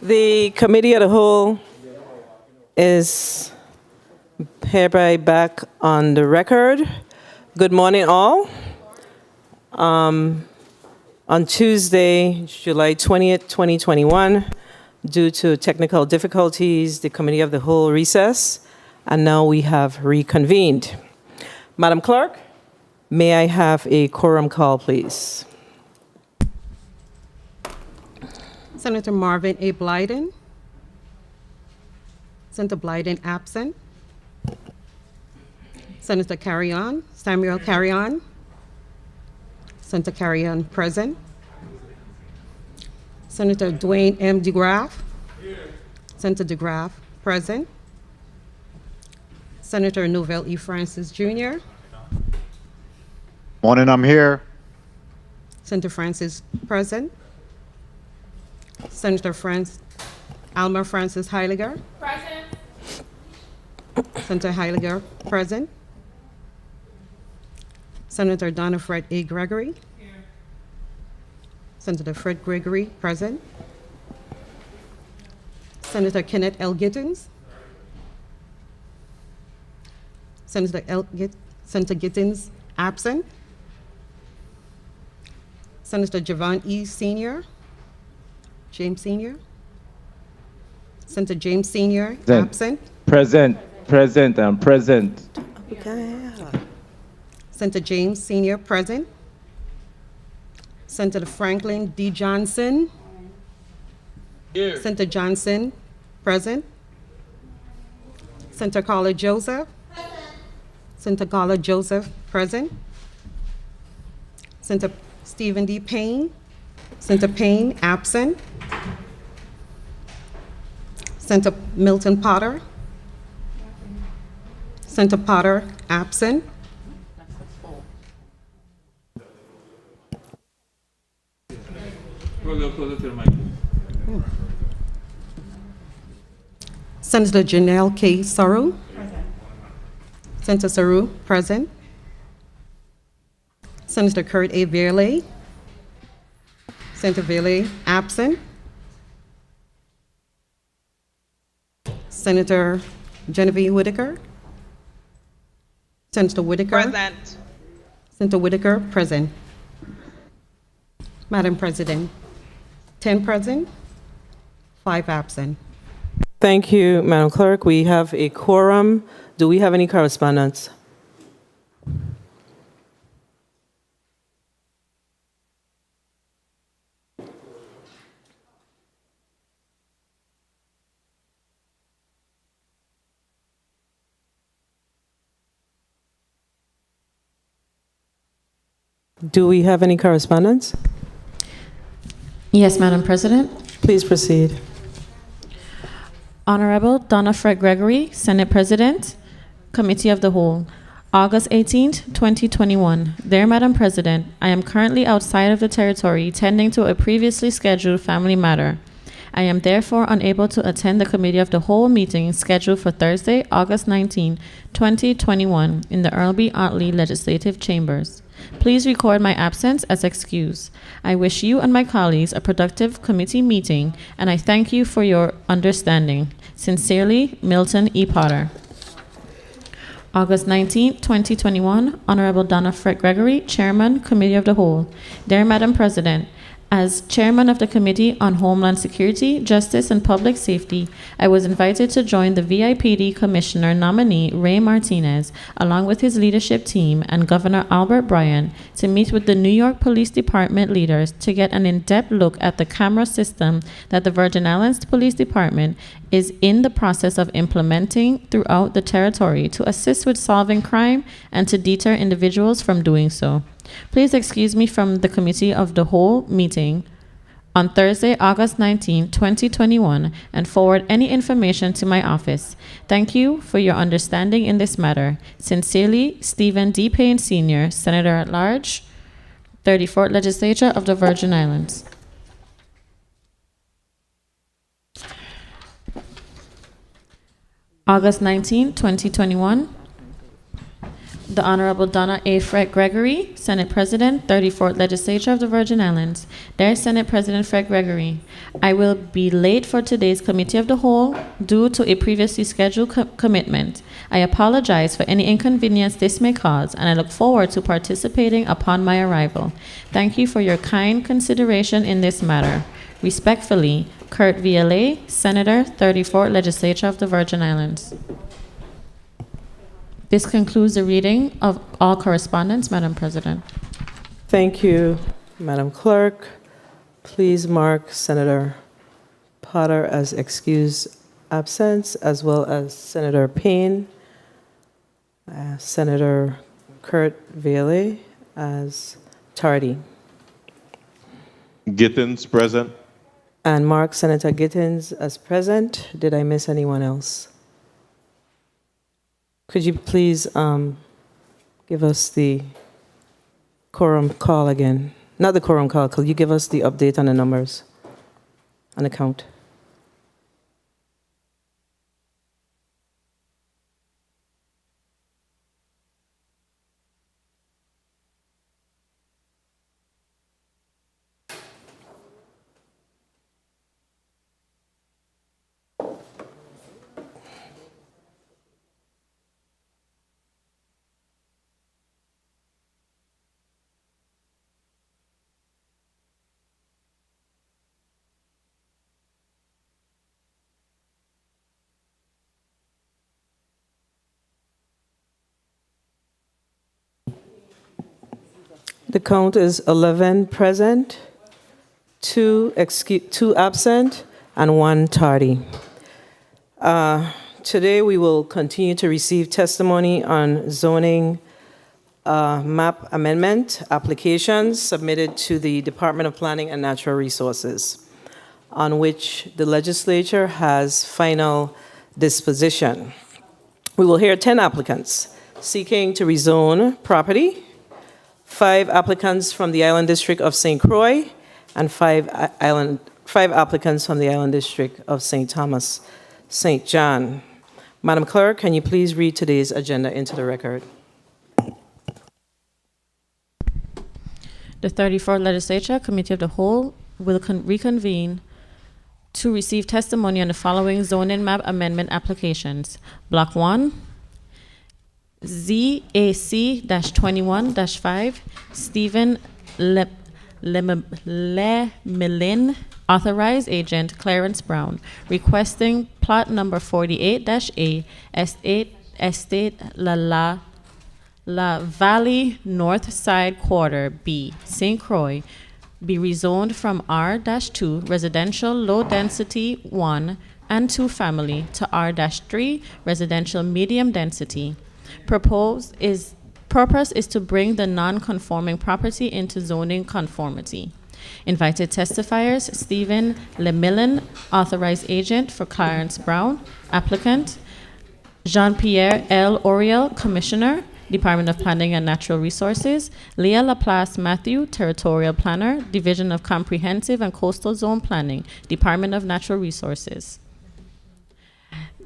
The Committee of the Whole is hereby back on the record. Good morning, all. On Tuesday, July 20th, 2021, due to technical difficulties, the Committee of the Whole recessed, and now we have reconvened. Madam Clerk, may I have a quorum call, please? Senator Marvin A. Blyden. Senator Blyden absent. Senator Carrion, Samuel Carrion. Senator Carrion present. Senator Dwayne M. DeGraff. Senator DeGraff present. Senator Novell E. Francis Jr. Morning, I'm here. Senator Francis present. Senator Alma Francis Heiliger. Present. Senator Heiliger present. Senator Donna Fred A. Gregory. Here. Senator Fred Gregory present. Senator Kenneth L. Gittins. Senator Gittins absent. Senator Javon E. Sr. James Sr. Senator James Sr. absent. Present. I'm present. Senator James Sr. present. Senator Franklin D. Johnson. Here. Senator Johnson present. Senator Carla Joseph. Senator Carla Joseph present. Senator Stephen D. Payne. Senator Payne absent. Senator Milton Potter. Senator Potter absent. Senator Janelle K. Saru. Senator Saru present. Senator Kurt A. Verley. Senator Verley absent. Senator Genevieve Whitaker. Senator Whitaker. Present. Senator Whitaker present. Madam President, 10 present, 5 absent. Thank you, Madam Clerk. We have a quorum. Do we have any correspondence? Do we have any correspondence? Yes, Madam President. Please proceed. Honorable Donna Fred Gregory, Senate President, Committee of the Whole. August 18th, 2021. Dear Madam President, I am currently outside of the territory tending to a previously scheduled family matter. I am therefore unable to attend the Committee of the Whole meeting scheduled for Thursday, August 19, 2021 in the Earl B. Otley Legislative Chambers. Please record my absence as excuse. I wish you and my colleagues a productive committee meeting, and I thank you for your understanding. Sincerely, Milton E. Potter. August 19, 2021, Honorable Donna Fred Gregory, Chairman, Committee of the Whole. Dear Madam President, as Chairman of the Committee on Homeland Security, Justice, and Public Safety, I was invited to join the VIPD Commissioner nominee Ray Martinez, along with his leadership team and Governor Albert Bryan, to meet with the New York Police Department leaders to get an in-depth look at the camera system that the Virgin Islands Police Department is in the process of implementing throughout the territory to assist with solving crime and to deter individuals from doing so. Please excuse me from the Committee of the Whole meeting on Thursday, August 19, 2021, and forward any information to my office. Thank you for your understanding in this matter. Sincerely, Stephen D. Payne Sr., Senator at Large, 34th Legislature of the Virgin Islands. August 19, 2021. The Honorable Donna A. Fred Gregory, Senate President, 34th Legislature of the Virgin Islands. Dear Senate President Fred Gregory, I will be late for today's Committee of the Whole due to a previously scheduled commitment. I apologize for any inconvenience this may cause, and I look forward to participating upon my arrival. Thank you for your kind consideration in this matter. Respectfully, Kurt VLA, Senator, 34th Legislature of the Virgin Islands. This concludes the reading of all correspondence, Madam President. Thank you, Madam Clerk. Please mark Senator Potter as excused absence, as well as Senator Payne, Senator Kurt Vele as tardy. Gittins, present. And mark Senator Gittins as present. Did I miss anyone else? Could you please give us the quorum call again? Not the quorum call, could you give us the update on the numbers, on the count? The count is 11 present, 2 absent, and 1 tardy. Today we will continue to receive testimony on zoning map amendment applications submitted to the Department of Planning and Natural Resources, on which the legislature has final disposition. We will hear 10 applicants seeking to rezone property, 5 applicants from the Island District of St. Croix, and 5 applicants from the Island District of St. Thomas, St. John. Madam Clerk, can you please read today's agenda into the record? The 34th Legislature Committee of the Whole will reconvene to receive testimony on the following zoning map amendment applications. Block 1, ZAC-21-5, Stephen Lemillin, authorized agent Clarence Brown, requesting plot number 48-A, Estate La Valley North Side Quarter B, St. Croix, be rezoned from R-2 residential low density 1 and 2 family to R-3 residential medium density. Purpose is to bring the non-conforming property into zoning conformity. Invited testifiers: Stephen Lemillin, authorized agent for Clarence Brown, applicant; Jean-Pierre L. Oriel, commissioner, Department of Planning and Natural Resources; Leah Laplace Matthew, territorial planner, Division of Comprehensive and Coastal Zone Planning, Department of Natural Resources.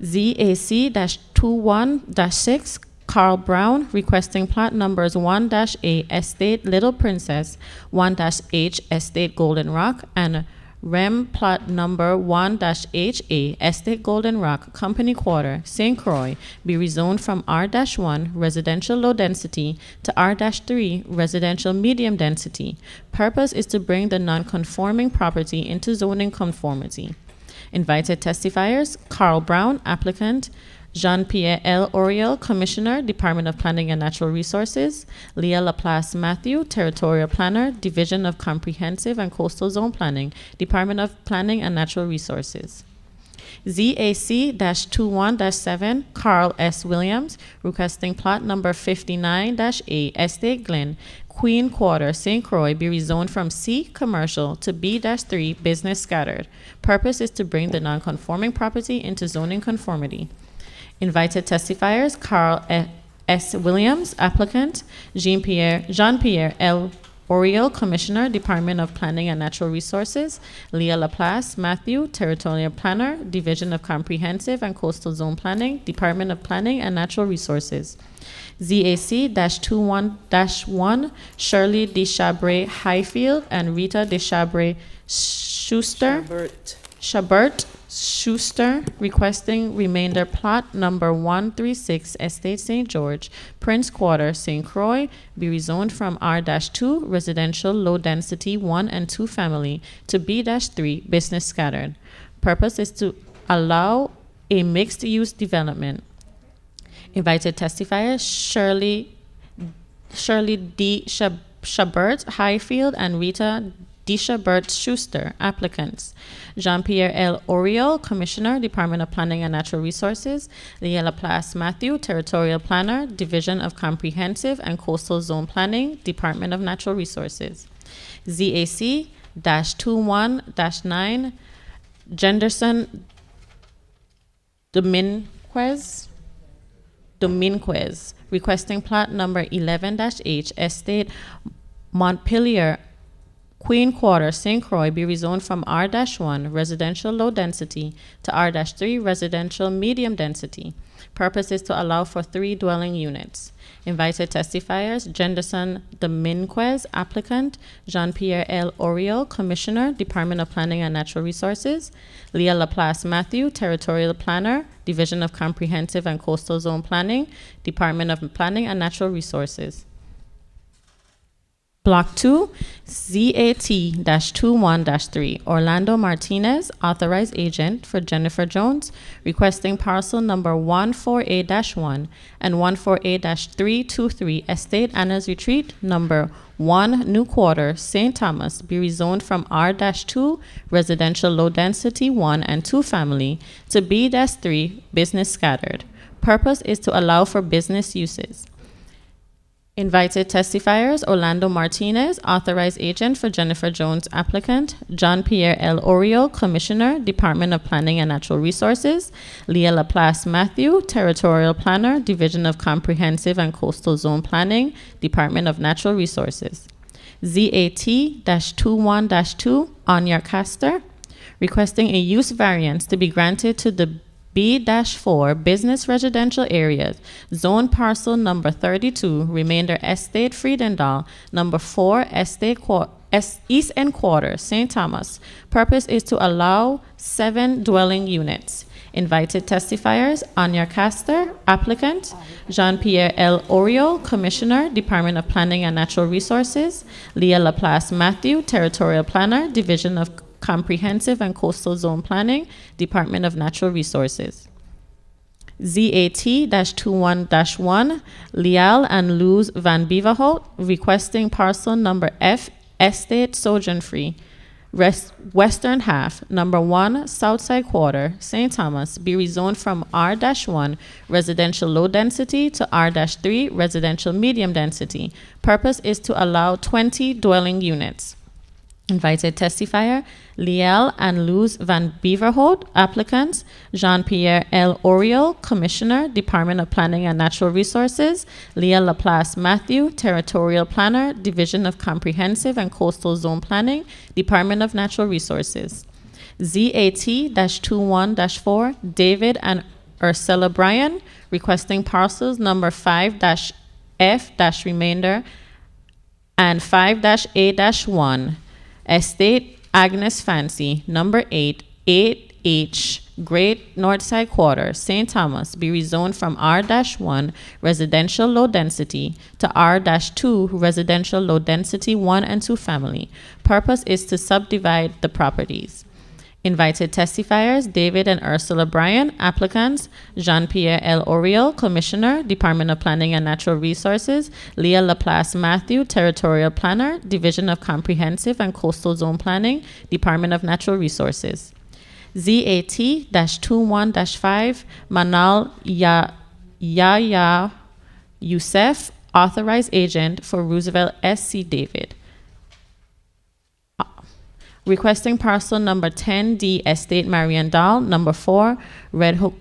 ZAC-21-6, Carl Brown, requesting plot numbers 1-A, Estate Little Princess, 1-H, Estate Golden Rock, and REM plot number 1-HA, Estate Golden Rock, Company Quarter, St. Croix, be rezoned from R-1 residential low density to R-3 residential medium density. Purpose is to bring the non-conforming property into zoning conformity. Invited testifiers: Carl Brown, applicant; Jean-Pierre L. Oriel, commissioner, Department of Planning and Natural Resources; Leah Laplace Matthew, territorial planner, Division of Comprehensive and Coastal Zone Planning, Department of Planning and Natural Resources. ZAC-21-7, Carl S. Williams, requesting plot number 59-A, Estate Glen, Queen Quarter, St. Croix, be rezoned from C, commercial, to B-3, business scattered. Purpose is to bring the non-conforming property into zoning conformity. Invited testifiers: Carl S. Williams, applicant; Jean-Pierre L. Oriel, Commissioner, Department of Planning and Natural Resources. Leah Laplace Matthew, Territorial Planner, Division of Comprehensive and Coastal Zone Planning, Department of Planning and Natural Resources. ZAC-21-1, Shirley Deschabre Highfield and Rita Deschabre Schuster. Shabert Schuster, requesting remainder plot number 136, Estate St. George, Prince Quarter, St. Croix, be rezoned from R-2, residential low density 1 and 2 family, to B-3, business scattered. Purpose is to allow a mixed use development. Invited testifiers Shirley D. Shabert Highfield and Rita Deschabre Schuster, applicants. Jean-Pierre L. Oriel, Commissioner, Department of Planning and Natural Resources. Leah Laplace Matthew, Territorial Planner, Division of Comprehensive and Coastal Zone Planning, Department of Natural Resources. ZAC-21-9, Jenderson Dominquez, requesting plot number 11-H, Estate Montpelier, Queen Quarter, St. Croix, be rezoned from R-1, residential low density, to R-3, residential medium density. Purpose is to allow for 3 dwelling units. Invited testifiers, Jenderson Dominquez, applicant. Jean-Pierre L. Oriel, Commissioner, Department of Planning and Natural Resources. Leah Laplace Matthew, Territorial Planner, Division of Comprehensive and Coastal Zone Planning, Department of Planning and Natural Resources. Block 2, ZAT-21-3, Orlando Martinez, authorized agent for Jennifer Jones, requesting parcel number 148-1 and 148-323, Estate Anna's Retreat, number 1, New Quarter, St. Thomas, be rezoned from R-2, residential low density 1 and 2 family, to B-3, business scattered. Purpose is to allow for business uses. Invited testifiers, Orlando Martinez, authorized agent for Jennifer Jones, applicant. Jean-Pierre L. Oriel, Commissioner, Department of Planning and Natural Resources. Leah Laplace Matthew, Territorial Planner, Division of Comprehensive and Coastal Zone Planning, Department of Natural Resources. ZAT-21-2, Anya Castor, requesting a use variance to be granted to the B-4 business residential areas, zone parcel number 32, remainder Estate Friedendal, number 4, Estate East End Quarter, St. Thomas. Purpose is to allow 7 dwelling units. Invited testifiers, Anya Castor, applicant. Jean-Pierre L. Oriel, Commissioner, Department of Planning and Natural Resources. Leah Laplace Matthew, Territorial Planner, Division of Comprehensive and Coastal Zone Planning, Department of Natural Resources. ZAT-21-1, Lial and Luz Van Beverhout, requesting parcel number F, Estate Sojourn Free, Western Half, number 1, Southside Quarter, St. Thomas, be rezoned from R-1, residential low density, to R-3, residential medium density. Purpose is to allow 20 dwelling units. Invited testifier, Liel and Luz Van Beverhout, applicants. Jean-Pierre L. Oriel, Commissioner, Department of Planning and Natural Resources. Leah Laplace Matthew, Territorial Planner, Division of Comprehensive and Coastal Zone Planning, Department of Natural Resources. ZAT-21-4, David and Ursula Bryan, requesting parcels number 5-F-remainder and 5-A-1. Estate Agnes Fancy, number 8, 8H, Great Northside Quarter, St. Thomas, be rezoned from R-1, residential low density, to R-2, residential low density 1 and 2 family. Purpose is to subdivide the properties. Invited testifiers, David and Ursula Bryan, applicants. Jean-Pierre L. Oriel, Commissioner, Department of Planning and Natural Resources. Leah Laplace Matthew, Territorial Planner, Division of Comprehensive and Coastal Zone Planning, Department of Natural Resources. ZAT-21-5, Manal Yahya Youssef, authorized agent for Roosevelt S.C. David, requesting parcel number 10D, Estate Marian Dahl, number 4, Red Hook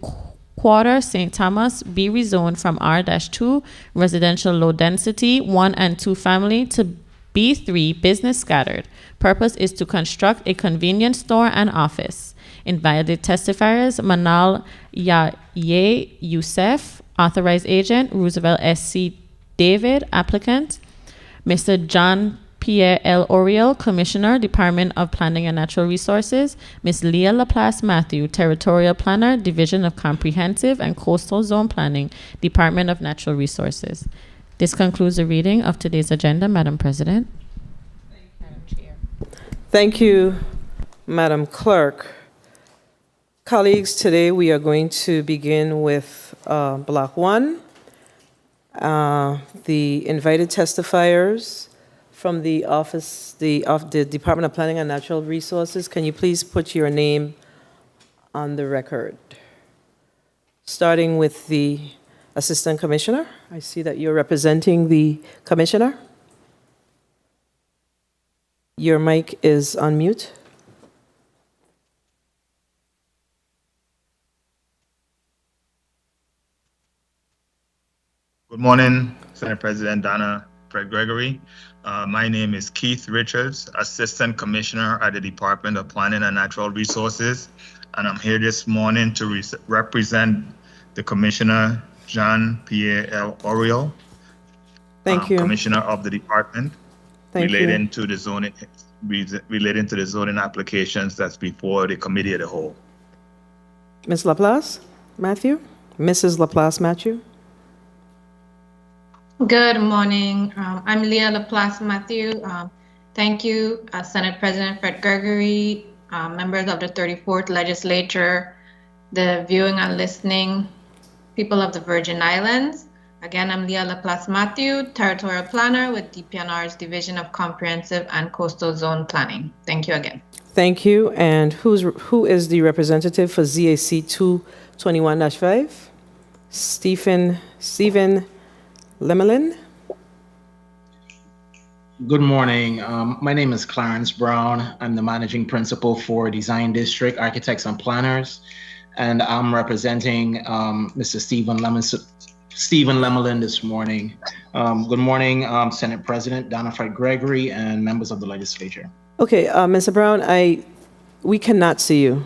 Quarter, St. Thomas, be rezoned from R-2, residential low density, 1 and 2 family, to B3, business scattered. Purpose is to construct a convenience store and office. Invited testifiers, Manal Yaye Youssef, authorized agent, Roosevelt S.C. David, applicant, Mr. John Pierre L. Oriel, Commissioner, Department of Planning and Natural Resources, Ms. Leah Laplace Matthew, Territorial Planner, Division of Comprehensive and Coastal Zone Planning, Department of Natural Resources. This concludes the reading of today's agenda, Madam President. Thank you, Madam Clerk. Colleagues, today we are going to begin with Block 1. The invited testifiers from the office, the Department of Planning and Natural Resources. Can you please put your name on the record? Starting with the Assistant Commissioner. I see that you're representing the Commissioner. Your mic is on mute. Good morning, Senate President Donna Fred Gregory. My name is Keith Richards, Assistant Commissioner at the Department of Planning and Natural Resources, and I'm here this morning to represent the Commissioner, John Pierre L. Oriel. Thank you. Commissioner of the department, relating to the zoning applications that's before the committee of the whole. Ms. Laplace Matthew? Mrs. Laplace Matthew? Good morning. I'm Leah Laplace Matthew. Thank you, Senate President Fred Gregory, members of the 34th Legislature, the viewing and listening people of the Virgin Islands. Again, I'm Leah Laplace Matthew, Territorial Planner with DPNR's Division of Comprehensive and Coastal Zone Planning. Thank you again. Thank you. And who is the representative for ZAC 221-5? Stephen Lemelin. Good morning. My name is Clarence Brown. I'm the Managing Principal for Design District Architects and Planners, and I'm representing Mr. Stephen Lemelin this morning. Good morning, Senate President Donna Fred Gregory and members of the legislature. Okay, Mr. Brown, we cannot see you.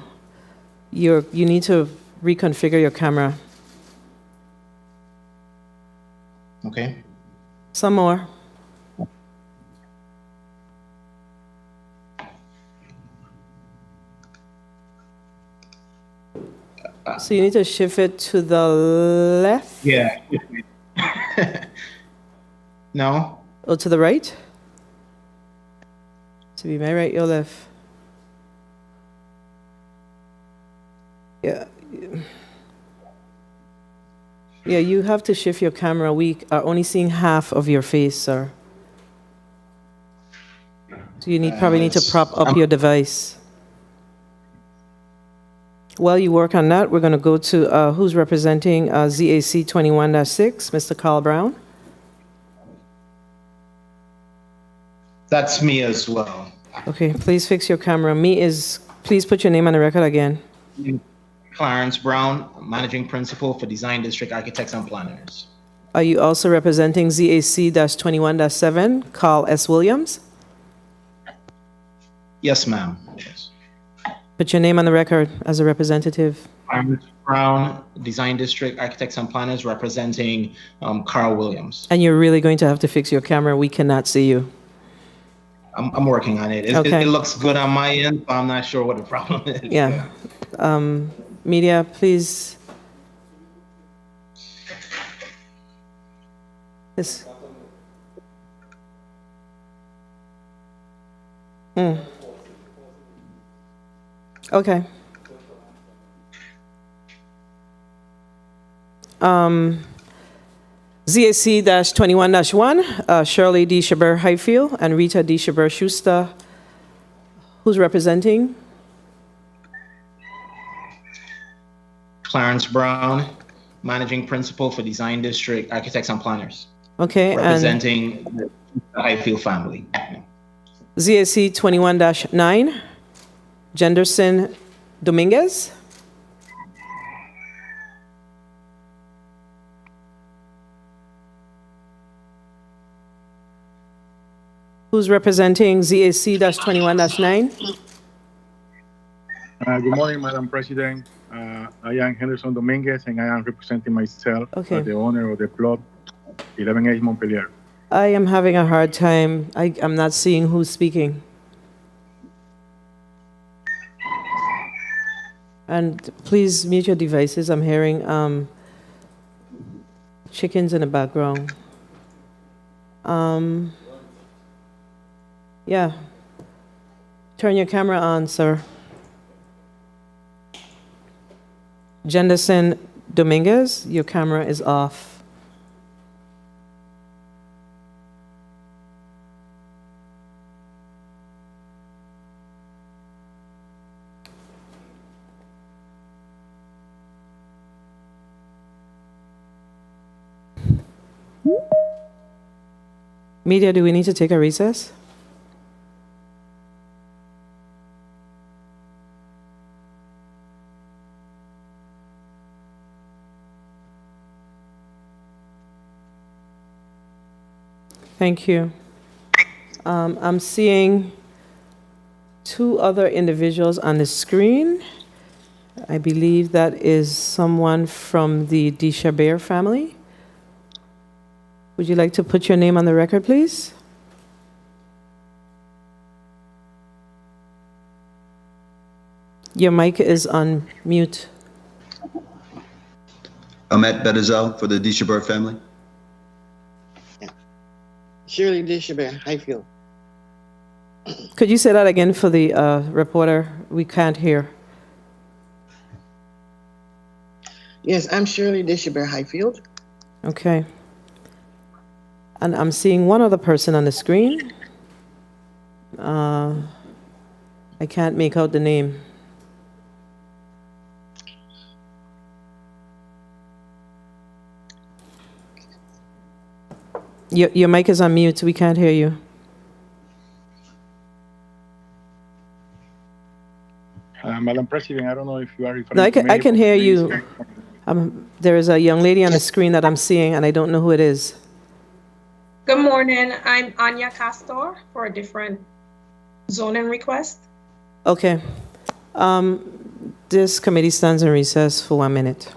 You need to reconfigure your camera. Okay. Some more. So you need to shift it to the left? Yeah. No? Or to the right? To be my right, your left. Yeah. Yeah, you have to shift your camera. We are only seeing half of your face, sir. So you probably need to prop up your device. While you work on that, we're going to go to who's representing ZAC 21-6, Mr. Carl Brown. That's me as well. Okay, please fix your camera. Please put your name on the record again. Clarence Brown, Managing Principal for Design District Architects and Planners. Are you also representing ZAC-21-7, Carl S. Williams? Yes, ma'am. Yes. Put your name on the record as a representative. Clarence Brown, Design District Architects and Planners, representing Carl Williams. And you're really going to have to fix your camera. We cannot see you. I'm working on it. Okay. It looks good on my end, but I'm not sure what the problem is. Yeah. Media, please. Yes. Okay. ZAC-21-1, Shirley D. Shaber Highfield and Rita D. Shaber Schuster. Who's representing? Clarence Brown, Managing Principal for Design District Architects and Planners. Okay. Representing the Highfield family. ZAC-21-9, Jenderson Dominguez. Who's representing ZAC-21-9? Good morning, Madam President. I am Henderson Dominguez, and I am representing myself Okay. as the owner of the plot 11H Montpelier. I am having a hard time. I'm not seeing who's speaking. And please mute your devices. I'm hearing chickens in the background. Yeah. Turn your camera on, sir. Jenderson Dominguez, your camera is off. Media, do we need to take a recess? Thank you. I'm seeing two other individuals on the screen. I believe that is someone from the Deshabert family. Would you like to put your name on the record, please? Your mic is on mute. Ahmet Bedazal for the Deshabert family. Shirley Deshabert, Highfield. Could you say that again for the reporter? We can't hear. Yes, I'm Shirley Deshabert, Highfield. Okay. And I'm seeing one other person on the screen. I can't make out the name. Your mic is on mute. We can't hear you. Madam President, I don't know if you are referring No, to me. I can hear you. There is a young lady on the screen that I'm seeing, and I don't know who it is. Good morning. I'm Anya Castor for a different zoning request. Okay. This committee stands in recess for 1 minute.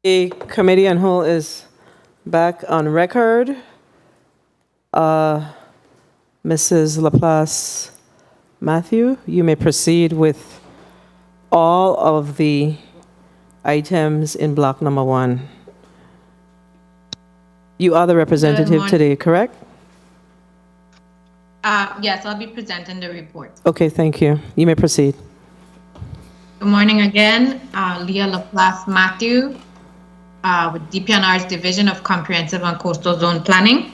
The committee on whole is back on record. Mrs. Laplace Matthew, you may proceed with all of the items in block number 1. You are the representative morning. today, correct? Yes, I'll be presenting the report. Okay, thank you. You may proceed. Good morning again. Leah Laplace Matthew with DPNR's Division of Comprehensive and Coastal Zone Planning.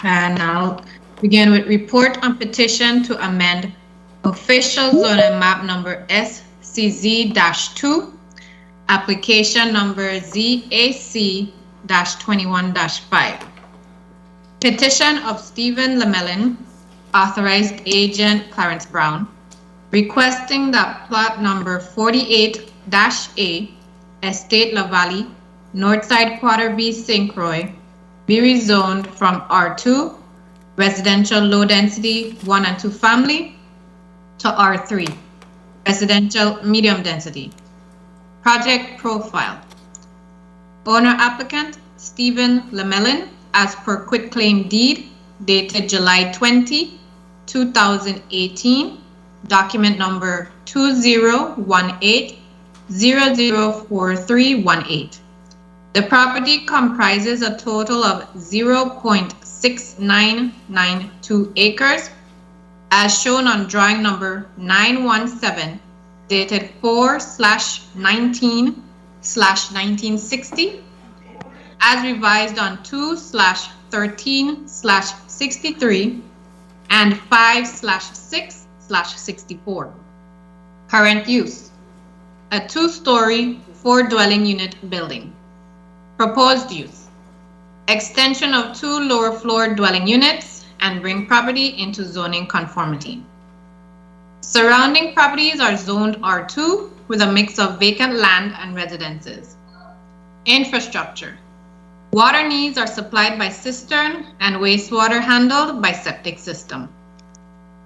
And I'll begin with report on petition to amend official zoning map number SCZ-2, application number ZAC-21-5. Petition of Stephen Lemelin, authorized agent Clarence Brown, requesting that plot number 48-A, Estate La Valley, Northside Quarter B, St. Croix, be rezoned from R2, residential low density 1 and 2 family, to R3, residential medium density. Project profile. Owner applicant Stephen Lemelin, as per quitclaim deed dated July 20, 2018, document number 2018004318. The property comprises a total of 0.6992 acres, as shown on drawing number 917, dated 4/19/1960, as revised on 2/13/63 and 5/6/64. Current use: a 2-story, 4-dwelling unit building. Proposed use: extension of 2 lower floor dwelling units and bring property into zoning conformity. Surrounding properties are zoned R2 with a mix of vacant land and residences. Infrastructure: water needs are supplied by cistern and wastewater handled by septic system.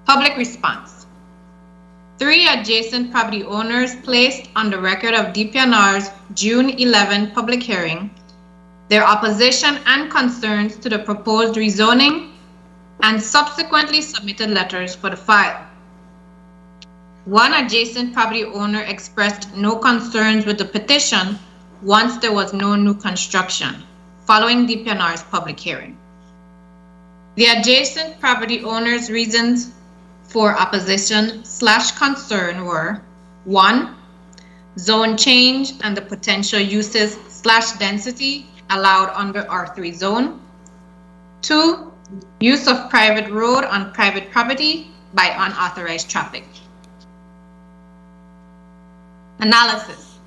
Public response: 3 adjacent property owners placed on the record of DPNR's June 11 public hearing their opposition and concerns to the proposed rezoning and subsequently submitted letters for the file. 1 adjacent property owner expressed no concerns with the petition once there was no new construction, following DPNR's public hearing. The adjacent property owner's reasons for opposition/concern were: 1, zone change and the potential uses/density allowed under R3 zone. 2, use of private road on private property by unauthorized traffic. Analysis.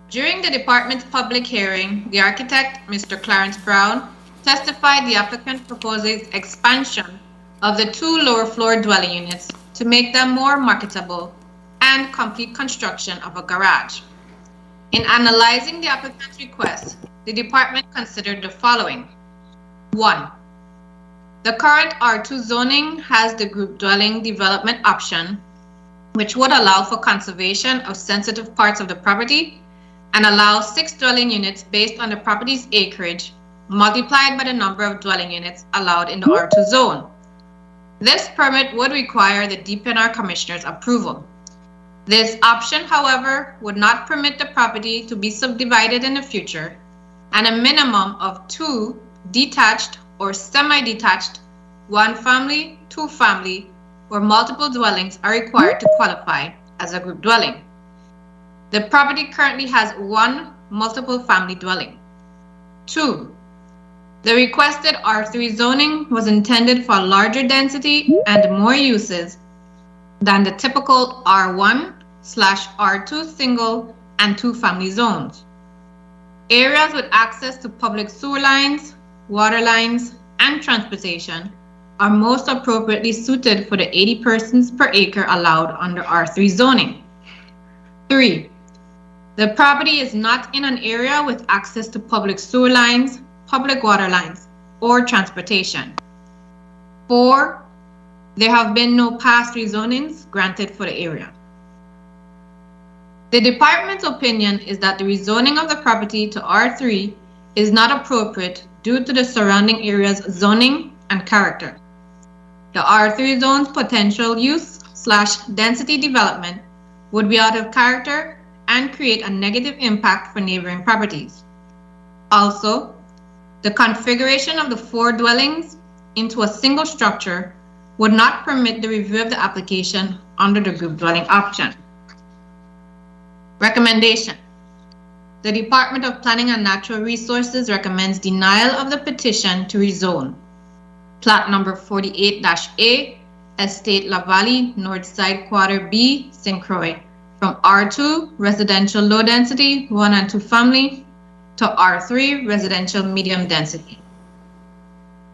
During the department's public hearing, the architect, Mr. Clarence Brown, testified the applicant proposes expansion of the 2 lower floor dwelling units to make them more marketable and complete construction of a garage. In analyzing the applicant's request, the department considered the following. 1, the current R2 zoning has the group dwelling development option, which would allow for conservation of sensitive parts of the property and allow 6 dwelling units based on the property's acreage multiplied by the number of dwelling units allowed in the R2 zone. This permit would require the DPNR Commissioner's approval. This option, however, would not permit the property to be subdivided in the future, and a minimum of 2 detached or semi-detached 1-family, 2-family, or multiple dwellings are required to qualify as a group dwelling. The property currently has 1 multiple family dwelling. 2, the requested R3 zoning was intended for larger density and more uses than the typical R1/R2 single and 2-family zones. Areas with access to public sewer lines, water lines, and transportation are most appropriately suited for the 80 persons per acre allowed under R3 zoning. 3, the property is not in an area with access to public sewer lines, public water lines, or transportation. 4, there have been no past rezonings granted for the area. The department's opinion is that the rezoning of the property to R3 is not appropriate due to the surrounding area's zoning and character. The R3 zone's potential use/density development would be out of character and create a negative impact for neighboring properties. Also, the configuration of the 4 dwellings into a single structure would not permit the review of the application under the group dwelling option. Recommendation. The Department of Planning and Natural Resources recommends denial of the petition to rezone plat number 48-A, Estate La Valley, Northside Quarter B, St. Croix, from R2, residential low density, 1 and 2 family, to R3, residential medium density.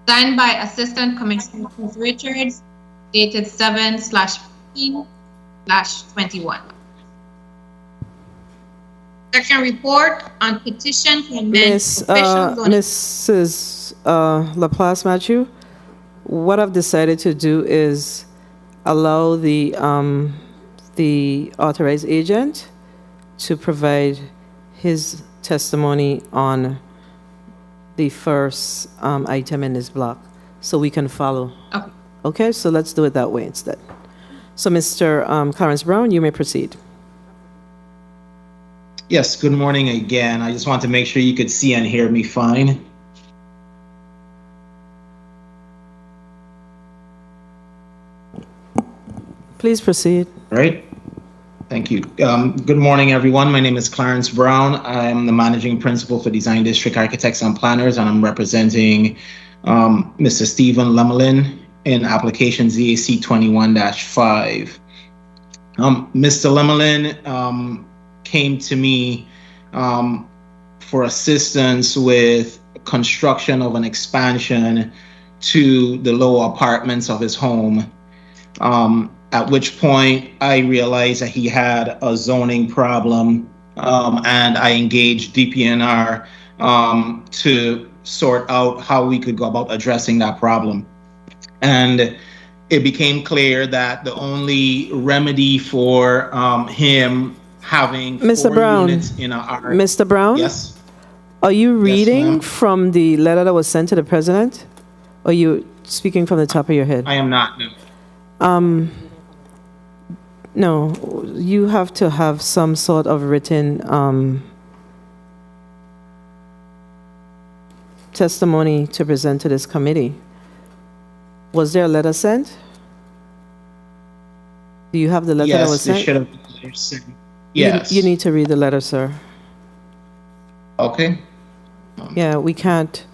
Signed by Assistant Commissioner Keith Richards, dated 7/15/21. Second report on petition to amend official zoning. Mrs. Laplace Matthew, what I've decided to do is allow the authorized agent to provide his testimony on the first item in this block, so we can follow. Okay. Okay, so let's do it that way instead. So Mr. Clarence Brown, you may proceed. Yes, good morning again. I just want to make sure you could see and hear me fine. Please proceed. Right. Thank you. Good morning, everyone. My name is Clarence Brown. I'm the managing principal for Design District Architects and Planners, and I'm representing Mr. Stephen Lemelin in application ZAC 21-5. Mr. Lemelin came to me for assistance with construction of an expansion to the lower apartments of his home. At which point I realized that he had a zoning problem, and I engaged DPNR to sort out how we could go about addressing that problem. And it became clear that the only remedy for him having Mr. 4 Brown, units in our... Mr. Brown? Yes? Are you reading ma'am. from the letter that was sent to the president? Or are you speaking from the top of your head? I am not, no. No, you have to have some sort of written testimony to present to this committee. Was there a letter sent? Do you have the letter that was Yes, it sent? should have been sent. Yes. You need to read the letter, sir. Okay. Yeah, we can't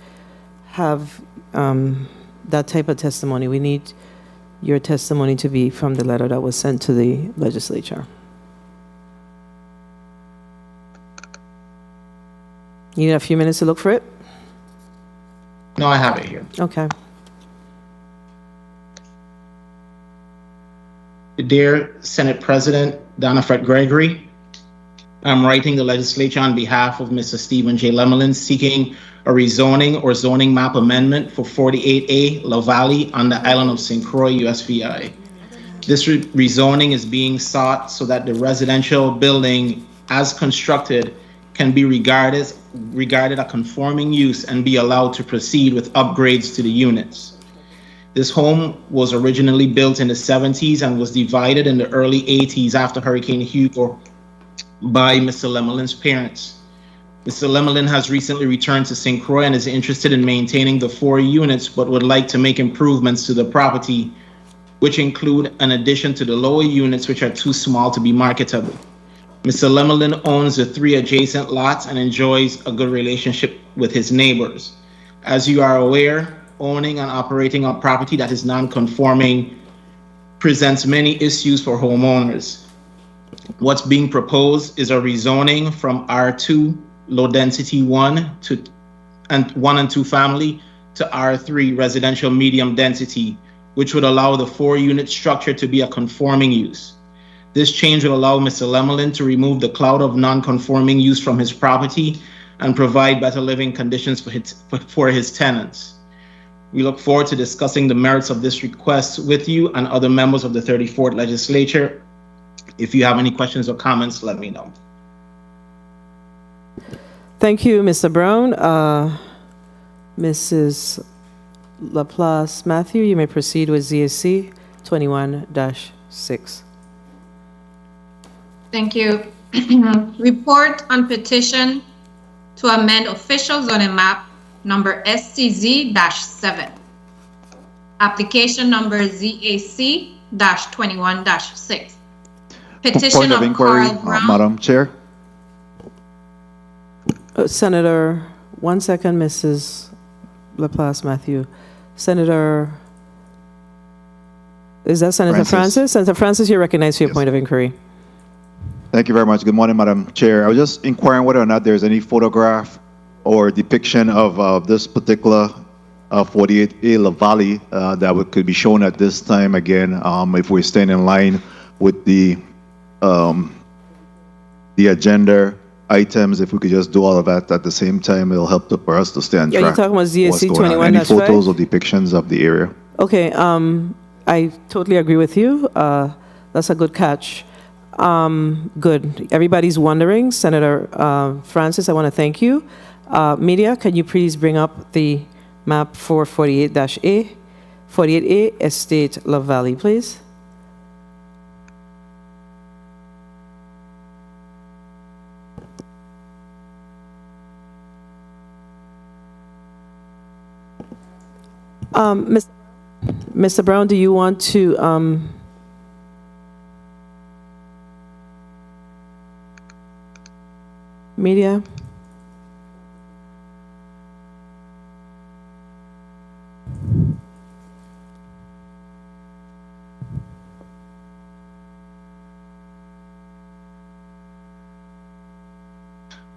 have that type of testimony. We need your testimony to be from the letter that was sent to the legislature. You need a few minutes to look for it? No, I have it here. Okay. Dear Senate President Donna Fred Gregory, I'm writing the legislature on behalf of Mr. Stephen J. Lemelin seeking a rezoning or zoning map amendment for 48A La Valley on the island of St. Croix, USVI. This rezoning is being sought so that the residential building as constructed can be regarded a conforming use and be allowed to proceed with upgrades to the units. This home was originally built in the 70s and was divided in the early 80s after Hurricane Hugo by Mr. Lemelin's parents. Mr. Lemelin has recently returned to St. Croix and is interested in maintaining the 4 units, but would like to make improvements to the property, which include an addition to the lower units, which are too small to be marketable. Mr. Lemelin owns the 3 adjacent lots and enjoys a good relationship with his neighbors. As you are aware, owning and operating a property that is non-conforming presents many issues for homeowners. What's being proposed is a rezoning from R2 low density 1 and 2 family to R3 residential medium density, which would allow the 4-unit structure to be a conforming use. This change will allow Mr. Lemelin to remove the cloud of non-conforming use from his property and provide better living conditions for his tenants. We look forward to discussing the merits of this request with you and other members of the 34th Legislature If you have any questions or comments, let me know. Thank you, Mr. Brown. Mrs. Laplace Matthew, you may proceed with ZSC 21-6. Thank you. Report on petition to amend official zoning map number SCZ-7. Application number ZAC-21-6. Petition Point of of inquiry, Carl Brown. Madam Chair. Senator, 1 second, Mrs. Laplace Matthew. Senator, is that Senator Francis? Senator Francis, you're recognized for your point of inquiry. Thank you very much. Good morning, Madam Chair. I was just inquiring whether or not there's any photograph or depiction of this particular 48A La Valley that could be shown at this time again, if we're staying in line with the agenda items. If we could just do all of that at the same time, it'll help for us to stay on track. You're talking about ZSC 21-5? Any photos or depictions of the area? Okay, I totally agree with you. That's a good catch. Good. Everybody's wondering. Senator Francis, I want to thank you. Media, can you please bring up the map for 48A Estate Love Valley, please? Mr. Brown, do you want to media?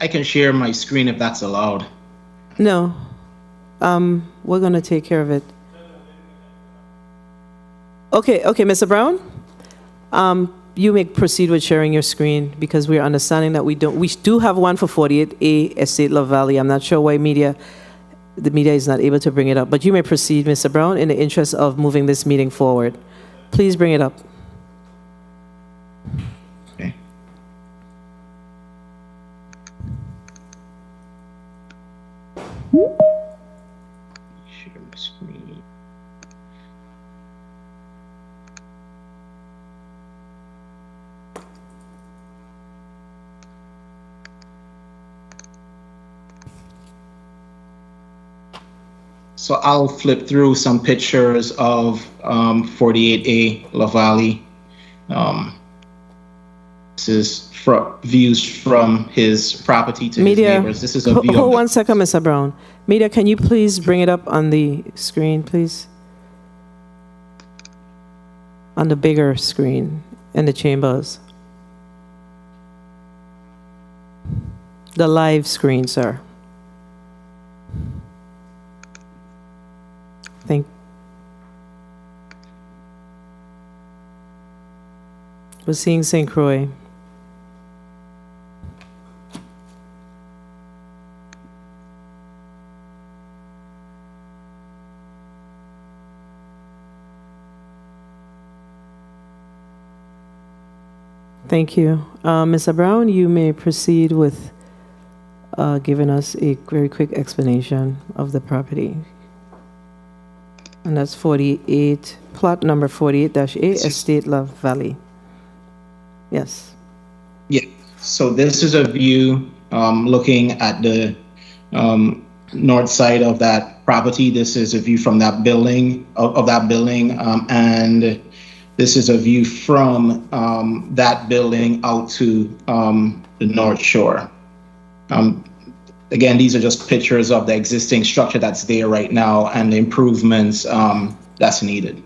I can share my screen if that's allowed. No. We're going to take care of it. Okay, Mr. Brown, you may proceed with sharing your screen because we're understanding that we do have one for 48A Estate Love Valley. I'm not sure why the media is not able to bring it up, but you may proceed, Mr. Brown, in the interest of moving this meeting forward. Please bring it up. Okay. Share my screen. So I'll flip through some pictures of 48A La Valley. This is views from his property to his neighbors. This is a view. Hold 1 second, Mr. Brown. Media, can you please bring it up on the screen, please? On the bigger screen in the chambers. The live screen, sir. We're seeing St. Croix. Thank you. Mr. Brown, you may proceed with giving us a very quick explanation of the property. And that's 48, plot number 48-A, Estate Love Valley. Yes. Yeah. So this is a view looking at the north side of that property. This is a view from that building, and this is a view from that building out to the North Shore. Again, these are just pictures of the existing structure that's there right now and the improvements that's needed.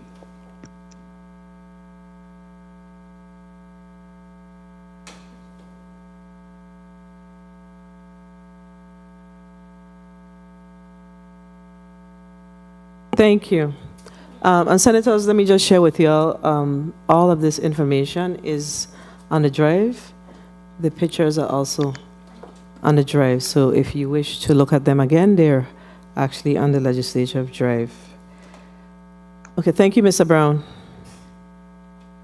Thank you. And Senators, let me just share with you all of this information is on the drive. The pictures are also on the drive. So if you wish to look at them again, they're actually on the legislative drive. Okay, thank you, Mr. Brown.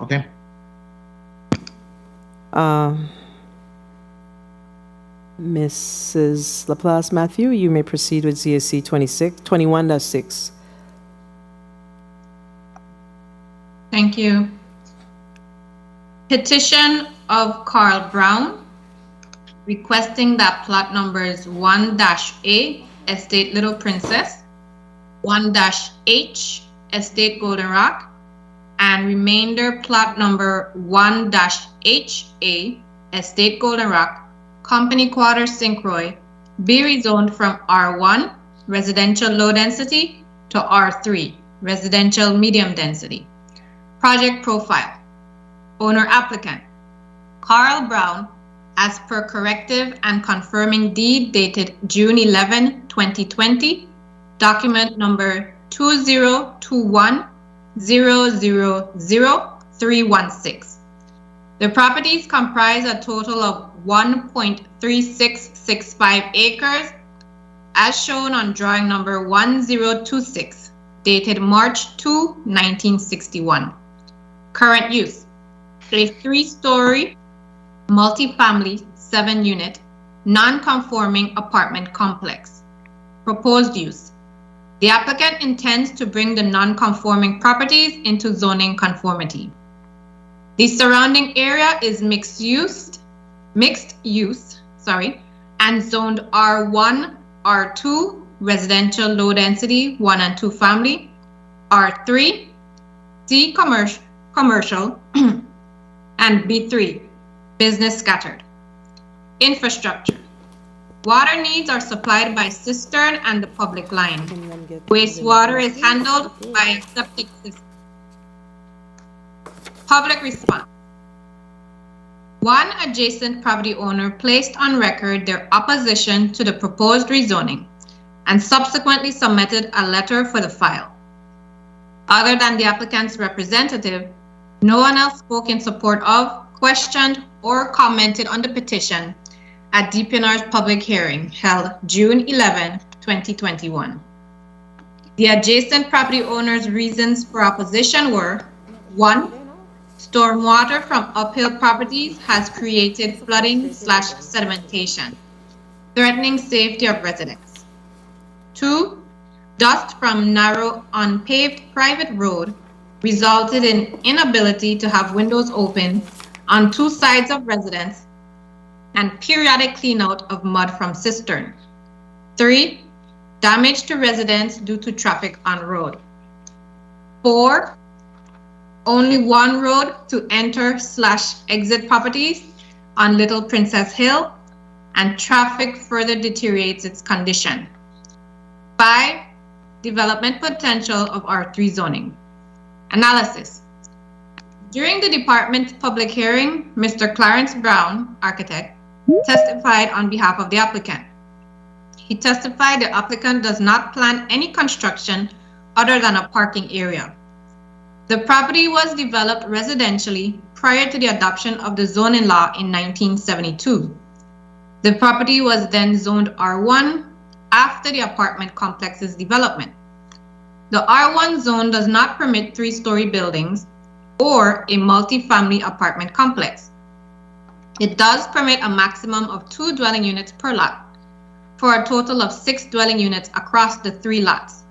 Okay. Mrs. Laplace Matthew, you may proceed with ZSC 21-6. Thank you. Petition of Carl Brown requesting that plot numbers 1-A, Estate Little Princess, 1-H, Estate Golden Rock, and remainder plot number 1-HA, Estate Golden Rock, Company Quarters St. Croix, be rezoned from R1, residential low density, to R3, residential medium density. Project profile. Owner applicant, Carl Brown, as per corrective and confirming deed dated June 11, 2020, document number 2021-000-316. The properties comprise a total of 1.3665 acres, as shown on drawing number 1026, dated March 2, 1961. Current use, a 3-story, multifamily, 7-unit, non-conforming apartment complex. Proposed use, the applicant intends to bring the non-conforming properties into zoning conformity. The surrounding area is mixed use, and zoned R1, R2, residential low density, 1 and 2 family, R3, C commercial, and B3, business scattered. Infrastructure. Water needs are supplied by cistern and the public line. Wastewater is handled by a septic system. Public response. One adjacent property owner placed on record their opposition to the proposed rezoning and subsequently submitted a letter for the file. Other than the applicant's representative, no one else spoke in support of, questioned, or commented on the petition at DPNR's public hearing held June 11, 2021. The adjacent property owner's reasons for opposition were: 1, stormwater from uphill properties has created flooding/sedimentation, threatening safety of residents. 2, dust from narrow, unpaved private road resulted in inability to have windows open on 2 sides of residence and periodic cleanout of mud from cistern. 3, damage to residents due to traffic on road. 4, only one road to enter/exit properties on Little Princess Hill, and traffic further deteriorates its condition. 5, development potential of R3 zoning. Analysis. During the department's public hearing, Mr. Clarence Brown, architect, testified on behalf of the applicant. He testified the applicant does not plan any construction other than a parking area. The property was developed residentially prior to the adoption of the zoning law in 1972. The property was then zoned R1 after the apartment complex's development. The R1 zone does not permit 3-story buildings or a multi-family apartment complex. It does permit a maximum of 2 dwelling units per lot, for a total of 6 dwelling units across the 3 lots.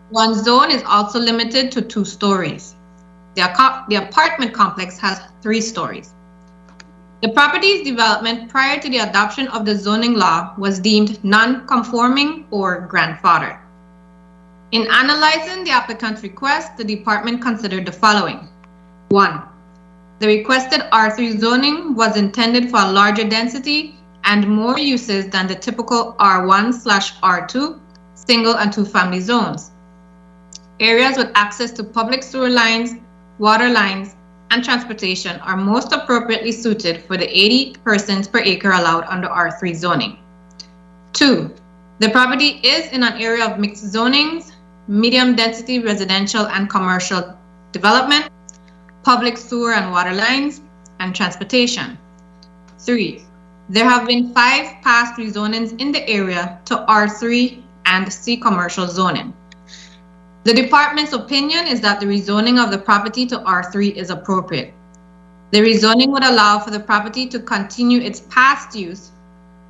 One zone is also limited to 2 stories. The apartment complex has 3 stories. The property's development prior to the adoption of the zoning law was deemed non-conforming or grandfathered. In analyzing the applicant's request, the department considered the following. 1, the requested R3 zoning was intended for a larger density and more uses than the typical R1/R2 single and 2 family zones. Areas with access to public sewer lines, water lines, and transportation are most appropriately suited for the 80 persons per acre allowed under R3 zoning. 2, the property is in an area of mixed zonings, medium density residential and commercial development, public sewer and water lines, and transportation. 3, there have been 5 past rezonings in the area to R3 and C commercial zoning. The department's opinion is that the rezoning of the property to R3 is appropriate. The rezoning would allow for the property to continue its past use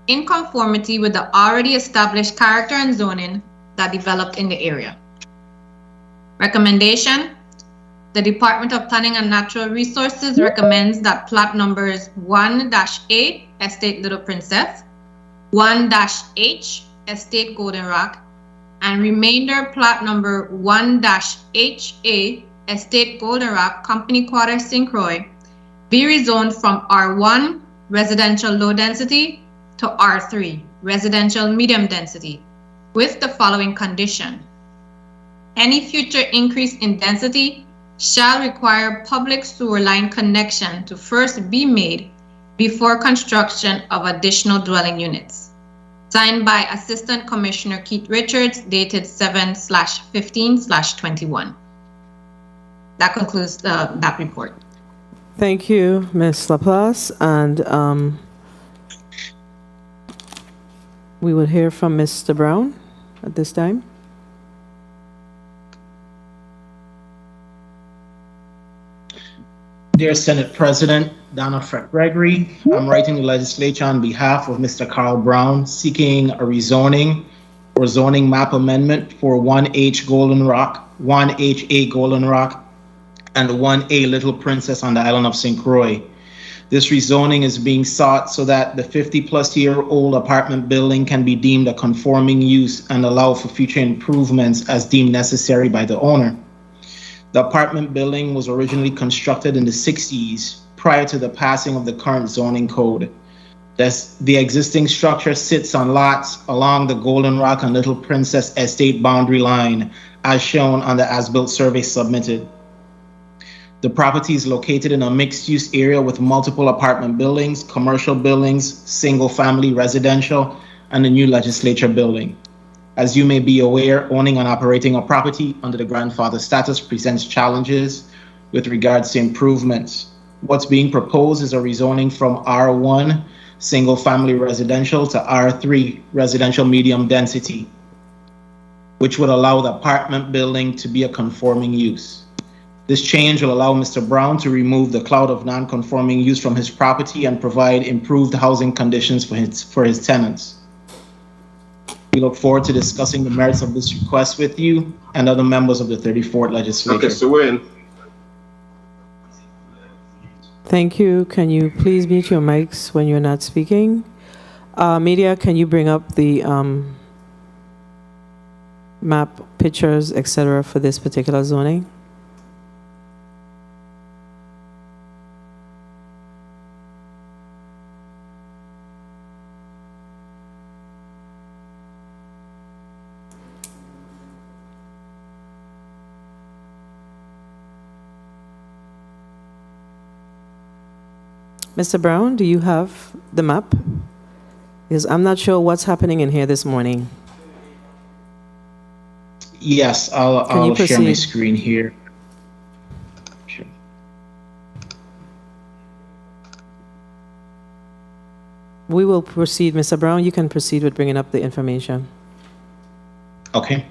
in conformity with the already established character and zoning that developed in the area. Recommendation: the Department of Planning and Natural Resources recommends that plat numbers 1-A, Estate Little Princess, 1-H, Estate Golden Rock, and remainder plat number 1-HA, Estate Golden Rock, Company Quarter, St. Croix, be rezoned from R1, residential low density, to R3, residential medium density, with the following condition. Any future increase in density shall require public sewer line connection to first be made before construction of additional dwelling units. Signed by Assistant Commissioner Keith Richards, dated 7/15/21. That concludes that report. Thank you, Ms. Laplace, and we will hear from Mr. Brown at this time. Dear Senate President Donna Fred Gregory, I'm writing the legislature on behalf of Mr. Carl Brown seeking a rezoning or zoning map amendment for 1H Golden Rock, 1HA Golden Rock, and 1A Little Princess on the island of St. Croix. This rezoning is being sought so that the 50-plus-year-old apartment building can be deemed a conforming use and allow for future improvements as deemed necessary by the owner. The apartment building was originally constructed in the 60s prior to the passing of the current zoning code. The existing structure sits on lots along the Golden Rock and Little Princess estate boundary line, as shown on the as-built survey submitted. The property is located in a mixed-use area with multiple apartment buildings, commercial buildings, single-family residential, and a new legislature building. As you may be aware, owning and operating a property under the grandfather status presents challenges with regards to improvements. What's being proposed is a rezoning from R1, single-family residential, to R3, residential medium density, which would allow the apartment building to be a conforming use. This change will allow Mr. Brown to remove the cloud of non-conforming use from his property and provide improved housing conditions for his tenants. We look forward to discussing the merits of this request with you and other members of the 34th legislature. Okay, so we're in. Thank you. Can you please mute your mics when you're not speaking? Media, can you bring up the map, pictures, etc. for this particular zoning? Mr. Brown, do you have the map? Because I'm not sure what's happening in here this morning. Yes, I'll share my screen here. Sure. We will proceed. Mr. Brown, you can proceed with bringing up the information. Okay.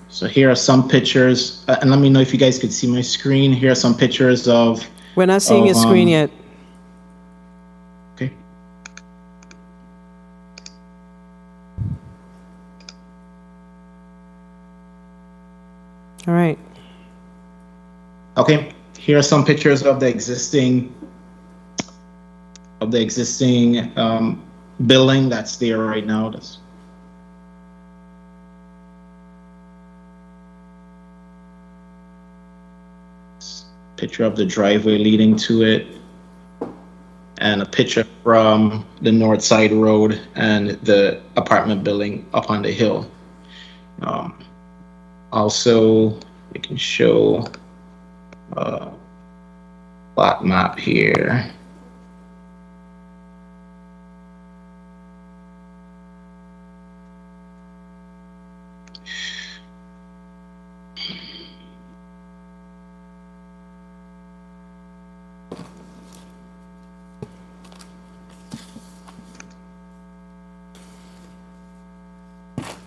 So here are some pictures, and let me know if you guys could see my screen. Here are some pictures of... We're not seeing your screen yet. Okay. All right. Okay, here are some pictures of the existing building that's there right now. Picture of the driveway leading to it, and a picture from the north side road and the apartment building up on the hill. Also, we can show a plot map here.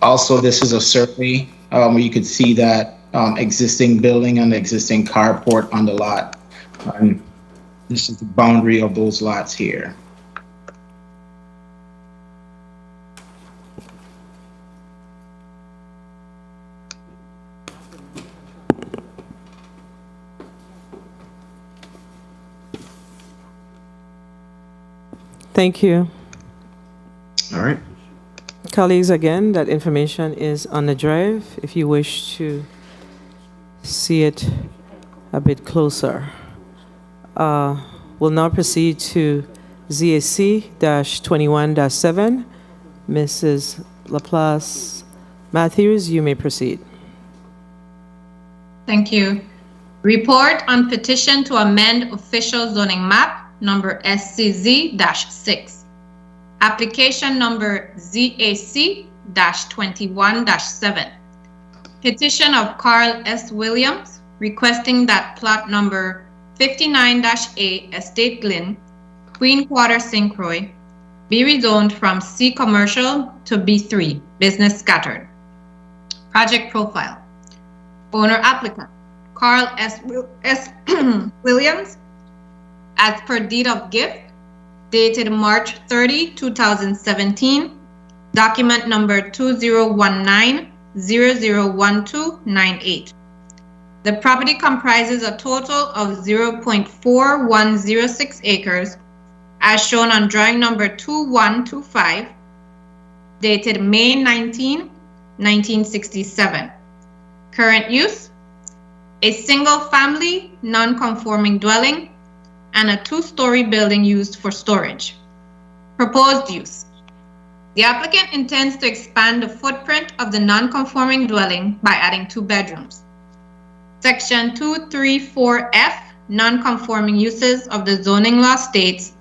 Also, this is a survey where you could see that existing building and the existing carport on the lot. This is the boundary of those lots here. Thank you. All right. Colleagues, again, that information is on the drive if you wish to see it a bit closer. We'll now proceed to ZAC-21-7. Mrs. Laplace Matthews, you may proceed. Thank you. Report on petition to amend official zoning map number SCZ-6. Application number ZAC-21-7. Petition of Carl S. Williams requesting that plot number 59-A Estate Glen, Queen Quarter, St. Croix, be rezoned from C Commercial to B3 Business Scattered. Project profile. Owner applicant Carl S. Williams, as per deed of gift, dated March 30, 2017, document number 2019-001298. The property comprises a total of 0.4106 acres, as shown on drawing number 2125, dated May 19, 1967. Current use: a single-family, non-conforming dwelling, and a two-story building used for storage. Proposed use: the applicant intends to expand the footprint of the non-conforming dwelling by adding 2 bedrooms. Section 234F, non-conforming uses of the zoning law states,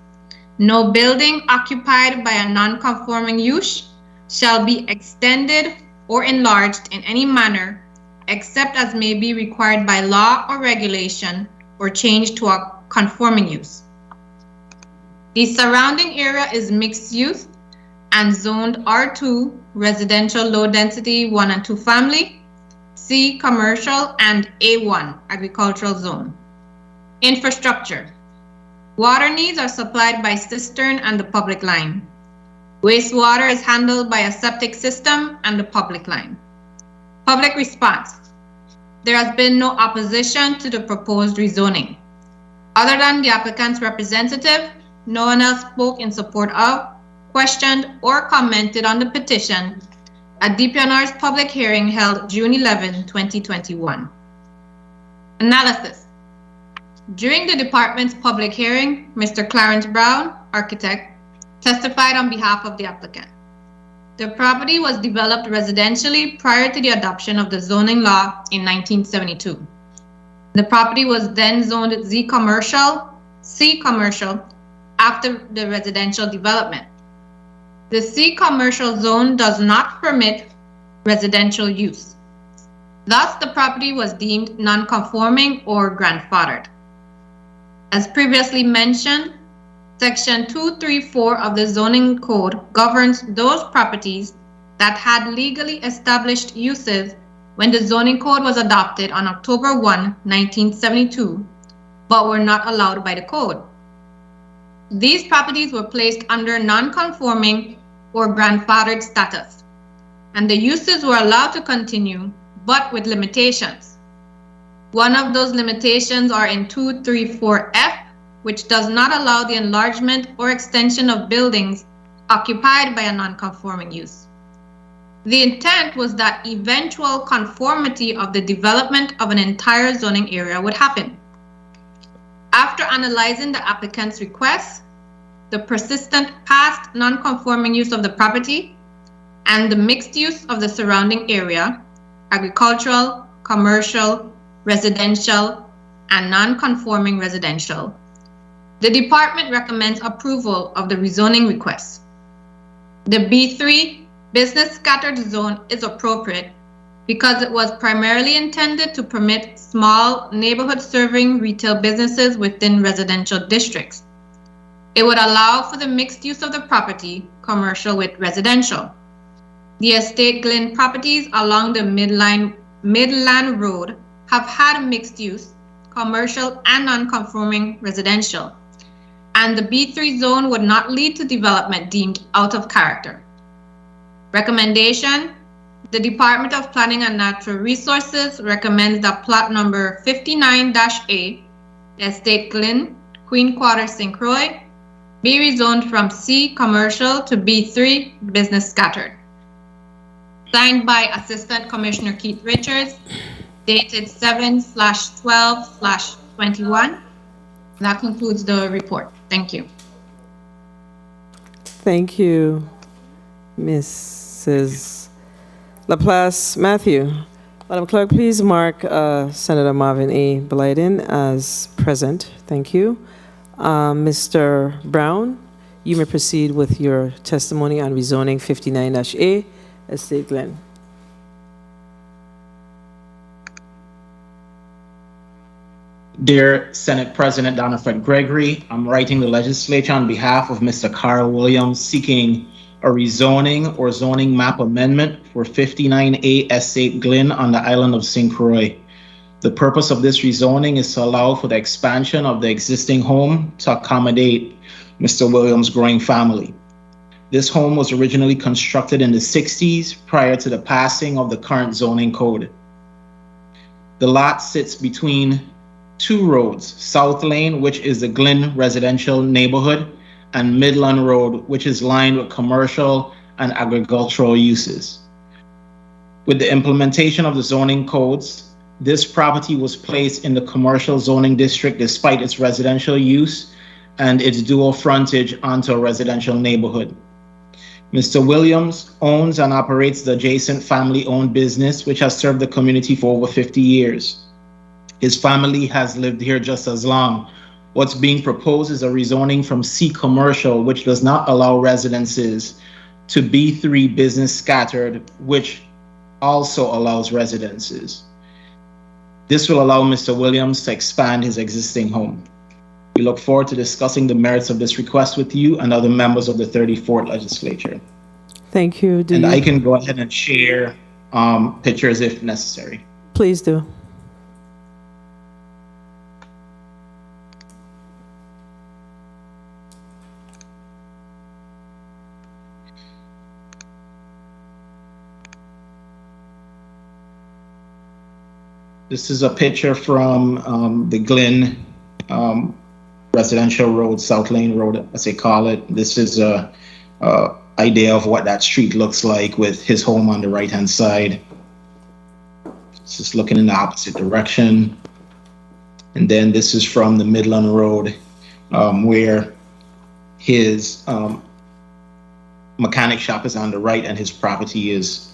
no building occupied by a non-conforming use shall be extended or enlarged in any manner except as may be required by law or regulation or changed to a conforming use. The surrounding area is mixed use and zoned R2, residential low density 1 and 2 family, C commercial, and A1 agricultural zone. Infrastructure: water needs are supplied by cistern and the public line. Wastewater is handled by a septic system and the public line. Public response: there has been no opposition to the proposed rezoning. Other than the applicant's representative, no one else spoke in support of, questioned, or commented on the petition at DPNR's public hearing held June 11, 2021. Analysis: during the department's public hearing, Mr. Clarence Brown, architect, testified on behalf of the applicant. The property was developed residentially prior to the adoption of the zoning law in 1972. The property was then zoned Z commercial, C commercial after the residential development. The C commercial zone does not permit residential use. Thus, the property was deemed non-conforming or grandfathered. As previously mentioned, Section 234 of the zoning code governs those properties that had legally established uses when the zoning code was adopted on October 1, 1972, but were not allowed by the code. These properties were placed under non-conforming or grandfathered status, and the uses were allowed to continue, but with limitations. One of those limitations are in 234F, which does not allow the enlargement or extension of buildings occupied by a non-conforming use. The intent was that eventual conformity of the development of an entire zoning area would happen. After analyzing the applicant's request, the persistent past non-conforming use of the property, and the mixed use of the surrounding area, agricultural, commercial, residential, and non-conforming residential, the department recommends approval of the rezoning request. The B3 Business Scattered Zone is appropriate because it was primarily intended to permit small neighborhood-serving retail businesses within residential districts. It would allow for the mixed use of the property, commercial with residential. The Estate Glen properties along the midline Midland Road have had mixed use, commercial and non-conforming residential, and the B3 zone would not lead to development deemed out of character. Recommendation: the Department of Planning and Natural Resources recommends that plot number 59-A, Estate Glen, Queen Quarter, St. Croix, be rezoned from C, commercial, to B3, business scattered. Signed by Assistant Commissioner Keith Richards, dated 7/12/21. That concludes the report. Thank you. Thank you, Mrs. Laplace Matthew. Madam Clerk, please mark Senator Marvin A. Blyden as present. Thank you. Mr. Brown, you may proceed with your testimony on rezoning 59-A, Estate Glen. Dear Senate President Donna Fred Gregory, I'm writing the legislature on behalf of Mr. Carl Williams seeking a rezoning or zoning map amendment for 59A Estate Glen on the island of St. Croix. The purpose of this rezoning is to allow for the expansion of the existing home to accommodate Mr. Williams' growing family. This home was originally constructed in the 60s prior to the passing of the current zoning code. The lot sits between two roads, South Lane, which is the Glen residential neighborhood, and Midland Road, which is lined with commercial and agricultural uses. With the implementation of the zoning codes, this property was placed in the commercial zoning district despite its residential use and its dual frontage onto a residential neighborhood. Mr. Williams owns and operates the adjacent family-owned business, which has served the community for over 50 years. His family has lived here just as long. What's being proposed is a rezoning from C commercial, which does not allow residences, to B3 business scattered, which also allows residences. This will allow Mr. Williams to expand his existing home. We look forward to discussing the merits of this request with you and other members of the 34th Legislature. Thank you. I can go ahead and share pictures if necessary. Please do. This is a picture from the Glen residential road, South Lane Road, as they call it. This is a idea of what that street looks like with his home on the right-hand side. It's just looking in the opposite direction. And then this is from the Midland Road, where his mechanic shop is on the right and his property is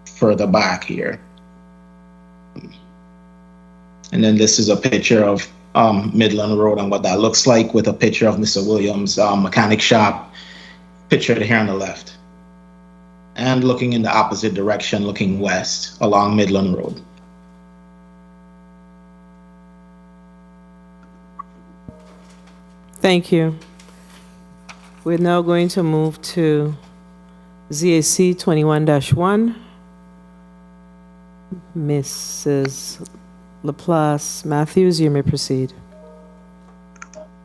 further back here. And then this is a picture of Midland Road and what that looks like with a picture of Mr. Williams' mechanic shop, pictured here on the left. And looking in the opposite direction, looking west along Midland Road. Thank you. We're now going to move to ZAC 21-1. Mrs. Laplace Matthews, you may proceed.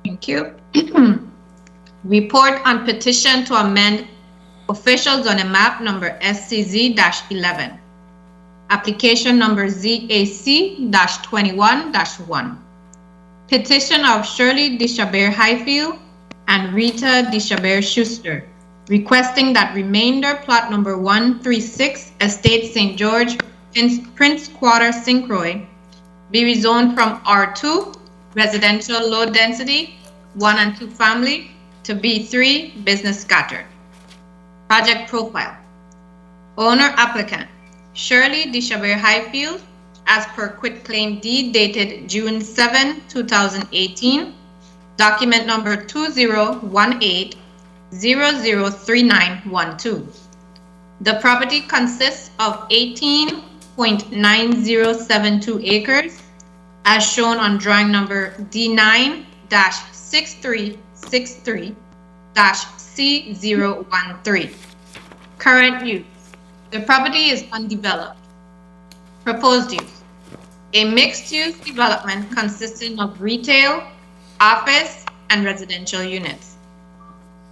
Thank you. Report on petition to amend official zoning map number SCZ-11. Application number ZAC-21-1. Petition of Shirley Dishabert Highfield and Rita Dishabert Schuster, requesting that remainder plot number 136, Estate St. George, Prince Quarter, St. Croix, be rezoned from R2, residential low density, 1 and 2 family, to B3, business scattered. Project profile. Owner applicant, Shirley Dishabert Highfield, as per quitclaim deed dated June 7, 2018, document number 2018-003912. The property consists of 18.9072 acres, as shown on drawing number D9-6363-C013. Current use. The property is undeveloped. Proposed use. A mixed-use development consisting of retail, office, and residential units.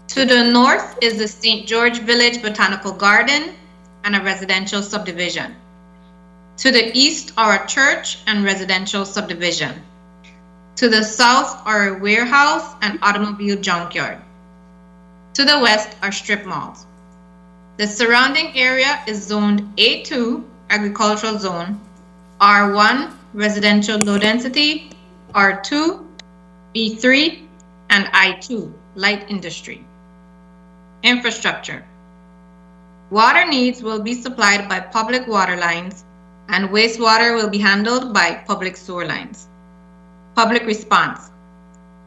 To the north is the St. George Village Botanical Garden and a residential subdivision. To the east are a church and residential subdivision. To the south are a warehouse and automobile junkyard. To the west are strip malls. The surrounding area is zoned A2, agricultural zone, R1, residential low density, R2, B3, and I2, light industry. Infrastructure. Water needs will be supplied by public water lines, and wastewater will be handled by public sewer lines. Public response.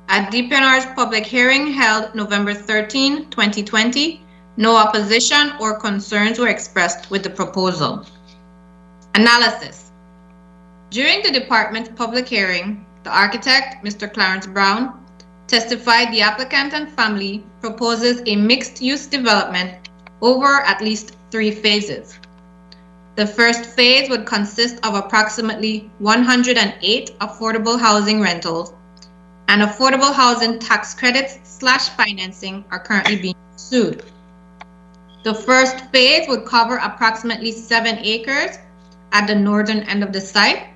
At DPNR's public hearing held November 13, 2020, no opposition or concerns were expressed with the proposal. Analysis. During the department's public hearing, the architect, Mr. Clarence Brown, testified the applicant and family proposes a mixed-use development over at least 3 phases. The first phase would consist of approximately 108 affordable housing rentals, and affordable housing tax credits / financing are currently being pursued. The first phase would cover approximately 7 acres at the northern end of the site,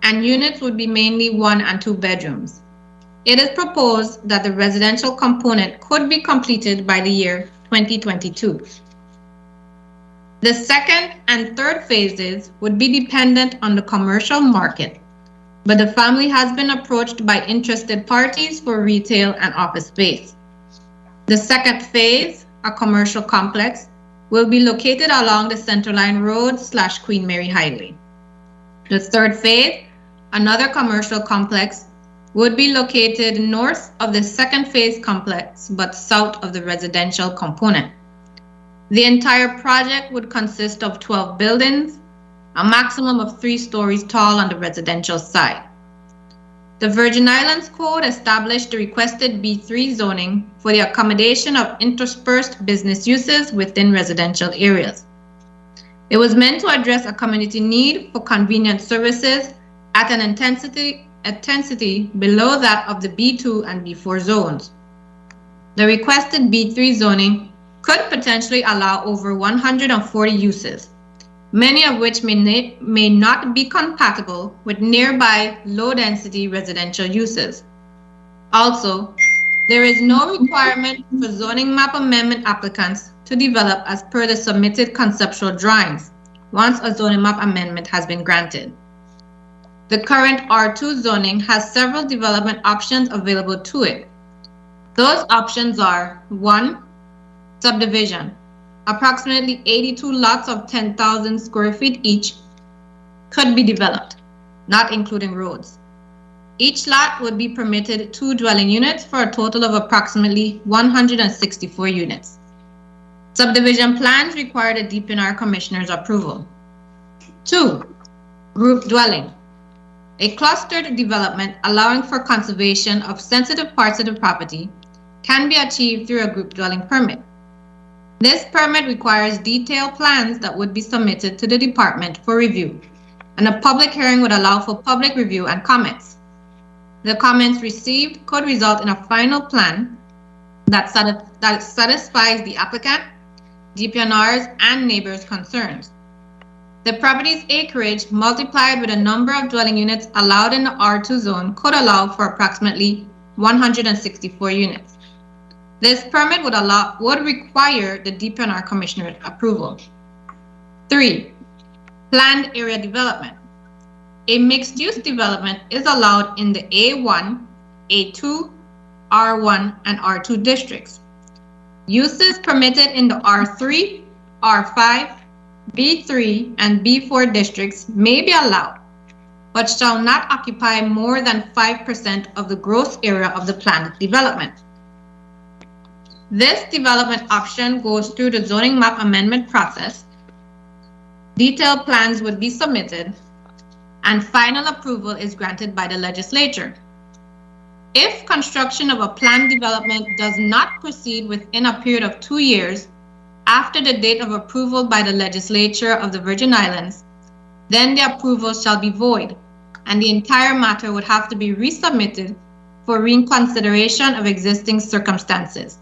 and units would be mainly 1 and 2 bedrooms. It is proposed that the residential component could be completed by the year 2022. The second and third phases would be dependent on the commercial market, but the family has been approached by interested parties for retail and office space. The second phase, a commercial complex, will be located along the Centerline Road / Queen Mary Highway. The third phase, another commercial complex, would be located north of the second phase complex, but south of the residential component. The entire project would consist of 12 buildings, a maximum of 3 stories tall on the residential side. The Virgin Islands Code established the requested B3 zoning for the accommodation of interspersed business uses within residential areas. It was meant to address a community need for convenient services at an intensity below that of the B2 and B4 zones. The requested B3 zoning could potentially allow over 140 uses, many of which may not be compatible with nearby low-density residential uses. Also, there is no requirement for zoning map amendment applicants to develop as per the submitted conceptual drawings once a zoning map amendment has been granted. The current R2 zoning has several development options available to it. Those options are: 1, subdivision. Approximately 82 lots of 10,000 square feet each could be developed, not including roads. Each lot would be permitted 2 dwelling units for a total of approximately 164 units. Subdivision plans require the DPNR Commissioner's approval. 2, group dwelling. A clustered development allowing for conservation of sensitive parts of the property can be achieved through a group dwelling permit. This permit requires detailed plans that would be submitted to the department for review, and a public hearing would allow for public review and comments. The comments received could result in a final plan that satisfies the applicant, DPNR's, and neighbors' concerns. The property's acreage multiplied with a number of dwelling units allowed in the R2 zone could allow for approximately 164 units. This permit would require the DPNR Commissioner's approval. 3, planned area development. A mixed-use development is allowed in the A1, A2, R1, and R2 districts. Uses permitted in the R3, R5, B3, and B4 districts may be allowed, but shall not occupy more than 5% of the gross area of the planned development. This development option goes through the zoning map amendment process. Detailed plans would be submitted, and final approval is granted by the legislature. If construction of a planned development does not proceed within a period of 2 years after the date of approval by the legislature of the Virgin Islands, then the approval shall be void, and the entire matter would have to be resubmitted for reconsideration of existing circumstances,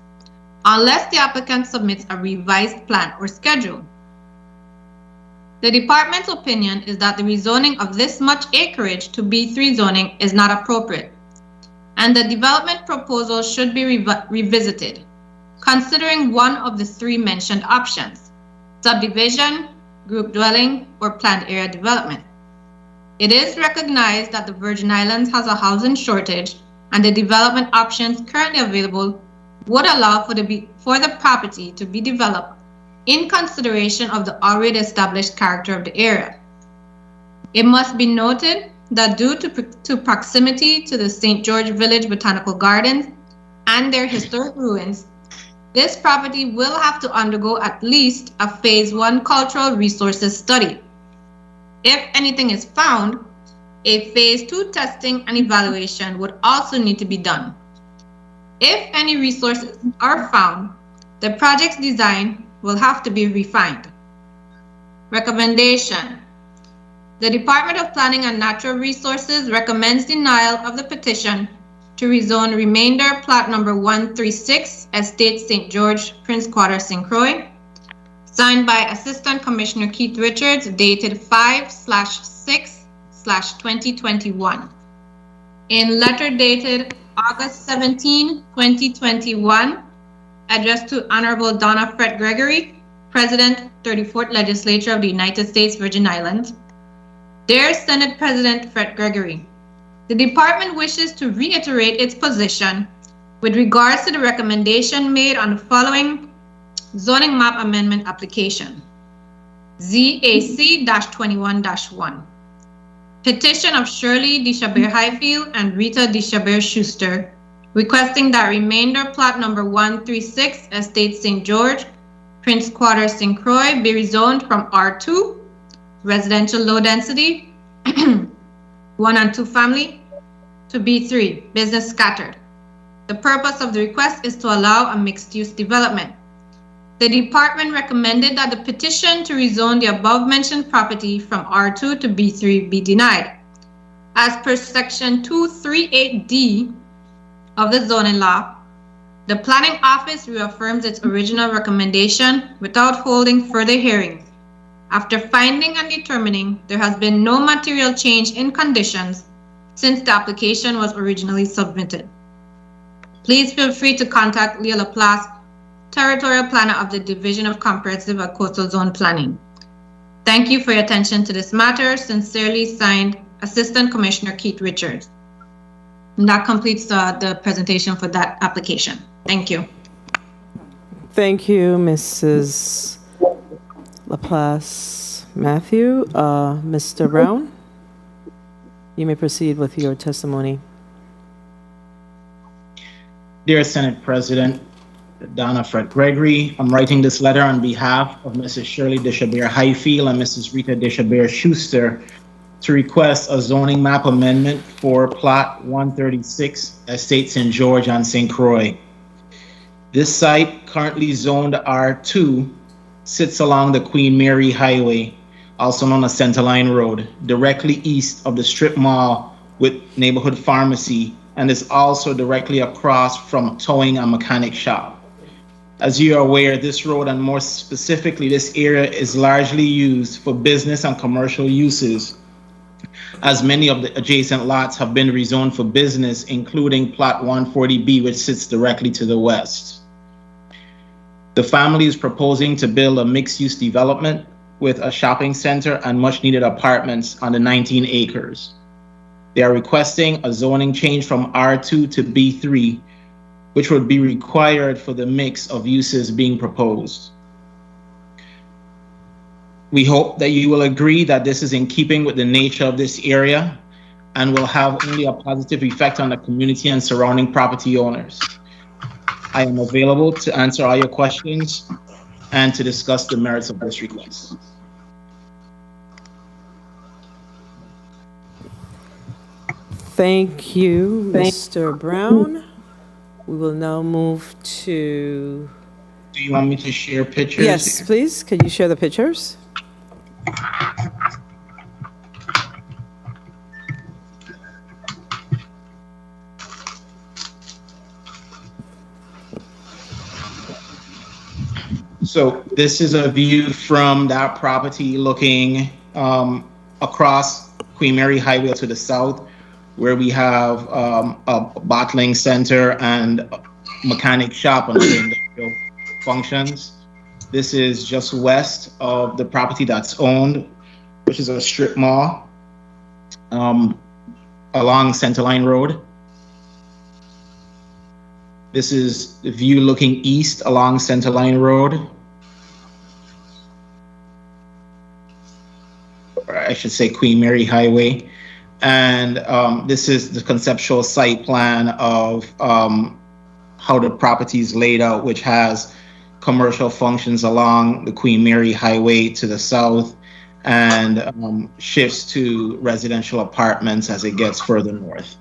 unless the applicant submits a revised plan or schedule. The department's opinion is that the rezoning of this much acreage to B3 zoning is not appropriate, and the development proposal should be revisited, considering one of the three mentioned options: subdivision, group dwelling, or planned area development. It is recognized that the Virgin Islands has a housing shortage, and the development options currently available would allow for the property to be developed in consideration of the already established character of the area. It must be noted that due to proximity to the St. George Village Botanical Gardens and their historic ruins, this property will have to undergo at least a Phase 1 cultural resources study. If anything is found, a Phase 2 testing and evaluation would also need to be done. If any resources are found, the project's design will have to be refined. Recommendation. The Department of Planning and Natural Resources recommends denial of the petition to rezone remainder plot number 136, Estate St. George, Prince Quarter, St. Croix, signed by Assistant Commissioner Keith Richards, dated 5/6/2021. In letter dated August 17, 2021, addressed to Honorable Donna Fred Gregory, President, 34th Legislature of the United States Virgin Islands. Dear Senate President Fred Gregory, the department wishes to reiterate its position with regards to the recommendation made on the following zoning map amendment application. ZAC-21-1. Petition of Shirley Deshabert Highfield and Rita Deshabert Schuster, requesting that remainder plot number 136, Estate St. George, Prince Quarter, St. Croix, be rezoned from R2, residential low density, 1 and 2 family, to B3, business scattered. The purpose of the request is to allow a mixed-use development. The department recommended that the petition to rezone the above-mentioned property from R2 to B3 be denied. As per Section 238D of the zoning law, the Planning Office reaffirms its original recommendation without holding further hearings. After finding and determining there has been no material change in conditions since the application was originally submitted. Please feel free to contact Leah Laplace, Territorial Planner of the Division of Comprehensive and Coastal Zone Planning. Thank you for your attention to this matter. Sincerely signed, Assistant Commissioner Keith Richards. And that completes the presentation for that application. Thank you. Thank you, Mrs. Laplace Matthew. Mr. Brown, you may proceed with your testimony. Dear Senate President Donna Fred Gregory, I'm writing this letter on behalf of Mrs. Shirley Deshabert Highfield and Mrs. Rita Deshabert Schuster to request a zoning map amendment for plot 136, Estate St. George on St. Croix. This site, currently zoned R2, sits along the Queen Mary Highway, also known as Centerline Road, directly east of the strip mall with neighborhood pharmacy, and is also directly across from towing and mechanic shop. As you are aware, this road, and more specifically this area, is largely used for business and commercial uses, as many of the adjacent lots have been rezoned for business, including plot 140B, which sits directly to the west. The family is proposing to build a mixed-use development with a shopping center and much-needed apartments on the 19 acres. They are requesting a zoning change from R2 to B3, which would be required for the mix of uses being proposed. We hope that you will agree that this is in keeping with the nature of this area and will have only a positive effect on the community and surrounding property owners. I am available to answer all your questions and to discuss the merits of this request. Thank you, Mr. Brown. We will now move to... Do you want me to share pictures? Yes, please. Can you share the pictures? So this is a view from that property looking across Queen Mary Highway to the south, where we have a bottling center and a mechanic shop and other industrial functions. This is just west of the property that's owned, which is a strip mall along Centerline Road. This is the view looking east along Centerline Road. Or I should say Queen Mary Highway. And this is the conceptual site plan of how the property is laid out, which has commercial functions along the Queen Mary Highway to the south and shifts to residential apartments as it gets further north.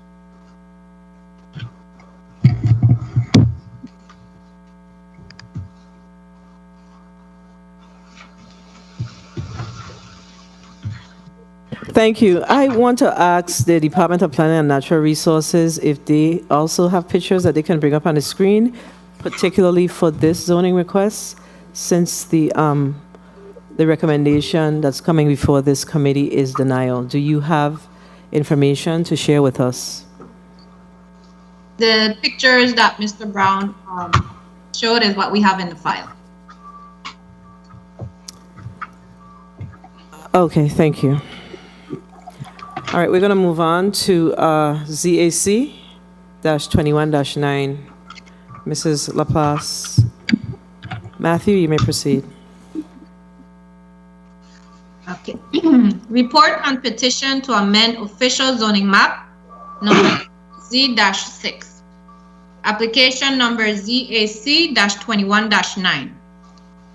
Thank you. I want to ask the Department of Planning and Natural Resources if they also have pictures that they can bring up on the screen, particularly for this zoning request, since the recommendation that's coming before this committee is denial. Do you have information to share with us? The pictures that Mr. Brown showed is what we have in the file. Okay, thank you. All right, we're going to move on to ZAC-21-9. Mrs. Laplace. Matthew, you may proceed. Okay. Report on petition to amend official zoning map number Z-6. Application number ZAC-21-9.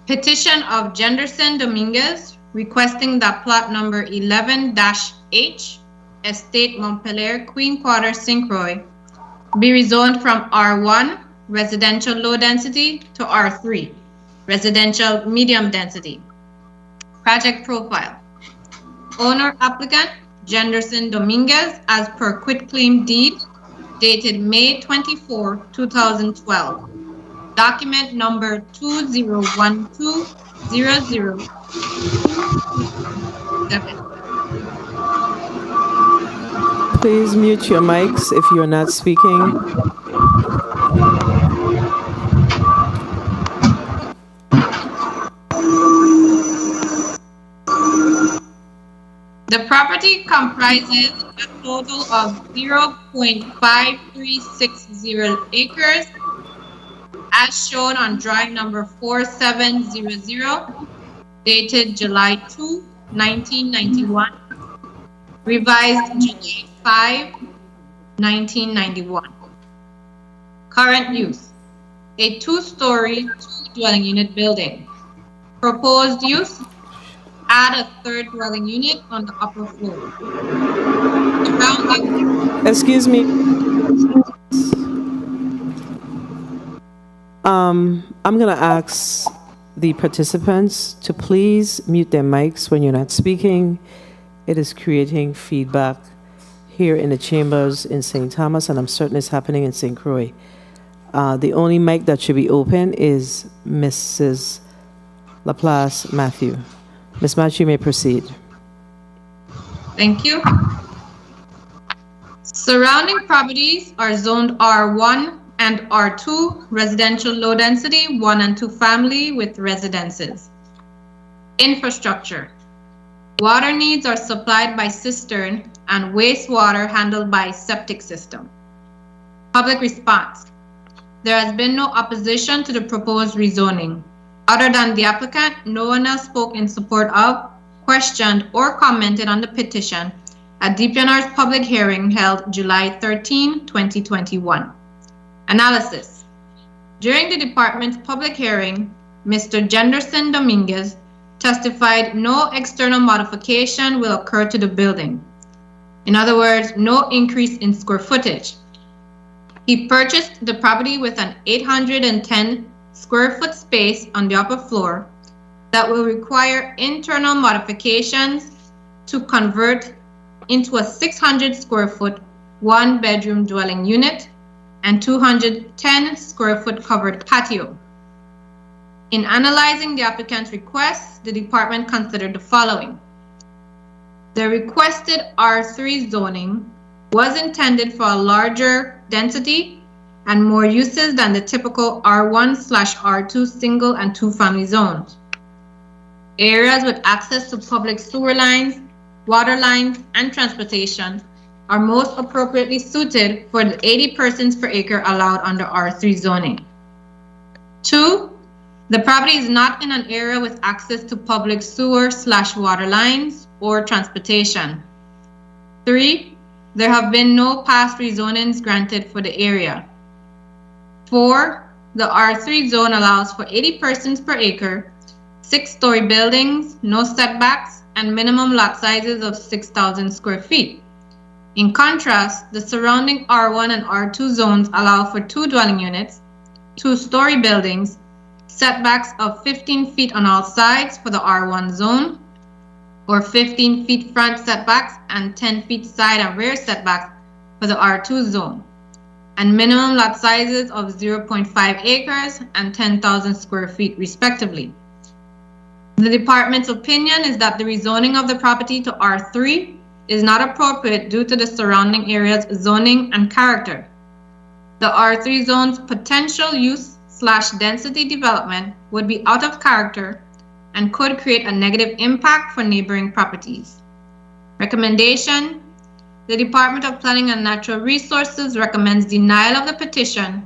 Petition of Jenderson Dominguez requesting that plot number 11-H, Estate Montpelier, Queen Quarter, St. Croix, be rezoned from R1, residential low density, to R3, residential medium density. Project profile. Owner applicant, Jenderson Dominguez, as per quitclaim deed, dated May 24, 2012. Document number 20120027. Please mute your mics if you're not speaking. The property comprises a total of 0.5360 acres, as shown on drawing number 4700, dated July 2, 1991, revised July 5, 1991. Current use, a two-story, two-dwelling unit building. Proposed use, add a third dwelling unit on the upper floor. Surrounding. Excuse me. I'm going to ask the participants to please mute their mics when you're not speaking. It is creating feedback here in the chambers in St. Thomas, and I'm certain it's happening in St. Croix. The only mic that should be open is Mrs. Laplace Matthew. Ms. Matthew, you may proceed. Thank you. Surrounding properties are zoned R1 and R2, residential low density, 1 and 2 family with residences. Infrastructure. Water needs are supplied by cistern and wastewater handled by septic system. Public response. There has been no opposition to the proposed rezoning. Other than the applicant, no one else spoke in support of, questioned, or commented on the petition at DPNR's public hearing held July 13, 2021. Analysis. During the department's public hearing, Mr. Jenderson Dominguez testified no external modification will occur to the building. In other words, no increase in square footage. He purchased the property with an 810 square foot space on the upper floor that will require internal modifications to convert into a 600 square foot, 1 bedroom dwelling unit and 210 square foot covered patio. In analyzing the applicant's request, the department considered the following. The requested R3 zoning was intended for a larger density and more uses than the typical R1/R2 single and two-family zones. Areas with access to public sewer lines, water lines, and transportation are most appropriately suited for the 80 persons per acre allowed under R3 zoning. 2, the property is not in an area with access to public sewer/water lines or transportation. 3, there have been no past rezonings granted for the area. 4, the R3 zone allows for 80 persons per acre, 6-story buildings, no setbacks, and minimum lot sizes of 6,000 square feet. In contrast, the surrounding R1 and R2 zones allow for 2 dwelling units, 2-story buildings, setbacks of 15 feet on all sides for the R1 zone, or 15 feet front setbacks and 10 feet side and rear setbacks for the R2 zone, and minimum lot sizes of 0.5 acres and 10,000 square feet respectively. The department's opinion is that the rezoning of the property to R3 is not appropriate due to the surrounding area's zoning and character. The R3 zone's potential use/density development would be out of character and could create a negative impact for neighboring properties. Recommendation: the Department of Planning and Natural Resources recommends denial of the petition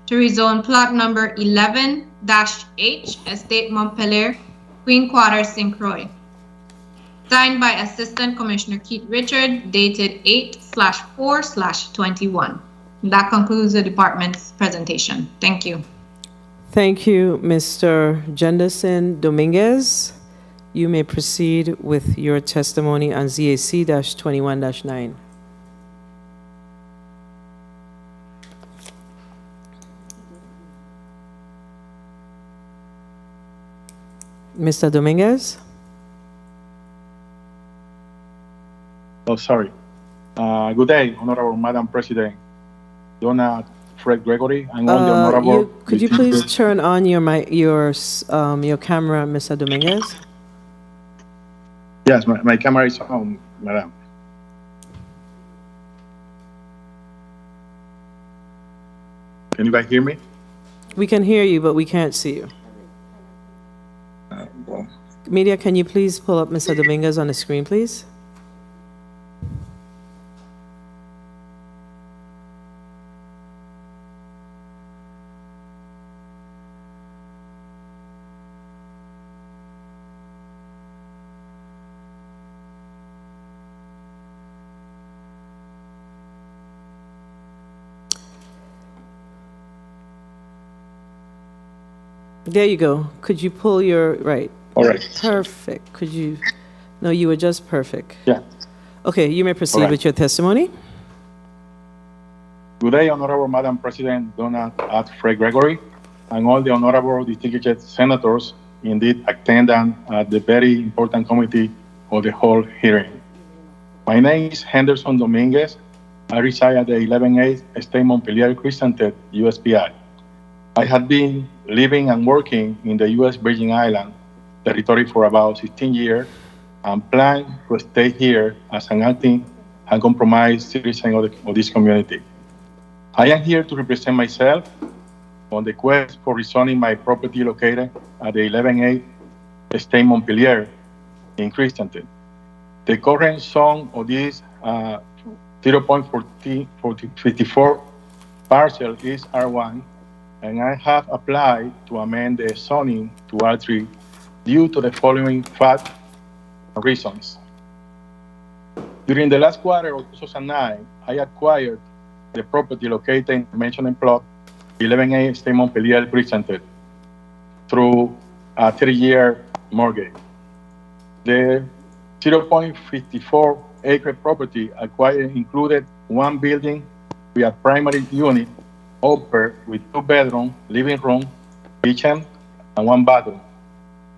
to rezone plot number 11-H, Estate Montpelier, Queen Quarters, St. Croix. Signed by Assistant Commissioner Keith Richard, dated 8/4/21. That concludes the department's presentation. Thank you. Thank you, Mr. Jenderson Dominguez. You may proceed with your testimony on ZAC-21-9. Mr. Dominguez? Oh, sorry. Good day, Honorable Madam President, Donna Fred Gregory, and all the Honorable. Could you please turn on your camera, Mr. Dominguez? Yes, my camera is on, Madam. Can you guys hear me? We can hear you, but we can't see you. Well, Media, can you please pull up Mr. Dominguez on the screen, please? There you go. Could you pull your, right. All right. Perfect. Could you, no, you were just perfect. Yeah. Okay, you may proceed All right. with your testimony. Good day, Honorable Madam President, Donna Fred Gregory, and all the Honorable distinguished senators indeed attendant at the very important committee of the whole hearing. My name is Henderson Dominguez. I reside at the 11A Estate Montpelier Crescented, USPI. I have been living and working in the U.S. Virgin Islands territory for about 16 years and plan to stay here as an acting and compromised citizen of this community. I am here to represent myself on the quest for rezoning my property located at the 11A Estate Montpelier in Crescented. The current zone of this 0.54 parcel is R1, and I have applied to amend the zoning to R3 due to the following fact and reasons. During the last quarter of 2009, I acquired the property located in the mentioned plot, 11A Estate Montpelier Crescented, through a 3-year mortgage. The 0.54 acre property acquired included one building with a primary unit upper with 2 bedrooms, living room, kitchen, and 1 bathroom,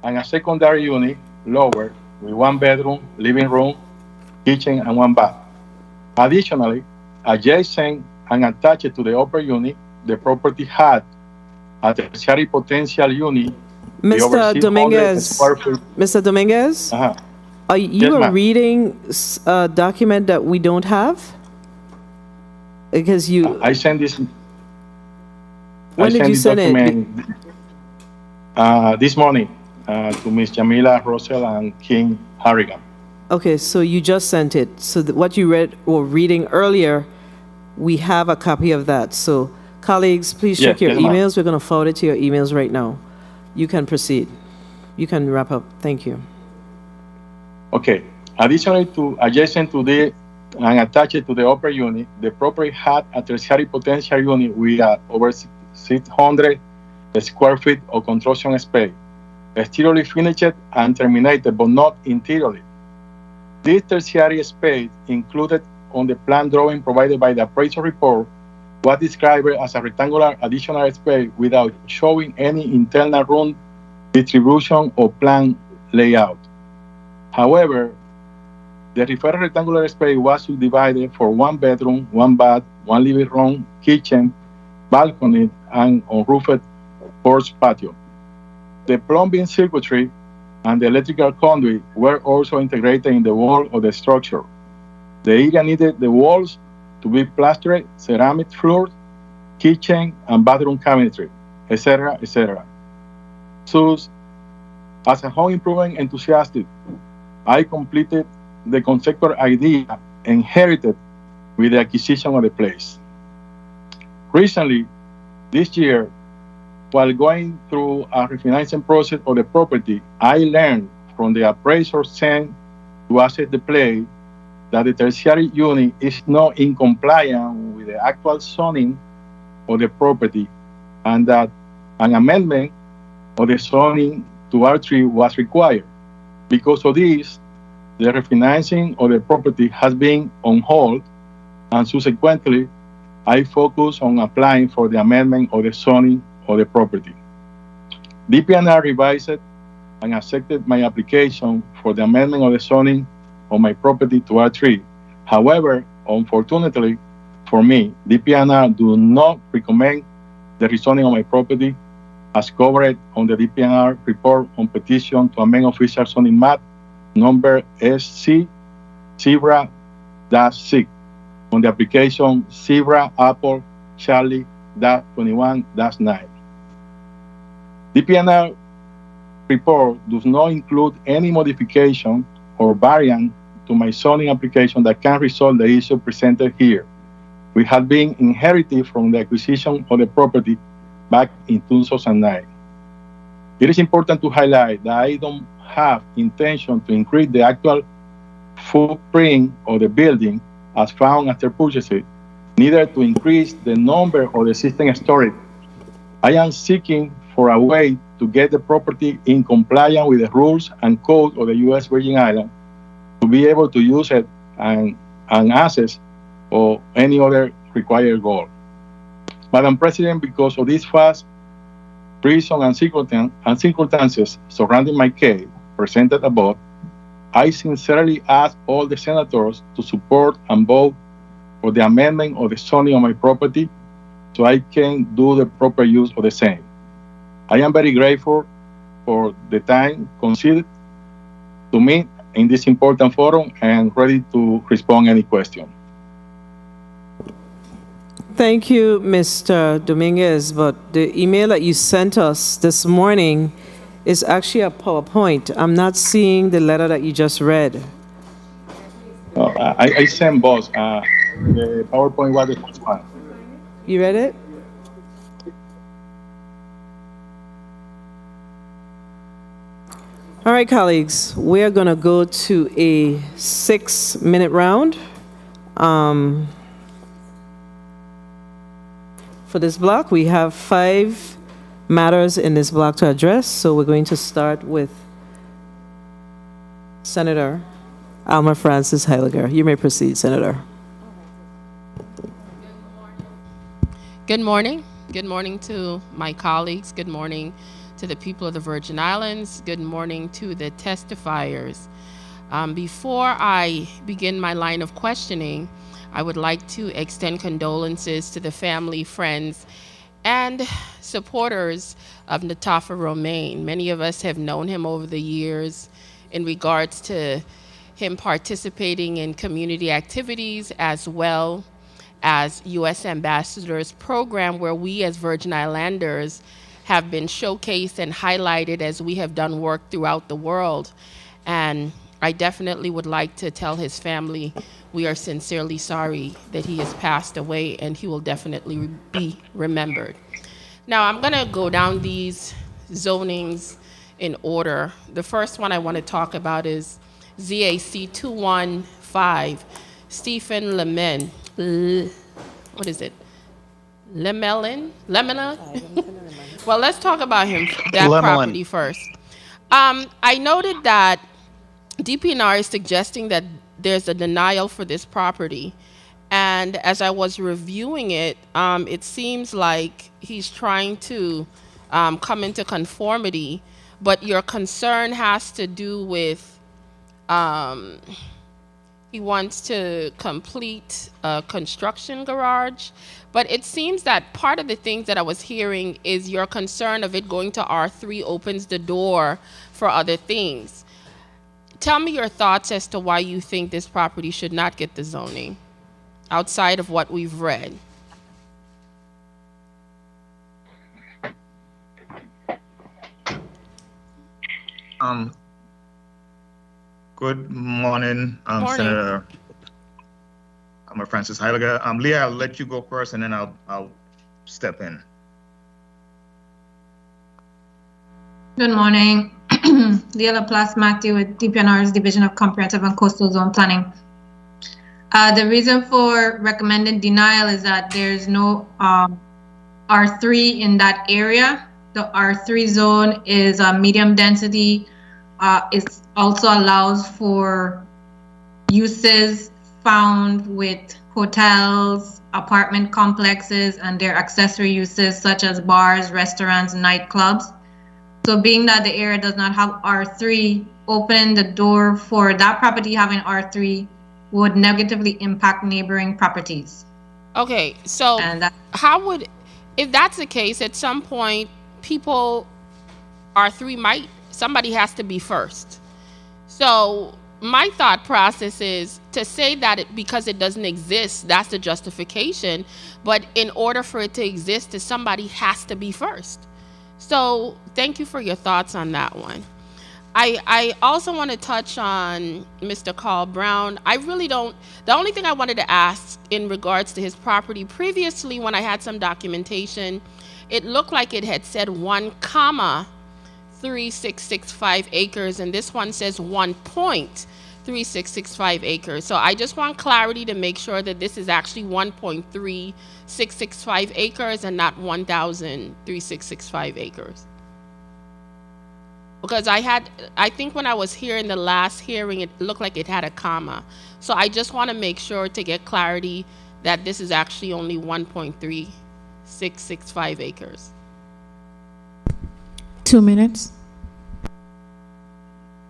and a secondary unit lower with 1 bedroom, living room, kitchen, and 1 bath. Additionally, adjacent and attached to the upper unit, the property had a tertiary potential unit They Mr. over 600 Dominguez, square feet. Mr. Dominguez, Uh-huh. are Yes, you are ma'am. reading a document that we don't have? Because you, I sent this. when did you send it? This morning to Ms. Jamila Russell and King Harrigan. Okay, so you just sent it. So what you read or reading earlier, we have a copy of that. So colleagues, please check your yes, ma'am. emails. We're going to forward it to your emails right now. You can proceed. You can wrap up. Thank you. Okay. Additionally to adjacent to the and attached to the upper unit, the property had a tertiary potential unit with over 600 square feet of construction space, exteriorly finished and terminated, but not interiorly. This tertiary space included on the plan drawing provided by the appraisal report was described as a rectangular additional space without showing any internal room distribution or plan layout. However, the referred rectangular space was subdivided for 1 bedroom, 1 bath, 1 living room, kitchen, balcony, and unroofed porch patio. The plumbing circuitry and the electrical conduit were also integrated in the wall of the structure. The area needed the walls to be plastered, ceramic floors, kitchen and bathroom cabinetry, etc., etc. So, as a home improvement enthusiast, I completed the conceptual idea inherited with the acquisition of the place. Recently, this year, while going through a refinancing process of the property, I learned from the appraiser sent to assess the place that the tertiary unit is not in compliance with the actual zoning of the property and that an amendment of the zoning to R3 was required. Because of this, the refinancing of the property has been on hold, and subsequently, I focused on applying for the amendment of the zoning of the property. DPNR revised and accepted my application for the amendment of the zoning of my property to R3. However, unfortunately for me, DPNR do not recommend the rezoning of my property as covered on the DPNR report on petition to amend official zoning map number SC Zebra-6 on the application Zebra Apple Charlie 21-9. DPNR report does not include any modification or variant to my zoning application that can resolve the issue presented here, which had been inherited from the acquisition of the property back in 2009. It is important to highlight that I don't have intention to increase the actual footprint of the building as found after purchasing, neither to increase the number of the existing storage. I am seeking for a way to get the property in compliance with the rules and code of the U.S. Virgin Islands to be able to use it and access or any other required goal. Madam President, because of this fast reason and circumstances surrounding my case presented above, I sincerely ask all the senators to support and vote for the amendment of the zoning of my property so I can do the proper use of the same. I am very grateful for the time considered to me in this important forum and ready to respond any question. Thank you, Mr. Dominguez, but the email that you sent us this morning is actually a PowerPoint. I'm not seeing the letter that you just read. I sent both. The PowerPoint was the first one. You read it? All right, colleagues, we are going to go to a 6-minute round. For this block, we have 5 matters in this block to address. So we're going to start with Senator Alma Francis Heiliger. You may proceed, Senator. Good morning. Good morning to my colleagues. Good morning to the people of the Virgin Islands. Good morning to the testifiers. Before I begin my line of questioning, I would like to extend condolences to the family, friends, and supporters of Natafa Romaine. Many of us have known him over the years in regards to him participating in community activities as well as U.S. Ambassadors Program, where we as Virgin Islanders have been showcased and highlighted as we have done work throughout the world. And I definitely would like to tell his family we are sincerely sorry that he has passed away, and he will definitely be remembered. Now I'm gonna go down these zonings in order. The first one I want to talk about is ZAC 215, Stephen Lemelin. What is it? Lemelin? Well, let's talk about him, that property first. I noted that DPNR is suggesting that there's a denial for this property. And as I was reviewing it, it seems like he's trying to come into conformity, but your concern has to do with he wants to complete a construction garage. But it seems that part of the things that I was hearing is your concern of it going to R3 opens the door for other things. Tell me your thoughts as to why you think this property should not get the zoning, outside of what we've read. Good morning, Morning. Senator Francis Heiliger. Leah, I'll let you go first, and then I'll step in. Good morning. Leah Laplace Matthew with DPNR's Division of Comprehensive and Coastal Zone Planning. The reason for recommended denial is that there's no R3 in that area. The R3 zone is a medium density. It also allows for uses found with hotels, apartment complexes, and their accessory uses such as bars, restaurants, nightclubs. So being that the area does not have R3, opening the door for that property having R3 would negatively impact neighboring properties. Okay, so how would, if that's the case, at some point, people, R3 somebody has to be first. So my thought process is to say that because it doesn't exist, that's the justification. But in order for it to exist, somebody has to be first. So thank you for your thoughts on that one. I also want to touch on Mr. Carl Brown. The only thing I wanted to ask in regards to his property, previously when I had some documentation, it looked like it had said 1,3665 acres, and this one says 1.3665 acres. So I just want clarity to make sure that this is actually 1.3665 acres and not 1,3665 acres. Because I think when I was here in the last hearing, it looked like it had a comma. So I just want to make sure to get clarity that this is actually only 1.3665 acres. 2 minutes.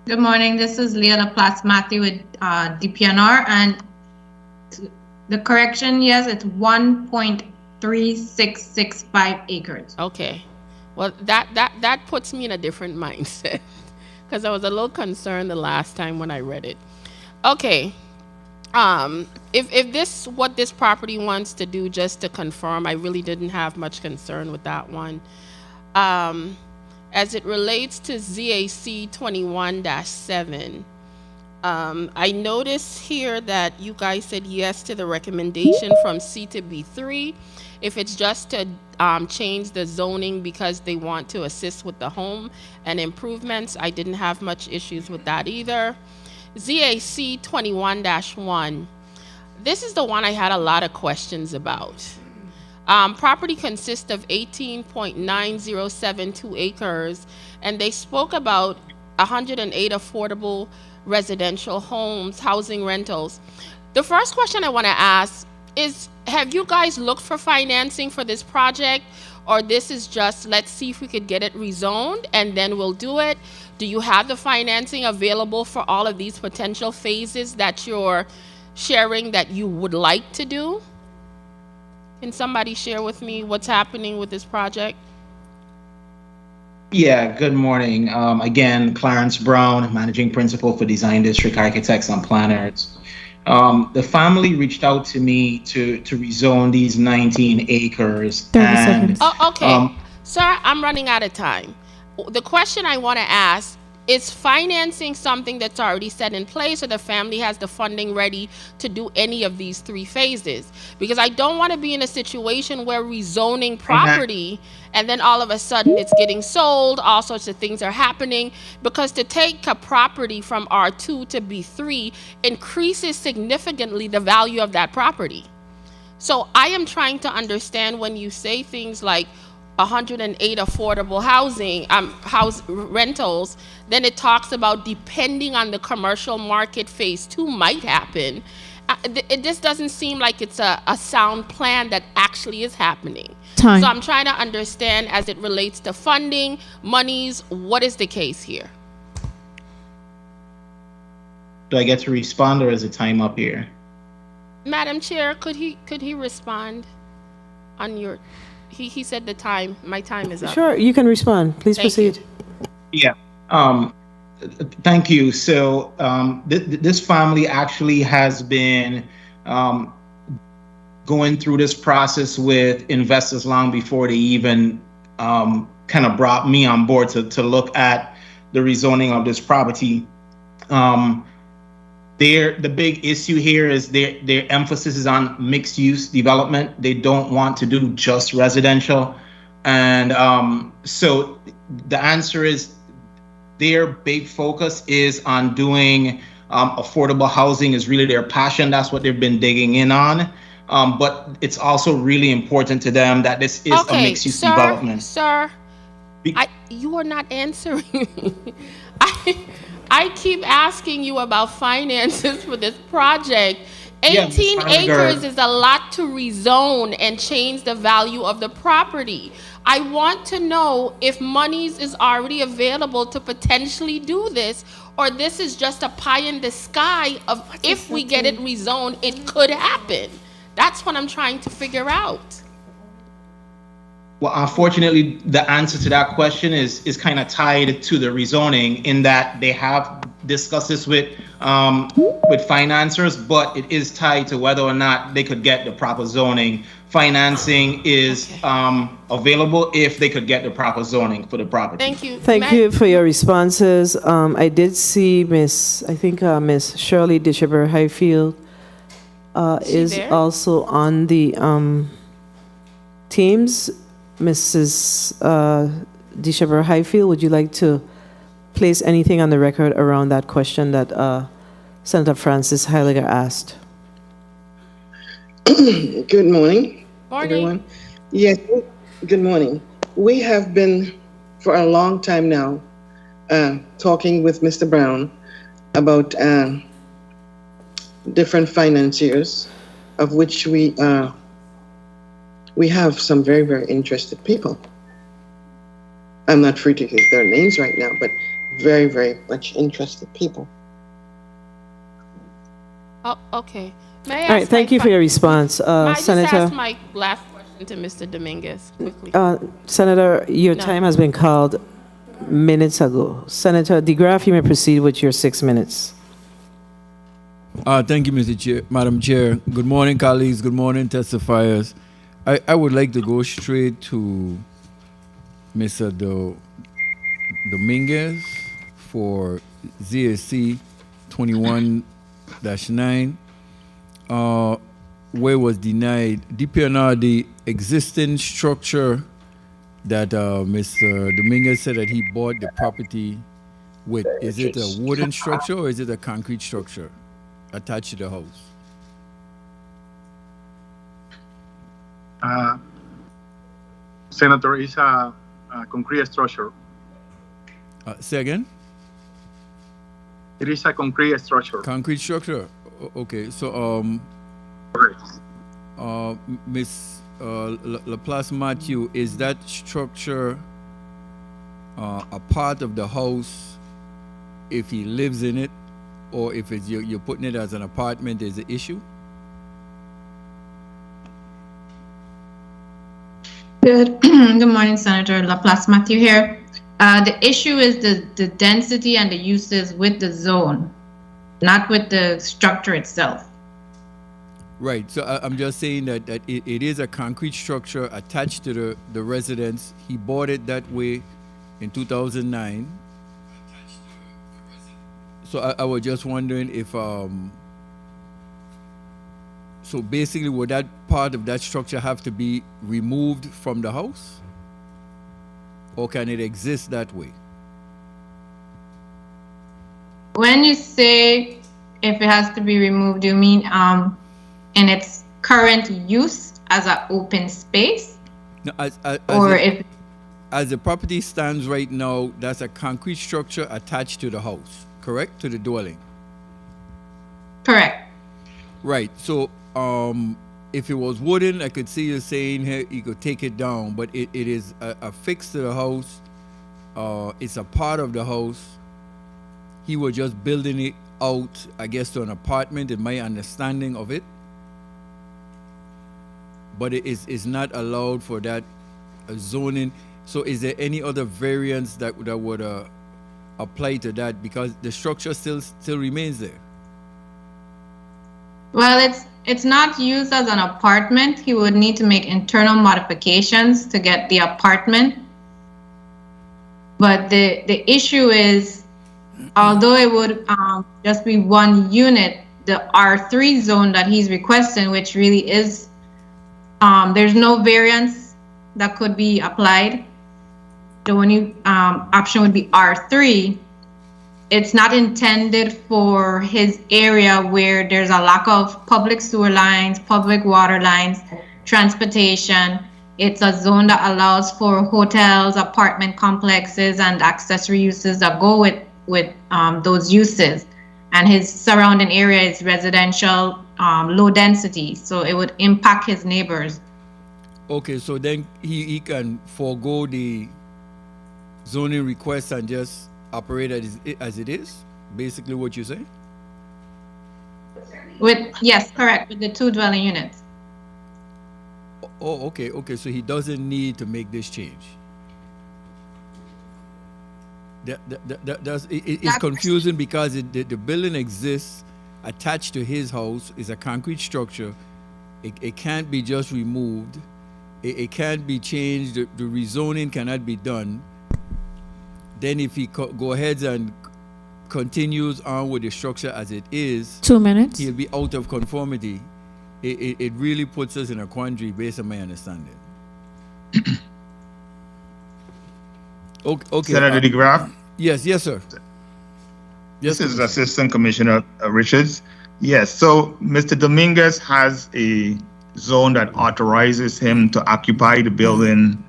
Good morning. This is Leah Laplace Matthew with DPNR, and the correction, yes, it's 1.3665 acres. Okay. Well, that puts me in a different mindset because I was a little concerned the last time when I read it. Okay. If this what this property wants to do, just to confirm, I really didn't have much concern with that one. As it relates to ZAC 21-7, I noticed here that you guys said yes to the recommendation from C to B3. If it's just to change the zoning because they want to assist with the home and improvements, I didn't have much issues with that either. ZAC 21-1, this is the one I had a lot of questions about. Property consists of 18.9072 acres, and they spoke about 108 affordable residential homes, housing rentals. The first question I want to ask is, have you guys looked for financing for this project, or this is just, let's see if we could get it rezoned and then we'll do it? Do you have the financing available for all of these potential phases that you're sharing that you would like to do? Can somebody share with me what's happening with this project? Yeah, good morning. Again, Clarence Brown, Managing Principal for Design District Architects and Planners. The family reached out to me to rezone these 19 acres. 30 seconds. Oh, okay. Sir, I'm running out of time. The question I want to ask, is financing something that's already set in place, or the family has the funding ready to do any of these 3 phases? Because I don't want to be in a situation where rezoning property and then all of a sudden it's getting sold, all sorts of things are happening, because to take a property from R2 to B3 increases significantly the value of that property. So I am trying to understand when you say things like 108 affordable housing, house rentals, then it talks about depending on the commercial market, phase 2 might happen. It just doesn't seem like it's a sound plan that actually is happening. Time. So I'm trying to understand as it relates to funding, monies, what is the case here? Do I get to respond, or is it time up here? Madam Chair, could he respond on your, he said the time, my time is up. Sure, you can respond. Please proceed. Yeah. Thank you. So this family actually has been going through this process with investors long before they even kind of brought me on board to look at the rezoning of this property. The big issue here is their emphasis is on mixed use development. They don't want to do just residential. And so the answer is their big focus is on doing affordable housing is really their passion. That's what they've been digging in on. But it's also really important to them that this is a mixed use development. Sir, you are not answering me. I keep asking you about finances for this project. 18 acres is a lot to rezone and change the value of the property. I want to know if monies is already available to potentially do this, or this is just a pie in the sky of if we get it rezoned, it could happen. That's what I'm trying to figure out. Well, unfortunately, the answer to that question is kind of tied to the rezoning, in that they have discussed this with financiers, but it is tied to whether or not they could get the proper zoning. Financing is available if they could get the proper zoning for the property. Thank you. Thank you for your responses. I did see Miss Shirley Dishaber Highfield is there? also on the teams. Mrs. Dishaber Highfield, would you like to place anything on the record around that question that Senator Francis Heiliger asked? Good morning, Morning. everyone. Yes, good morning. We have been, for a long time now, talking with Mr. Brown about different financiers, of which we have some very, very interested people. I'm not free to give their names right now, but very, very much interested people. Oh, okay. May I All right, ask thank you for your response, May I just Senator. ask my last question to Mr. Dominguez quickly? Senator, your No. time has been called minutes ago. Senator DeGraff, you may proceed with your 6 minutes. Thank you, Madam Chair. Good morning, colleagues. Good morning, testifiers. I would like to go straight to Mr. Dominguez for ZSC 21-9, where was denied DPNR the existing structure that Mr. Dominguez said that he bought the property with. Is it a wooden structure or is it a concrete structure attached to the house? Senator, is a concrete structure. Say again? It is a concrete structure. Concrete structure. Okay, so Correct. Miss Laplace Matthew, is that structure a part of the house if he lives in it, or if it's you're putting it as an apartment? Is the issue? Good morning, Senator Laplace Matthew here. The issue is the density and the uses with the zone, not with the structure itself. Right. So I'm just saying that it is a concrete structure attached to the residence. He bought it that way in 2009. So I was just wondering if, so basically would that part of that structure have to be removed from the house? Or can it exist that way? When you say if it has to be removed, do you mean in its current use as an open space? No, as the property stands right now, that's a concrete structure attached to the house, correct? To the dwelling? Correct. Right. So if it was wooden, I could see you saying here you could take it down, but it is affixed to the house. It's a part of the house. He was just building it out, I guess, to an apartment, in my understanding of it. But it is not allowed for that zoning. So is there any other variance that would apply to that? Because the structure still remains there. Well, it's not used as an apartment. He would need to make internal modifications to get the apartment. But the issue is, although it would just be one unit, the R3 zone that he's requesting, which really is, there's no variance that could be applied. The only option would be R3. It's not intended for his area where there's a lack of public sewer lines, public water lines, transportation. It's a zone that allows for hotels, apartment complexes, and accessory uses that go with those uses. And his surrounding area is residential, low density, so it would impact his neighbors. Okay, so then he can forego the zoning request and just operate as it is, basically what you're saying? Yes, correct, with the 2 dwelling units. Oh, okay, so he doesn't need to make this change. It's confusing because the building exists attached to his house, is a concrete structure. It can't be just removed. It can't be changed. The rezoning cannot be done. Then if he go ahead and continues on with the structure as it is, 2 minutes, he'll be out of conformity. It really puts us in a quandary based on my understanding. Okay. Senator DeGraff? Yes, sir. Yes, this is Assistant Commissioner Richards. Yes, so Mr. Dominguez has a zone that authorizes him to occupy the building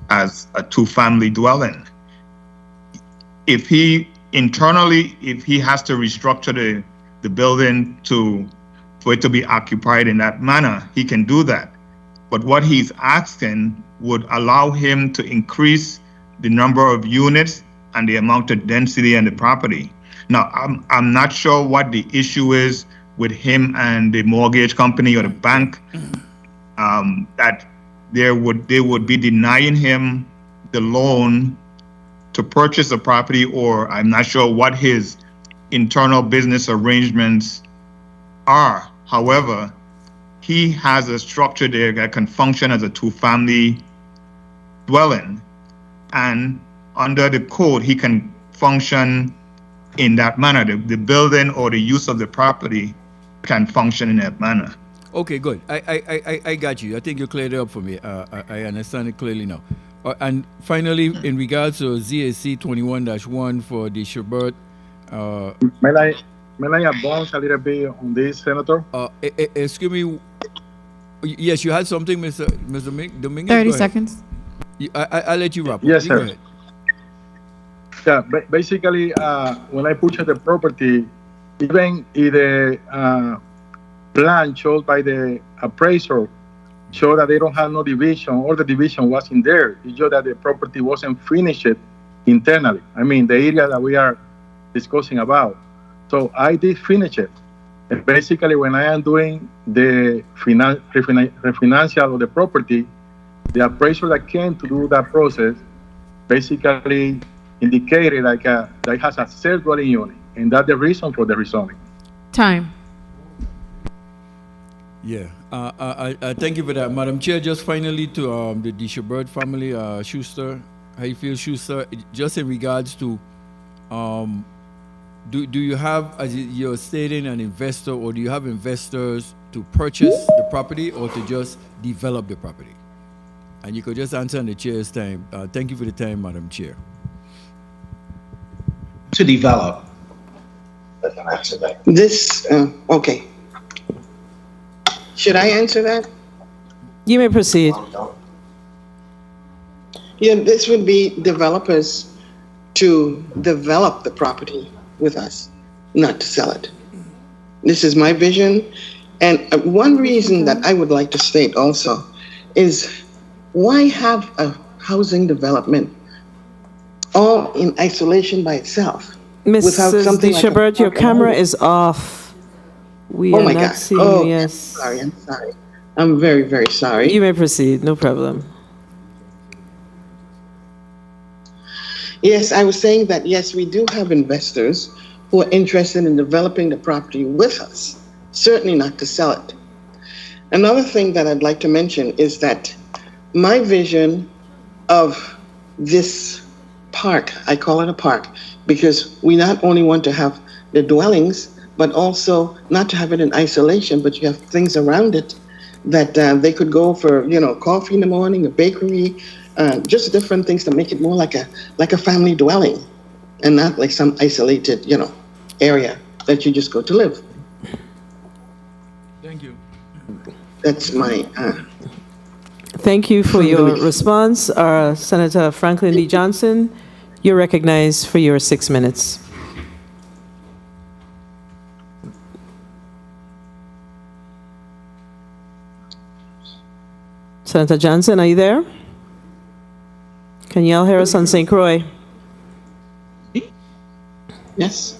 as a 2-family dwelling. If he has to restructure the building for it to be occupied in that manner, he can do that. But what he's asking would allow him to increase the number of units and the amount of density in the property. Now, I'm not sure what the issue is with him and the mortgage company or the bank, that they would be denying him the loan to purchase a property, or I'm not sure what his internal business arrangements are. However, he has a structure there that can function as a 2-family dwelling, and under the code, he can function in that manner. The building or the use of the property can function in that manner. Okay, good. I got you. I think you cleared it up for me. I understand it clearly now. And finally, in regards to ZAC 21-1 for the Sherbert. May I advance a little bit on this, Senator? Excuse me. Yes, you had something, Mr. Dominguez? 30 seconds. I'll let you wrap up. Yes, Go sir. ahead. Yeah, basically, when I purchased the property, even if the plan showed by the appraiser showed that they don't have no division, or the division wasn't there. It showed that the property wasn't finished internally. I mean, the area that we are discussing about. So I did finish it. And basically, when I am doing the refinancial of the property, The appraiser that came to do that process basically indicated that it has a self-dwelling unit, and that's the reason for the rezoning. Time. Yeah, I thank you for that, Madam Chair. Just finally to the Dishabird family, Schuster, how you feel, Schuster? Just in regards to, do you have, as you're stating, an investor, or do you have investors to purchase the property or to just develop the property? And you could just answer in the chair's time. Thank you for the time, Madam Chair. To develop. This, okay. Should I answer that? You may proceed. Yeah, this would be developers to develop the property with us, not to sell it. This is my vision. And one reason that I would like to state also is, why have a housing development all in isolation by itself? Mrs. something like Dishabird, your camera is off. We Oh are my not God. seeing Oh, you, yes. I'm sorry. I'm very, very sorry. You may proceed, no problem. Yes, I was saying that, yes, we do have investors who are interested in developing the property with us, certainly not to sell it. Another thing that I'd like to mention is that my vision of this park, I call it a park, because we not only want to have the dwellings, but also not to have it in isolation, but you have things around it that they could go for, coffee in the morning, a bakery, just different things to make it more like a family dwelling, and not like some isolated, area that you just go to live. Thank you. That's my. Thank you for your response. Senator Franklin D. Johnson, you're recognized for your 6 minutes. Senator Johnson, are you there? Can you all hear us on St. Croix? Yes.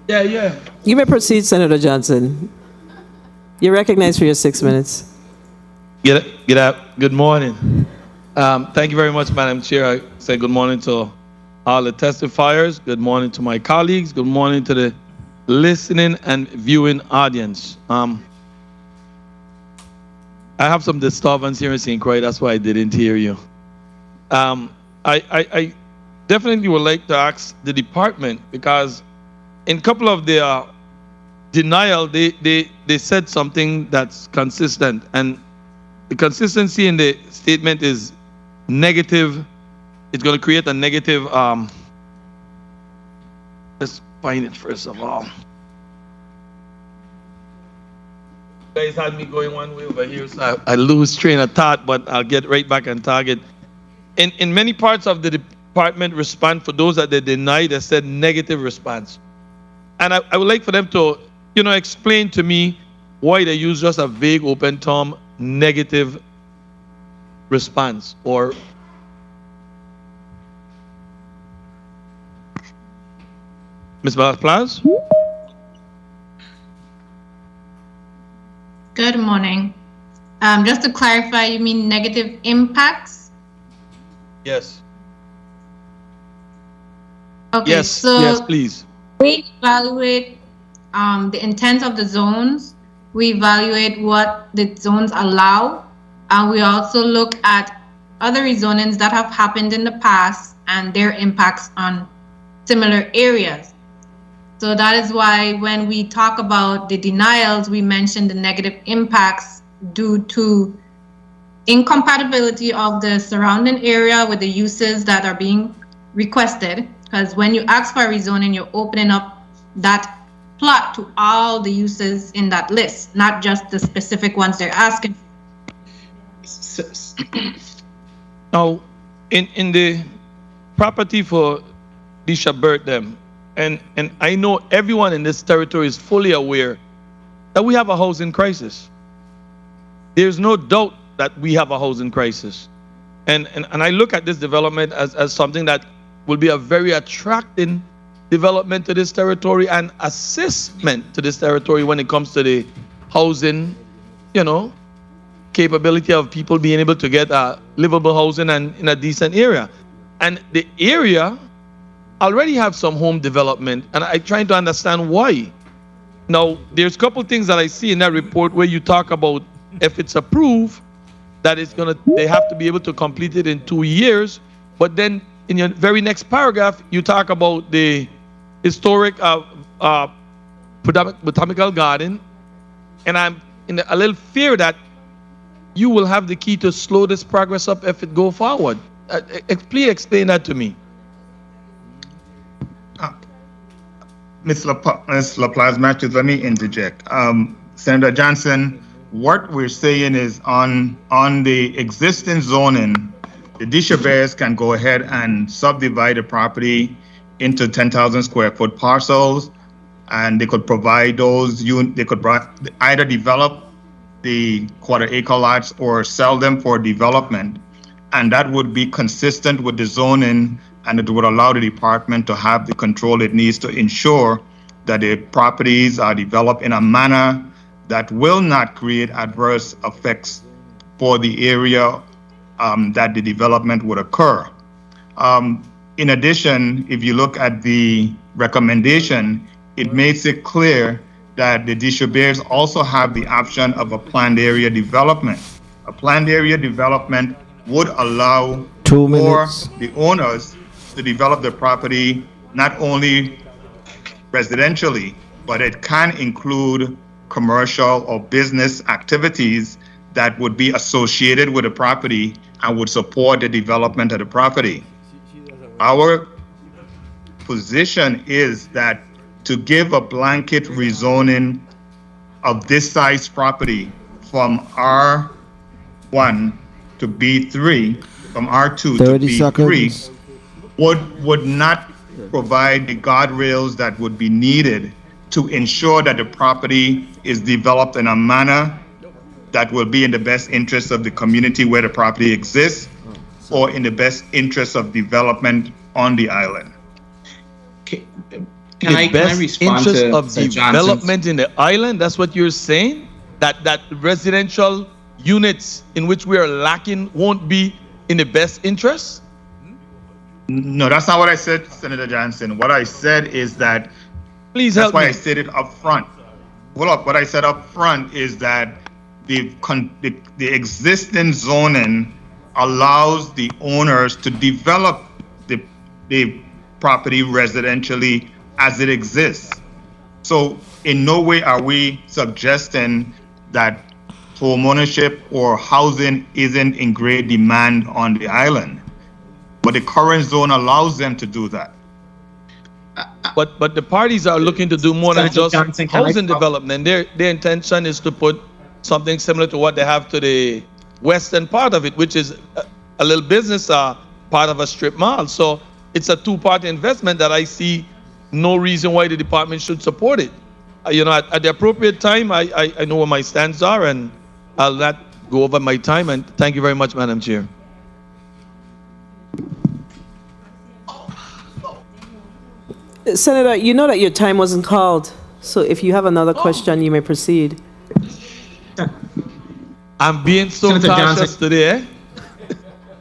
Yeah. You may proceed, Senator Johnson. You're recognized for your 6 minutes. Get up. Good morning. Thank you very much, Madam Chair. I say good morning to all the testifiers. Good morning to my colleagues. Good morning to the listening and viewing audience. I have some disturbance here in St. Croix. That's why I didn't hear you. I definitely would like to ask the department, because in a couple of their denial, they said something that's consistent, and the consistency in the statement is negative. It's going to create a negative. Let's find it first of all. You guys had me going one way over here, so I lose train of thought, but I'll get right back on target. In many parts of the department response, for those that they deny, they said negative response. And I would like for them to, explain to me why they use just a vague open term, negative response, or Ms. Balas? Good morning. Just to clarify, you mean negative impacts? Yes. Okay, Yes, so yes, please. we evaluate the intent of the zones. We evaluate what the zones allow. And we also look at other rezonings that have happened in the past and their impacts on similar areas. So that is why when we talk about the denials, we mention the negative impacts due to incompatibility of the surrounding area with the uses that are being requested. Because when you ask for rezoning, you're opening up that plot to all the uses in that list, not just the specific ones they're asking. Now, in the property for Dishabird them, and I know everyone in this territory is fully aware that we have a housing crisis. There's no doubt that we have a housing crisis. And I look at this development as something that will be a very attracting development to this territory and assessment to this territory when it comes to the housing, capability of people being able to get livable housing and in a decent area. And the area already have some home development, and I'm trying to understand why. Now, there's a couple things that I see in that report where you talk about if it's approved, that they have to be able to complete it in 2 years. But then in your very next paragraph, you talk about the historic botanical garden, and I'm in a little fear that you will have the key to slow this progress up if it go forward. Please explain that to me. Ms. LaPlante Matthews, let me interject. Senator Johnson, what we're saying is on the existing zoning, the Dishabears can go ahead and subdivide the property into 10,000 square foot parcels, and they could provide those, they could either develop the quarter-acre lots or sell them for development. And that would be consistent with the zoning, and it would allow the department to have the control it needs to ensure that the properties are developed in a manner that will not create adverse effects for the area that the development would occur. In addition, if you look at the recommendation, it makes it clear that the Dishabears also have the option of a planned area development. A planned area development would allow for the owners to develop the property not only residentially, but it can include commercial or business activities that would be associated with the property and would support the development of the property. Our position is that to give a blanket rezoning of this size property from R1 to B3, from R2 to B3, would not provide the guardrails that would be needed to ensure that the property is developed in a manner that will be in the best interest of the community where the property exists, or in the best interest of development on the island. Can I respond interest to of development in the island? That's what you're saying? That residential units in which we are lacking won't be in the best interest? No, that's not what I said, Senator Johnson. What I said is that, please that's help why me. I said it up front. Well, look, what I said up front is that the existing zoning allows the owners to develop the property residentially as it exists. So in no way are we suggesting that homeownership or housing isn't in great demand on the island, but the current zone allows them to do that. But the parties are looking to do more than just housing development. Their intention is to put something similar to what they have to the western part of it, which is a little business part of a strip mall. So it's a two-part investment that I see no reason why the department should support it. At the appropriate time, I know where my stands are, and I'll not go over my time. And thank you very much, Madam Chair. Senator, you know that your time wasn't called, so if you have another question, you may proceed. I'm being so Senator cautious Johnson. today. Eh?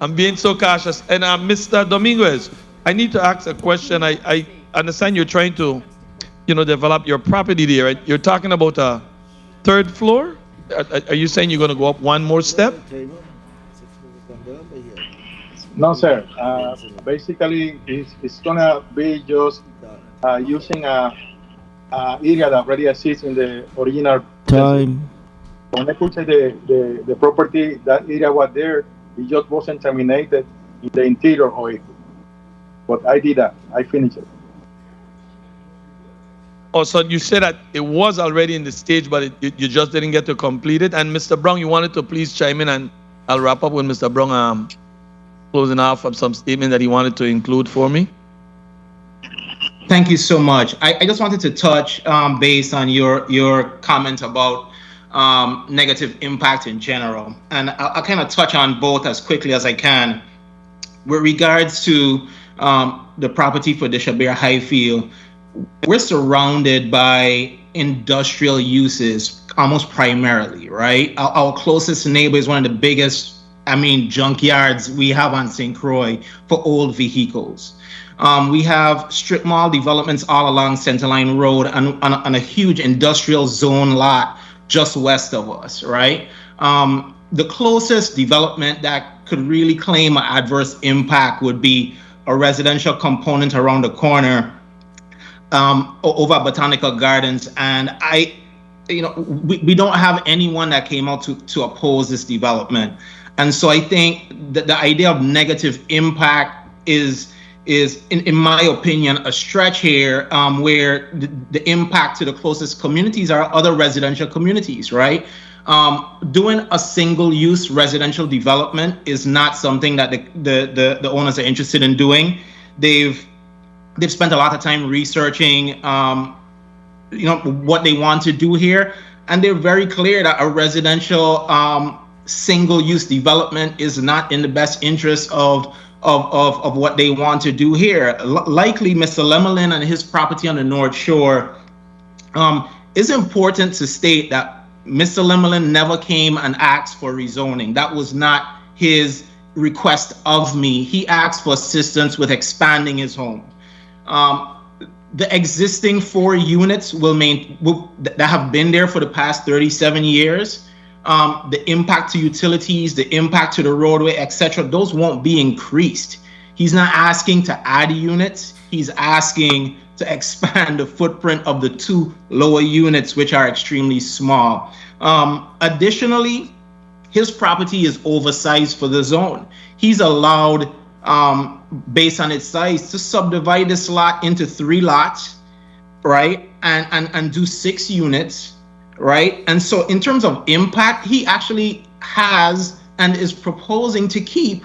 I'm being so cautious. And Mr. Dominguez, I need to ask a question. I understand you're trying to, develop your property there. Right? You're talking about a third floor? Are you saying you're going to go up one more step? No, sir. Basically, it's gonna be just using a area that already exists in the original Time. When I purchased the property, that area was there. It just wasn't terminated in the interior of it. But I did that. I finished it. Oh, so you said that it was already in the stage, but you just didn't get to complete it. And Mr. Brown, you wanted to please chime in, and I'll wrap up with Mr. Brown closing off of some statement that he wanted to include for me. Thank you so much. I just wanted to touch based on your comment about negative impact in general. And I'll kind of touch on both as quickly as I can. With regards to the property for Dishabear Highfield, we're surrounded by industrial uses almost primarily, right? Our closest neighbor is one of the biggest, junkyards we have on St. Croix for old vehicles. We have strip mall developments all along Centerline Road and on a huge industrial zone lot just west of us, right? The closest development that could really claim an adverse impact would be a residential component around the corner over Botanical Gardens. And we don't have anyone that came out to oppose this development. And so I think that the idea of negative impact is in my opinion, a stretch here, where the impact to the closest communities are other residential communities, right? Doing a single-use residential development is not something that the owners are interested in doing. They've spent a lot of time researching, what they want to do here, and they're very clear that a residential single-use development is not in the best interest of what they want to do here. Likely, Mr. Lemelin and his property on the North Shore. It's important to state that Mr. Lemelin never came and asked for rezoning. That was not his request of me. He asked for assistance with expanding his home. The existing 4 units that have been there for the past 37 years, the impact to utilities, the impact to the roadway, etc., those won't be increased. He's not asking to add units. He's asking to expand the footprint of the 2 lower units, which are extremely small. Additionally, his property is oversized for the zone. He's allowed, based on its size, to subdivide this lot into 3 lots, right? And do 6 units, right? And so in terms of impact, he actually has and is proposing to keep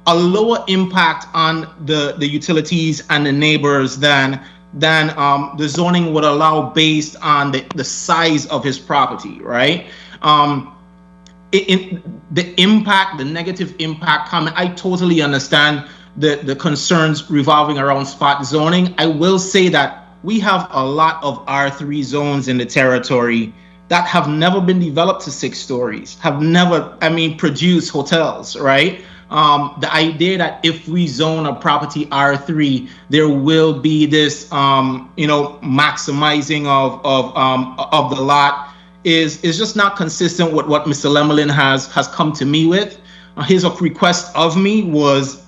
a lower impact on the utilities and the neighbors than the zoning would allow based on the size of his property, right? In the impact, the negative impact comment, I totally understand the concerns revolving around spot zoning. I will say that we have a lot of R3 zones in the territory that have never been developed to 6 stories, have never, produced hotels, right? The idea that if we zone a property R3, there will be this, maximizing of the lot is just not consistent with what Mr. Lemelin has come to me with. His request of me was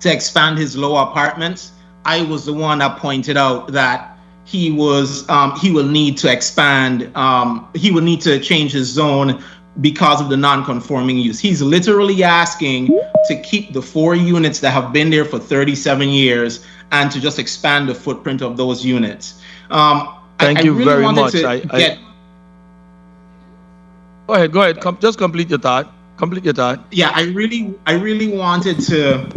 to expand his lower apartments. I was the one that pointed out that he will need to expand. He will need to change his zone because of the non-conforming use. He's literally asking to keep the 4 units that have been there for 37 years and to just expand the footprint of those units. Thank you very much. Go ahead. Just complete your thought. Yeah, I really wanted to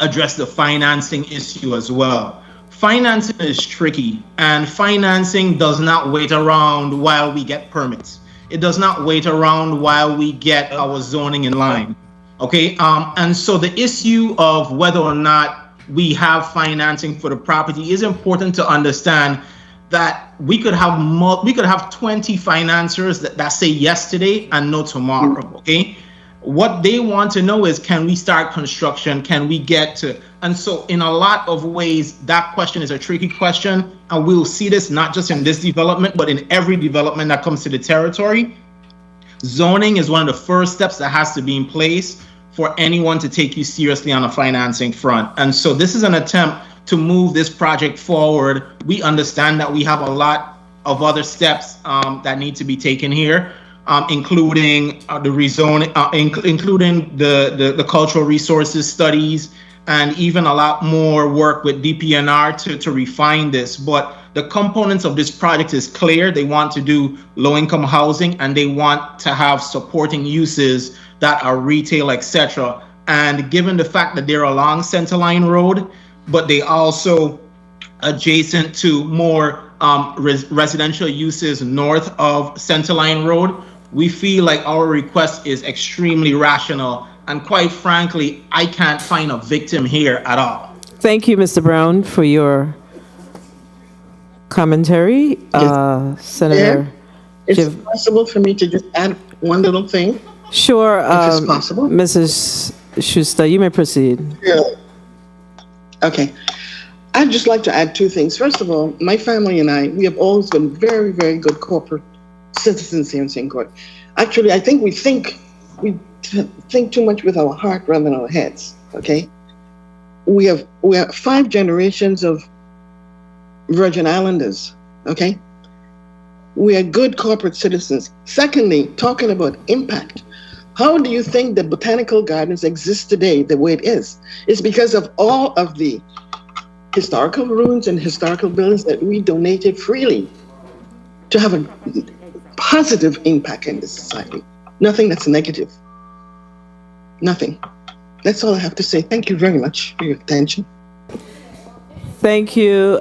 address the financing issue as well. Financing is tricky, and financing does not wait around while we get permits. It does not wait around while we get our zoning in line. Okay, and so the issue of whether or not we have financing for the property is important to understand that we could have 20 financiers that say yes today and no tomorrow. Okay, what they want to know is, can we start construction? Can we get to? And so in a lot of ways, that question is a tricky question, and we'll see this not just in this development, but in every development that comes to the territory. Zoning is one of the first steps that has to be in place for anyone to take you seriously on a financing front. And so this is an attempt to move this project forward. We understand that we have a lot of other steps that need to be taken here, including the rezoning, including the cultural resources studies, and even a lot more work with DPNR to refine this. But the components of this project is clear. They want to do low-income housing, and they want to have supporting uses that are retail, etc. And given the fact that they're along Centerline Road, but they also adjacent to more residential uses north of Centerline Road, we feel like our request is extremely rational. And quite frankly, I can't find a victim here at all. Thank you, Mr. Brown, for your commentary. Senator, Is it possible for me to just add one little thing? Sure. If it's possible. Mrs. Schuster, you may proceed. Yeah. Okay. I'd just like to add two things. First of all, my family and I, we have always been very, very good corporate citizens here in St. Croix. Actually, I think we think too much with our heart rather than our heads. Okay. We are 5 generations of Virgin Islanders. Okay. We are good corporate citizens. Secondly, talking about impact. How do you think the botanical gardens exist today the way it is? It's because of all of the historical ruins and historical buildings that we donated freely to have a positive impact in this society. Nothing that's negative. Nothing. That's all I have to say. Thank you very much for your attention. Thank you,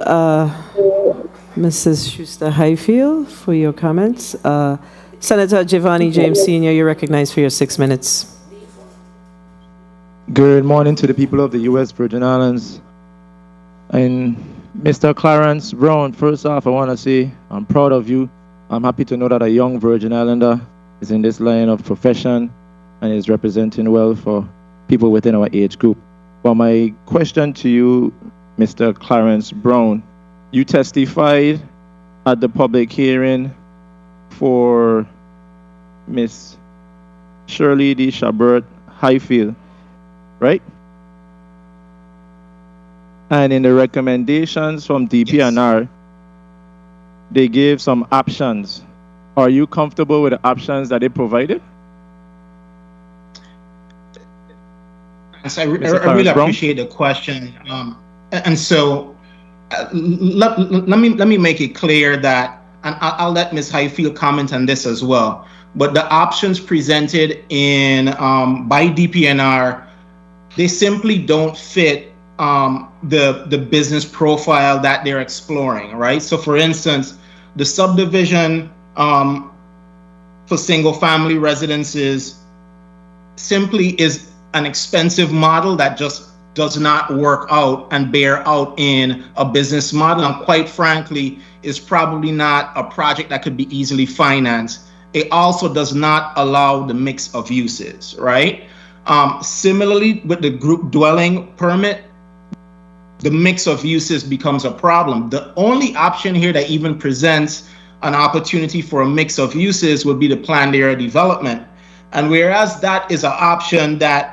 Mrs. Schuster-Highfield, for your comments. Senator Giovanni James Sr., you're recognized for your 6 minutes. Good morning to the people of the U.S. Virgin Islands. And Mr. Clarence Brown, first off, I want to say I'm proud of you. I'm happy to know that a young Virgin Islander is in this line of profession and is representing well for people within our age group. But my question to you, Mr. Clarence Brown, you testified at the public hearing for Miss Shirley D. Chabert Highfield, right? And in the recommendations from DPNR, they gave some options. Are you comfortable with the options that they provided? So I really appreciate the question. And so let me make it clear that, and I'll let Ms. Highfield comment on this as well, but the options presented in by DPNR, they simply don't fit the business profile that they're exploring, right? So for instance, the subdivision for single family residences simply is an expensive model that just does not work out and bear out in a business model, and quite frankly is probably not a project that could be easily financed. It also does not allow the mix of uses, right? Similarly, with the group dwelling permit, the mix of uses becomes a problem. The only option here that even presents an opportunity for a mix of uses would be the planned area development. And whereas that is an option that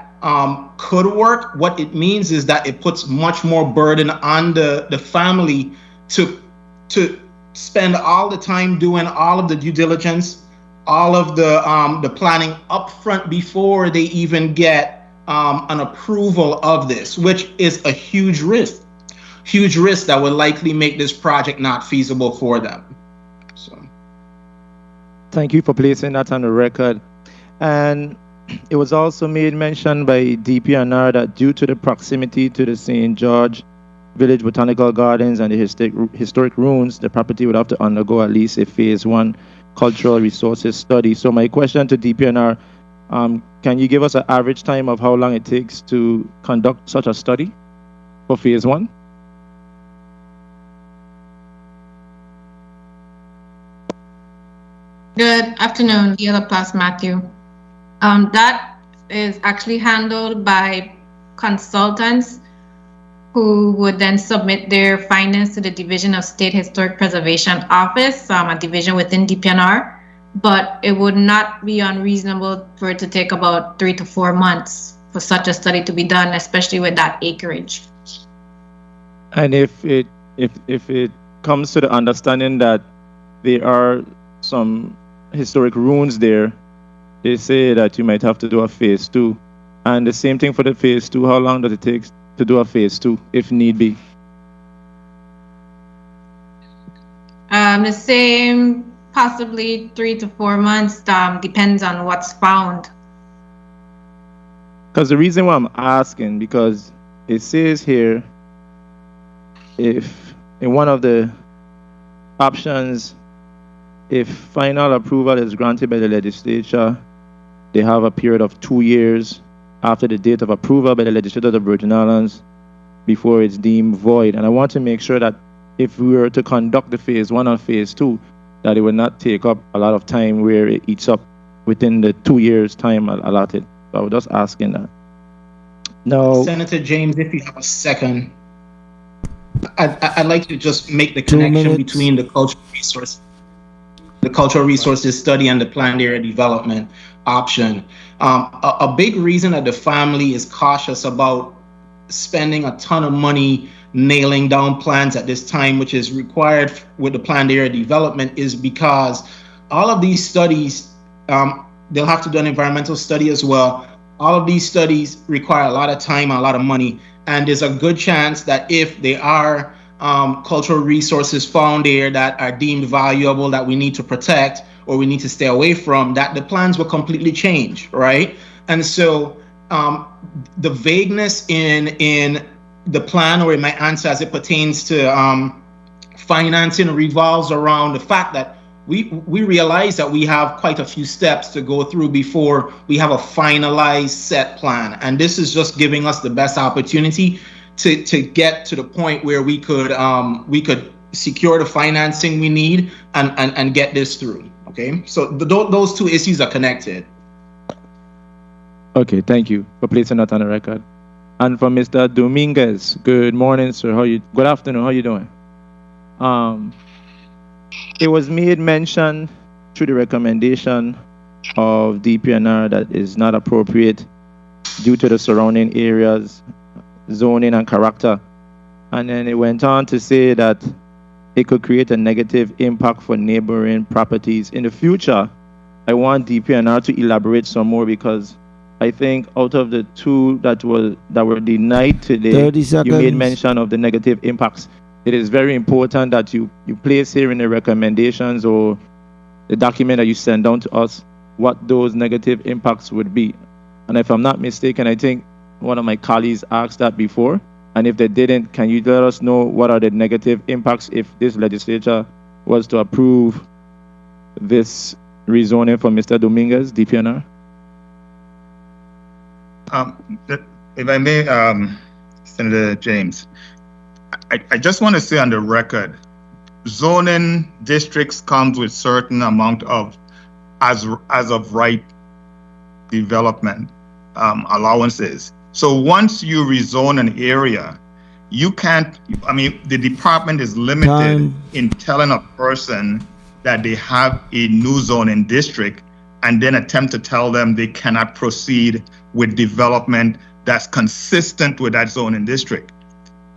could work, what it means is that it puts much more burden on the family to spend all the time doing all of the due diligence, all of the planning upfront before they even get an approval of this, which is a huge risk that would likely make this project not feasible for them. So, thank you for placing that on the record. And it was also made mention by DPNR that due to the proximity to the St. George Village Botanical Gardens and the historic ruins, the property would have to undergo at least a phase 1 cultural resources study. So my question to DPNR, can you give us an average time of how long it takes to conduct such a study for phase 1? Good afternoon, Leah Laplace Matthew. That is actually handled by consultants who would then submit their findings to the Division of State Historic Preservation Office, a division within DPNR, but it would not be unreasonable for it to take about 3 to 4 months for such a study to be done, especially with that acreage. And if it comes to the understanding that there are some historic ruins there, they say that you might have to do a phase 2. And the same thing for the phase 2, how long does it take to do a phase 2 if need be? The same, possibly 3 to 4 months, depends on what's found. Because the reason why I'm asking, because it says here, if in one of the options, if final approval is granted by the legislature, they have a period of 2 years after the date of approval by the legislature of the Virgin Islands before it's deemed void. And I want to make sure that if we were to conduct the phase 1 or phase 2, that it would not take up a lot of time where it eats up within the 2 years time allotted. So I was just asking that. Now, Senator James, if you have a second, I'd like to just make the connection between the cultural resources study and the planned area development option. A big reason that the family is cautious about spending a ton of money nailing down plans at this time, which is required with the planned area development, is because all of these studies, they'll have to do an environmental study as well. All of these studies require a lot of time and a lot of money. And there's a good chance that if there are cultural resources found there that are deemed valuable that we need to protect or we need to stay away from, that the plans will completely change, right? And so the vagueness in the plan or in my answer as it pertains to financing revolves around the fact that we realize that we have quite a few steps to go through before we have a finalized set plan. And this is just giving us the best opportunity to get to the point where we could secure the financing we need and get this through. Okay, so those two issues are connected. okay, thank you for placing that on the record. And for Mr. Dominguez, good morning, sir. Good afternoon. How you doing? It was made mention through the recommendation of DPNR that is not appropriate due to the surrounding areas, zoning and character. And then it went on to say that it could create a negative impact for neighboring properties. In the future, I want DPNR to elaborate some more, because I think out of the two that were denied today, 30 you made seconds. mention of the negative impacts. It is very important that you place here in the recommendations or the document that you send down to us what those negative impacts would be. And if I'm not mistaken, I think one of my colleagues asked that before. And if they didn't, can you let us know what are the negative impacts if this legislature was to approve this rezoning for Mr. Dominguez, DPNR? If I may, Senator James, I just want to say on the record, zoning districts comes with certain amount of as of right development allowances. So once you rezone an area, you can't, the department is limited in telling a person that they have a new zoning district and then attempt to tell them they cannot proceed with development that's consistent with that zoning district.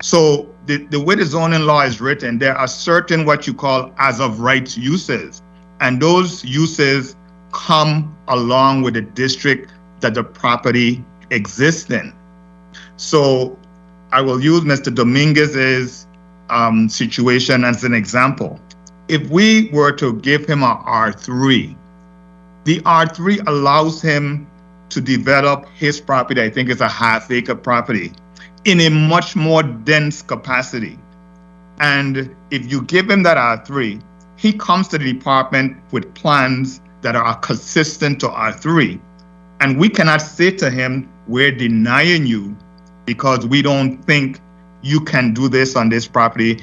So the way the zoning law is written, there are certain what you call as of right uses, and those uses come along with the district that the property exists in. So I will use Mr. Dominguez's situation as an example. If we were to give him a R3, the R3 allows him to develop his property, I think it's a half-acre property, in a much more dense capacity. And if you give him that R3, he comes to the department with plans that are consistent to R3. And we cannot say to him, we're denying you because we don't think you can do this on this property.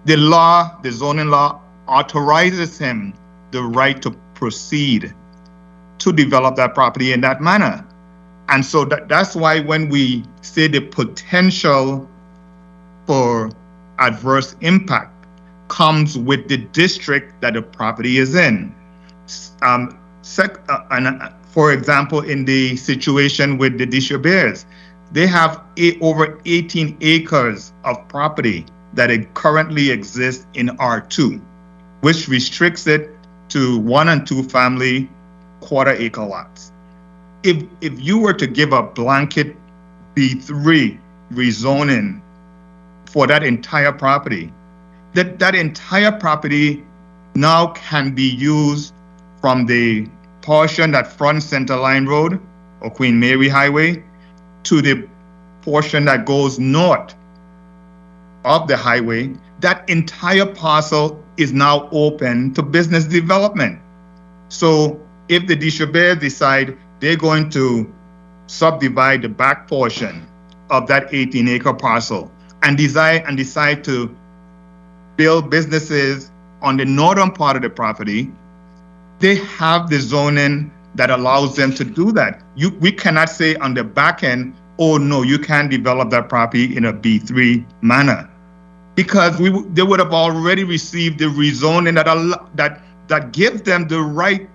The law, the zoning law, authorizes him the right to proceed to develop that property in that manner. And so that's why when we say the potential for adverse impact comes with the district that the property is in. For example, in the situation with the Deschambault, they have over 18 acres of property that currently exists in R2, which restricts it to 1 and 2 family quarter-acre lots. If you were to give a blanket B3 rezoning for that entire property, that entire property now can be used from the portion that fronts Center Line Road or Queen Mary Highway to the portion that goes north of the highway. That entire parcel is now open to business development. So if the Deschambault decide they're going to subdivide the back portion of that 18-acre parcel and decide to build businesses on the northern part of the property, they have the zoning that allows them to do that. We cannot say on the back end, oh no, you can't develop that property in a B3 manner, because they would have already received the rezoning that gives them the right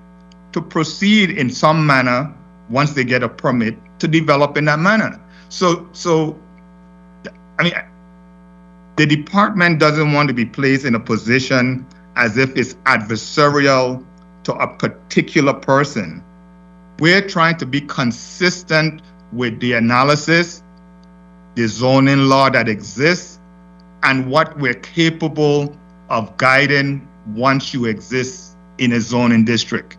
to proceed in some manner once they get a permit to develop in that manner. So I mean, the department doesn't want to be placed in a position as if it's adversarial to a particular person. We're trying to be consistent with the analysis, the zoning law that exists, and what we're capable of guiding once you exist in a zoning district.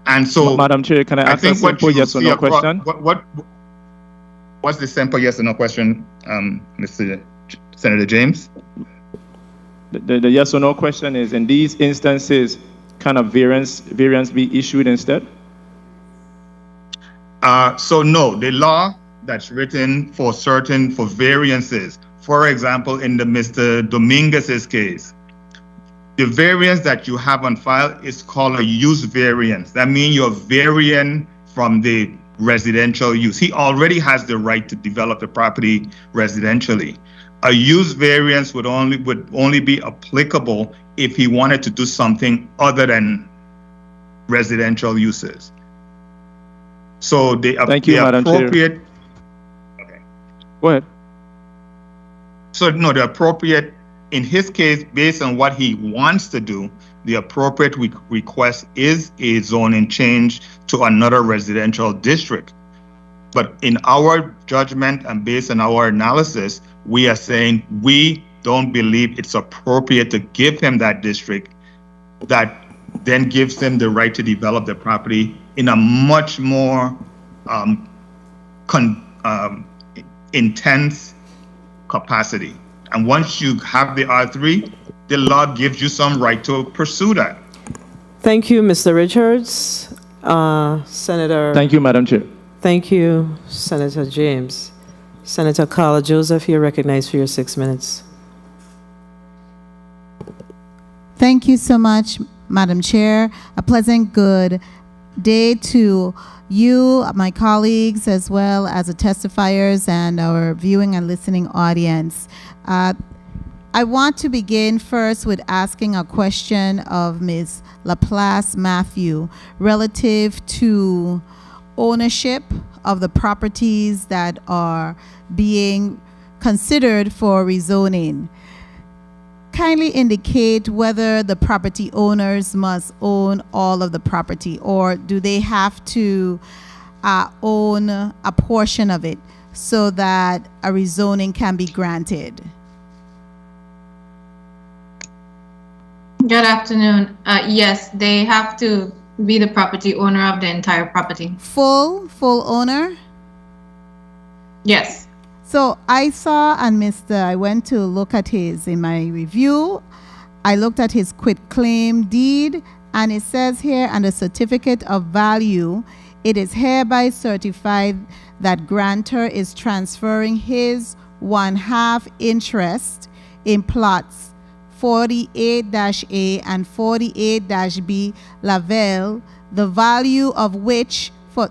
And so, Madam Chair, can I ask a simple yes or no question? What's the simple yes or no question, Mr. Senator James? The yes or no question is, in these instances, can a variance be issued instead? So no, the law that's written for variances, for example, in the Mr. Dominguez's case, the variance that you have on file is called a use variance. That means you're varying from the residential use. He already has the right to develop the property residentially. A use variance would only be applicable if he wanted to do something other than residential uses. So Thank you, Madam Chair. Okay. Go ahead. So no, the appropriate, in his case, based on what he wants to do, the appropriate request is a zoning change to another residential district. But in our judgment and based on our analysis, we are saying we don't believe it's appropriate to give him that district that then gives him the right to develop the property in a much more intense capacity. And once you have the R3, the law gives you some right to pursue that. Thank you, Mr. Richards. Senator. Thank you, Madam Chair. Thank you, Senator James. Senator Carla Joseph, you're recognized for your 6 minutes. Thank you so much, Madam Chair. A pleasant good day to you, my colleagues, as well as the testifiers and our viewing and listening audience. I want to begin first with asking a question of Ms. Laplace Matthew relative to ownership of the properties that are being considered for rezoning. Kindly indicate whether the property owners must own all of the property, or do they have to own a portion of it so that a rezoning can be granted? Good afternoon. Yes, they have to be the property owner of the entire property. Full owner? Yes. So I saw and I went to look at in my review, I looked at his quitclaim deed, and it says here on the certificate of value, it is hereby certified that grantor is transferring his 1/2 interest in plots 48-A and 48-B Lavelle, the value of which for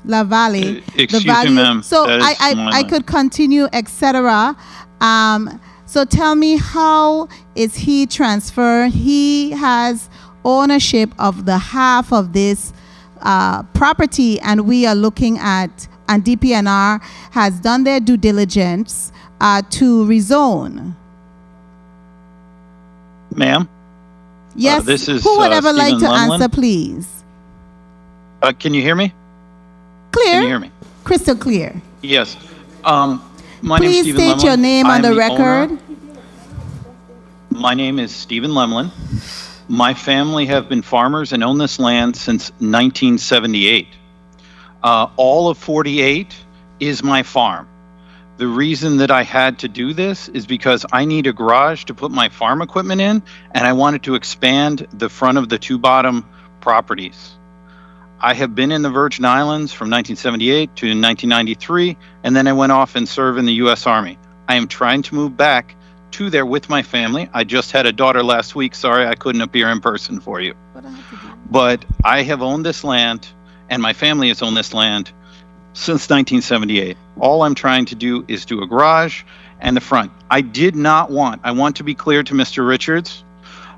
La Valley, excuse me, ma'am. So I could continue, etc. So tell me, how is he transfer? He has ownership of the half of this property, and we are looking at, and DPNR has done their due diligence to rezone. Ma'am? Yes, this is, who would ever like to Lumlin. answer, please? Can you hear me? Clear? Can you hear me? Crystal clear. Yes. My name is Please Stephen state Lemlin. your name on I'm the record. owner. My name is Stephen Lemlin. My family have been farmers and own this land since 1978. All of 48 is my farm. The reason that I had to do this is because I need a garage to put my farm equipment in, and I wanted to expand the front of the two bottom properties. I have been in the Virgin Islands from 1978 to 1993, and then I went off and served in the U.S. Army. I am trying to move back to there with my family. I just had a daughter last week. Sorry, I couldn't appear in person for you. But I have owned this land, and my family has owned this land since 1978. All I'm trying to do is do a garage and the front. I want to be clear to Mr. Richards.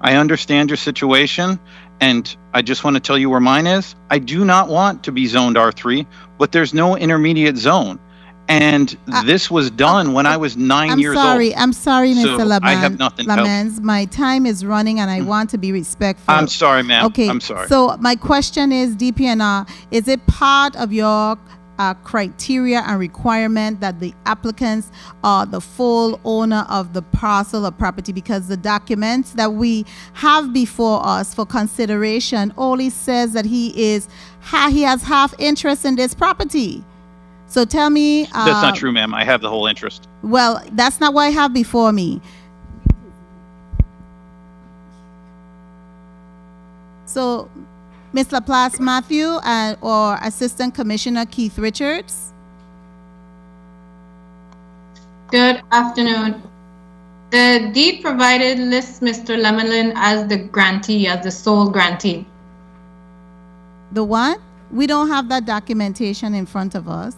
I understand your situation, and I just want to tell you where mine is. I do not want to be zoned R3, but there's no intermediate zone. And this was done when I was 9 years old. I'm sorry, Mr. So Lamans. I have nothing else. My time is running, and I want to be respectful. I'm sorry, ma'am. Okay. I'm sorry. So my question is, DPNR, is it part of your criteria and requirement that the applicants are the full owner of the parcel of property? Because the documents that we have before us for consideration only says that he has half interest in this property. So tell me. That's not true, ma'am. I have the whole interest. Well, that's not what I have before me. So, Ms. Laplace Matthew or Assistant Commissioner Keith Richards. Good afternoon. The deed provided lists Mr. Lemelin as the grantee, as the sole grantee. The what? We don't have that documentation in front of us.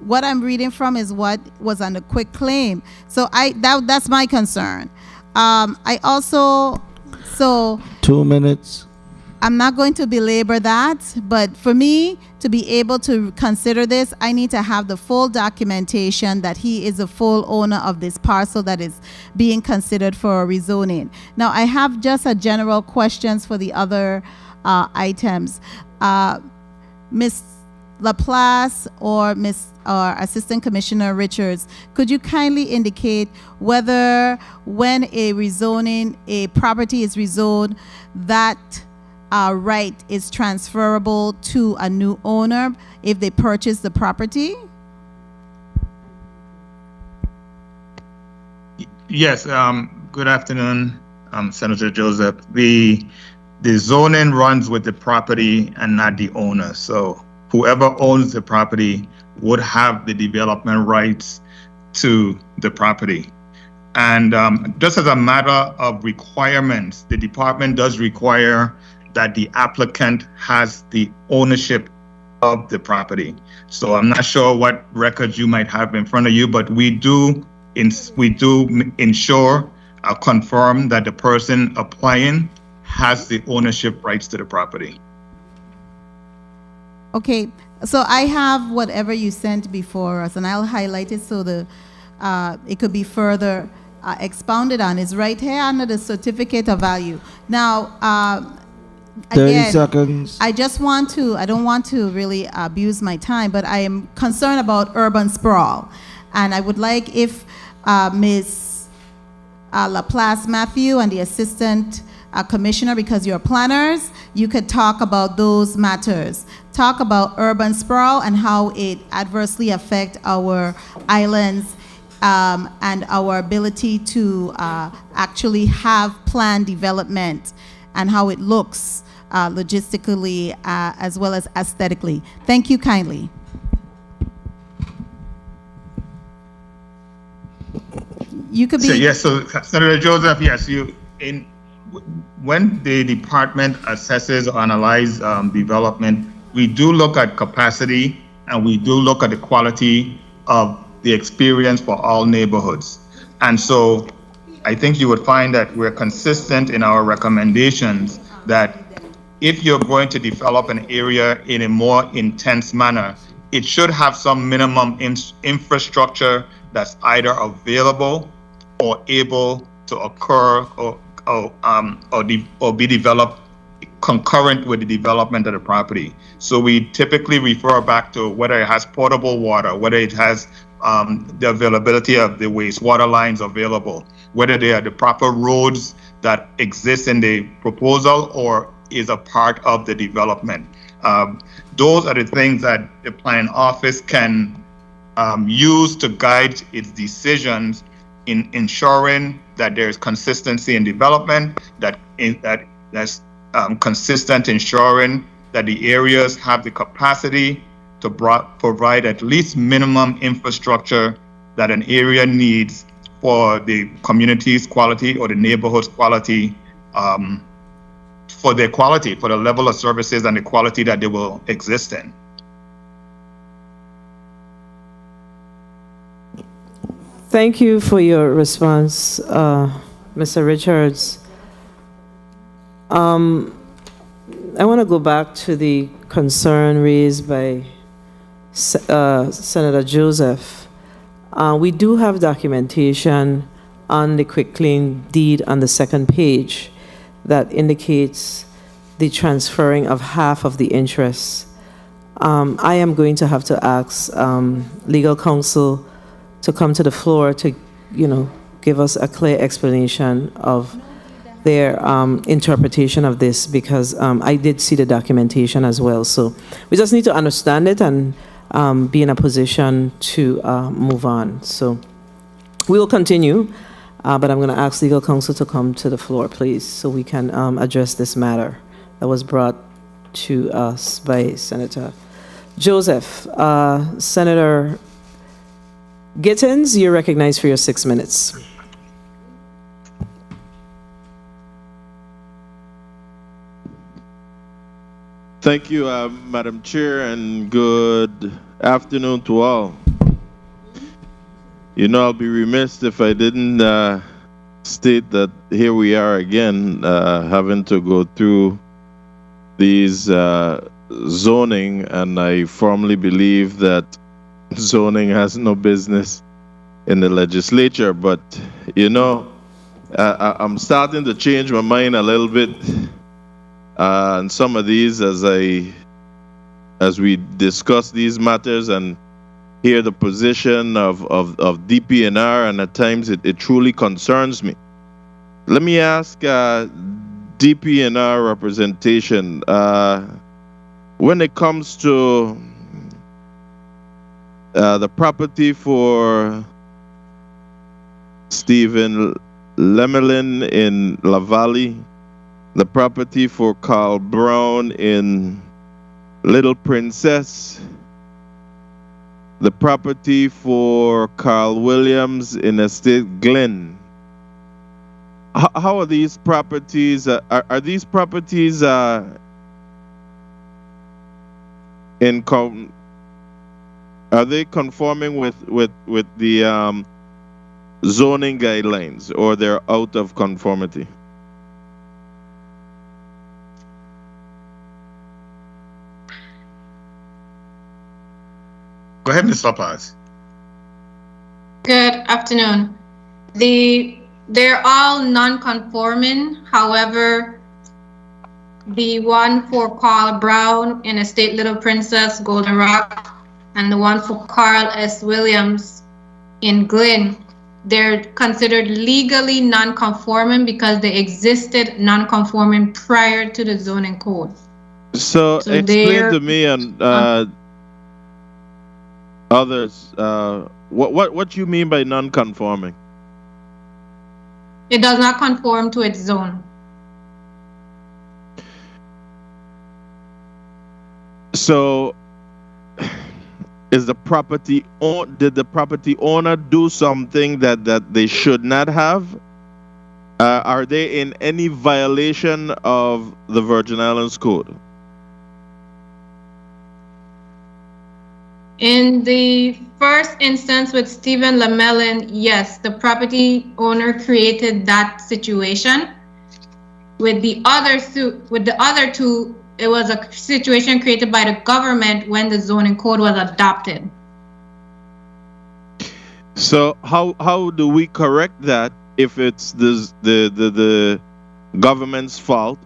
What I'm reading from is what was on the quick claim. So that's my concern. I also, 2 minutes. I'm not going to belabor that, but for me to be able to consider this, I need to have the full documentation that he is the full owner of this parcel that is being considered for a rezoning. Now, I have just a general questions for the other items. Ms. Laplace or Assistant Commissioner Richards, could you kindly indicate whether when a property is rezoned, that right is transferable to a new owner if they purchase the property? Yes. Good afternoon, Senator Joseph. The zoning runs with the property and not the owner. So whoever owns the property would have the development rights to the property. And just as a matter of requirements, the department does require that the applicant has the ownership of the property. So I'm not sure what records you might have in front of you, but we do ensure or confirm that the person applying has the ownership rights to the property. Okay, so I have whatever you sent before us, and I'll highlight it so it could be further expounded on. It's right here under the certificate of value. Now, 30 again, seconds. I don't want to really abuse my time, but I am concerned about urban sprawl. And I would like if Ms. Laplace Matthew and the Assistant Commissioner, because you're planners, you could talk about those matters. Talk about urban sprawl and how it adversely affects our islands and our ability to actually have planned development and how it looks logistically as well as aesthetically. Thank you kindly. You could be. So, yes, so Senator Joseph, yes, when the department assesses or analyzes development, we do look at capacity and we do look at the quality of the experience for all neighborhoods. And so I think you would find that we're consistent in our recommendations that if you're going to develop an area in a more intense manner, it should have some minimum infrastructure that's either available or able to occur or be developed concurrent with the development of the property. So we typically refer back to whether it has potable water, whether it has the availability of the wastewater lines available, whether they are the proper roads that exist in the proposal or is a part of the development. Those are the things that the planning office can use to guide its decisions in ensuring that there is consistency in development, that's consistent ensuring that the areas have the capacity to provide at least minimum infrastructure that an area needs for the community's quality or the neighborhood's quality, for their quality, for the level of services and the quality that they will exist in. Thank you for your response, Mr. Richards. I want to go back to the concern raised by Senator Joseph. We do have documentation on the quitclaim deed on the second page that indicates the transferring of half of the interest. I am going to have to ask legal counsel to come to the floor to, give us a clear explanation of their interpretation of this, because I did see the documentation as well. So we just need to understand it and be in a position to move on. So we will continue, but I'm going to ask legal counsel to come to the floor, please, so we can address this matter that was brought to us by Senator Joseph. Senator Gittins, you're recognized for your 6 minutes. Thank you, Madam Chair, and good afternoon to all. I'll be remiss if I didn't state that here we are again, having to go through these zoning, and I firmly believe that zoning has no business in the legislature. But, I'm starting to change my mind a little bit. And some of these, as we discuss these matters and hear the position of DPNR, and at times it truly concerns me. Let me ask DPNR representation, when it comes to the property for Stephen Lemelin in La Valley, the property for Carl Brown in Little Princess, the property for Carl Williams in Estate Glen. How are these properties? Are these properties are they conforming with the zoning guidelines, or they're out of conformity? Go ahead, Ms. Lopez. Good afternoon. They're all non-conforming. However, the one for Carl Brown in Estate Little Princess, Golden Rock, and the one for Carl S. Williams in Glen, they're considered legally non-conforming because they existed non-conforming prior to the zoning code. So explain to me and others, what you mean by non-conforming? It does not conform to its zone. So, did the property owner do something that they should not have? Are they in any violation of the Virgin Islands Code? In the first instance with Stephen Lemelin, yes, the property owner created that situation. With the other two, it was a situation created by the government when the zoning code was adopted. So how do we correct that if it's the government's fault?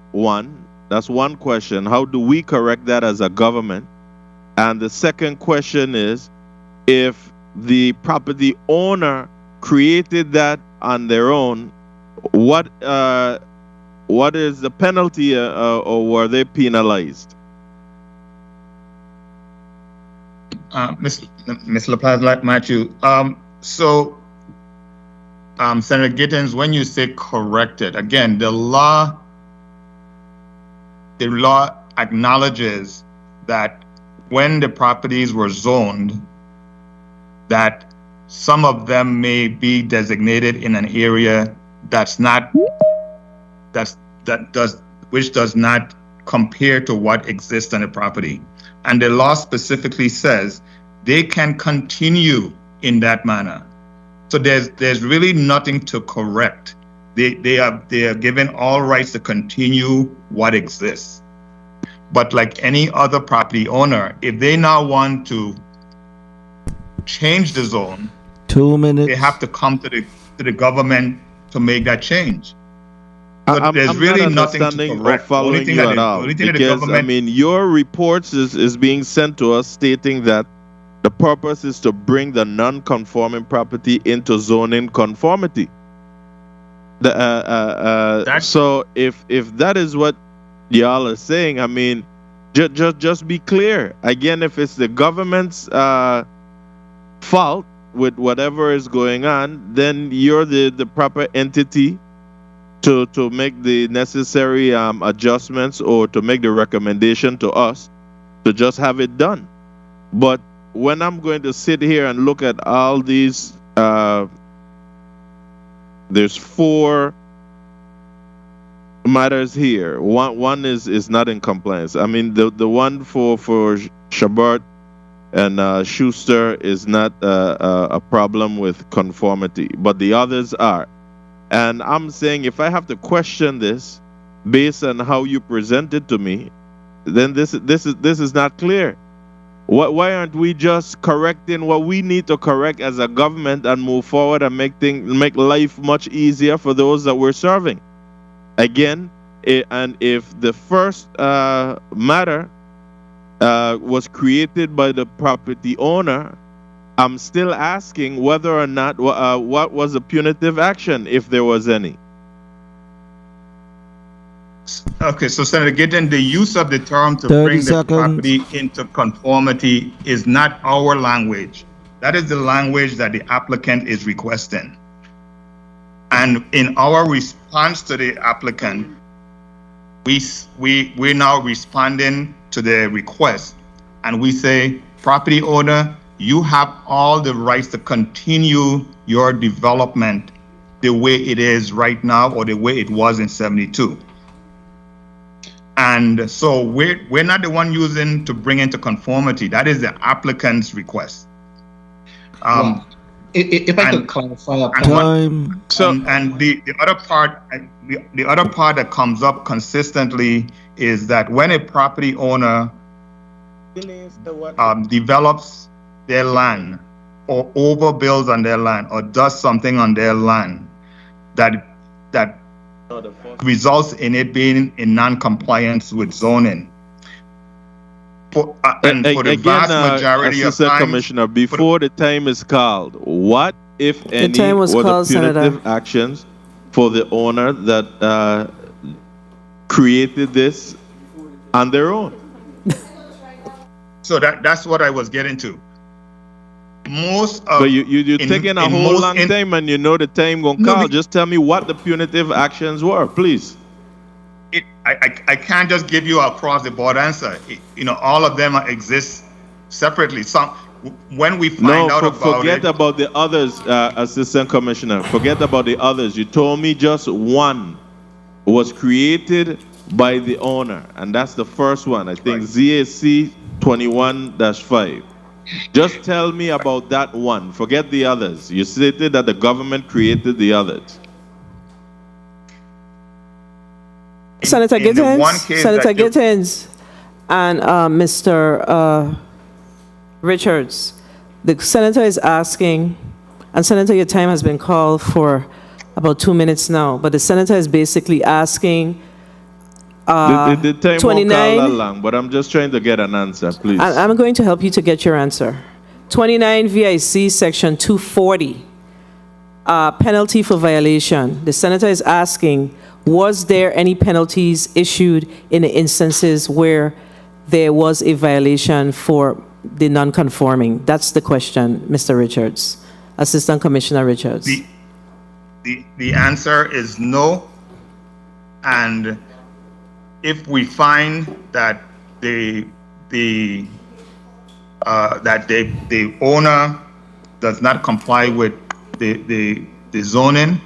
That's one question. How do we correct that as a government? And the second question is, if the property owner created that on their own, what is the penalty, or were they penalized? Ms. LaPlante, like Matthew. Senator Gittins, when you say corrected, again, the law acknowledges that when the properties were zoned, that some of them may be designated in an area which does not compare to what exists on the property. And the law specifically says they can continue in that manner. So there's really nothing to correct. They are given all rights to continue what exists. But like any other property owner, if they now want to change the zone, 2 minutes. they have to come to the government to make that change. But there's I'm really not nothing to understanding or correct. following you at all. Because, I mean, your reports is being sent to us stating that the purpose is to bring the non-conforming property into zoning conformity. So if that is what y'all are saying, I mean, just be clear. Again, if it's the government's fault with whatever is going on, then you're the proper entity to make the necessary adjustments or to make the recommendation to us to just have it done. But when I'm going to sit here and look at all these, there's 4 matters here. One is not in compliance. I mean, the one for Chabert and Schuster is not a problem with conformity, but the others are. And I'm saying if I have to question this based on how you present it to me, then this is not clear. Why aren't we just correcting what we need to correct as a government and move forward and make life much easier for those that we're serving? Again, and if the first matter was created by the property owner, I'm still asking whether or not what was the punitive action, if there was any. Okay, so Senator Gideon, the use of the term to bring the property into conformity is not our language. That is the language that the applicant is requesting. And in our response to the applicant, we're now responding to the request, and we say, property owner, you have all the rights to continue your development the way it is right now or the way it was in 72. And so we're not the one using to bring into conformity. That is the applicant's request. If I could clarify a point. Time. And the other part, the other part that comes up consistently is that when a property owner develops their land or overbuilds on their land or does something on their land that results in it being in non-compliance with zoning. For the vast majority of time, Commissioner, before the time is called, what, if any, were the punitive actions for the owner that created this on their own? So that's what I was getting to. Most of so you're taking a whole long time, and you know the time gonna call. Just tell me what the punitive actions were, please. I can't just give you a across the board answer. All of them exist separately. When we find out about forget about the others, Assistant Commissioner. Forget about the others. You told me just one was created by the owner, and that's the first one. I think ZAC 21-5. Just tell me about that one. Forget the others. You stated that the government created the others. Senator Gittens and Mr. Richards, the senator is asking, and Senator, your time has been called for about 2 minutes now, but the senator is basically asking the time 29, won't call that long, but I'm just trying to get an answer, please. I'm going to help you to get your answer. 29 VIC section 240, penalty for violation. The senator is asking, was there any penalties issued in the instances where there was a violation for the non-conforming? That's the question, Mr. Richards. Assistant Commissioner Richards. The answer is no. And if we find that the owner does not comply with the zoning,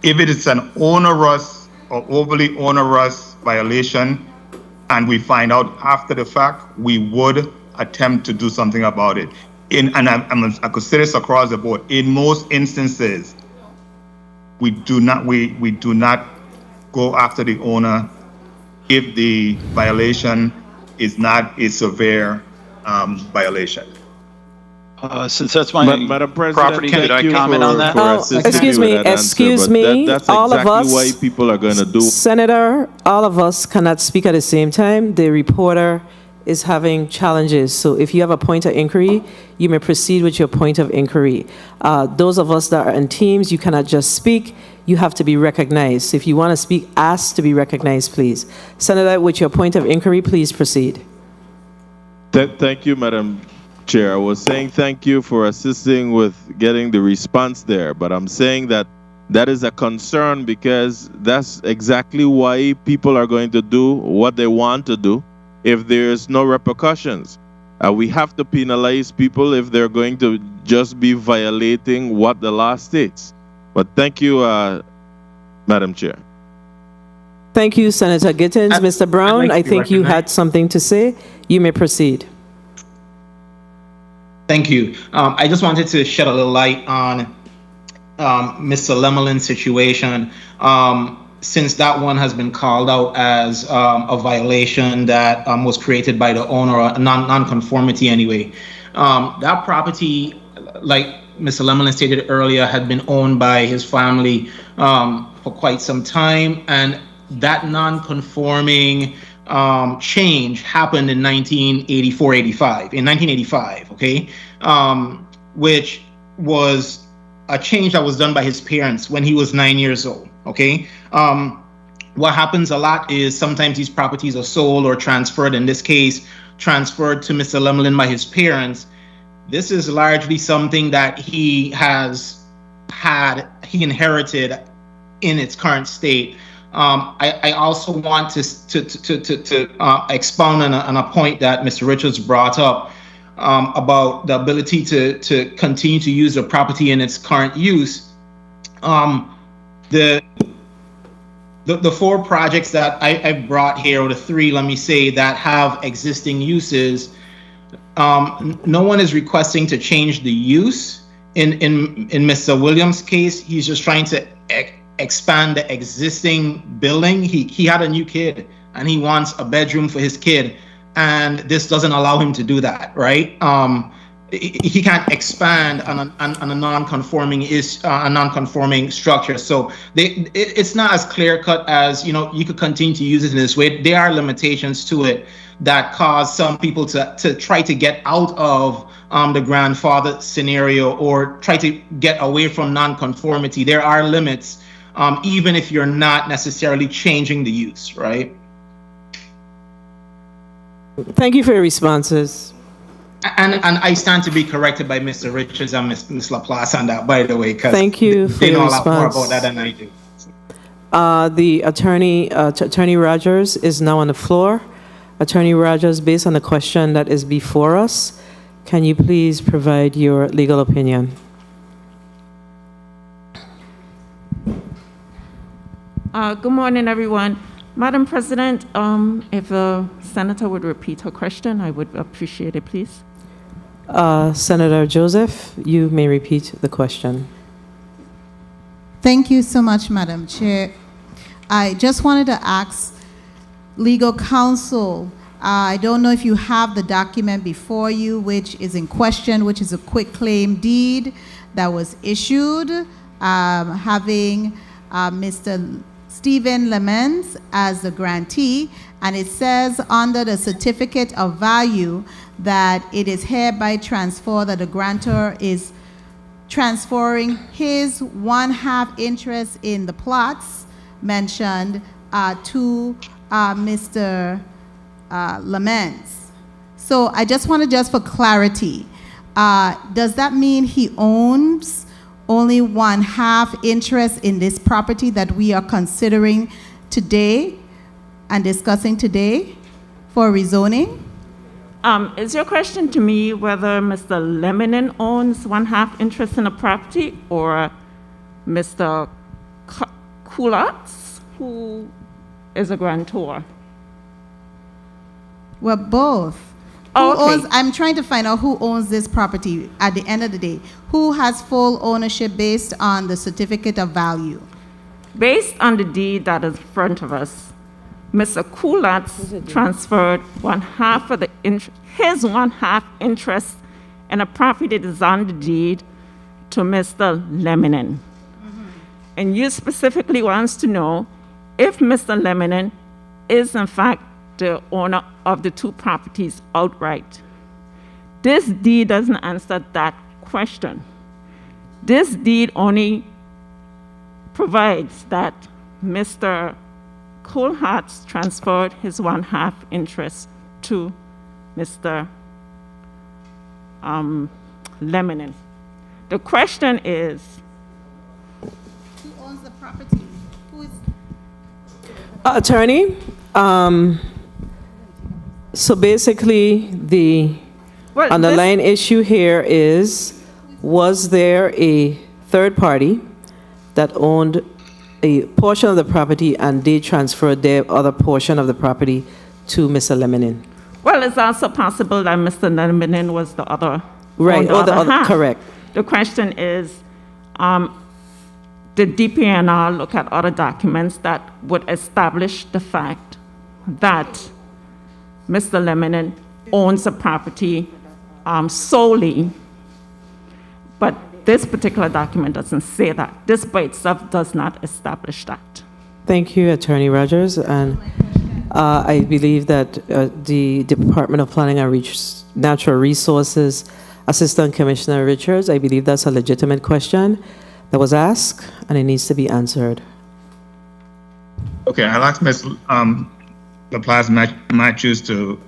if it is an onerous or overly onerous violation, and we find out after the fact, we would attempt to do something about it. I could say this across the board. In most instances, we do not go after the owner if the violation is not a severe violation. Since that's my Madam President, property, could I comment on that? Excuse me. That's all exactly of us, why people are going to do. Senator, all of us cannot speak at the same time. The reporter is having challenges. So if you have a point of inquiry, you may proceed with your point of inquiry. Those of us that are in teams, you cannot just speak. You have to be recognized. If you want to speak, ask to be recognized, please. Senator, with your point of inquiry, please proceed. Thank you, Madam Chair. I was saying thank you for assisting with getting the response there, but I'm saying that is a concern because that's exactly why people are going to do what they want to do if there's no repercussions. We have to penalize people if they're going to just be violating what the law states. But thank you, Madam Chair. Thank you, Senator Gittins. Mr. Brown, I think you had something to say. You may proceed. Thank you. I just wanted to shed a little light on Mr. Lemelin's situation. Since that one has been called out as a violation that was created by the owner, a non-conformity anyway. That property, like Mr. Lemelin stated earlier, had been owned by his family for quite some time, and that non-conforming change happened in 1985, okay? Which was a change that was done by his parents when he was 9 years old, okay? What happens a lot is sometimes these properties are sold or transferred, in this case, transferred to Mr. Lemelin by his parents. This is largely something that he inherited in its current state. I also want to expound on a point that Mr. Richards brought up about the ability to continue to use the property in its current use. The four projects that I brought here, or the three, let me say, that have existing uses, no one is requesting to change the use. In Mr. Williams' case, he's just trying to expand the existing building. He had a new kid and he wants a bedroom for his kid, and this doesn't allow him to do that, right? He can't expand on a non-conforming structure. So it's not as clear cut as, you know, you could continue to use it in this way. There are limitations to it that cause some people to try to get out of the grandfather scenario or try to get away from non-conformity. There are limits, even if you're not necessarily changing the use, right? Thank you for your responses. And I stand to be corrected by Mr. Richards and Ms. Laplace on that, by the way, because Thank you for they know your a lot more response. about that than I do. The Attorney Rogers is now on the floor. Attorney Rogers, based on the question that is before us, can you please provide your legal opinion? Good morning, everyone. Madam President, if the senator would repeat her question, I would appreciate it, please. Senator Joseph, you may repeat the question. Thank you so much, Madam Chair. I just wanted to ask legal counsel, I don't know if you have the document before you, which is in question, which is a quitclaim deed that was issued, having Mr. Stephen Lemens as the grantee, and it says under the certificate of value that it is hereby transferred that the grantor is transferring his 1/2 interest in the plots mentioned to Mr. Lemens. So I just wanted, just for clarity, does that mean he owns only 1/2 interest in this property that we are considering today and discussing today for rezoning? Is your question to me whether Mr. Leminen owns 1/2 interest in the property or Mr. Kulatz, who is a grantor? Well, both. Oh, okay. I'm trying to find out who owns this property at the end of the day. Who has full ownership based on the certificate of value? Based on the deed that is in front of us, Mr. Kulatz transferred 1/2 of his 1/2 interest in a property that is on the deed to Mr. Leminen. And you specifically wants to know if Mr. Leminen is in fact the owner of the two properties outright. This deed doesn't answer that question. This deed only provides that Mr. Kulatz transferred his 1/2 interest to Mr. Leminen. The question is, Who owns the property? Who is? Attorney, so basically the underlying issue here is, was there a third party that owned a portion of the property and they transferred their other portion of the property to Mr. Leminin? well, it's also possible that Mr. Leminen was the other. Right, on or the other, half. correct. The question is, did DPNR look at other documents that would establish the fact that Mr. Leminen owns the property solely? But this particular document doesn't say that. This by itself does not establish that. Thank you, Attorney Rogers. And I believe that the Department of Planning and Natural Resources Assistant Commissioner Richards, I believe that's a legitimate question that was asked, and it needs to be answered. Okay, I'll ask Ms. Laplace Matthews to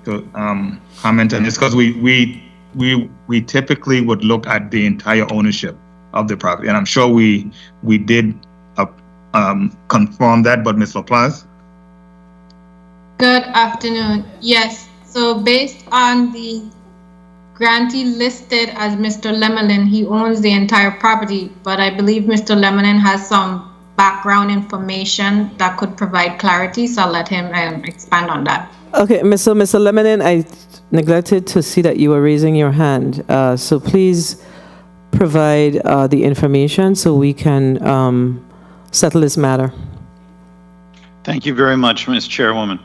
comment on this, because we typically would look at the entire ownership of the property, and I'm sure we did confirm that. But Ms. Laplace? Good afternoon. Yes, so based on the grantee listed as Mr. Leminin, he owns the entire property, but I believe Mr. Leminin has some background information that could provide clarity, so I'll let him expand on that. Okay, Mr. Leminin, I neglected to see that you were raising your hand. So please provide the information so we can settle this matter. Thank you very much, Ms. Chairwoman.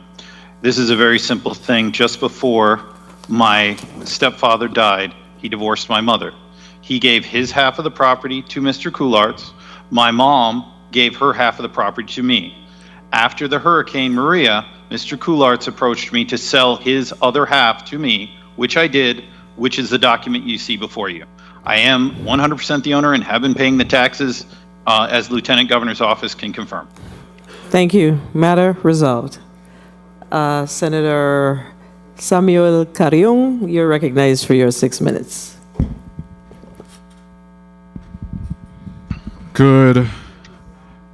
This is a very simple thing. Just before my stepfather died, he divorced my mother. He gave his half of the property to Mr. Kulartz. My mom gave her half of the property to me. After the Hurricane Maria, Mr. Kulartz approached me to sell his other half to me, which I did, which is the document you see before you. I am 100% the owner and have been paying the taxes, as Lieutenant Governor's office can confirm. Thank you. Matter resolved. Senator Samuel Carrion, you're recognized for your 6 minutes.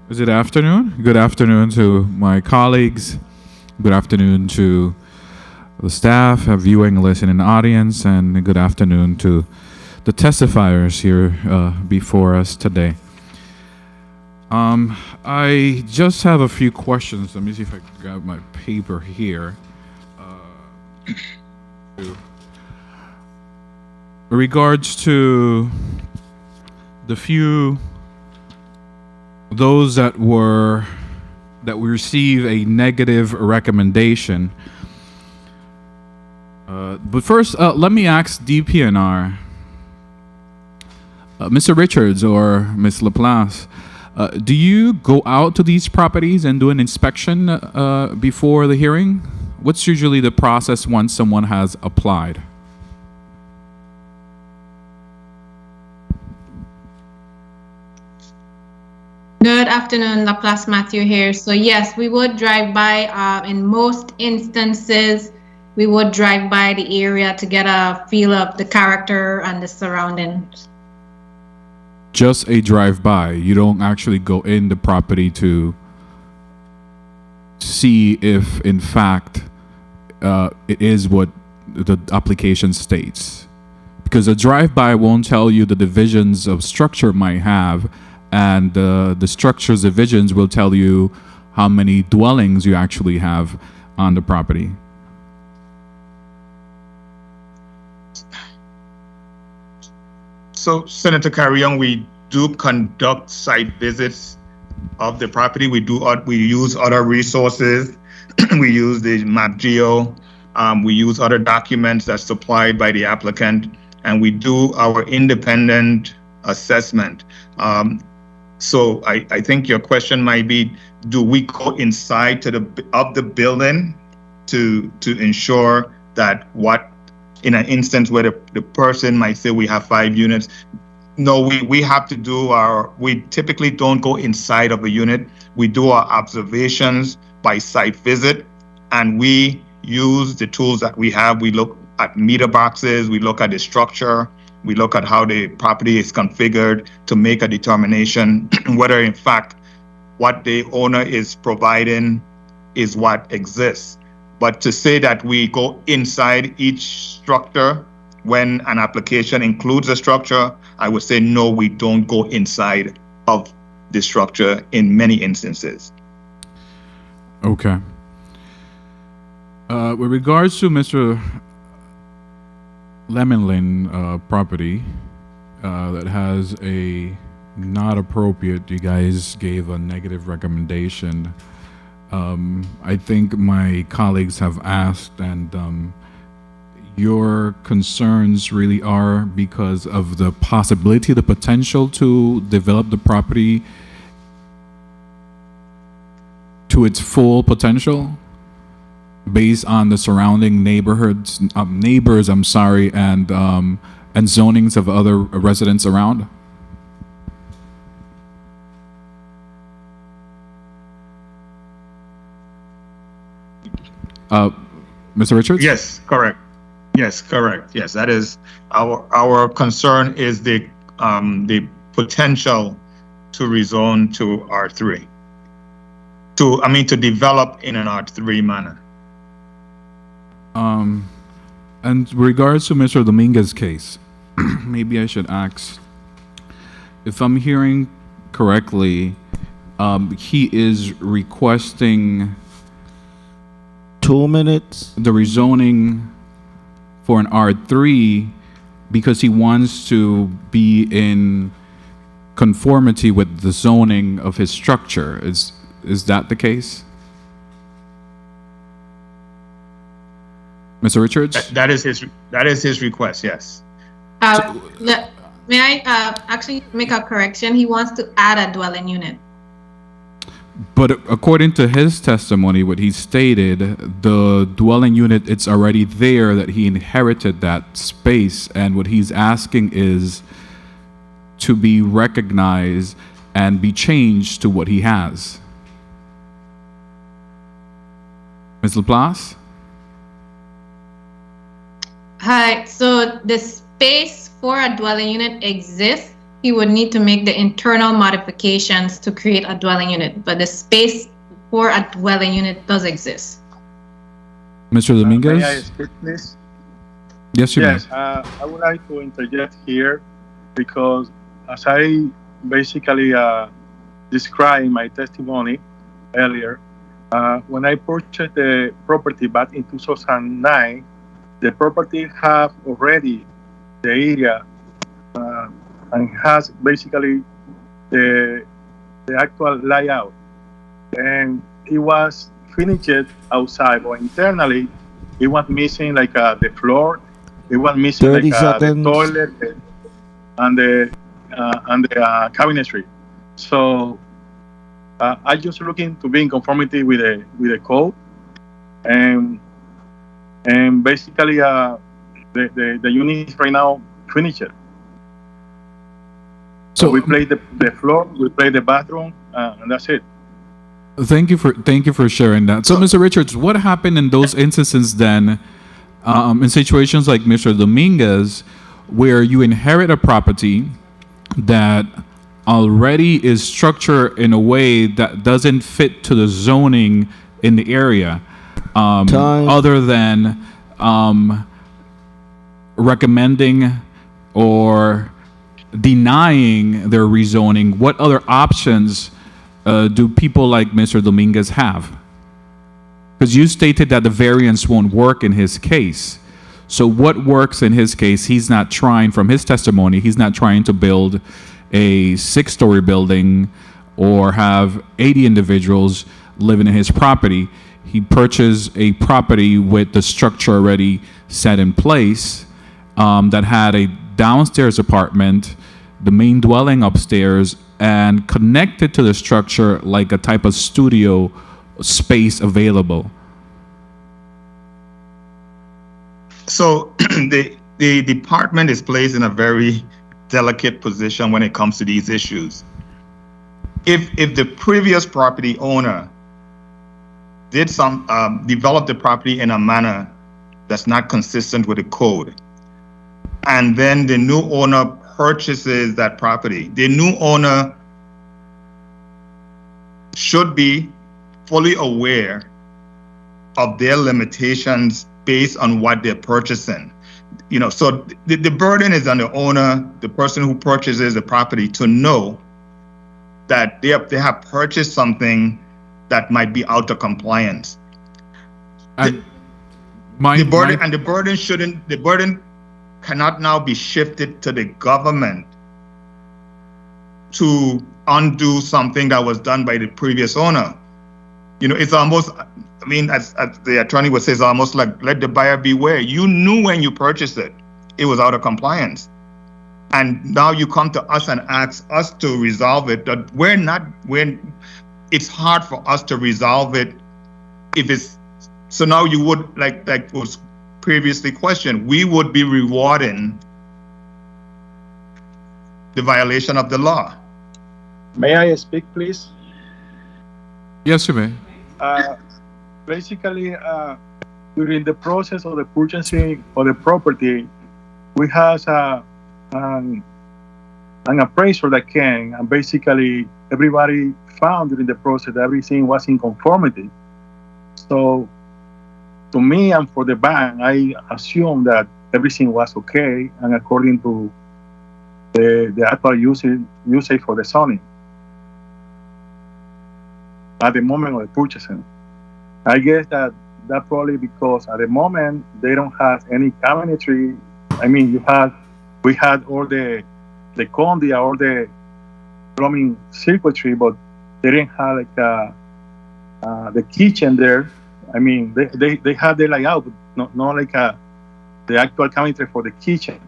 Is it afternoon? Good afternoon to my colleagues. Good afternoon to the staff, viewing, listening audience, and good afternoon to the testifiers here before us today. I just have a few questions. Let me see if I can grab my paper here. Regards to those that we receive a negative recommendation. But first, let me ask DPNR, Mr. Richards or Ms. Laplace, do you go out to these properties and do an inspection before the hearing? What's usually the process once someone has applied? Good afternoon, Laplace Matthew here. So yes, we would drive by. In most instances, we would drive by the area to get a feel of the character and the surroundings. Just a drive-by. You don't actually go in the property to see if, in fact, it is what the application states. Because a drive-by won't tell you the divisions of structure might have, and the structure's divisions will tell you how many dwellings you actually have on the property. So, Senator Carrion, we do conduct site visits of the property. We use other resources. We use the MapGeo. We use other documents that's supplied by the applicant, and we do our independent assessment. So I think your question might be, do we go inside of the building to ensure that in an instance where the person might say we have 5 units? No, we have to do we typically don't go inside of a unit. We do our observations by site visit, and we use the tools that we have. We look at meter boxes, we look at the structure, we look at how the property is configured to make a determination whether in fact what the owner is providing is what exists. But to say that we go inside each structure when an application includes a structure, I would say no, we don't go inside of the structure in many instances. Okay. With regards to Mr. Lemonlin property that has a not appropriate, you guys gave a negative recommendation. I think my colleagues have asked, and your concerns really are because of the possibility, the potential to develop the property to its full potential based on the surrounding neighbors, and zonings of other residents around? Mr. Richards? Yes, correct. Yes, correct. Yes, that is our concern is the potential to rezone to R3. To develop in an R3 manner. And regards to Mr. Dominguez's case, maybe I should ask, if I'm hearing correctly, he is requesting 2 minutes. The rezoning for an R3 because he wants to be in conformity with the zoning of his structure. Is that the case? Mr. Richards? That is his request, yes. May I actually make a correction? He wants to add a dwelling unit. But according to his testimony, what he stated, the dwelling unit, it's already there, that he inherited that space, and what he's asking is to be recognized and be changed to what he has. Ms. Laplace? Hi, so the space for a dwelling unit exists. He would need to make the internal modifications to create a dwelling unit, but the space for a dwelling unit does exist. Mr. Dominguez? May I speak, please? Yes, you may. Yes, I would like to interject here because as I basically described in my testimony earlier, when I purchased the property back in 2009, the property have already the area and has basically the actual layout, and it was finished outside, but internally it was missing like the floor, it was missing like the toilet and the cabinetry. So I just looking to be in conformity with the code, and basically the unit is right now finished. So we play the floor, we play the bathroom, and that's it. Thank you for sharing that. So, Mr. Richards, what happened in those instances then, in situations like Mr. Dominguez, where you inherit a property that already is structured in a way that doesn't fit to the zoning in the area, other than recommending or denying their rezoning, what other options do people like Mr. Dominguez have? Because you stated that the variance won't work in his case. So what works in his case? He's not trying, from his testimony, he's not trying to build a 6-story building or have 80 individuals living in his property. He purchased a property with the structure already set in place that had a downstairs apartment, the main dwelling upstairs, and connected to the structure like a type of studio space available. So the department is placed in a very delicate position when it comes to these issues. If the previous property owner did develop the property in a manner that's not consistent with the code, and then the new owner purchases that property, the new owner should be fully aware of their limitations based on what they're purchasing. You know, so the burden is on the owner, the person who purchases the property, to know that they have purchased something that might be out of compliance. The burden cannot now be shifted to the government to undo something that was done by the previous owner. You know, it's almost, I mean, as the attorney would say, it's almost like let the buyer beware. You knew when you purchased it, it was out of compliance. And now you come to us and ask us to resolve it. That it's hard for us to resolve it if it's, so now you would, like was previously questioned, we would be rewarding the violation of the law. May I speak, please? Yes, you may. Basically, during the process of the purchasing of the property, we have an appraiser that came, and basically everybody found during the process that everything was in conformity. So to me and for the bank, I assume that everything was okay and according to the actual usage for the zoning at the moment of the purchasing. I guess that probably because at the moment they don't have any cabinetry. I mean, we had all the condia, all the plumbing circuitry, but they didn't have like the kitchen there. I mean, they had the layout, but not like the actual cabinetry for the kitchen.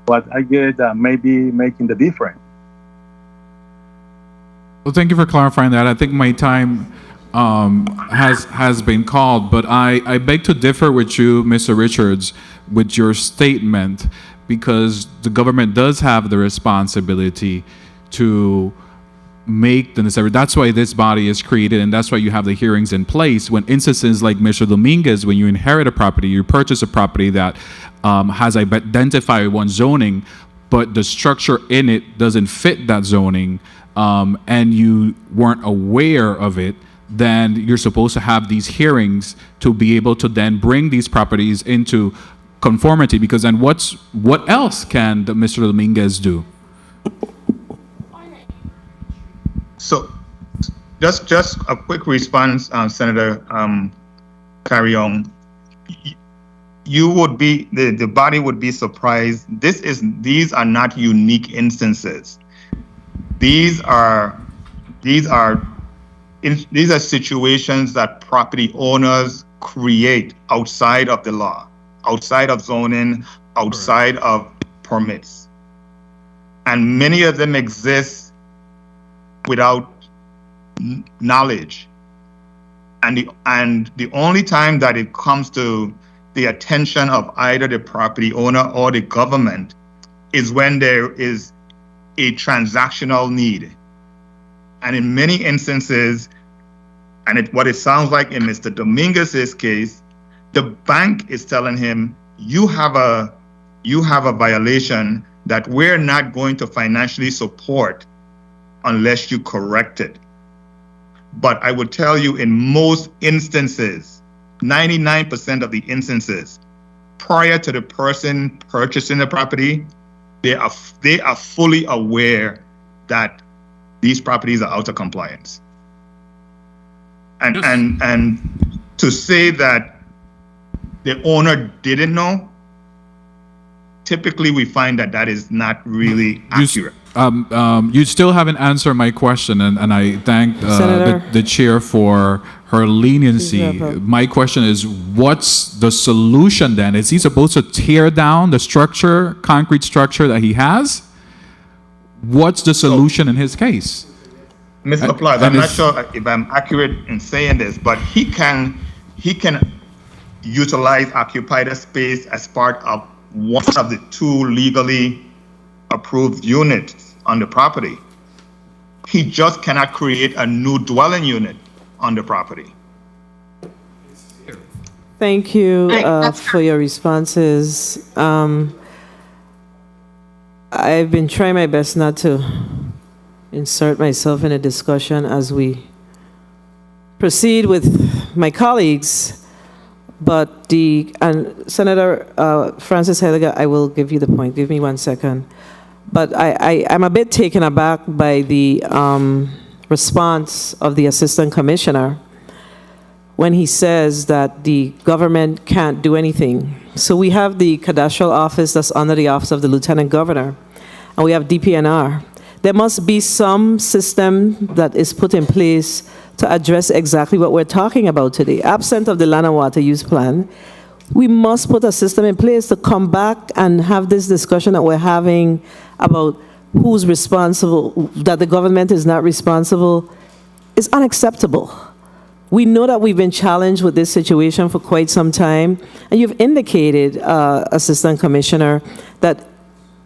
But I guess that maybe making the difference. Well, thank you for clarifying that. I think my time has been called, but I beg to differ with you, Mr. Richards, with your statement, because the government does have the responsibility to make the necessary. That's why this body is created, and that's why you have the hearings in place. When instances like Mr. Dominguez, when you inherit a property, you purchase a property that has identified one zoning, but the structure in it doesn't fit that zoning, and you weren't aware of it, then you're supposed to have these hearings to be able to then bring these properties into conformity, because then what else can Mr. Dominguez do? So just a quick response, Senator Carrion. You would be, the body would be surprised. These are not unique instances. These are situations that property owners create outside of the law, outside of zoning, outside of permits. And many of them exist without knowledge. And the only time that it comes to the attention of either the property owner or the government is when there is a transactional need. And in many instances, and what it sounds like in Mr. Dominguez's case, the bank is telling him, you have a violation that we're not going to financially support unless you correct it. But I would tell you, in most instances, 99% of the instances, prior to the person purchasing the property, they are fully aware that these properties are out of compliance. And to say that the owner didn't know, typically we find that that is not really accurate. You still haven't answered my question, and I thank the chair for her leniency. My question is, what's the solution then? Is he supposed to tear down the structure, concrete structure that he has? What's the solution in his case? Mr. Applause, I'm not sure if I'm accurate in saying this, but he can utilize occupied space as part of one of the 2 legally approved units on the property. He just cannot create a new dwelling unit on the property. Thank you for your responses. I've been trying my best not to insert myself in a discussion as we proceed with my colleagues, but Senator Francis Heiliger, I will give you the point. Give me 1 second. But I'm a bit taken aback by the response of the Assistant Commissioner when he says that the government can't do anything. So we have the cadastral office that's under the office of the Lieutenant Governor, and we have DPNR. There must be some system that is put in place to address exactly what we're talking about today. Absent of the land and water use plan, we must put a system in place to come back and have this discussion that we're having about who's responsible, that the government is not responsible, is unacceptable. We know that we've been challenged with this situation for quite some time, and you've indicated, Assistant Commissioner, that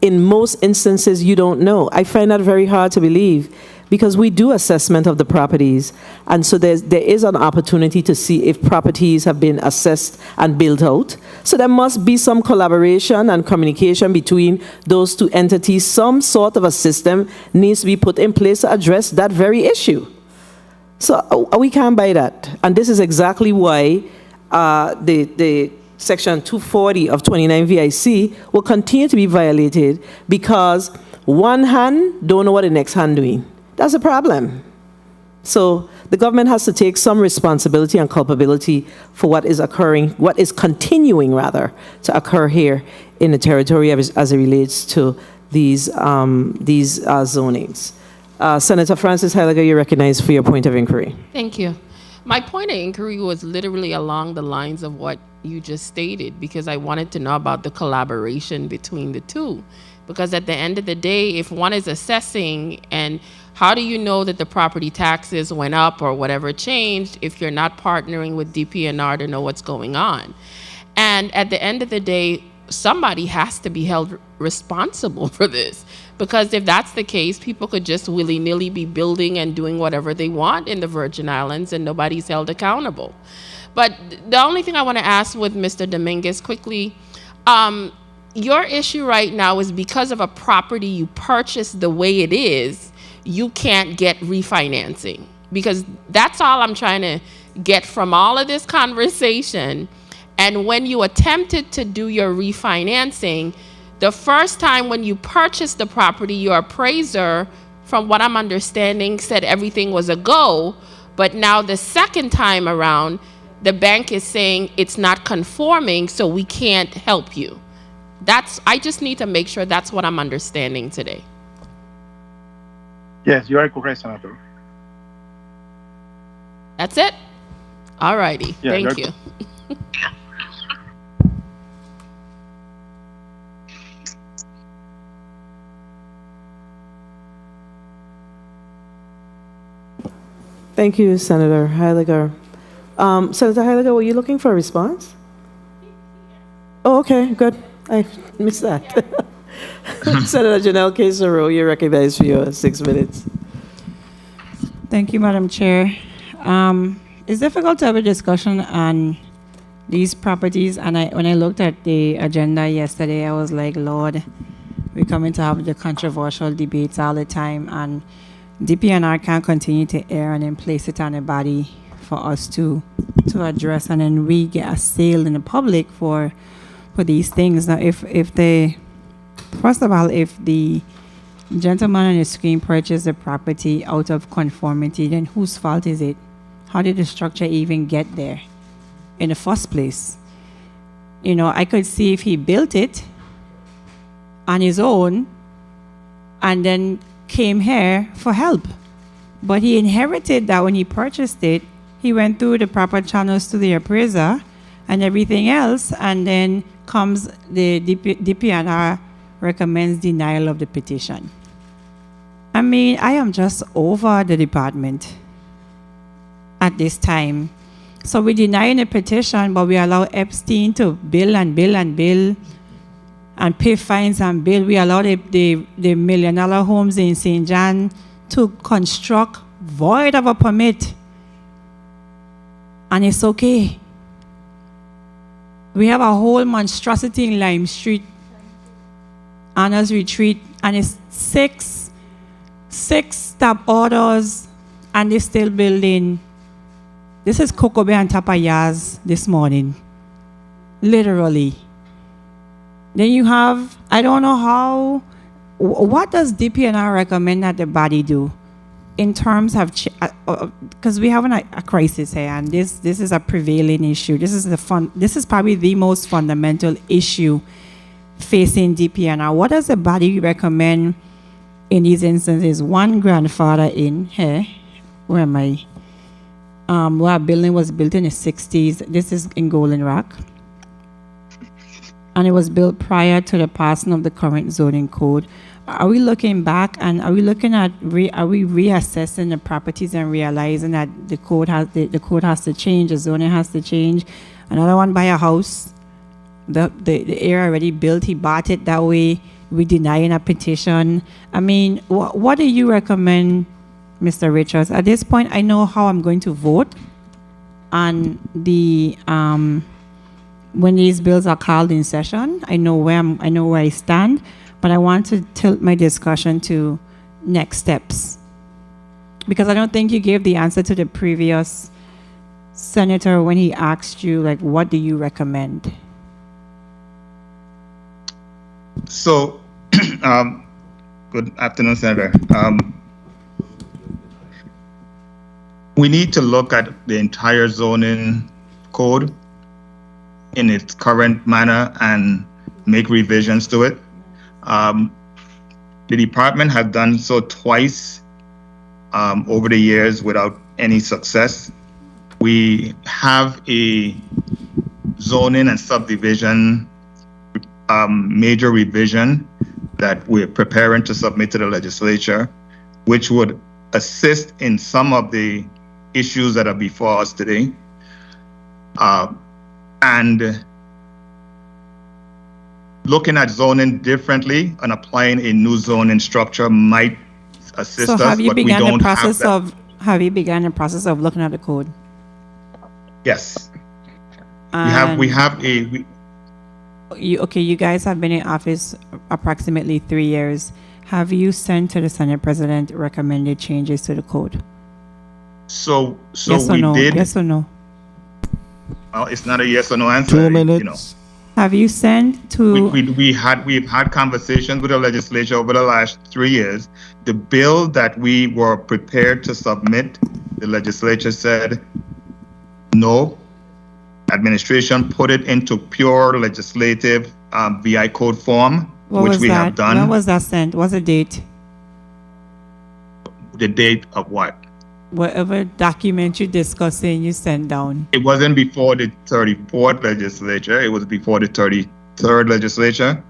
in most instances you don't know. I find that very hard to believe, because we do assessment of the properties, and so there is an opportunity to see if properties have been assessed and built out. So there must be some collaboration and communication between those 2 entities. Some sort of a system needs to be put in place to address that very issue. So we can't buy that, and this is exactly why the Section 240 of 29 VIC will continue to be violated, because one hand don't know what the next hand doing. That's a problem. So the government has to take some responsibility and culpability for what is occurring, what is continuing rather to occur here in the territory as it relates to these zonings. Senator Francis Heiliger, you're recognized for your point of inquiry. Thank you. My point of inquiry was literally along the lines of what you just stated, because I wanted to know about the collaboration between the 2. Because at the end of the day, if one is assessing, and how do you know that the property taxes went up or whatever changed if you're not partnering with DPNR to know what's going on? And at the end of the day, somebody has to be held responsible for this. Because if that's the case, people could just willy-nilly be building and doing whatever they want in the Virgin Islands, and nobody's held accountable. But the only thing I want to ask with Mr. Dominguez quickly, your issue right now is because of a property you purchased the way it is, you can't get refinancing. Because that's all I'm trying to get from all of this conversation. And when you attempted to do your refinancing, the first time when you purchased the property, your appraiser, from what I'm understanding, said everything was a go. But now the second time around, the bank is saying it's not conforming, so we can't help you. I just need to make sure that's what I'm understanding today. Yes, you are correct, Senator. That's it? All righty. Yeah, thank you. Thank you, Senator Heiliger. Senator Heiliger, were you looking for a response? Oh, okay, good. I missed that. Senator Janelle Casero, you're recognized for your 6 minutes. Thank you, Madam Chair. It's difficult to have a discussion on these properties, and when I looked at the agenda yesterday, I was like, Lord, we're coming to have the controversial debates all the time, and DPNR can't continue to air and then place it on a body for us to address, and then we get assailed in the public for for these things. Now, if first of all, if the gentleman on the screen purchased the property out of conformity, then whose fault is it? How did the structure even get there in the first place? You know, I could see if he built it on his own and then came here for help. But he inherited that when he purchased it. He went through the proper channels to the appraiser and everything else, and then comes the DPNR recommends denial of the petition. I mean, I am just over the department at this time. So we deny the petition, but we allow Epstein to bill and bill and bill and pay fines and bill. We allow the $1 million homes in St. John to construct void of a permit. And it's okay. We have a whole monstrosity in Lime Street, Anna's Retreat, and it's six stop orders, and they're still building. This is Kokobe and Tapayas this morning, literally. Then you have, I don't know how, what does DPNR recommend that the body do in terms of, because we have a crisis here, and this is a prevailing issue. This is probably the most fundamental issue facing DPNR. What does the body recommend in these instances? One grandfather in here, where am I? Where a building was built in the 60s. This is in Golden Rock. And it was built prior to the passing of the current zoning code. Are we looking back and are we looking at, are we reassessing the properties and realizing that the code has to change, the zoning has to change? Another one by a house, the area already built, he bought it that way, we denying a petition. I mean, what do you recommend, Mr. Richards? At this point, I know how I'm going to vote on the when these bills are called in session. I know where I stand, but I want to tilt my discussion to next steps, because I don't think you gave the answer to the previous senator when he asked you, like, what do you recommend? So, good afternoon, Senator. We need to look at the entire zoning code in its current manner and make revisions to it. The department has done so twice over the years without any success. We have a zoning and subdivision major revision that we're preparing to submit to the legislature, which would assist in some of the issues that are before us today. And looking at zoning differently and applying a new zoning structure might assist us, have you but we begun don't the process have that. have you begun the process of looking at the code? Yes. We have a you guys have been in office approximately 3 years. Have you sent to the Senate President recommended changes to the code? So yes or we no? did. Yes or no? Well, it's not a yes or no answer. 2 minutes. You know. Have you sent to? We've had conversations with the legislature over the last 3 years. The bill that we were prepared to submit, the legislature said no. Administration put it into pure legislative VI code form, which we have done. When was that sent? What's the date? The date of what? Whatever document you're discussing, you sent down. It wasn't before the 34th legislature. It was before the 33rd legislature.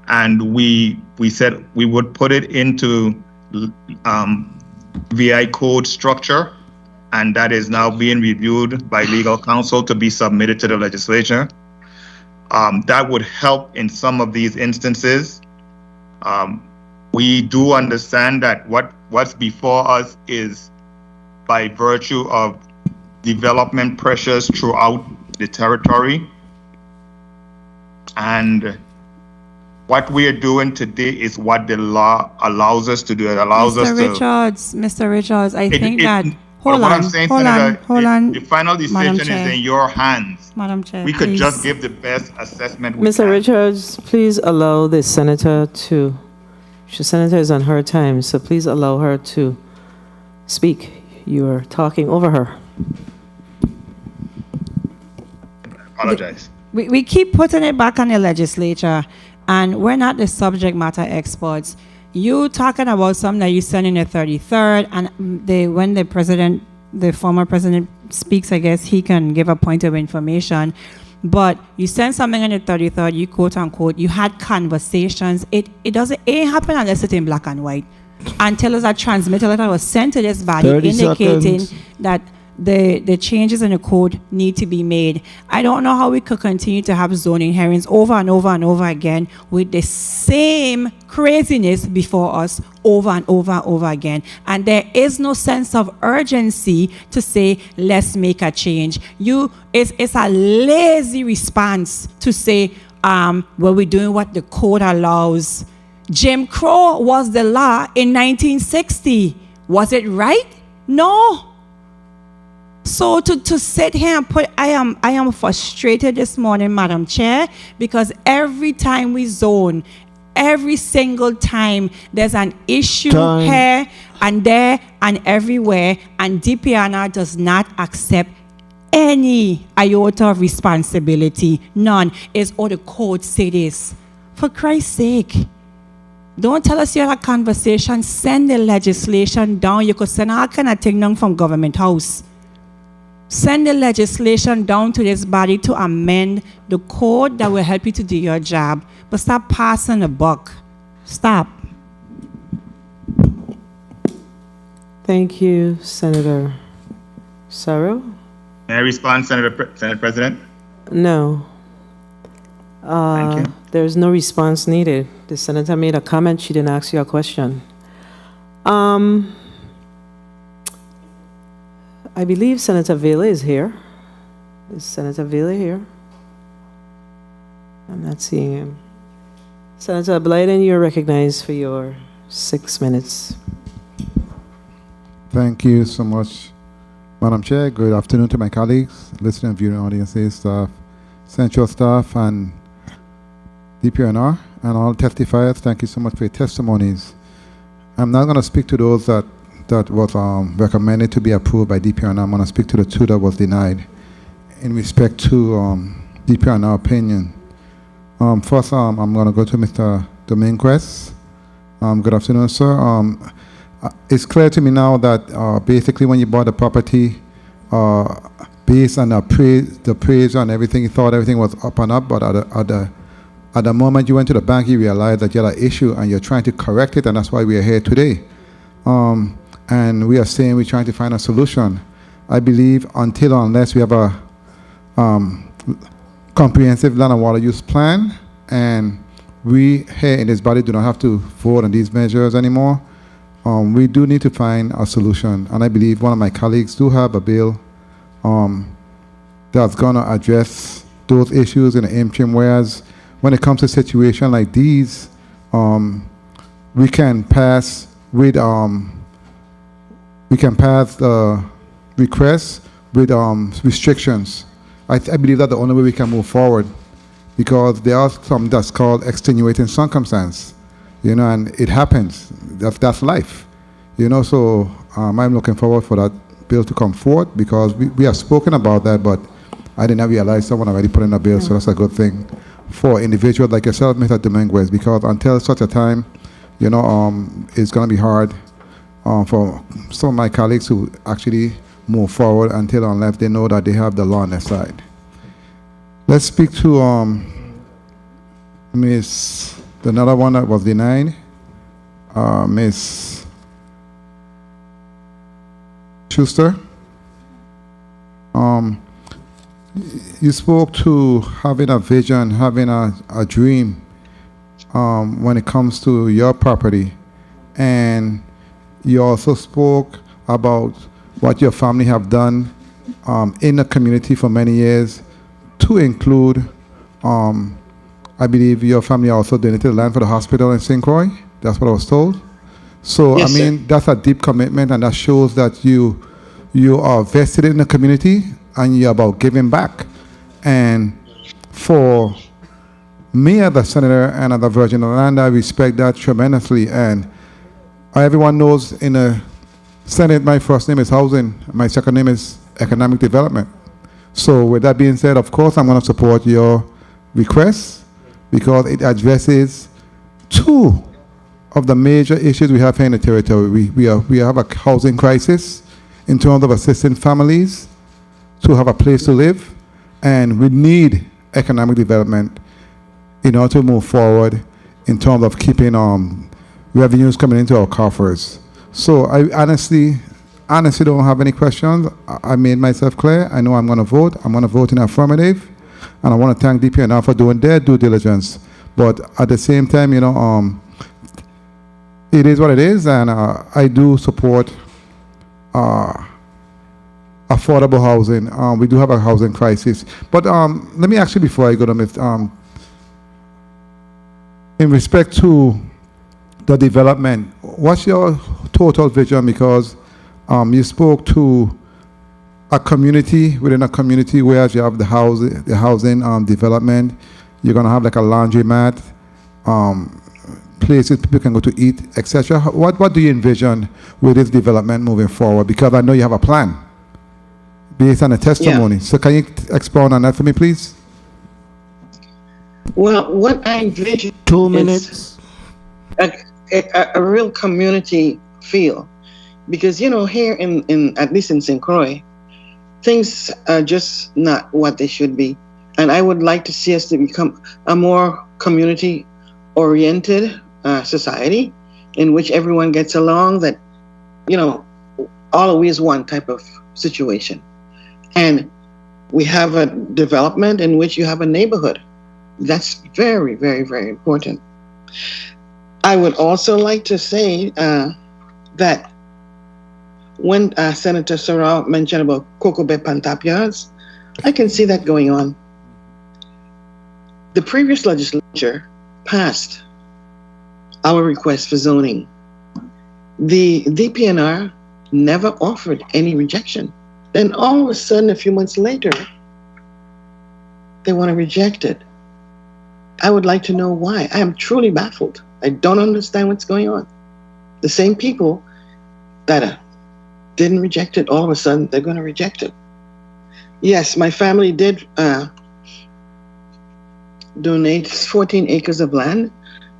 And we said we would put it into VI code structure. And that is now being reviewed by legal counsel to be submitted to the legislature. That would help in some of these instances. We do understand that what's before us is by virtue of development pressures throughout the territory. And what we are doing today is what the law allows us to do. It allows us to... Mr. Richards, I think that Hold what on, I'm saying, hold Senator, on, hold on. the final decision is Chair. in your hands. Madam Chair, We could please. just give the best assessment we Mr. can. Richards, please allow the senator to. The senator is on her time, so please allow her to speak. You are talking over her. Apologize. We keep putting it back on the legislature, and we're not the subject matter experts. You talking about something that you sent in the 33rd, and when the former president speaks, I guess he can give a point of information. But you sent something in the 33rd, you quote unquote, you had conversations. It ain't happen unless it's in black and white. Until there's a transmittal letter was sent to this body 30 indicating seconds. that the changes in the code need to be made. I don't know how we could continue to have zoning hearings over and over and over again with the same craziness before us over and over and over again. And there is no sense of urgency to say, let's make a change. It's a lazy response to say, well, we're doing what the code allows. Jim Crow was the law in 1960. Was it right? No. So to sit here and put, I am frustrated this morning, Madam Chair, because every time we zone, every single time there's an issue here and there and everywhere, and DPNR does not accept any iota of responsibility. None. It's all the code say this. For Christ's sake. Don't tell us you had a conversation. Send the legislation down. You could send all kind of thing down from Government House. Send the legislation down to this body to amend the code that will help you to do your job. But stop passing the buck. Stop. Thank you, Senator Sarro. May I respond, Senate President? No. Thank you. There's no response needed. The senator made a comment. She didn't ask you a question. I believe Senator Vela is here. Is Senator Vela here? I'm not seeing him. Senator Blyden, you're recognized for your 6 minutes. Thank you so much, Madam Chair. Good afternoon to my colleagues, listening and viewing audiences, staff, central staff, and DPNR, and all testifiers. Thank you so much for your testimonies. I'm not going to speak to those that was recommended to be approved by DPNR. I'm going to speak to the two that was denied in respect to DPNR opinion. First, I'm going to go to Mr. Dominguez. Good afternoon, sir. It's clear to me now that basically when you bought the property, based on the appraisal and everything, you thought everything was up and up, but at the moment you went to the bank, you realized that you had an issue and you're trying to correct it, and that's why we are here today. And we are saying we're trying to find a solution. I believe until or unless we have a comprehensive land and water use plan, and we here in this body do not have to vote on these measures anymore, we do need to find a solution. And I believe one of my colleagues do have a bill that's going to address those issues in the interim, whereas when it comes to a situation like these, we can pass with the request with restrictions. I believe that's the only way we can move forward, because there are some that's called extenuating circumstance, and it happens. That's life, So I'm looking forward for that bill to come forward, because we have spoken about that, but I did not realize someone already put in a bill, so that's a good thing for individuals like yourself, Mr. Dominguez, because until such a time, it's going to be hard for some of my colleagues to actually move forward until unless they know that they have the law on their side. Let's speak to another one that was denied, Miss Schuster. You spoke to having a vision, having a dream when it comes to your property, and you also spoke about what your family have done in the community for many years, to include, I believe your family also donated land for the hospital in St. Croix. That's what I was told. So, Yes, that's a deep commitment, and that shows that you you are vested in the community and you're about giving back. And for me as a senator and as a Virgin Island, I respect that tremendously. And everyone knows in the Senate, my first name is housing, my second name is economic development. So with that being said, of course, I'm going to support your request because it addresses two of the major issues we have here in the territory. We have a housing crisis in terms of assisting families to have a place to live, and we need economic development in order to move forward in terms of keeping revenues coming into our coffers. So I honestly don't have any questions. I made myself clear. I know I'm going to vote. I'm going to vote in affirmative, and I want to thank DPNR for doing their due diligence. But at the same time, it is what it is, and I do support affordable housing. We do have a housing crisis. But let me ask you before I go to Ms. In respect to the development, what's your total vision? Because you spoke to a community within a community where you have the housing development. You're going to have like a laundromat, places people can go to eat, etc. What do you envision with this development moving forward? Because I know you have a plan based on a testimony. Yeah. So can you expound on that for me, please? Well, what I envision 2 minutes. A real community feel, because here in at least in St. Croix, things are just not what they should be, and I would like to see us to become a more community-oriented society in which everyone gets along. That always one type of situation, and we have a development in which you have a neighborhood. That's very, very, very important. I would also like to say that when Senator Sorrell mentioned about Cocoa Bay Pantap yards, I can see that going on. The previous legislature passed our request for zoning. The DPNR never offered any rejection. Then all of a sudden, a few months later, they want to reject it. I would like to know why. I am truly baffled. I don't understand what's going on. The same people that didn't reject it, all of a sudden they're going to reject it. Yes, my family did donate 14 acres of land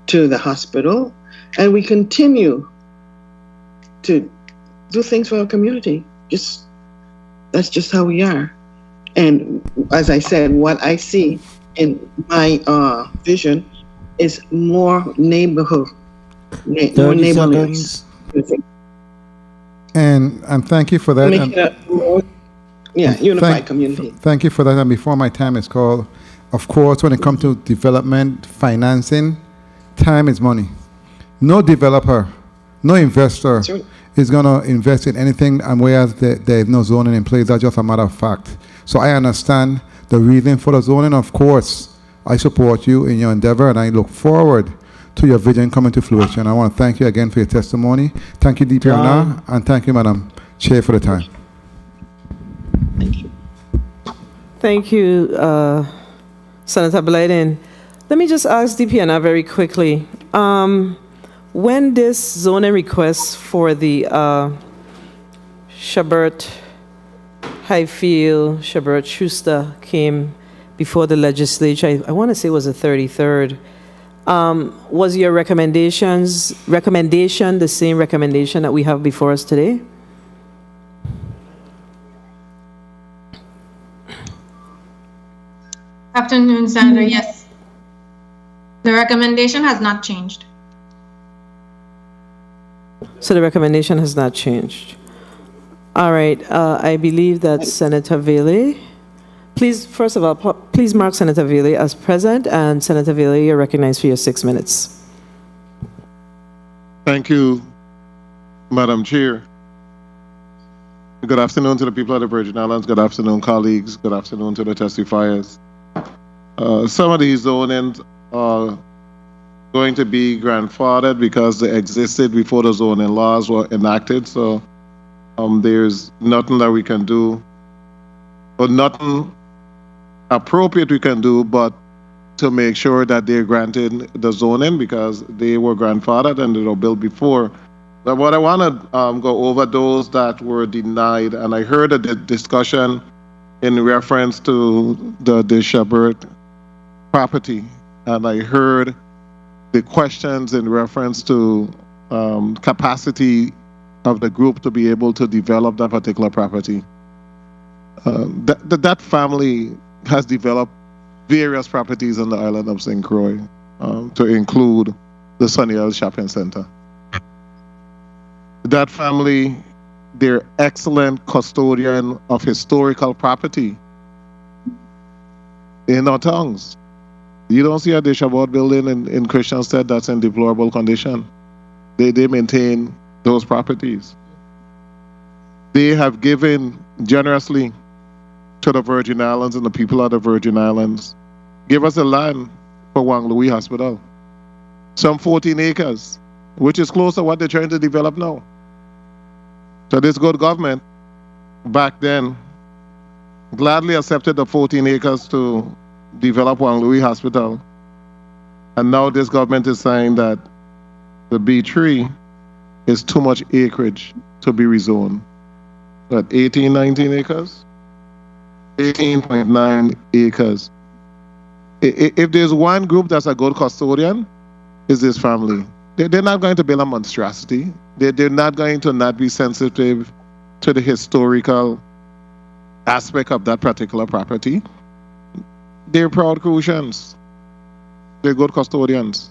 to the hospital, and we continue to do things for our community. That's just how we are. And as I said, what I see in my vision is more neighborhood, more neighborhoods. And thank you for that. Unified community. Thank you for that. And before my time is called, of course, when it comes to development, financing, time is money. No developer, no investor is going to invest in anything, and whereas there is no zoning in place, that's just a matter of fact. So I understand the reason for the zoning. Of course, I support you in your endeavor, and I look forward to your vision coming to fruition. I want to thank you again for your testimony. Thank you, DPNR, and thank you, Madam Chair, for the time. Thank you, Senator Blyden. Let me just ask DPNR very quickly. When this zoning request for the Shabert Highfield, Shabert Schuster came before the legislature, I want to say it was the 33rd, was your recommendation the same recommendation that we have before us today? Afternoon, Senator. Yes. The recommendation has not changed. So the recommendation has not changed. All right. I believe that Senator Velie. Please, first of all, please mark Senator Velie as present, and Senator Velie, you're recognized for your 6 minutes. Thank you, Madam Chair. Good afternoon to the people of the Virgin Islands. Good afternoon, colleagues. Good afternoon to the testifiers. Some of these zonings are going to be grandfathered because they existed before the zoning laws were enacted. So there's nothing that we can do, or nothing appropriate we can do, but to make sure that they're granted the zoning because they were grandfathered and they were built before. But what I want to go over those that were denied, and I heard a discussion in reference to the Shabert property, and I heard the questions in reference to capacity of the group to be able to develop that particular property. That family has developed various properties on the island of St. Croix, to include the Sunny Isles Shopping Center. That family, they're excellent custodian of historical property in our towns. You don't see a Deshabot building in Christiansted that's in deplorable condition. They maintain those properties. They have given generously to the Virgin Islands and the people of the Virgin Islands. Give us a land for Wang Louis Hospital. Some 14 acres, which is close to what they're trying to develop now. So this good government back then gladly accepted the 14 acres to develop Wang Louis Hospital. And now this government is saying that the B3 is too much acreage to be rezoned. What, 18, 19 acres? 18.9 acres. If there's one group that's a good custodian, is this family. They're not going to build a monstrosity. They're not going to not be sensitive to the historical aspect of that particular property. They're proud Crucians. They're good custodians.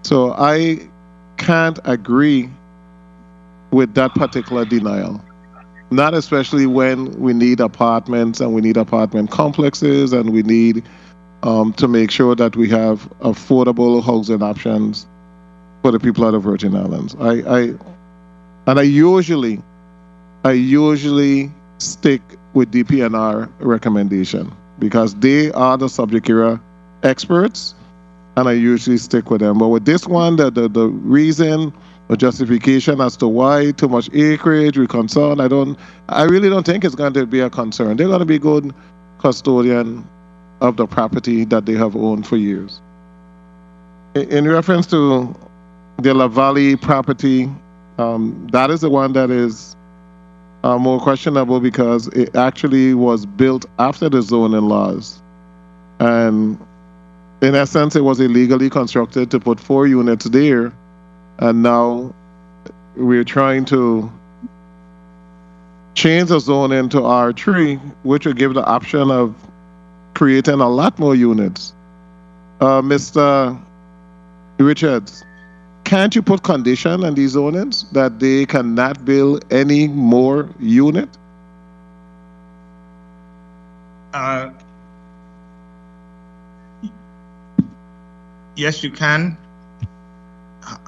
So I can't agree with that particular denial. Not especially when we need apartments and we need apartment complexes and we need to make sure that we have affordable housing options for the people of the Virgin Islands. I usually stick with DPNR recommendation because they are the subject area experts, and I usually stick with them. But with this one, the reason or justification as to why too much acreage, we're concerned, I really don't think it's going to be a concern. They're going to be good custodian of the property that they have owned for years. In reference to the La Valley property, that is the one that is more questionable because it actually was built after the zoning laws. And in essence, it was illegally constructed to put 4 units there. And now we're trying to change the zoning to R3, which will give the option of creating a lot more units. Mr. Richards, can't you put condition on these zonings that they cannot build any more unit? Yes, you can.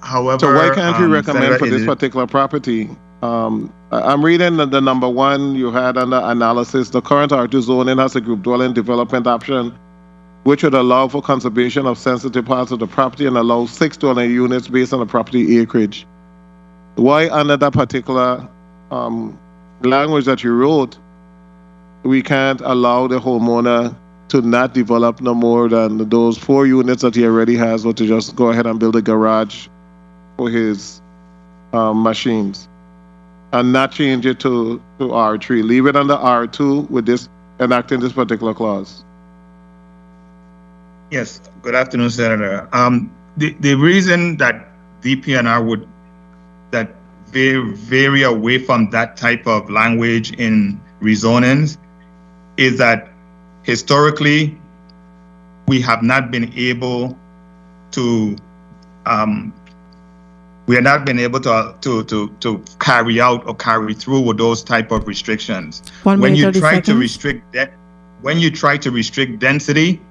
However, so why can't you recommend Senator, for this particular property? I'm reading the number 1 you had under analysis. The current R2 zoning has a group dwelling development option, which would allow for conservation of sensitive parts of the property and allow 6 dwelling units based on the property acreage. Why under that particular language that you wrote, we can't allow the homeowner to not develop no more than those 4 units that he already has, or to just go ahead and build a garage for his machines and not change it to R3. Leave it under R2 with this, enacting this particular clause. Yes, good afternoon, Senator. The reason that DPNR would vary away from that type of language in rezonings is that historically we have not been able to carry out or carry through with those type of restrictions. When you try to restrict density,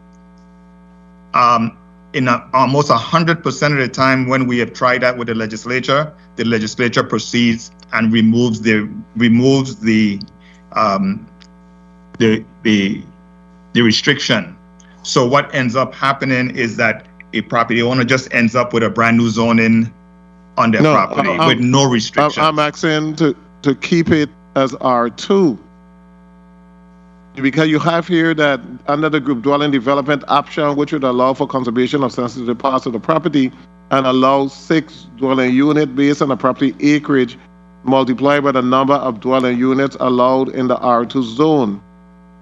in almost 100% of the time when we have tried that with the legislature proceeds and removes the restriction. So what ends up happening is that a property owner just ends up with a brand new zoning on their property with no restriction. I'm asking to keep it as R2. Because you have here that under the group dwelling development option, which would allow for conservation of sensitive parts of the property and allow 6 dwelling units based on the property acreage multiplied by the number of dwelling units allowed in the R2 zone.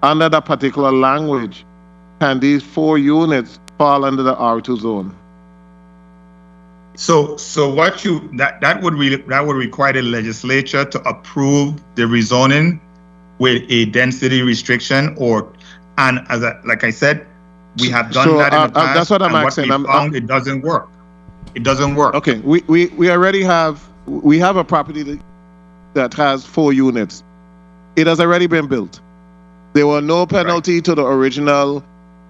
Under that particular language, can these 4 units fall under the R2 zone? So what you that would require the legislature to approve the rezoning with a density restriction, and like I said, we have done that in the past. That's what I'm asking. What we found, it doesn't work. It doesn't work. Okay, we already have a property that has 4 units. It has already been built. There were no penalty to the original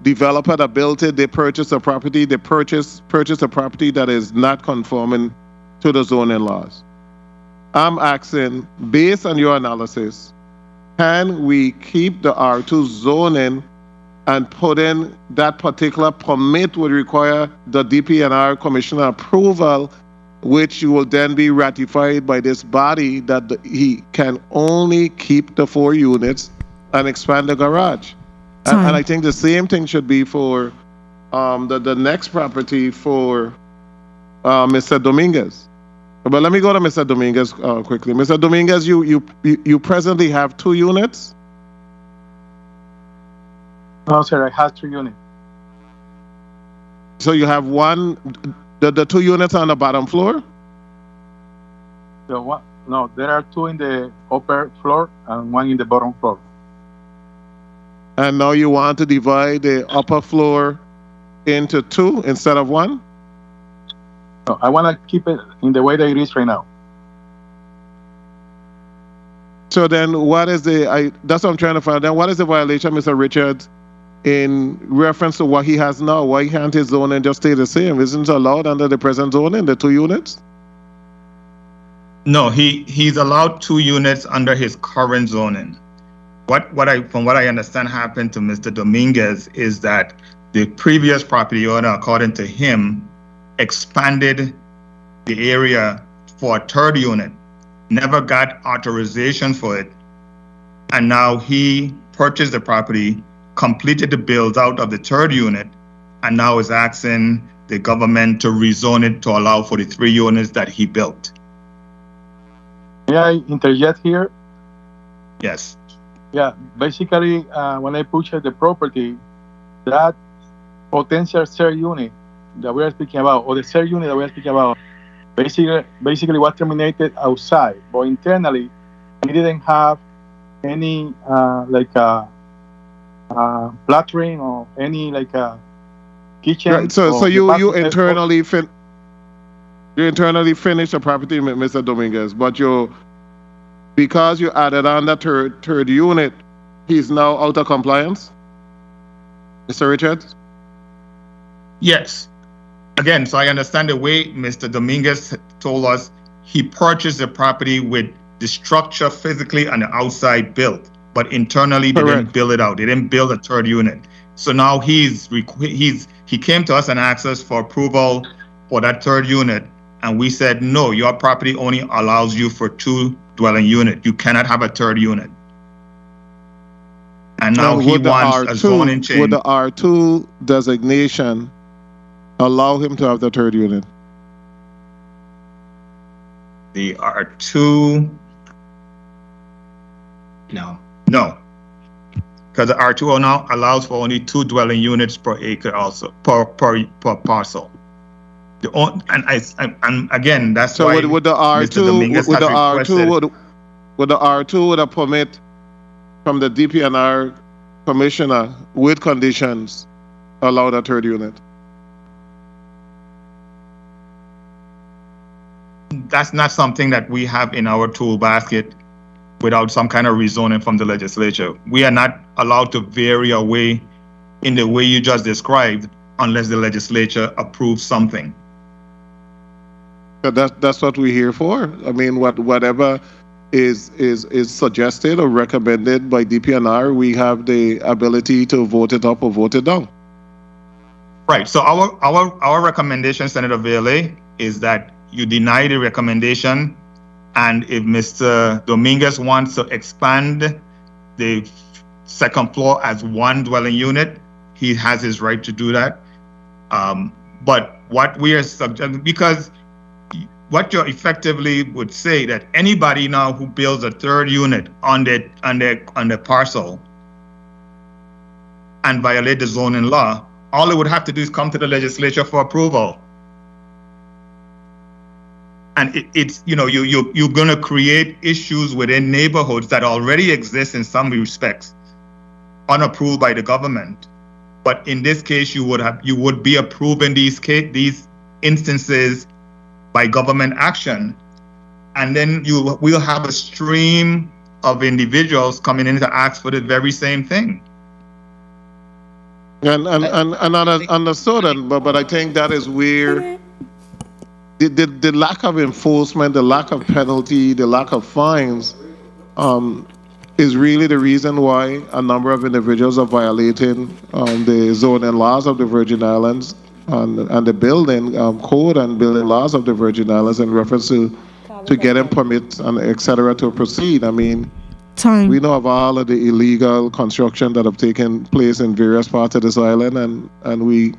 developer that built it. They purchased a property. They purchased a property that is not conforming to the zoning laws. I'm asking, based on your analysis, can we keep the R2 zoning and put in that particular permit would require the DPNR commissioner approval, which will then be ratified by this body that he can only keep the 4 units and expand the garage. And I think the same thing should be for the next property for Mr. Dominguez. But let me go to Mr. Dominguez quickly. Mr. Dominguez, you presently have 2 units? No, sir, I have 3 units. So you have the 2 units on the bottom floor? No, there are 2 in the upper floor and 1 in the bottom floor. And now you want to divide the upper floor into 2 instead of 1? No, I want to keep it in the way that it is right now. So then what is that's what I'm trying to find out. Then what is the violation, Mr. Richards, in reference to what he has now? Why can't his zoning just stay the same? Isn't it allowed under the present zoning, the 2 units? No, he's allowed 2 units under his current zoning. From what I understand happened to Mr. Dominguez is that the previous property owner, according to him, expanded the area for a 3rd unit, never got authorization for it, and now he purchased the property, completed the build out of the 3rd unit, and now is asking the government to rezone it to allow for the 3 units that he built. May I interject here? Yes. Yeah, basically, when I purchased the property, that potential 3rd unit that we are speaking about, or the 3rd unit that we are speaking about, basically was terminated outside, but internally, we didn't have any flattering or any kitchen. Right. So you internally finished the property, Mr. Dominguez, but because you added on the third unit, he's now out of compliance? Mr. Richards? Yes. Again, so I understand the way Mr. Dominguez told us he purchased the property with the structure physically on the outside built, but internally they didn't build it out. They didn't build a 3rd unit. So now he came to us and asked us for approval for that 3rd unit, and we said, no, your property only allows you for 2 dwelling unit. You cannot have a 3rd unit. And now he wants a zoning change. Would the R2 designation allow him to have the 3rd unit? The R2, No. no, because the R2 now allows for only 2 dwelling units per acre, also per parcel. And again, that's so why would the R2 would the R2 with a permit from the DPNR commissioner with conditions allow the 3rd unit? That's not something that we have in our tool basket without some kind of rezoning from the legislature. We are not allowed to vary away in the way you just described unless the legislature approves something. That's what we're here for. I mean, whatever is suggested or recommended by DPNR, we have the ability to vote it up or vote it down. Right. So our recommendation, Senator Veale, is that you deny the recommendation And if Mr. Dominguez wants to expand the second floor as one dwelling unit, he has his right to do that. But what we are subject, because what you effectively would say that anybody now who builds a third unit on the parcel and violate the zoning law, all it would have to do is come to the legislature for approval. And it's, you know, you're going to create issues within neighborhoods that already exist in some respects, unapproved by the government. But in this case, you would be approving these instances by government action, and then we'll have a stream of individuals coming in to ask for the very same thing. And understood, but I think that is where the lack of enforcement, the lack of penalty, the lack of fines is really the reason why a number of individuals are violating the zoning laws of the Virgin Islands and the building code and building laws of the Virgin Islands in reference to getting permits and etc. to proceed. I mean, we know of all of the illegal construction that have taken place in various parts of this island, and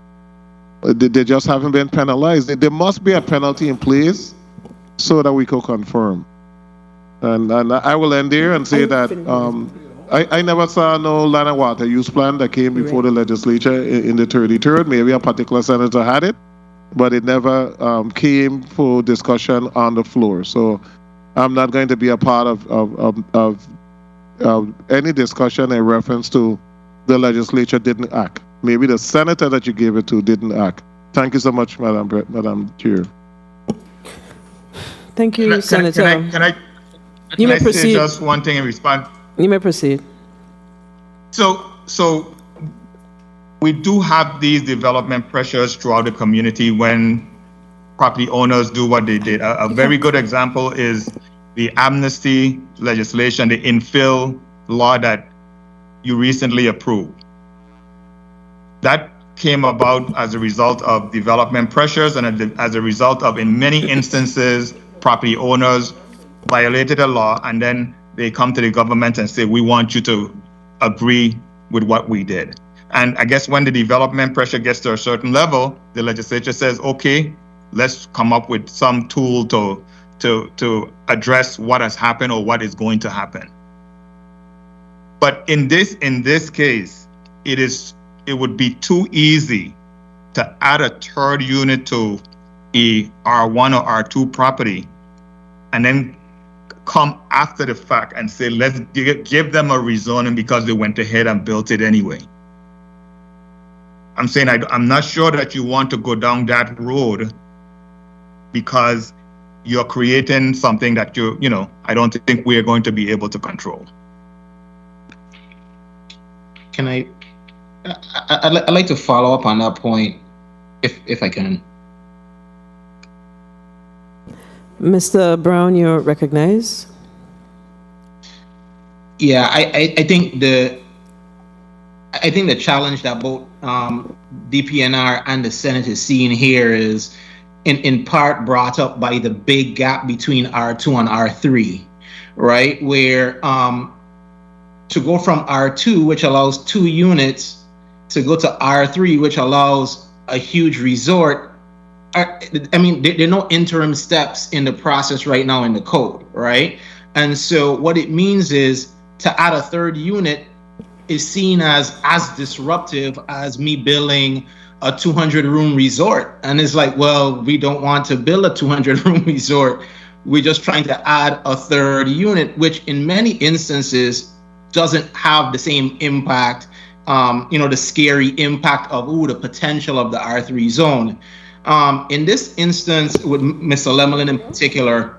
they just haven't been penalized. There must be a penalty in place so that we could confirm. And I will end there and say that I never saw no land and water use plan that came before the legislature in the 33rd. Maybe a particular senator had it, but it never came for discussion on the floor. So I'm not going to be a part of any discussion in reference to the legislature didn't act. Maybe the senator that you gave it to didn't act. Thank you so much, Madam Chair. Thank you, Senator. You may proceed. Say just one thing in response? You may proceed. So we do have these development pressures throughout the community when property owners do what they did. A very good example is the amnesty legislation, the infill law that you recently approved. That came about as a result of development pressures and as a result of, in many instances, property owners violated a law, and then they come to the government and say, we want you to agree with what we did. And I guess when the development pressure gets to a certain level, the legislature says, okay, let's come up with some tool to address what has happened or what is going to happen. But in this case, it would be too easy to add a third unit to a R1 or R2 property and then come after the fact and say, let's give them a rezoning because they went ahead and built it anyway. I'm saying I'm not sure that you want to go down that road because you're creating something that I don't think we are going to be able to control. Can I'd like to follow up on that point, if I can. Mr. Brown, you're recognized. Yeah, I think the challenge that both DPNR and the Senate is seeing here is in part brought up by the big gap between R2 and R3, right? Where to go from R2, which allows 2 units, to go to R3, which allows a huge resort. I mean, there are no interim steps in the process right now in the code, right? And so what it means is to add a third unit is seen as disruptive as me building a 200-room resort. And it's like, well, we don't want to build a 200-room resort. We're just trying to add a third unit, which in many instances doesn't have the same impact, the scary impact of the potential of the R3 zone. In this instance, with Mr. Lemelin in particular,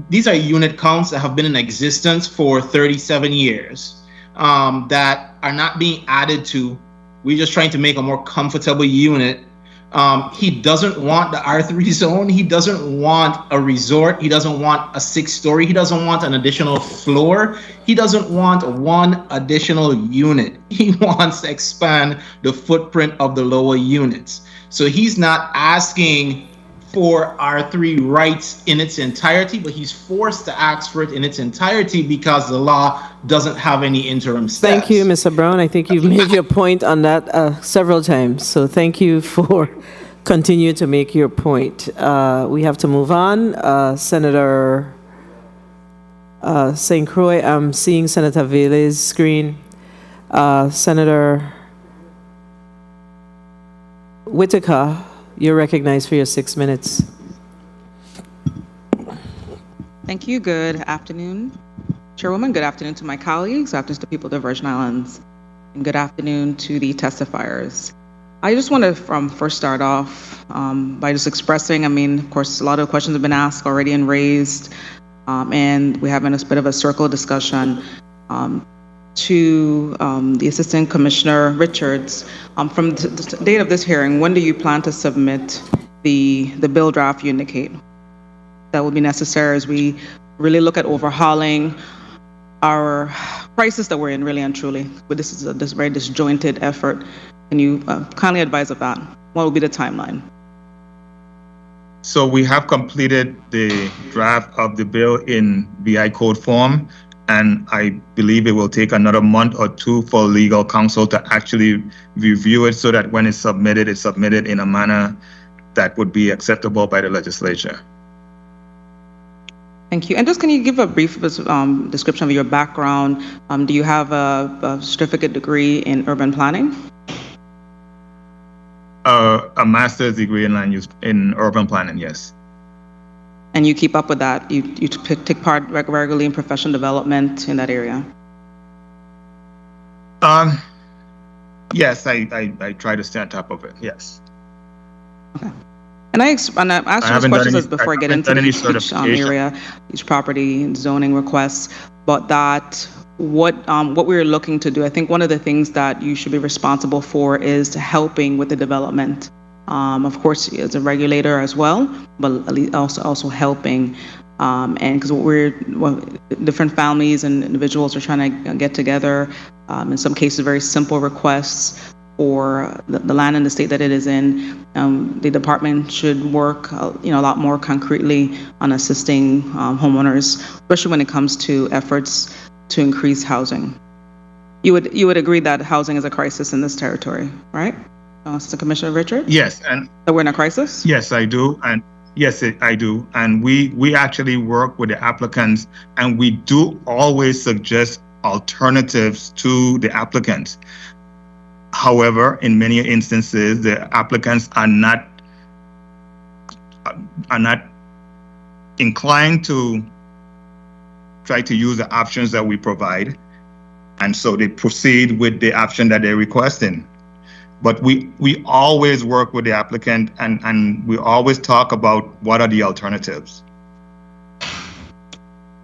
these are unit counts that have been in existence for 37 years that are not being added to. We're just trying to make a more comfortable unit. He doesn't want the R3 zone. He doesn't want a resort. He doesn't want a 6-story. He doesn't want an additional floor. He doesn't want one additional unit. He wants to expand the footprint of the lower units. So he's not asking for R3 rights in its entirety, but he's forced to ask for it in its entirety because the law doesn't have any interim steps. Thank you, Mr. Brown. I think you've made your point on that several times. So thank you for continue to make your point. We have to move on. Senator St. Croix, I'm seeing Senator Vele's screen. Senator Whitaker, you're recognized for your 6 minutes. Thank you. Good afternoon, Chairwoman. Good afternoon to my colleagues. Good afternoon to the people of the Virgin Islands. And good afternoon to the testifiers. I just want to first start off by just expressing, of course, a lot of questions have been asked already and raised, and we're having a bit of a circle discussion. To the Assistant Commissioner Richards, from the date of this hearing, when do you plan to submit the bill draft you indicate? That will be necessary as we really look at overhauling our crisis that we're in, really and truly. But this is a very disjointed effort. Can you kindly advise of that? What will be the timeline? So we have completed the draft of the bill in BI code form, and I believe it will take another month or two for legal counsel to actually review it so that when it's submitted in a manner that would be acceptable by the legislature. Thank you. And just can you give a brief description of your background? Do you have a certificate degree in urban planning? A master's degree in land use in urban planning, yes. And you keep up with that? You take part regularly in professional development in that area? Yes, I try to stay on top of it, yes. Okay. And I asked you these questions before I get into each area, each property and zoning requests, but that what we're looking to do, I think one of the things that you should be responsible for is helping with the development. Of course, as a regulator as well, but also helping. And because different families and individuals are trying to get together, in some cases, very simple requests for the land and the state that it is in. The department should work, a lot more concretely on assisting homeowners, especially when it comes to efforts to increase housing. You would agree that housing is a crisis in this territory, right? Assistant Commissioner Richard? Yes, and that we're in a crisis? Yes, I do, and yes, I do, and we actually work with the applicants, and we do always suggest alternatives to the applicants. However, in many instances, the applicants are not inclined to try to use the options that we provide, and so they proceed with the option that they're requesting. But we always work with the applicant, and we always talk about what are the alternatives.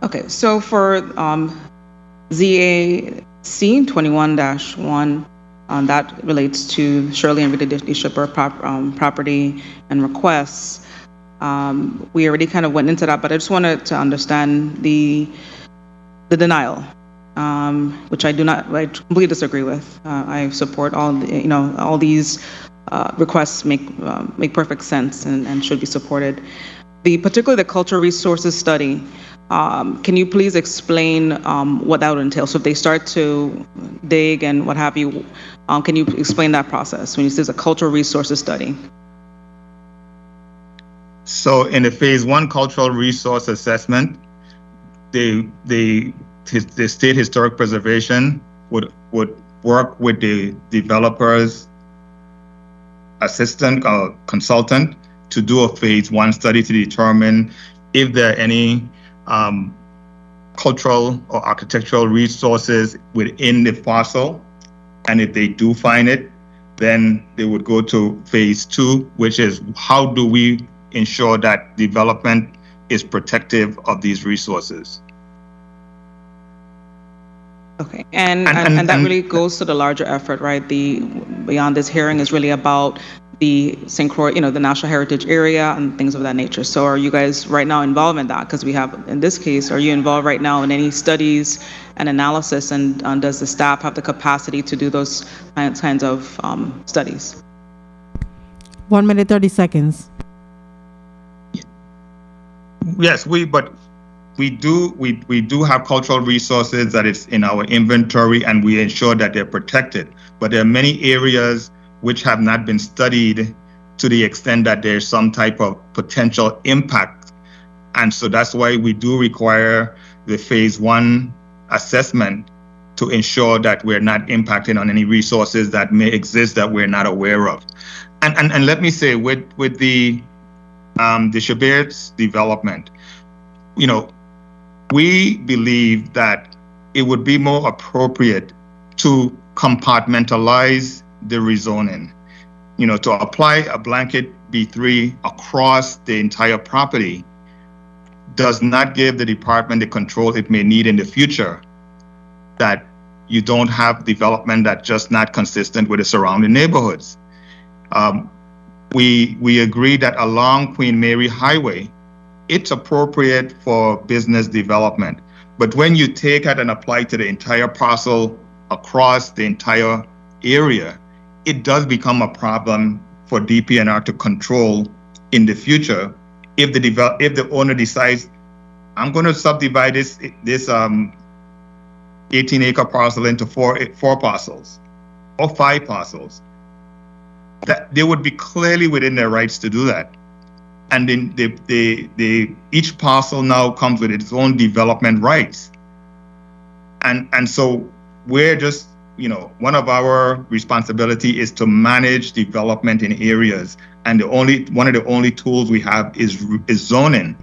Okay, so for ZAC 21-1, that relates to Shirley and Rita Dishabur property and requests. We already kind of went into that, but I just wanted to understand the denial. Which I completely disagree with. I support all these requests make perfect sense and should be supported. Particularly the cultural resources study. Can you please explain what that would entail? So if they start to dig and what have you, can you explain that process when you say it's a cultural resources study? So in the phase 1 cultural resource assessment, the State Historic Preservation would work with the developer's assistant or consultant to do a phase 1 study to determine if there are any cultural or architectural resources within the fossil, and if they do find it, then they would go to phase 2, which is how do we ensure that development is protective of these resources. Okay, and that really goes to the larger effort, right? Beyond this hearing is really about the St. Croix, the National Heritage Area and things of that nature. So are you guys right now involved in that? Because we have, in this case, are you involved right now in any studies and analysis, and does the staff have the capacity to do those kinds of studies? 1 minute, 30 seconds. Yes, we do have cultural resources that is in our inventory, and we ensure that they're protected. But there are many areas which have not been studied to the extent that there's some type of potential impact. And so that's why we do require the phase 1 assessment to ensure that we're not impacting on any resources that may exist that we're not aware of. And let me say, with the Shabert's development, we believe that it would be more appropriate to compartmentalize the rezoning. To apply a blanket B3 across the entire property does not give the department the control it may need in the future, that you don't have development that's just not consistent with the surrounding neighborhoods. We agree that along Queen Mary Highway, it's appropriate for business development. But when you take it and apply to the entire parcel across the entire area, it does become a problem for DPNR to control in the future if the owner decides, I'm going to subdivide this 18-acre parcel into four parcels or 5 parcels. That they would be clearly within their rights to do that. And then each parcel now comes with its own development rights. And so we're just, one of our responsibility is to manage development in areas. And one of the only tools we have is zoning.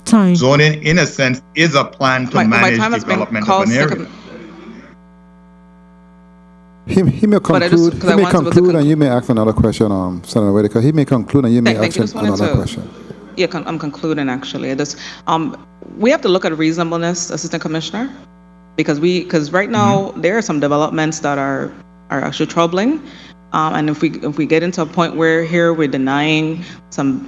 Time. Zoning, in a sense, is a plan to manage development of an area. He may conclude, and you may ask another question, Senator Whitaker. He may conclude, and you may ask another question. Yeah, I'm concluding actually. We have to look at reasonableness, Assistant Commissioner, because right now there are some developments that are actually troubling, and if we get into a point where here we're denying some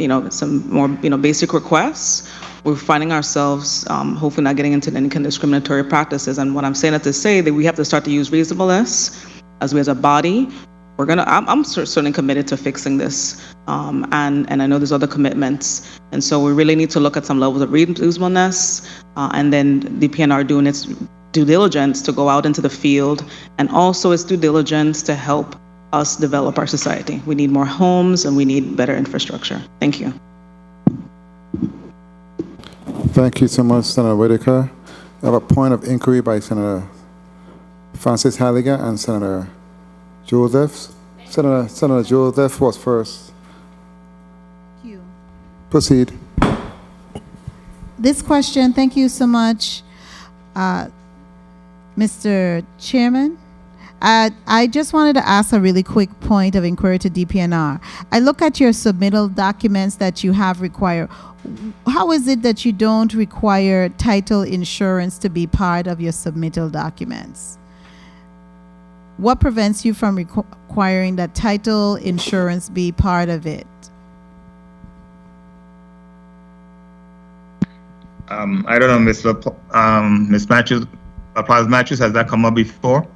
more basic requests, we're finding ourselves hopefully not getting into any kind of discriminatory practices. And what I'm saying is to say that we have to start to use reasonableness as a body. I'm certainly committed to fixing this, and I know there's other commitments, and so we really need to look at some levels of reasonableness, and then the DPNR doing its due diligence to go out into the field, and also its due diligence to help us develop our society. We need more homes, and we need better infrastructure. Thank you. Thank you so much, Senator Whitaker. I have a point of inquiry by Senator Francis Halligan and Senator Joseph. Senator Joseph was first. Thank you. Proceed. This question, thank you so much, Mr. Chairman. I just wanted to ask a really quick point of inquiry to DPNR. I look at your submittal documents that you have required. How is it that you don't require title insurance to be part of your submittal documents? What prevents you from requiring that title insurance be part of it? I don't know, Ms. Matthews, Matthews, has that come up before?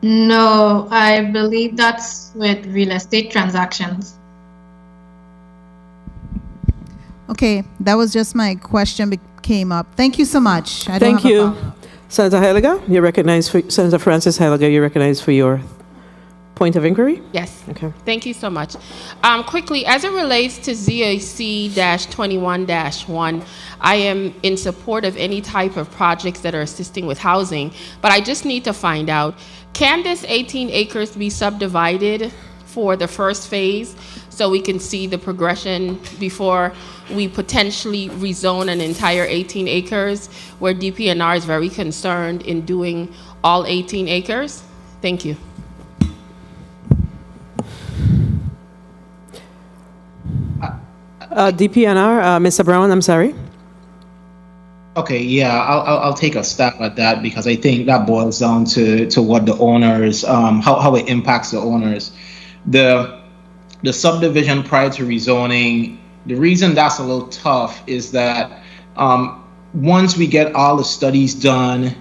No, I believe that's with real estate transactions. Okay, that was just my question came up. Thank you so much. Thank you. Senator Halligan, you're recognized for, Senator Francis Halligan, you're recognized for your point of inquiry? Yes. Okay. Thank you so much. Quickly, as it relates to ZAC-21-1, I am in support of any type of projects that are assisting with housing, but I just need to find out, can this 18 acres be subdivided for the first phase so we can see the progression before we potentially rezone an entire 18 acres where DPNR is very concerned in doing all 18 acres? Thank you. DPNR, Mr. Brown, I'm sorry. Okay, yeah, I'll take a stab at that because I think that boils down to what the owners, how it impacts the owners. The subdivision prior to rezoning, the reason that's a little tough is that once we get all the studies done,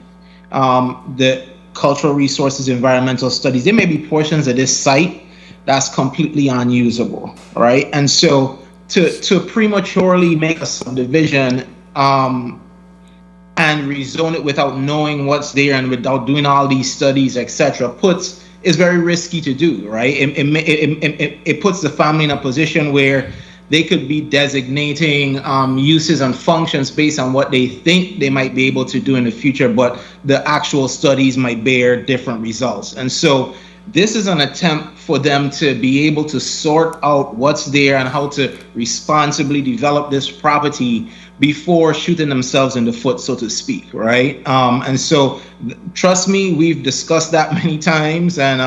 the cultural resources, environmental studies, there may be portions of this site that's completely unusable, right? And so to prematurely make a subdivision and rezone it without knowing what's there and without doing all these studies, etc., is very risky to do, right? It puts the family in a position where they could be designating uses and functions based on what they think they might be able to do in the future, but the actual studies might bear different results. And so this is an attempt for them to be able to sort out what's there and how to responsibly develop this property before shooting themselves in the foot, so to speak, right? And so trust me, we've discussed that many times, and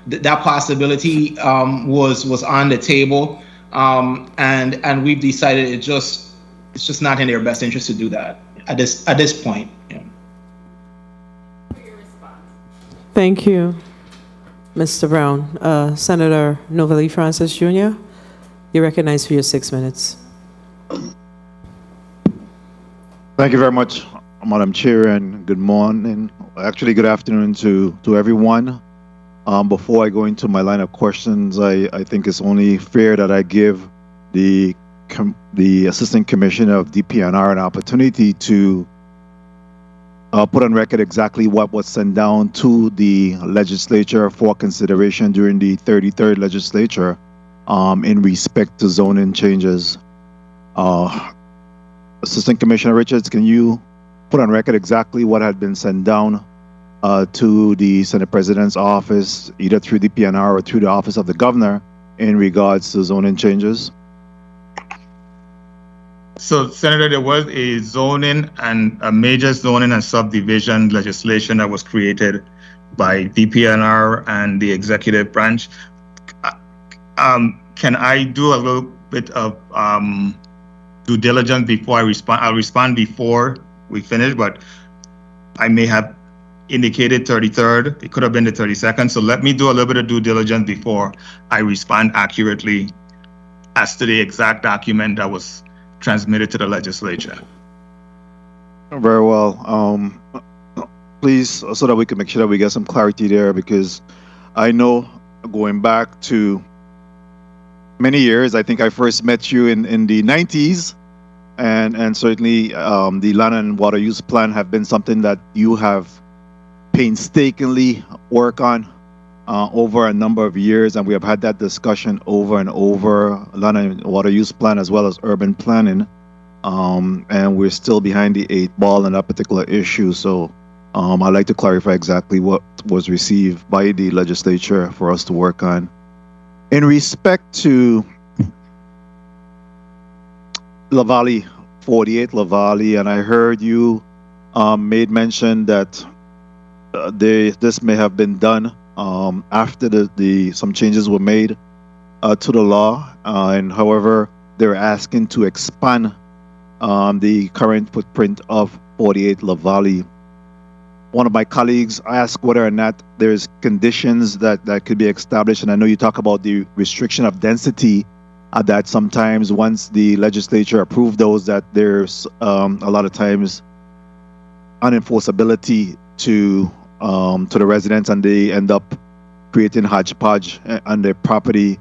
that possibility was on the table. And we've decided it's just not in their best interest to do that at this point. Yeah. Thank you, Mr. Brown. Senator Novelli Francis Jr., you're recognized for your 6 minutes. Thank you very much, Madam Chair, and good morning. Actually, good afternoon to everyone. Before I go into my line of questions, I think it's only fair that I give the Assistant Commissioner of DPNR an opportunity to put on record exactly what was sent down to the legislature for consideration during the 33rd legislature in respect to zoning changes. Assistant Commissioner Richards, can you put on record exactly what had been sent down to the Senate President's office, either through DPNR or through the Office of the Governor, in regards to zoning changes? So, Senator, there was a zoning and a major zoning and subdivision legislation that was created by DPNR and the executive branch. Can I do a little bit of due diligence before I respond? I'll respond before we finish, but I may have indicated 33rd. It could have been the 32nd. So let me do a little bit of due diligence before I respond accurately as to the exact document that was transmitted to the legislature. Very well. Please, so that we can make sure that we get some clarity there, because I know going back to many years, I think I first met you in the 90s, and certainly the land and water use plan have been something that you have painstakingly worked on over a number of years, and we have had that discussion over and over, land and water use plan as well as urban planning, and we're still behind the 8 ball on that particular issue. So I'd like to clarify exactly what was received by the legislature for us to work on. In respect to La Valley, 48 La Valley, and I heard you made mention that this may have been done after some changes were made to the law, and however, they're asking to expand the current footprint of 48 La Valley. One of my colleagues asked whether or not there's conditions that could be established, and I know you talk about the restriction of density, that sometimes once the legislature approved those, that there's a lot of times unenforceability to the residents, and they end up creating hodgepodge on their property.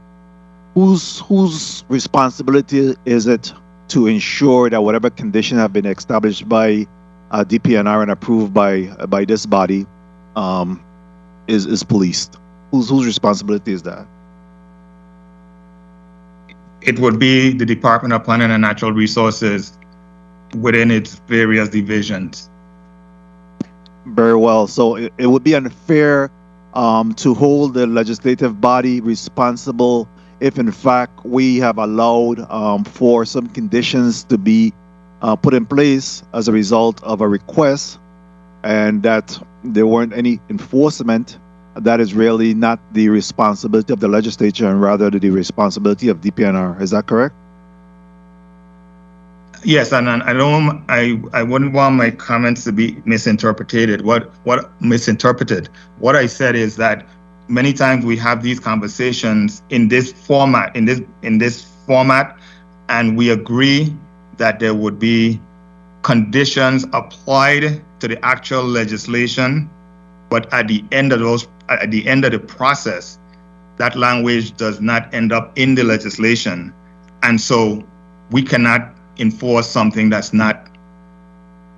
Whose responsibility is it to ensure that whatever conditions have been established by DPNR and approved by this body is policed? Whose responsibility is that? It would be the Department of Planning and Natural Resources within its various divisions. Very well. So it would be unfair to hold the legislative body responsible if in fact we have allowed for some conditions to be put in place as a result of a request, and that there weren't any enforcement. That is really not the responsibility of the legislature, and rather the responsibility of DPNR. Is that correct? Yes, and I wouldn't want my comments to be misinterpreted. What misinterpreted? What I said is that many times we have these conversations in this format, in this format, and we agree that there would be conditions applied to the actual legislation, but at the end of the process, that language does not end up in the legislation, And so we cannot enforce something that's not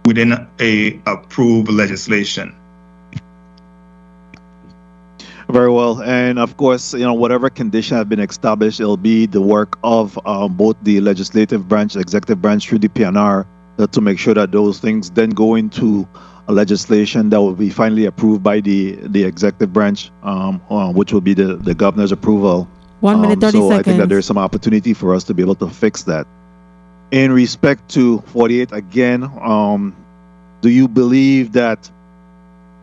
within a approved legislation. Very well. And of course, whatever condition has been established, it'll be the work of both the legislative branch, executive branch through the PNR to make sure that those things then go into a legislation that will be finally approved by the executive branch, which will be the governor's approval. 1 minute, 30 so seconds. I think that there's some opportunity for us to be able to fix that. In respect to 48, again, do you believe that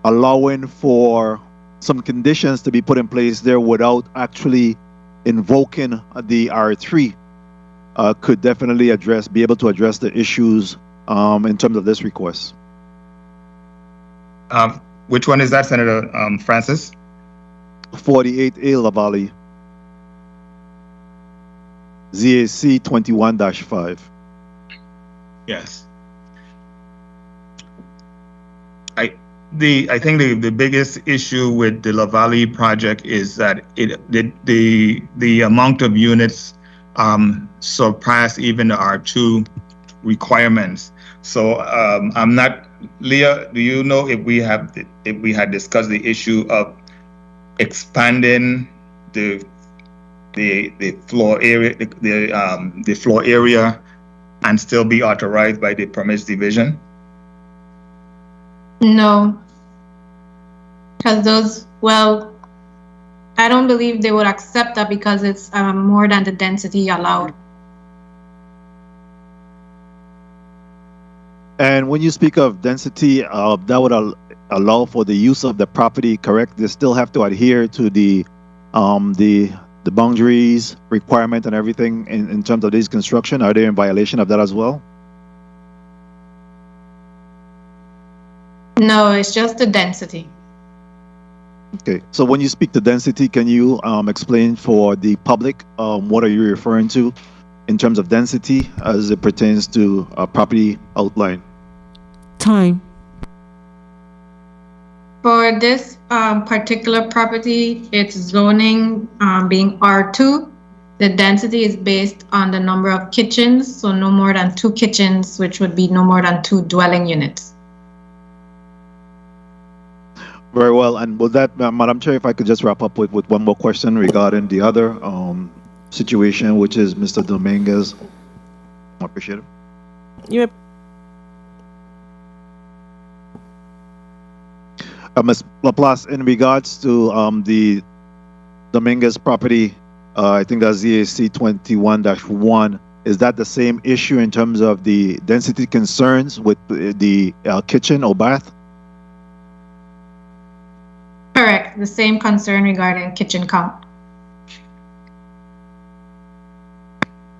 allowing for some conditions to be put in place there without actually invoking the R3 could definitely be able to address the issues in terms of this request? Which one is that, Senator Francis? 48A LaValle, ZAC 21-5. Yes. I think the biggest issue with the LaValle project is that the amount of units surpass even the R2 requirements. So I'm not, Leah, do you know if we had discussed the issue of expanding the floor area, the floor area, and still be authorized by the permits division? No, because I don't believe they would accept that because it's more than the density allowed. And when you speak of density, that would allow for the use of the property, correct? They still have to adhere to the boundaries requirement and everything in terms of this construction. Are they in violation of that as well? No, it's just the density. Okay, so when you speak to density, can you explain for the public what are you referring to in terms of density as it pertains to property outline? Time. For this particular property, its zoning being R2, the density is based on the number of kitchens, so no more than 2 kitchens, which would be no more than 2 dwelling units. Very well. And with that, Madam Chair, if I could just wrap up with one more question regarding the other situation, which is Mr. Dominguez. I appreciate it. Yep. Ms. Laplace, in regards to the Dominguez property, I think that's ZAC 21-1, is that the same issue in terms of the density concerns with the kitchen or bath? Correct. The same concern regarding kitchen count.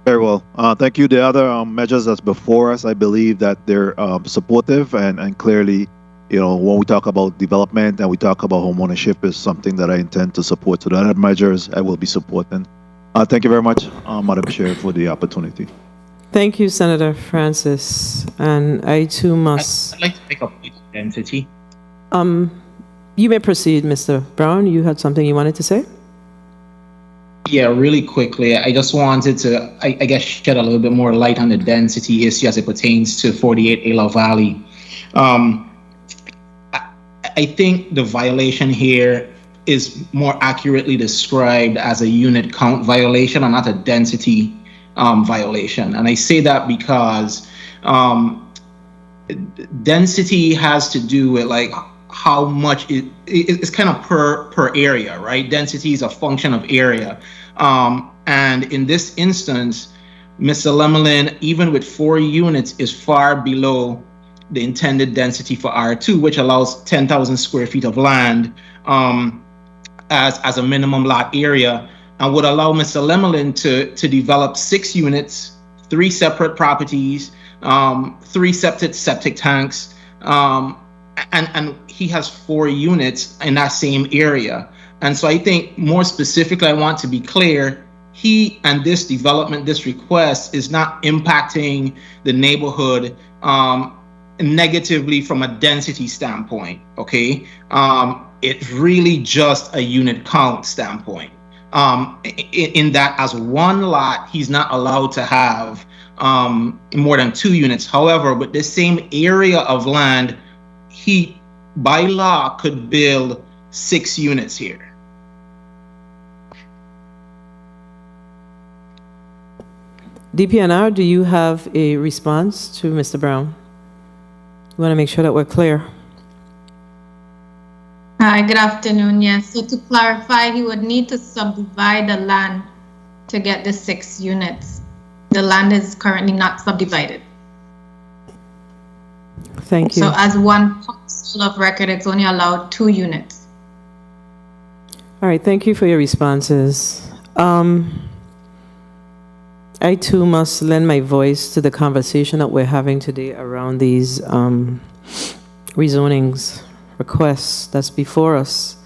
Very well. Thank you. The other measures that's before us, I believe that they're supportive and clearly, when we talk about development and we talk about home ownership is something that I intend to support. So the other measures I will be supporting. Thank you very much, Madam Chair, for the opportunity. Thank you, Senator Francis. And I too must. I'd like to pick up with density. You may proceed, Mr. Brown. You had something you wanted to say? Yeah, really quickly. I just wanted to, I guess, shed a little bit more light on the density issue as it pertains to 48A LaValle. I think the violation here is more accurately described as a unit count violation and not a density violation. And I say that because density has to do with like how much it's kind of per area, right? Density is a function of area. And in this instance, Mr. Lemelin, even with 4 units, is far below the intended density for R2, which allows 10,000 square feet of land as a minimum lot area, and would allow Mr. Lemelin to develop 6 units, 3 separate properties, 3 septic tanks, and he has 4 units in that same area. And so I think more specifically, I want to be clear, he and this development, this request is not impacting the neighborhood negatively from a density standpoint, okay? It's really just a unit count standpoint. in that as one lot, he's not allowed to have more than 2 units. However, with the same area of land, he, by law, could build 6 units here. DPNR, do you have a response to Mr. Brown? We want to make sure that we're clear. Hi, good afternoon. Yes, so to clarify, he would need to subdivide the land to get the 6 units. The land is currently not subdivided. Thank you. So as one parcel of record, it's only allowed 2 units. All right, thank you for your responses. I too must lend my voice to the conversation that we're having today around these rezonings requests that's before us.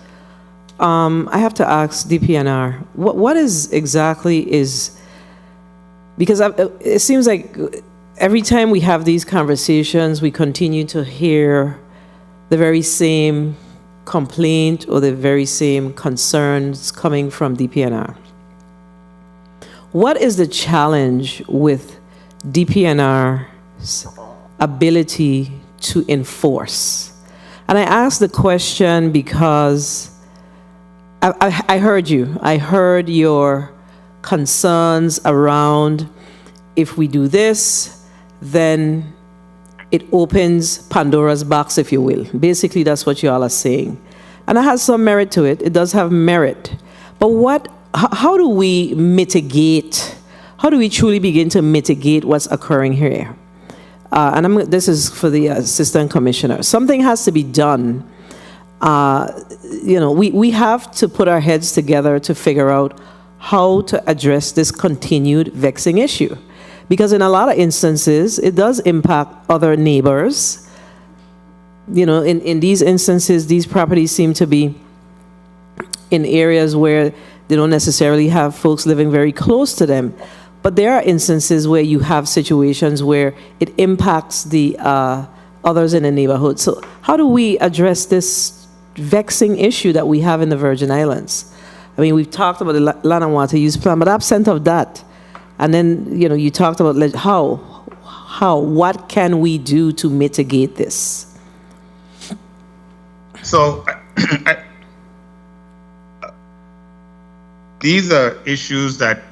I have to ask DPNR, what is exactly is, because it seems like every time we have these conversations, we continue to hear the very same complaint or the very same concerns coming from DPNR. What is the challenge with DPNR's ability to enforce? And I ask the question because I heard you. I heard your concerns around if we do this, then it opens Pandora's box, if you will. Basically, that's what you all are saying. And it has some merit to it. It does have merit. But how do we mitigate? How do we truly begin to mitigate what's occurring here? This is for the Assistant Commissioner. Something has to be done. We have to put our heads together to figure out how to address this continued vexing issue. Because in a lot of instances, it does impact other neighbors. In these instances, these properties seem to be in areas where they don't necessarily have folks living very close to them. But there are instances where you have situations where it impacts the others in the neighborhood. So how do we address this vexing issue that we have in the Virgin Islands? I mean, we've talked about the land and water use plan, but absent of that, and then, you talked about what can we do to mitigate this? So these are issues that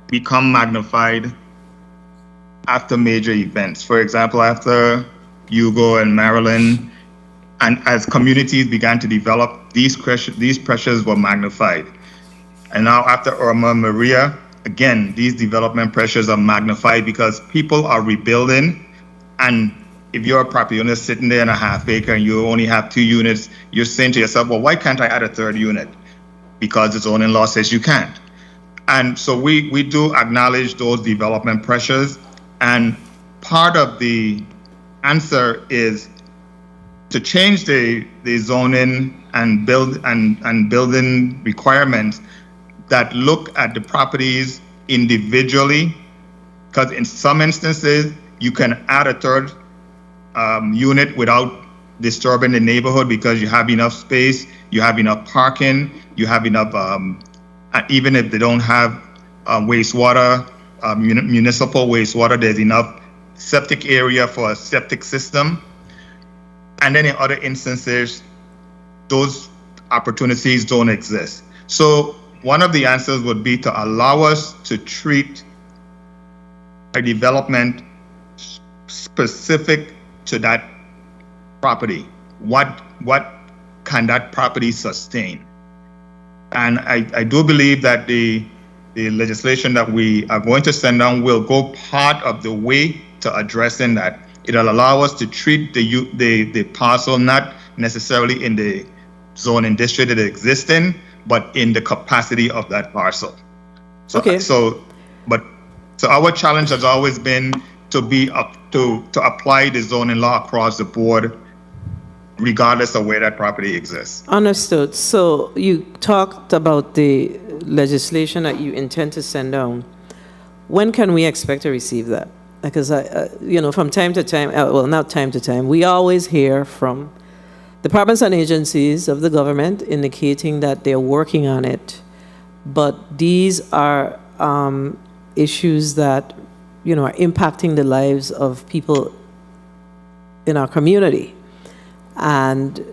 become magnified after major events. For example, after Hugo and Marilyn, and as communities began to develop, these pressures were magnified. And now after Irma, Maria, again, these development pressures are magnified because people are rebuilding. And if you're a property owner sitting there in a half acre and you only have 2 units, you're saying to yourself, well, why can't I add a 3rd unit? Because the zoning law says you can't. And so we do acknowledge those development pressures. And part of the answer is to change the zoning and building requirements that look at the properties individually, because in some instances you can add a 3rd unit without disturbing the neighborhood because you have enough space, you have enough parking, you have enough, even if they don't have wastewater, municipal wastewater, there's enough septic area for a septic system. And then in other instances, those opportunities don't exist. So one of the answers would be to allow us to treat a development specific to that property. What can that property sustain? And I do believe that the legislation that we are going to send down will go part of the way to addressing that. It'll allow us to treat the parcel not necessarily in the zoning district that it exists in, but in the capacity of that parcel. So, okay. So our challenge has always been to apply the zoning law across the board, regardless of where that property exists. Understood. So you talked about the legislation that you intend to send down. When can we expect to receive that? Because from time to time, well, not time to time, we always hear from departments and agencies of the government indicating that they're working on it. but these are issues that, are impacting the lives of people in our community. And,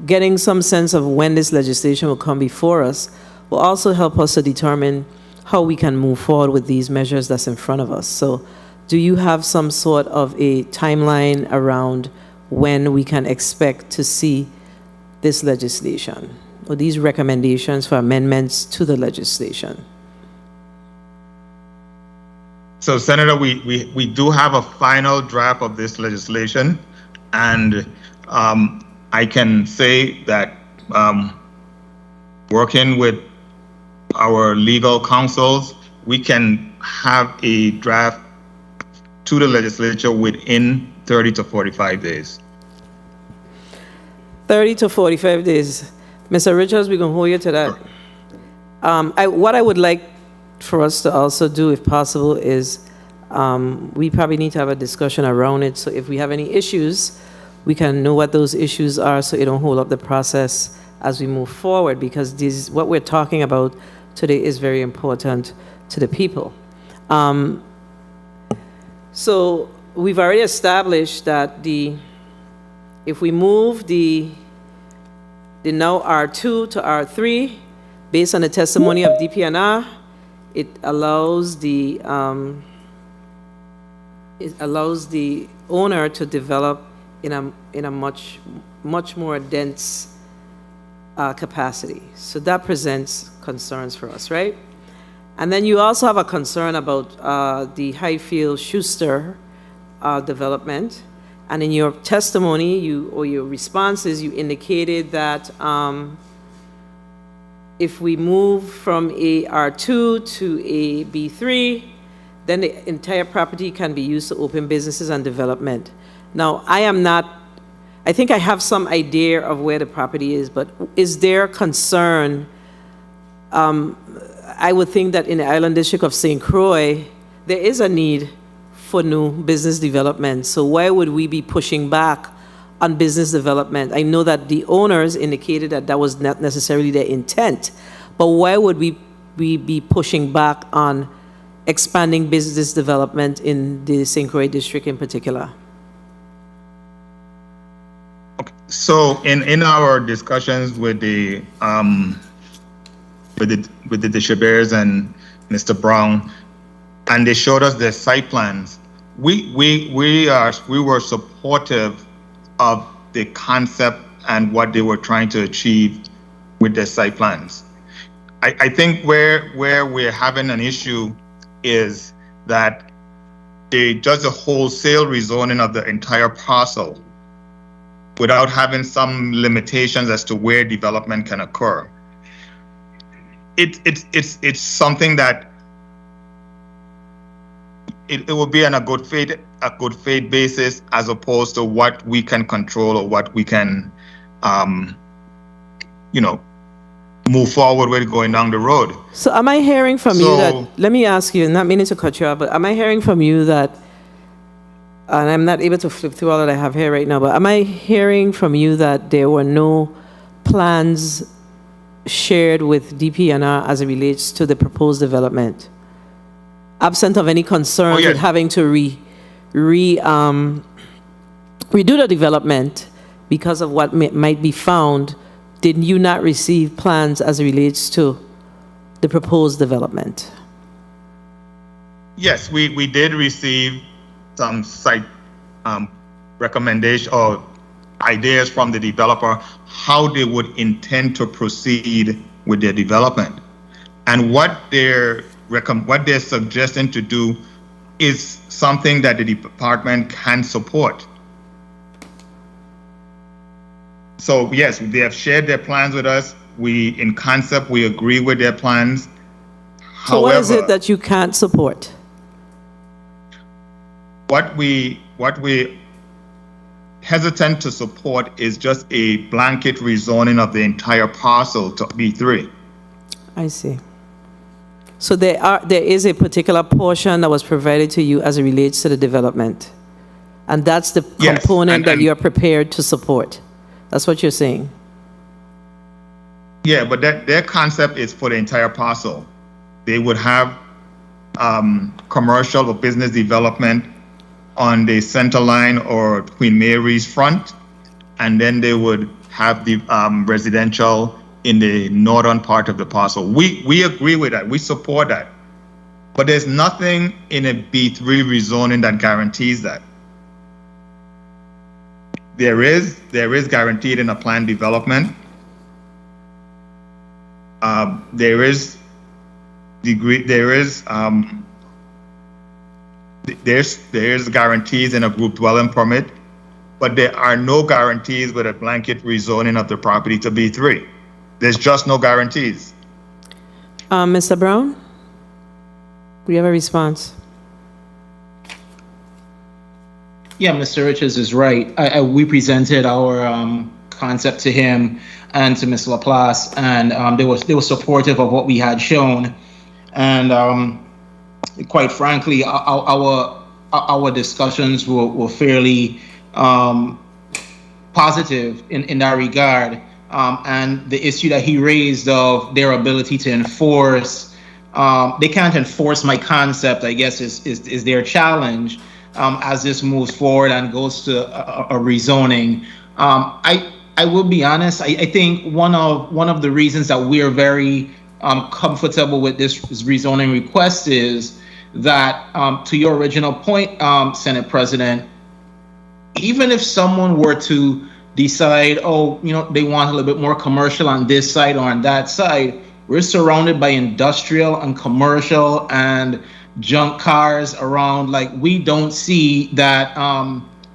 getting some sense of when this legislation will come before us will also help us to determine how we can move forward with these measures that's in front of us. So do you have some sort of a timeline around when we can expect to see this legislation or these recommendations for amendments to the legislation? So, Senator, we do have a final draft of this legislation, and I can say that working with our legal counsels, we can have a draft to the legislature within 30 to 45 days. 30 to 45 days. Mr. Richards, we're going to hold you to that. What I would like for us to also do, if possible, is we probably need to have a discussion around it. So if we have any issues, we can know what those issues are so it don't hold up the process as we move forward, because what we're talking about today is very important to the people. So we've already established that if we move the now R2 to R3, based on the testimony of DPNR, it allows the owner to develop in a much more dense capacity. So that presents concerns for us, right? And then you also have a concern about the Highfield Schuster development. And in your testimony, or your responses, you indicated that if we move from a R2 to a B3, then the entire property can be used to open businesses and development. Now, I think I have some idea of where the property is, but is there concern? I would think that in the Island District of St. Croix, there is a need for new business development. So why would we be pushing back on business development? I know that the owners indicated that that was not necessarily their intent, but why would we be pushing back on expanding business development in the St. Croix district in particular? Okay. So in our discussions with the Deshabers and Mr. Brown, and they showed us their site plans, we were supportive of the concept and what they were trying to achieve with their site plans. I think where we're having an issue is that they does a wholesale rezoning of the entire parcel without having some limitations as to where development can occur. It's something that it will be on a good faith basis, as opposed to what we can control or what we can move forward with going down the road. So am I hearing from you that, let me ask you, not meaning to cut you off, but am I hearing from you that, and I'm not able to flip through all that I have here right now, but am I hearing from you that there were no plans shared with DPNR as it relates to the proposed development? Absent of any concerns with having to redo the development because of what might be found, did you not receive plans as it relates to the proposed development? Yes, we did receive some site recommendation or ideas from the developer how they would intend to proceed with their development, and what they're suggesting to do is something that the department can support. So yes, they have shared their plans with us. In concept, we agree with their plans. So however, what is it that you can't support? What we hesitant to support is just a blanket rezoning of the entire parcel to B3. I see. So there is a particular portion that was provided to you as it relates to the development, and that's the component that you are prepared to support. That's what you're saying. Yeah, but their concept is for the entire parcel. They would have commercial or business development on the center line or Queen Mary's front, and then they would have the residential in the northern part of the parcel. We agree with that. We support that. But there's nothing in a B3 rezoning that guarantees that. There is guaranteed in a planned development. There is guarantees in a group dwelling permit, but there are no guarantees with a blanket rezoning of the property to B3. There's just no guarantees. Mr. Brown, do you have a response? Yeah, Mr. Richards is right. We presented our concept to him and to Ms. Laplace, and they were supportive of what we had shown. And quite frankly, our discussions were fairly positive in that regard. And the issue that he raised of their ability to enforce, they can't enforce my concept, I guess, is their challenge as this moves forward and goes to a rezoning. I will be honest, I think one of the reasons that we're very comfortable with this rezoning request is that, to your original point, Senate President, even if someone were to decide, they want a little bit more commercial on this side or on that side, we're surrounded by industrial and commercial and junk cars around. Like, we don't see that.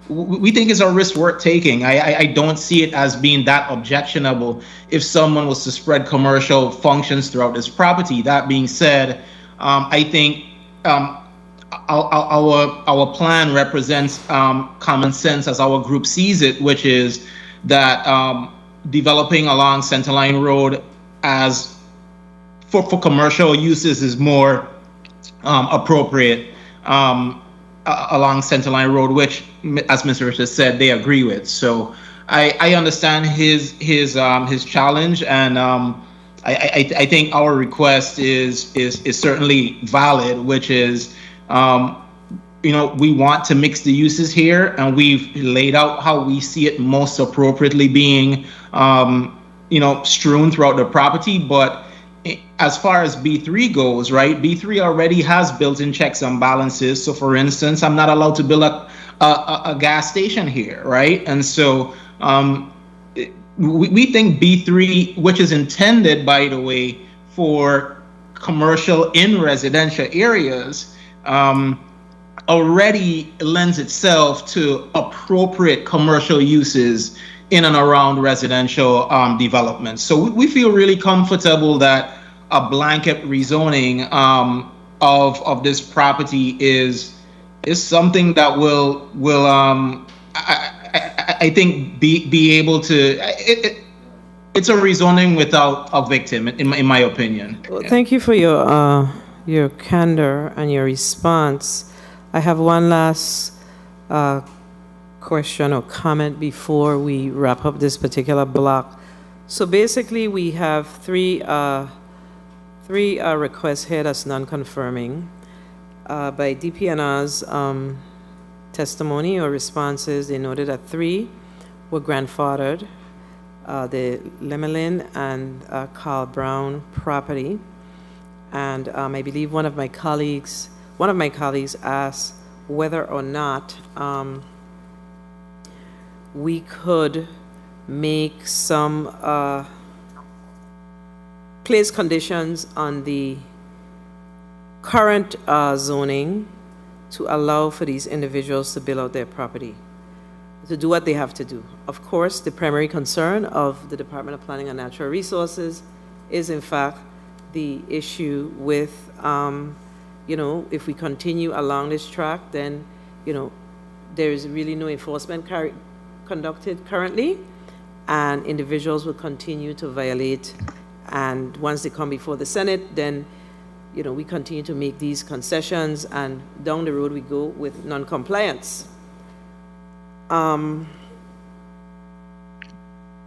We think it's a risk worth taking. I don't see it as being that objectionable if someone was to spread commercial functions throughout this property. That being said, I think our plan represents common sense as our group sees it, which is that developing along Centerline Road as for commercial uses is more appropriate along Centerline Road, which, as Mr. Richards said, they agree with. So I understand his challenge, and I think our request is certainly valid, which is, we want to mix the uses here, and we've laid out how we see it most appropriately being, strewn throughout the property. But as far as B3 goes, right, B3 already has built-in checks and balances. So, for instance, I'm not allowed to build a gas station here, right? And so we think B3, which is intended, by the way, for commercial in residential areas, already lends itself to appropriate commercial uses in and around residential development. So we feel really comfortable that a blanket rezoning of this property is something that will I think be able to. It's a rezoning without a victim, in my opinion. Well, thank you for your candor and your response. I have one last question or comment before we wrap up this particular block. So basically, we have three requests here that's non-confirming. By DPNR's testimony or responses, they noted that 3 were grandfathered, the Lemelin and Carl Brown property. And I believe one of my colleagues asked whether or not we could make some place conditions on the current zoning to allow for these individuals to build out their property, to do what they have to do. Of course, the primary concern of the Department of Planning and Natural Resources is, in fact, the issue with, if we continue along this track, then, there is really no enforcement conducted currently, and individuals will continue to violate. And once they come before the Senate, then, we continue to make these concessions, and down the road we go with non-compliance.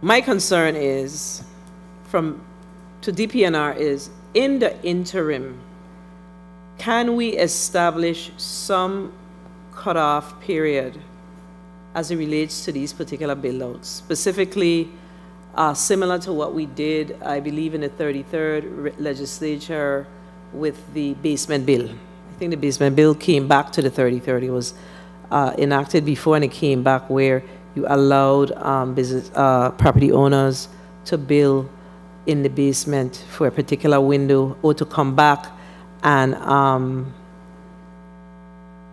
My concern is, from to DPNR is, in the interim, can we establish some cutoff period as it relates to these particular build-outs? Specifically, similar to what we did, I believe, in the 33rd legislature with the basement bill. I think the basement bill came back to the 33rd. It was enacted before, and it came back where you allowed property owners to build in the basement for a particular window, or to come back and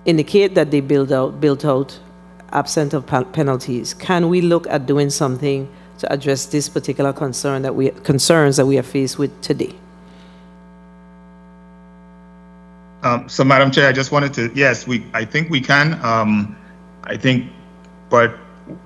indicate that they built out absent of penalties. Can we look at doing something to address this particular concerns that we are faced with today? So, Madam Chair, I just wanted to, yes, I think we can. But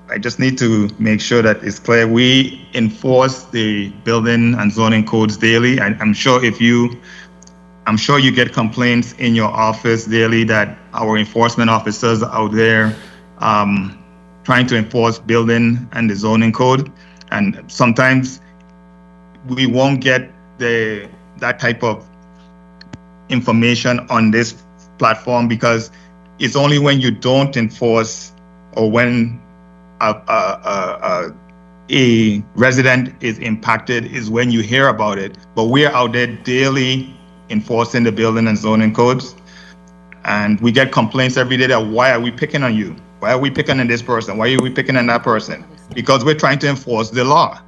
I just need to make sure that it's clear. We enforce the building and zoning codes daily. I'm sure you get complaints in your office daily that our enforcement officers are out there trying to enforce building and the zoning code. And sometimes we won't get that type of information on this platform, because it's only when you don't enforce, or when a resident is impacted, is when you hear about it. But we're out there daily enforcing the building and zoning codes, and we get complaints every day that, why are we picking on you? Why are we picking on this person? Why are we picking on that person? Because we're trying to enforce the law.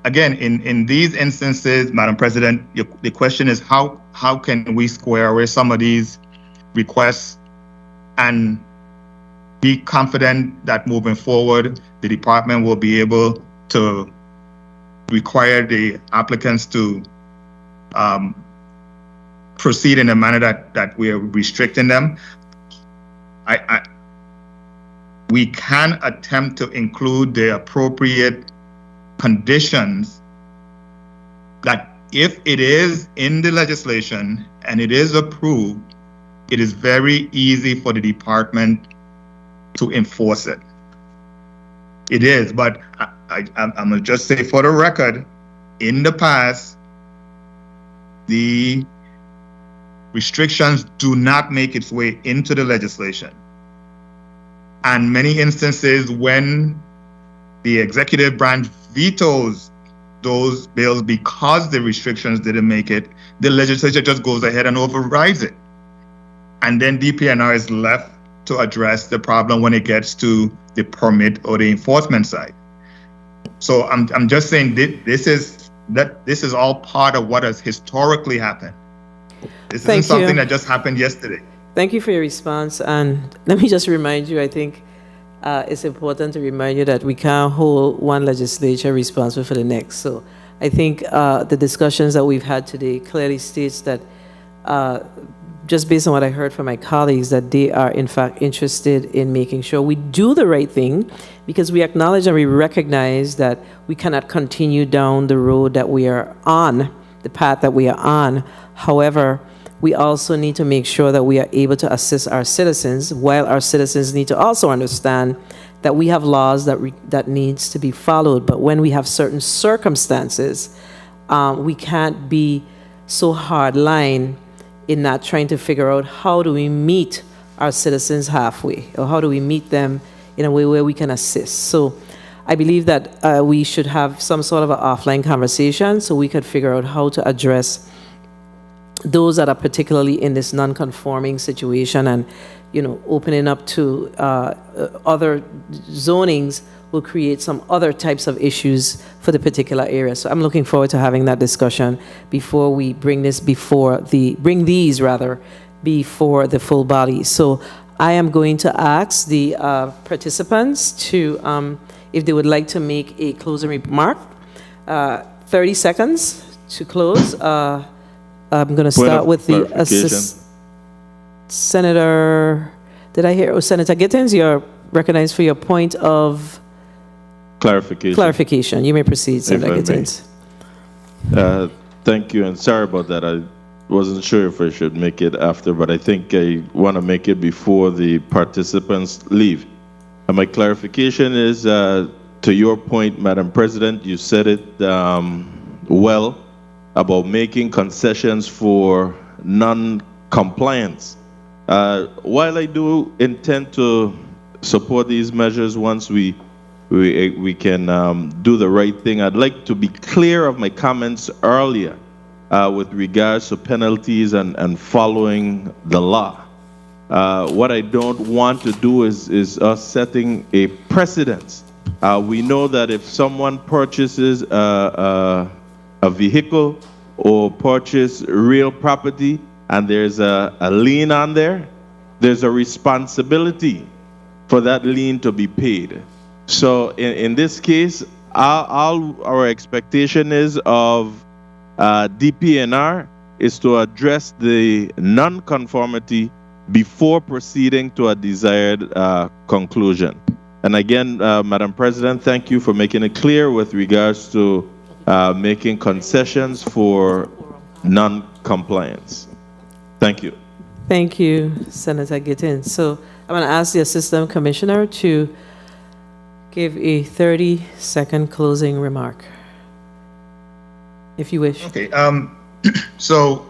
Again, in these instances, Madam President, the question is how can we square away some of these requests and be confident that moving forward, the department will be able to require the applicants to proceed in a manner that we are restricting them. We can attempt to include the appropriate conditions that, if it is in the legislation and it is approved, it is very easy for the department to enforce it. It is, but I'm going to just say for the record, in the past, the restrictions do not make its way into the legislation. And many instances when the executive branch vetoes those bills because the restrictions didn't make it, the legislature just goes ahead and overrides it. And then DPNR is left to address the problem when it gets to the permit or the enforcement side. So I'm just saying this is all part of what has historically happened. This isn't something that just happened yesterday. Thank you for your response. And let me just remind you, I think it's important to remind you that we can't hold one legislature responsible for the next. So I think the discussions that we've had today clearly states that, just based on what I heard from my colleagues, that they are in fact interested in making sure we do the right thing, because we acknowledge and we recognize that we cannot continue down the road that we are on, the path that we are on. However, we also need to make sure that we are able to assist our citizens, while our citizens need to also understand that we have laws that needs to be followed. But when we have certain circumstances, we can't be so hard line in not trying to figure out how do we meet our citizens halfway, or how do we meet them in a way where we can assist. So I believe that we should have some sort of an offline conversation so we could figure out how to address those that are particularly in this non-conforming situation, and opening up to other zonings will create some other types of issues for the particular area. So I'm looking forward to having that discussion before we bring these before the full body. So I am going to ask the participants to, if they would like to make a closing remark, 30 seconds to close. I'm going to start with the Senator. Did I hear? Oh, Senator Gittens, you're recognized for your point of clarification. You may proceed, Senator Gittens. Thank you, and sorry about that. I wasn't sure if I should make it after, but I think I want to make it before the participants leave. And my clarification is, to your point, Madam President, you said it well about making concessions for non-compliance. While I do intend to support these measures once we can do the right thing, I'd like to be clear of my comments earlier with regards to penalties and following the law. What I don't want to do is us setting a precedence. We know that if someone purchases a vehicle or purchase real property and there's a lien on there, there's a responsibility for that lien to be paid. So in this case, our expectation is of DPNR is to address the non-conformity before proceeding to a desired conclusion. And again, Madam President, thank you for making it clear with regards to making concessions for non-compliance. Thank you. Thank you, Senator Gittin. So I'm going to ask the Assistant Commissioner to give a 30-second closing remark, if you wish. Okay. So,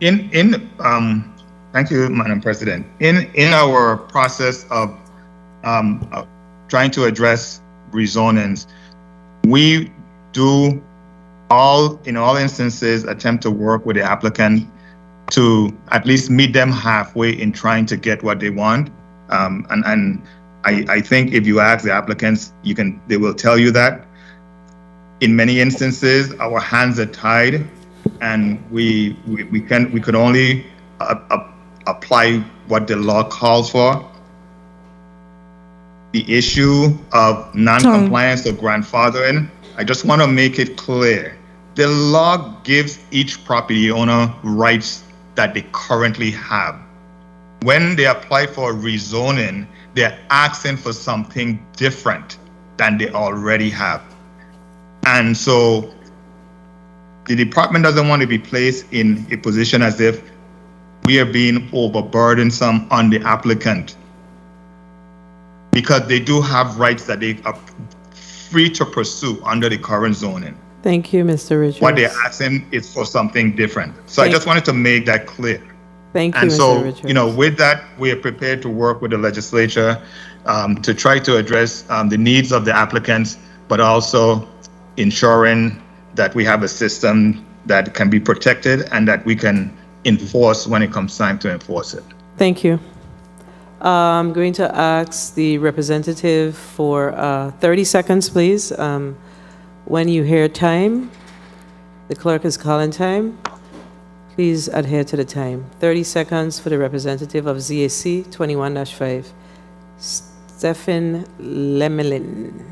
thank you, Madam President. In our process of trying to address rezonings, we do in all instances attempt to work with the applicant to at least meet them halfway in trying to get what they want. And I think if you ask the applicants, they will tell you that. In many instances, our hands are tied, and we could only apply what the law calls for. The issue of non-compliance or grandfathering, I just want to make it clear. The law gives each property owner rights that they currently have. When they apply for rezoning, they're asking for something different than they already have. And so the department doesn't want to be placed in a position as if we are being overburdensome on the applicant, because they do have rights that they are free to pursue under the current zoning. Thank you, Mr. Richards. What they're asking is for something different. So I just wanted to make that clear. Thank you, and so, Mr. Richards. you know, with that, we are prepared to work with the legislature to try to address the needs of the applicants, but also ensuring that we have a system that can be protected and that we can enforce when it comes time to enforce it. Thank you. I'm going to ask the representative for 30 seconds, please. When you hear time, the clerk is calling time. Please adhere to the time. 30 seconds for the representative of ZAC 21-5. Stephen Lemelin.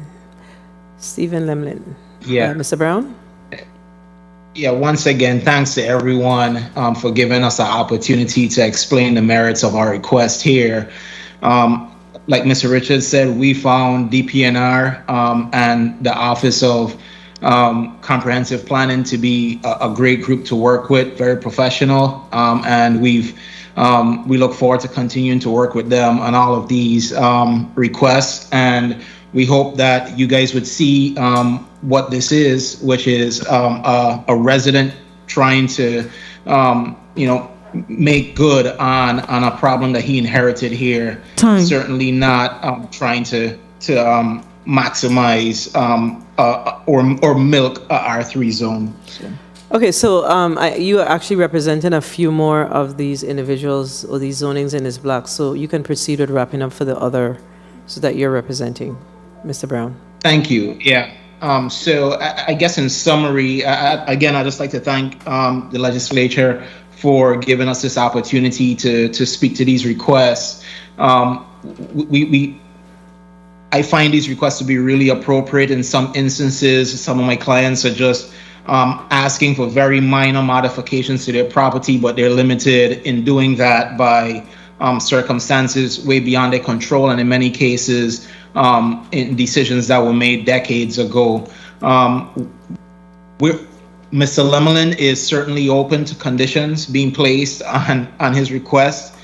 Stephen Lemelin. Yeah. Mr. Brown? Yeah, once again, thanks to everyone for giving us the opportunity to explain the merits of our request here. Like Mr. Richards said, we found DPNR and the Office of Comprehensive Planning to be a great group to work with, very professional, and we look forward to continuing to work with them on all of these requests, and we hope that you guys would see what this is, which is a resident trying to, make good on a problem that he inherited here. Time. Certainly not trying to maximize or milk a R3 zone. So. Okay, so you are actually representing a few more of these individuals or these zonings in this block, so you can proceed with wrapping up for the other, so that you're representing. Mr. Brown. Thank you. Yeah. So I guess in summary, again, I'd just like to thank the legislature for giving us this opportunity to speak to these requests. I find these requests to be really appropriate. In some instances, some of my clients are just asking for very minor modifications to their property, but they're limited in doing that by circumstances way beyond their control, and in many cases, in decisions that were made decades ago. Mr. Lemelin is certainly open to conditions being placed on his request.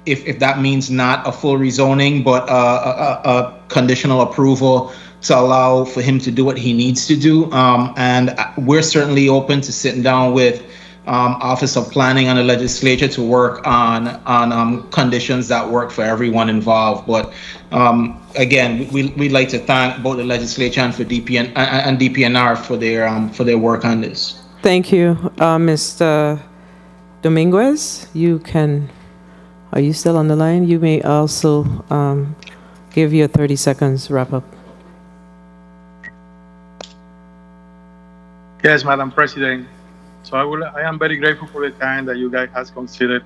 If that means not a full rezoning, but a conditional approval to allow for him to do what he needs to do. And we're certainly open to sitting down with Office of Planning and the legislature to work on conditions that work for everyone involved. But again, we'd like to thank both the legislature and for DPNR for their work on this. Thank you, Mr. Dominguez. Are you still on the line? You may also give your 30 seconds wrap up. Yes, Madam President. So I am very grateful for the time that you guys have considered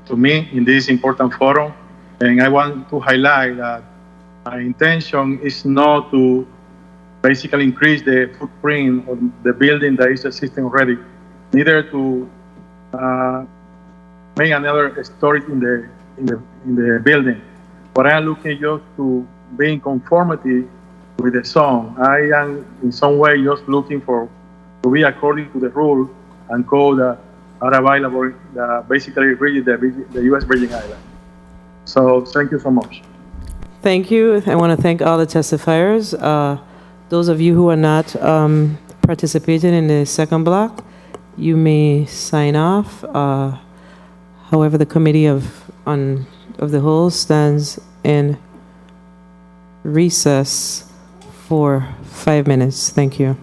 to me in this important forum. And I want to highlight that my intention is not to basically increase the footprint of the building that is existing already, neither to make another storage in the building. But I am looking just to be in conformity with the zone. I am in some way just looking to be according to the rule and code that are available that basically reach the U.S. Virgin Islands. So thank you so much. Thank you. I want to thank all the testifiers. Those of you who are not participating in the second block, you may sign off. However, the committee of the whole stands in recess for 5 minutes. Thank you.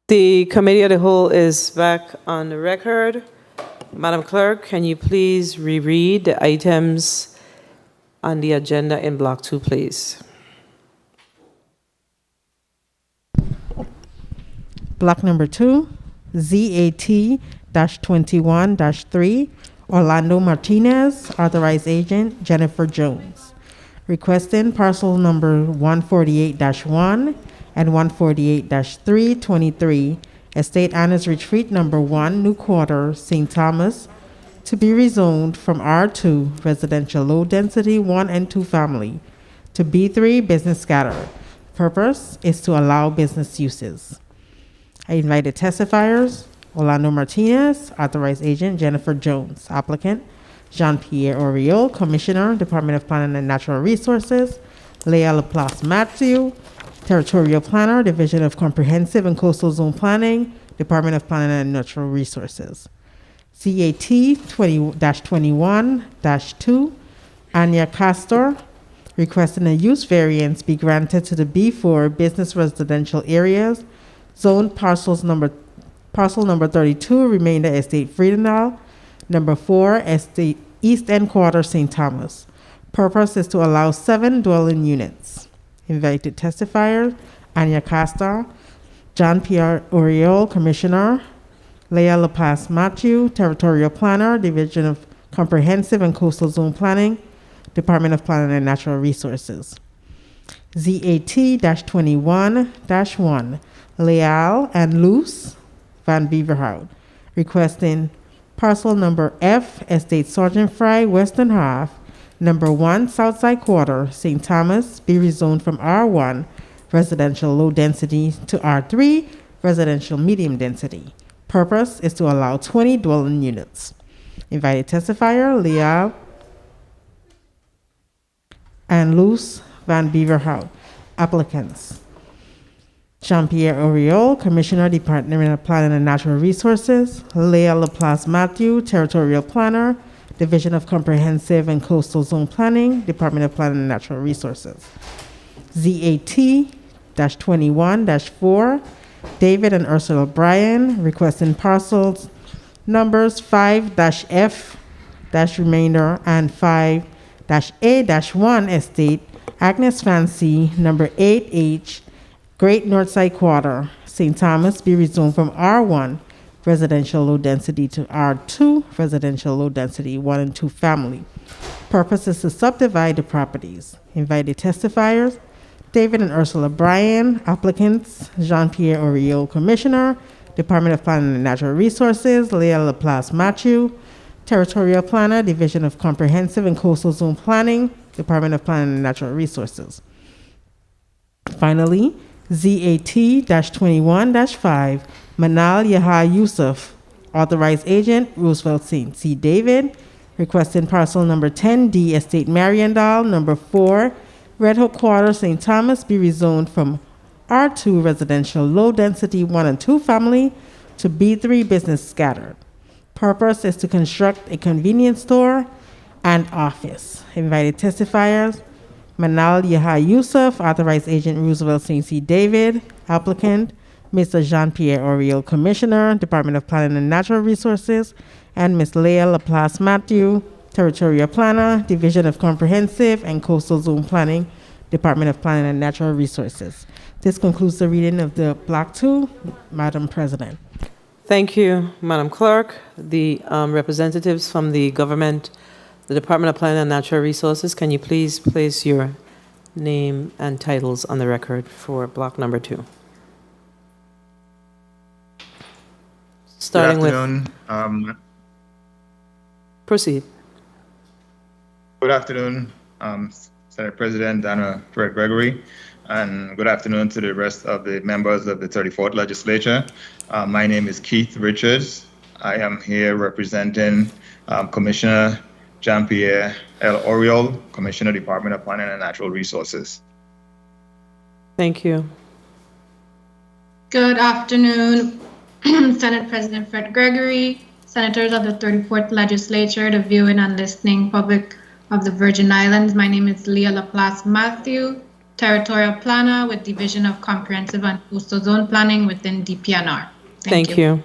The committee of the whole is back on the record. Madam Clerk, can you please reread the items on the agenda in Block 2, please? Block number 2, ZAT-21-3, Orlando Martinez, authorized agent Jennifer Jones, requesting parcel number 148-1 and 148-323, Estate Anne's Retreat number 1, New Quarter, St. Thomas, to be rezoned from R2, residential low density 1 and 2 family, to B3, business scatter. Purpose is to allow business uses. I invited testifiers: Orlando Martinez, authorized agent Jennifer Jones, applicant Jean-Pierre Oriol, Commissioner, Department of Planning and Natural Resources, Leah Laplace Matthew, Territorial Planner, Division of Comprehensive and Coastal Zone Planning, Department of Planning and Natural Resources. CAT-20-21-2, Anya Castor, requesting a use variance be granted to the B4 business residential areas, zone parcel number 32, remainder Estate Friedendal, number 4, Estate East End Quarter, St. Thomas. Purpose is to allow 7 dwelling units. Invited testifier, Anya Castor, John Pierre Oriol, Commissioner. Leah Laplace Matthew, Territorial Planner, Division of Comprehensive and Coastal Zone Planning, Department of Planning and Natural Resources. ZAT-21-1, Leal and Luce Van Beverhout, requesting parcel number F, Estate Sergeant Fry, Western Half, number 1, Southside Quarter, St. Thomas, be rezoned from R1, residential low density, to R3, residential medium density. Purpose is to allow 20 dwelling units. Invited testifier, Leah and Luce Van Beverhout. Applicants: Jean-Pierre Oriol, Commissioner, Department of Planning and Natural Resources. Leah Laplace Matthew, Territorial Planner, Division of Comprehensive and Coastal Zone Planning, Department of Planning and Natural Resources. ZAT-21-4, David and Ursula Bryan, requesting parcels numbers 5-F-remainder and 5-A-1 estate, Agnes Fancy, number 8H, Great Northside Quarter, St. Thomas, be rezoned from R1, residential low density, to R2, residential low density, 1 and 2 family. Purpose is to subdivide the properties. Invited testifiers: David and Ursula Bryan. Applicants: Jean-Pierre Oriol, Commissioner, Department of Planning and Natural Resources. Leah Laplace Matthew, Territorial Planner, Division of Comprehensive and Coastal Zone Planning, Department of Planning and Natural Resources. Finally, ZAT-21-5, Manal Yaha Yusuf, Authorized Agent, Roosevelt St. C. David, requesting parcel number 10D, Estate Mariandal, number 4, Red Hook Quarter, St. Thomas, be rezoned from R2, residential low density, 1 and 2 family, to B3, business scattered. Purpose is to construct a convenience store and office. Invited testifiers: Manal Yaha Yusuf, Authorized Agent, Roosevelt St. C. David. Applicant: Mr. Jean-Pierre Oriol, Commissioner, Department of Planning and Natural Resources, and Ms. Leah Laplace Matthew, Territorial Planner, Division of Comprehensive and Coastal Zone Planning, Department of Planning and Natural Resources. This concludes the reading of the Block 2, Madam President. Thank you, Madam Clerk. The representatives from the government, the Department of Planning and Natural Resources, can you please place your name and titles on the record for block number 2? Starting Good afternoon. with... Proceed. Good afternoon, Senate President Dana Fred Gregory, and good afternoon to the rest of the members of the 34th Legislature. My name is Keith Richards. I am here representing Commissioner Jean-Pierre L. Oriol, Commissioner, Department of Planning and Natural Resources. Thank you. Good afternoon, Senate President Fred Gregory, Senators of the 34th Legislature, the viewing and listening public of the Virgin Islands. My name is Leah Laplace Matthew, Territorial Planner with Division of Comprehensive and Coastal Zone Planning within DPNR. Thank you.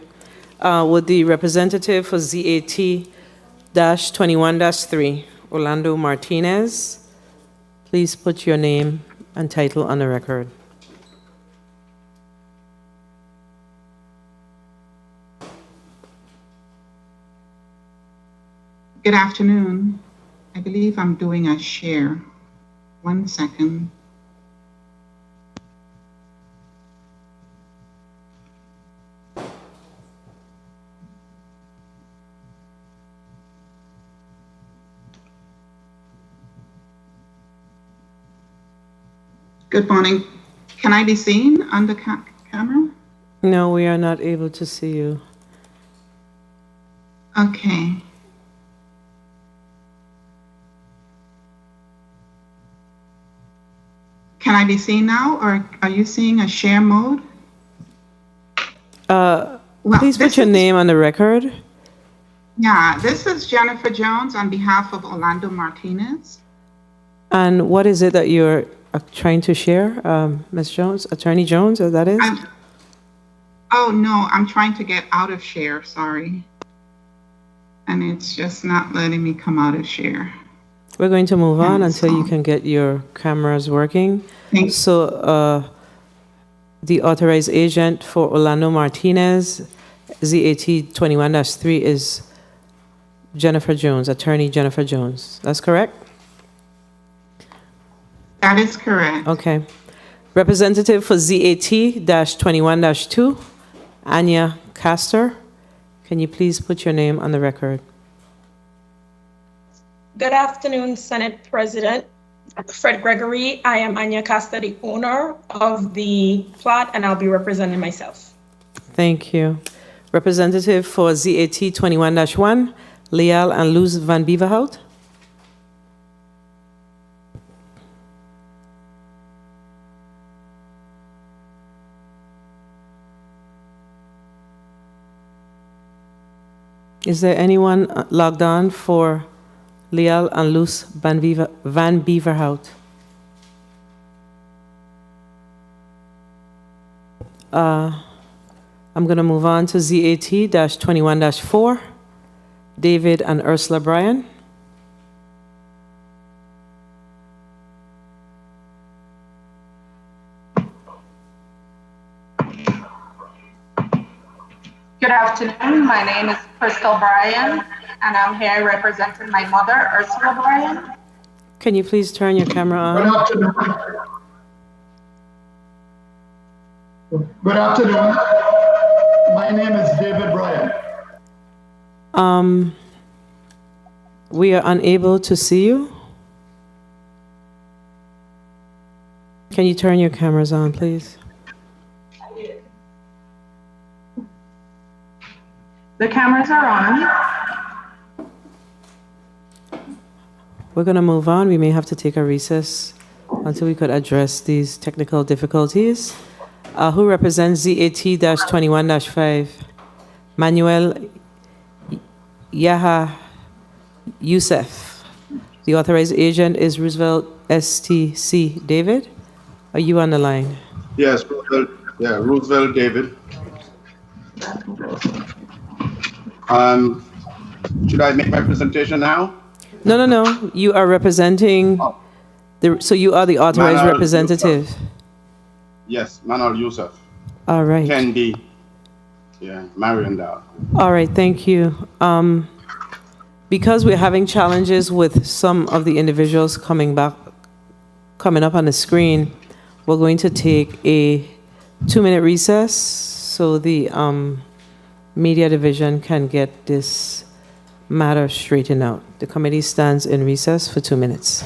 Would the representative for ZAT-21-3, Orlando Martinez, please put your name and title on the record? Good afternoon. I believe I'm doing a share. 1 second. Good morning. Can I be seen on the camera? No, we are not able to see you. Okay. Can I be seen now, or are you seeing a share mode? Please put your name on the record. Yeah, this is Jennifer Jones on behalf of Orlando Martinez. And what is it that you're trying to share, Ms. Jones, Attorney Jones, is that it? Oh, no, I'm trying to get out of share, sorry. And it's just not letting me come out of share. We're going to move on until you can get your cameras working. So The authorized agent for Orlando Martinez, ZAT 21-3 is Jennifer Jones, Attorney Jennifer Jones. That's correct? That is correct. Okay. Representative for ZAT-21-2, Anya Castor. Can you please put your name on the record? Good afternoon, Senate President Fred Gregory. I am Anya Castor, the owner of the plot, and I'll be representing myself. Thank you. Representative for ZAT 21-1, Leal and Luz van Beverhout. Is there anyone logged on for Leal and Luz van Beverhout? I'm going to move on to ZAT-21-4, David and Ursula Bryan. Good afternoon. My name is Crystal Bryan, and I'm here representing my mother, Ursula Bryan. Can you please turn your camera on? Good afternoon. Good afternoon. My name is David Bryan. We are unable to see you. Can you turn your cameras on, please? The cameras are on. We're going to move on. We may have to take a recess until we could address these technical difficulties. Who represents ZAT-21-5? Manuel Yaha Youssef. The authorized agent is Roosevelt STC. David, are you on the line? Yes, Roosevelt, Roosevelt David. Should I make my presentation now? No. You are representing, so you are the authorized Manuel representative. Youssef. Yes, Manuel Youssef. All right. Kendi. Yeah, Marion Dow. All right, thank you. Because we're having challenges with some of the individuals coming up on the screen, we're going to take a 2-minute recess so the media division can get this matter straightened out. The committee stands in recess for 2 minutes.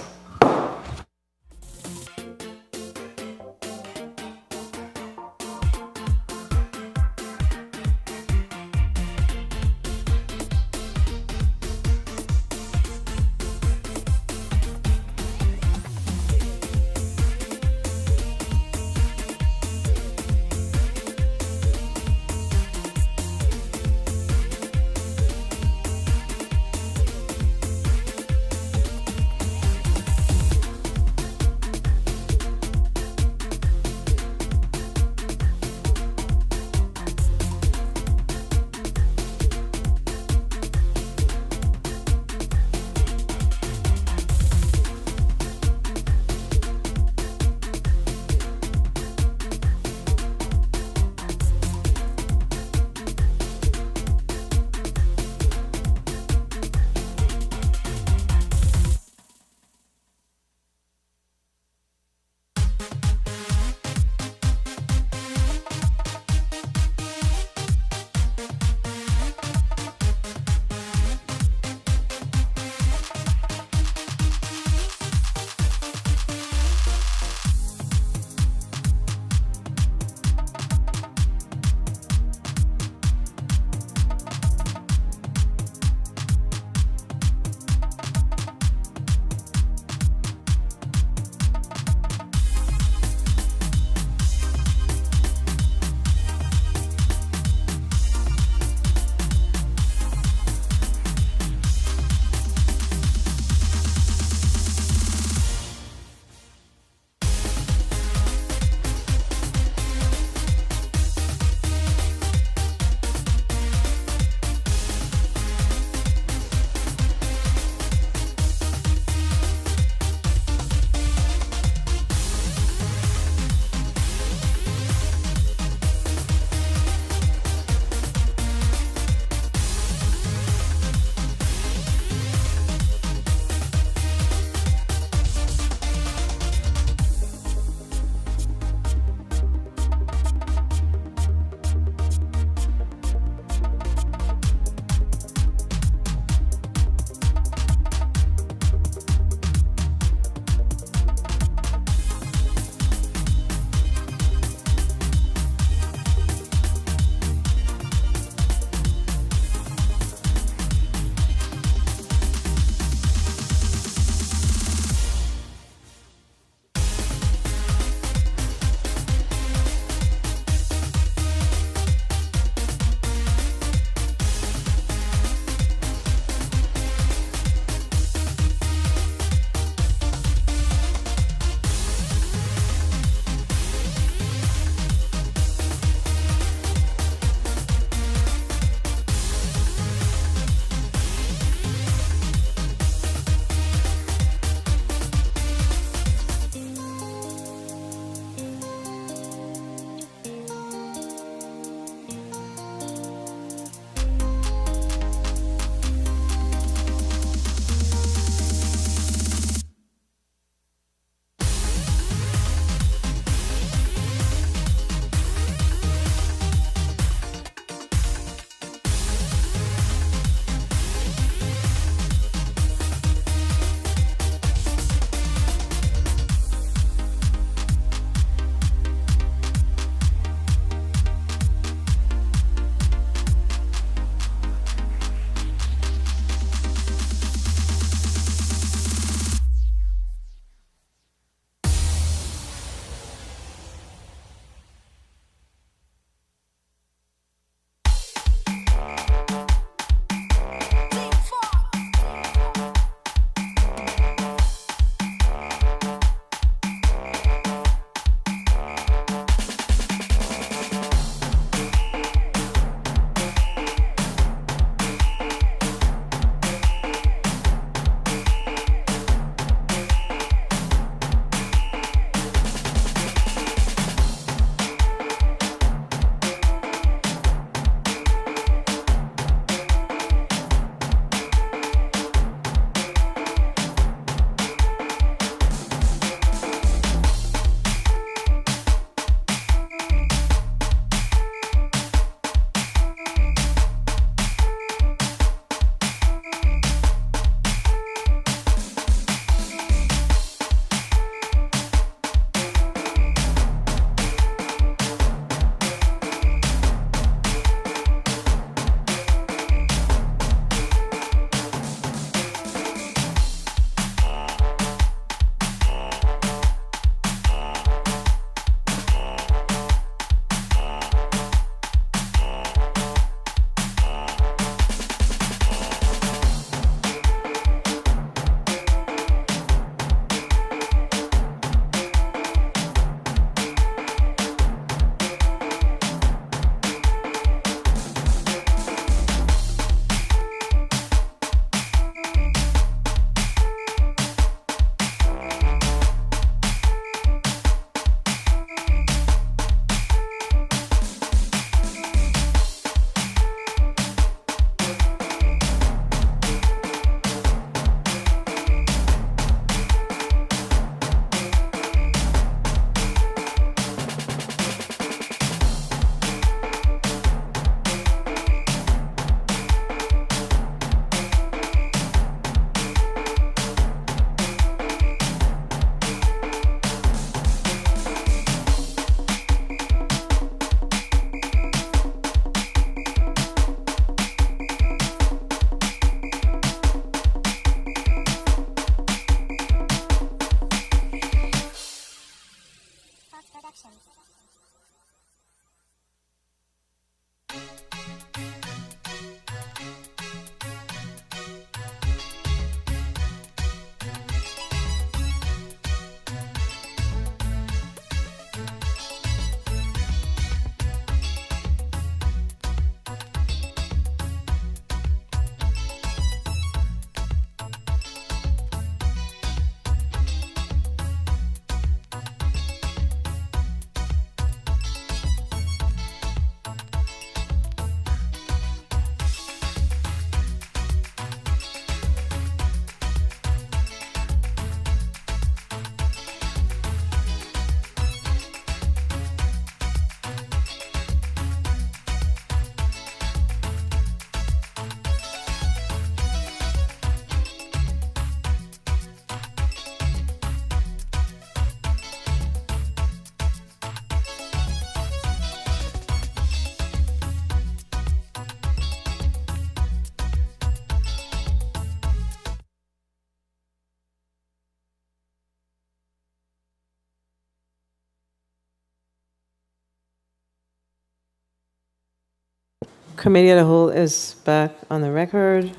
Committee of the Whole is back on the record.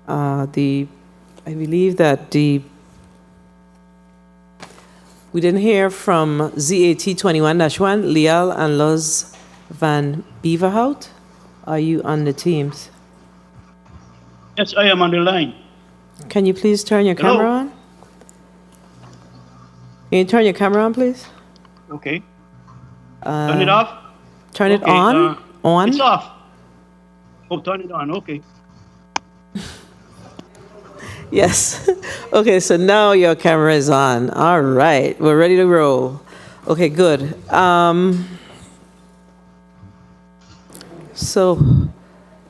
I believe that we didn't hear from ZAT 21-1, Lial and Loz van Beverhout. Are you on the teams? Yes, I am on the line. Can you please turn your Hello? camera on? Can you turn your camera on, please? Okay. Turn it off? Turn it Okay, on. On. It's off. Oh, turn it on. Okay. Yes. Okay, so now your camera is on. All right, we're ready to roll. Okay, good. So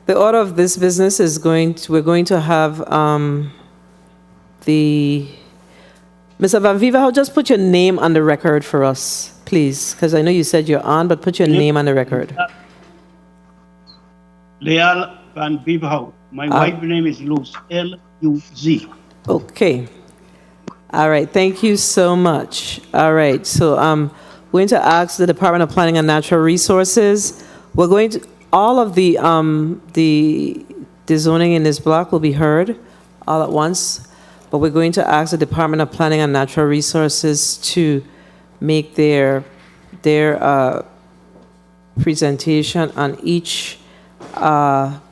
the order of this business is we're going to have Mr. Van Beverhout, just put your name on the record for us, please, because I know you said you're on, but put your name on the record. Lial van Beverhout. My wife's name is Luz, L-U-Z. Okay. All right. Thank you so much. All right. So I'm going to ask the Department of Planning and Natural Resources. We're going to all of the zoning in this block will be heard all at once, but we're going to ask the Department of Planning and Natural Resources to make their presentation on each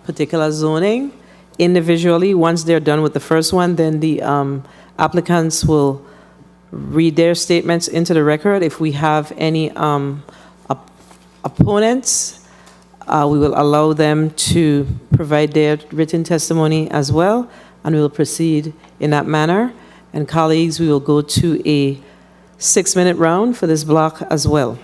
particular zoning individually. Once they're done with the first one, then the applicants will read their statements into the record. If we have any opponents, we will allow them to provide their written testimony as well, and we will proceed in that manner. And colleagues, we will go to a 6-minute round for this block as well.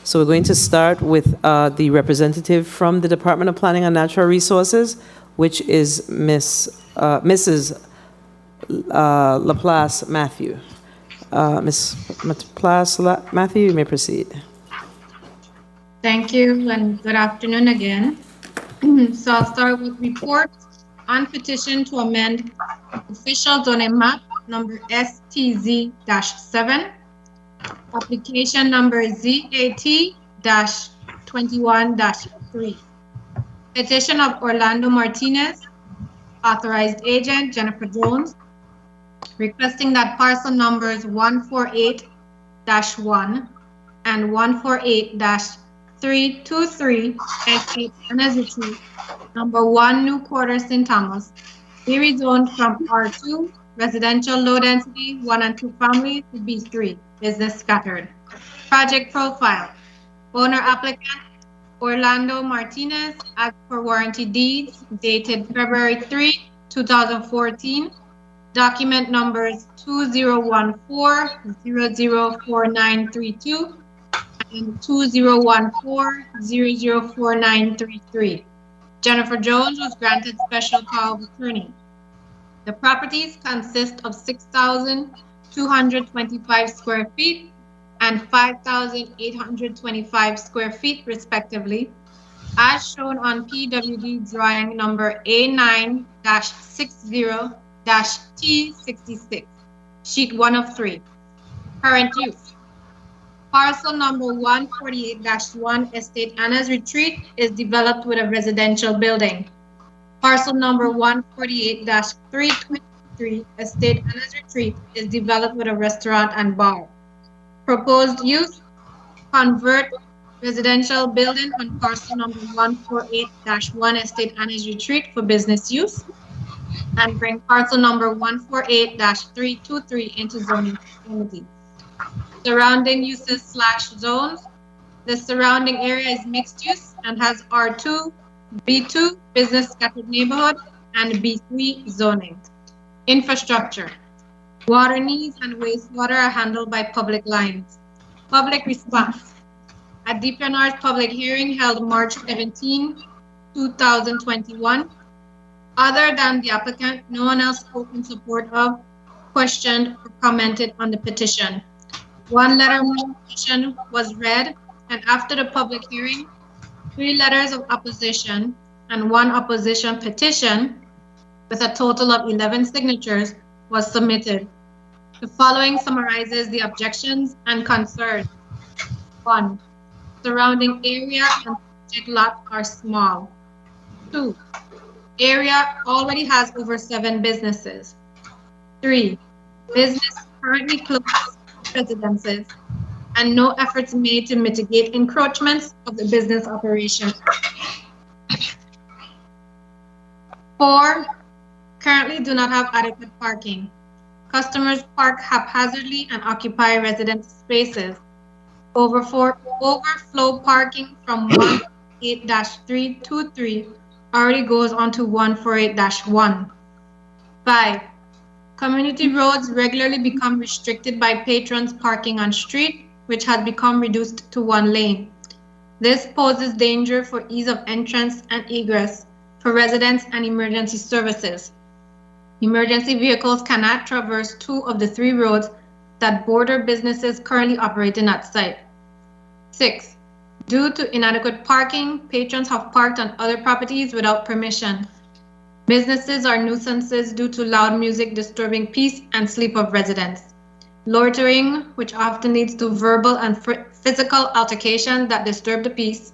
So we're going to start with the representative from the Department of Planning and Natural Resources, which is Mrs. Laplace Matthew. Ms. Laplace Matthew, you may proceed. Thank you, and good afternoon again. So I'll start with report on petition to amend official zoning map number STZ-7, application number ZAT-21-3. Petition of Orlando Martinez, authorized agent Jennifer Jones, requesting that parcel numbers 148-1 and 148-323 estate Anna's Retreat, number 1 New Quarter, St. Thomas, be rezoned from R2 residential low density 1 and 2 family to B3 business scattered. Project profile: owner applicant Orlando Martinez, as per warranty deeds dated February 3, 2014, document numbers 2014-004932 and 2014-004933. Jennifer Jones was granted special power of attorney. The properties consist of 6,225 square feet and 5,825 square feet respectively, as shown on PWD drawing number A9-60-T66, sheet 1 of 3. Current use: parcel number 148-1 Estate Anna's Retreat is developed with a residential building. Parcel number 148-323 Estate Anna's Retreat is developed with a restaurant and bar. Proposed use: convert residential building on parcel number 148-1 Estate Anna's Retreat for business use, and bring parcel number 148-323 into zoning conformity. Surrounding uses / zones: the surrounding area is mixed use and has R2, B2 business scattered neighborhood and B3 zoning. Infrastructure: water needs and wastewater are handled by public lines. Public response: at DPNR's public hearing held March 17, 2021, other than the applicant, no one else spoke in support of, questioned, or commented on the petition. One letter of opposition was read, and after the public hearing, 3 letters of opposition and 1 opposition petition, with a total of 11 signatures, was submitted. The following summarizes the objections and concerns. 1. Surrounding area and project lots are small. 2, area already has over 7 businesses. 3, business currently closed residences and no efforts made to mitigate encroachments of the business operation. 4, currently do not have adequate parking. Customers park haphazardly and occupy resident spaces. Overflow parking from 148-323 already goes on to 148-1. 5, community roads regularly become restricted by patrons parking on street, which has become reduced to 1 lane. This poses danger for ease of entrance and egress for residents and emergency services. Emergency vehicles cannot traverse 2 of the 3 roads that border businesses currently operate in that site. 6, due to inadequate parking, patrons have parked on other properties without permission. Businesses are nuisances due to loud music disturbing peace and sleep of residents. Loitering, which often leads to verbal and physical altercation that disturb the peace.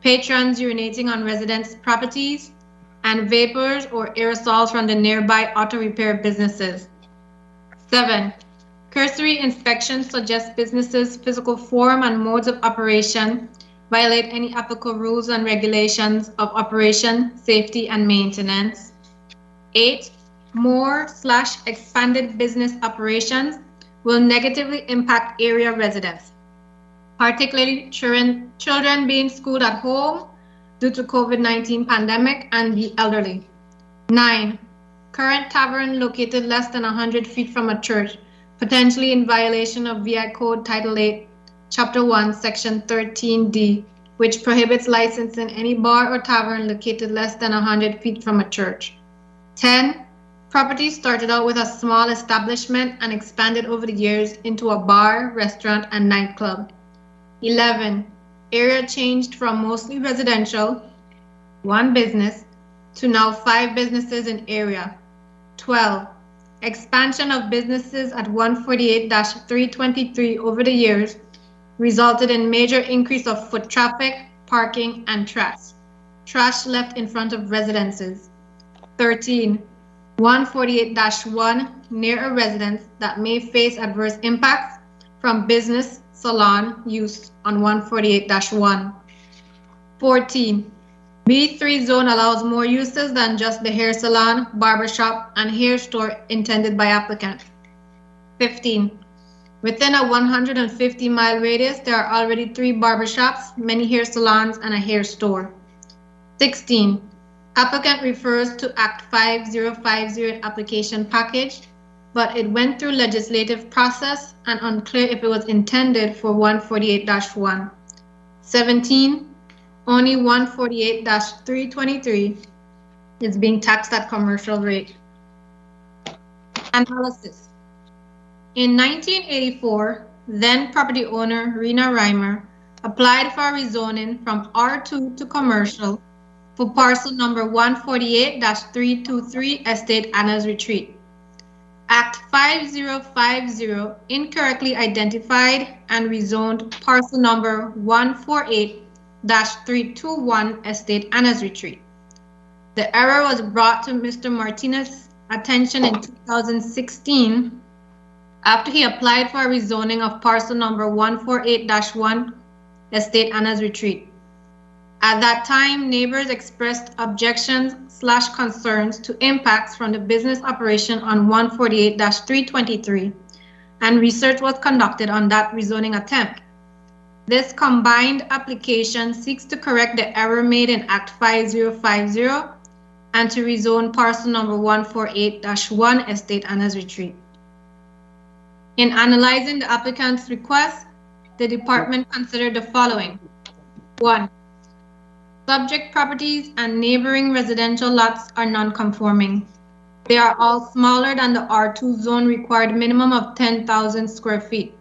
Patrons urinating on residents' properties, and vapors or aerosols from the nearby auto repair businesses. 7, cursory inspections suggest businesses' physical form and modes of operation violate any applicable rules and regulations of operation, safety, and maintenance. 8, more/expanded business operations will negatively impact area residents, particularly children being schooled at home due to COVID-19 pandemic and the elderly. 9, current tavern located less than 100 feet from a church, potentially in violation of VI Code Title 8, Chapter 1, Section 13D, which prohibits licensing any bar or tavern located less than 100 feet from a church. 10, property started out with a small establishment and expanded over the years into a bar, restaurant, and nightclub. 11, area changed from mostly residential, 1 business, to now 5 businesses in area. 12, expansion of businesses at 148-323 over the years resulted in major increase of foot traffic, parking, and trash. Trash left in front of residences. 13, 148-1 near a residence that may face adverse impacts from business salon use on 148-1. 14, B3 zone allows more uses than just the hair salon, barbershop, and hair store intended by applicant. 15, within a 150-mile radius, there are already 3 barbershops, many hair salons, and a hair store. 16, applicant refers to Act 5050 application package, but it went through legislative process and unclear if it was intended for 148-1. 17, only 148-323 is being taxed at commercial rate. Analysis. In 1984, then property owner Rena Reimer applied for rezoning from R2 to commercial for parcel number 148-323 Estate Anna's Retreat. Act 5050 incorrectly identified and rezoned parcel number 148-321 Estate Anna's Retreat. The error was brought to Mr. Martinez's attention in 2016 after he applied for a rezoning of parcel number 148-1 Estate Anna's Retreat. At that time, neighbors expressed objections/concerns to impacts from the business operation on 148-323, and research was conducted on that rezoning attempt. This combined application seeks to correct the error made in Act 5050 and to rezone parcel number 148-1 Estate Anna's Retreat. In analyzing the applicant's request, the department considered the following. 1, subject properties and neighboring residential lots are non-conforming. They are all smaller than the R2 zone required minimum of 10,000 square feet.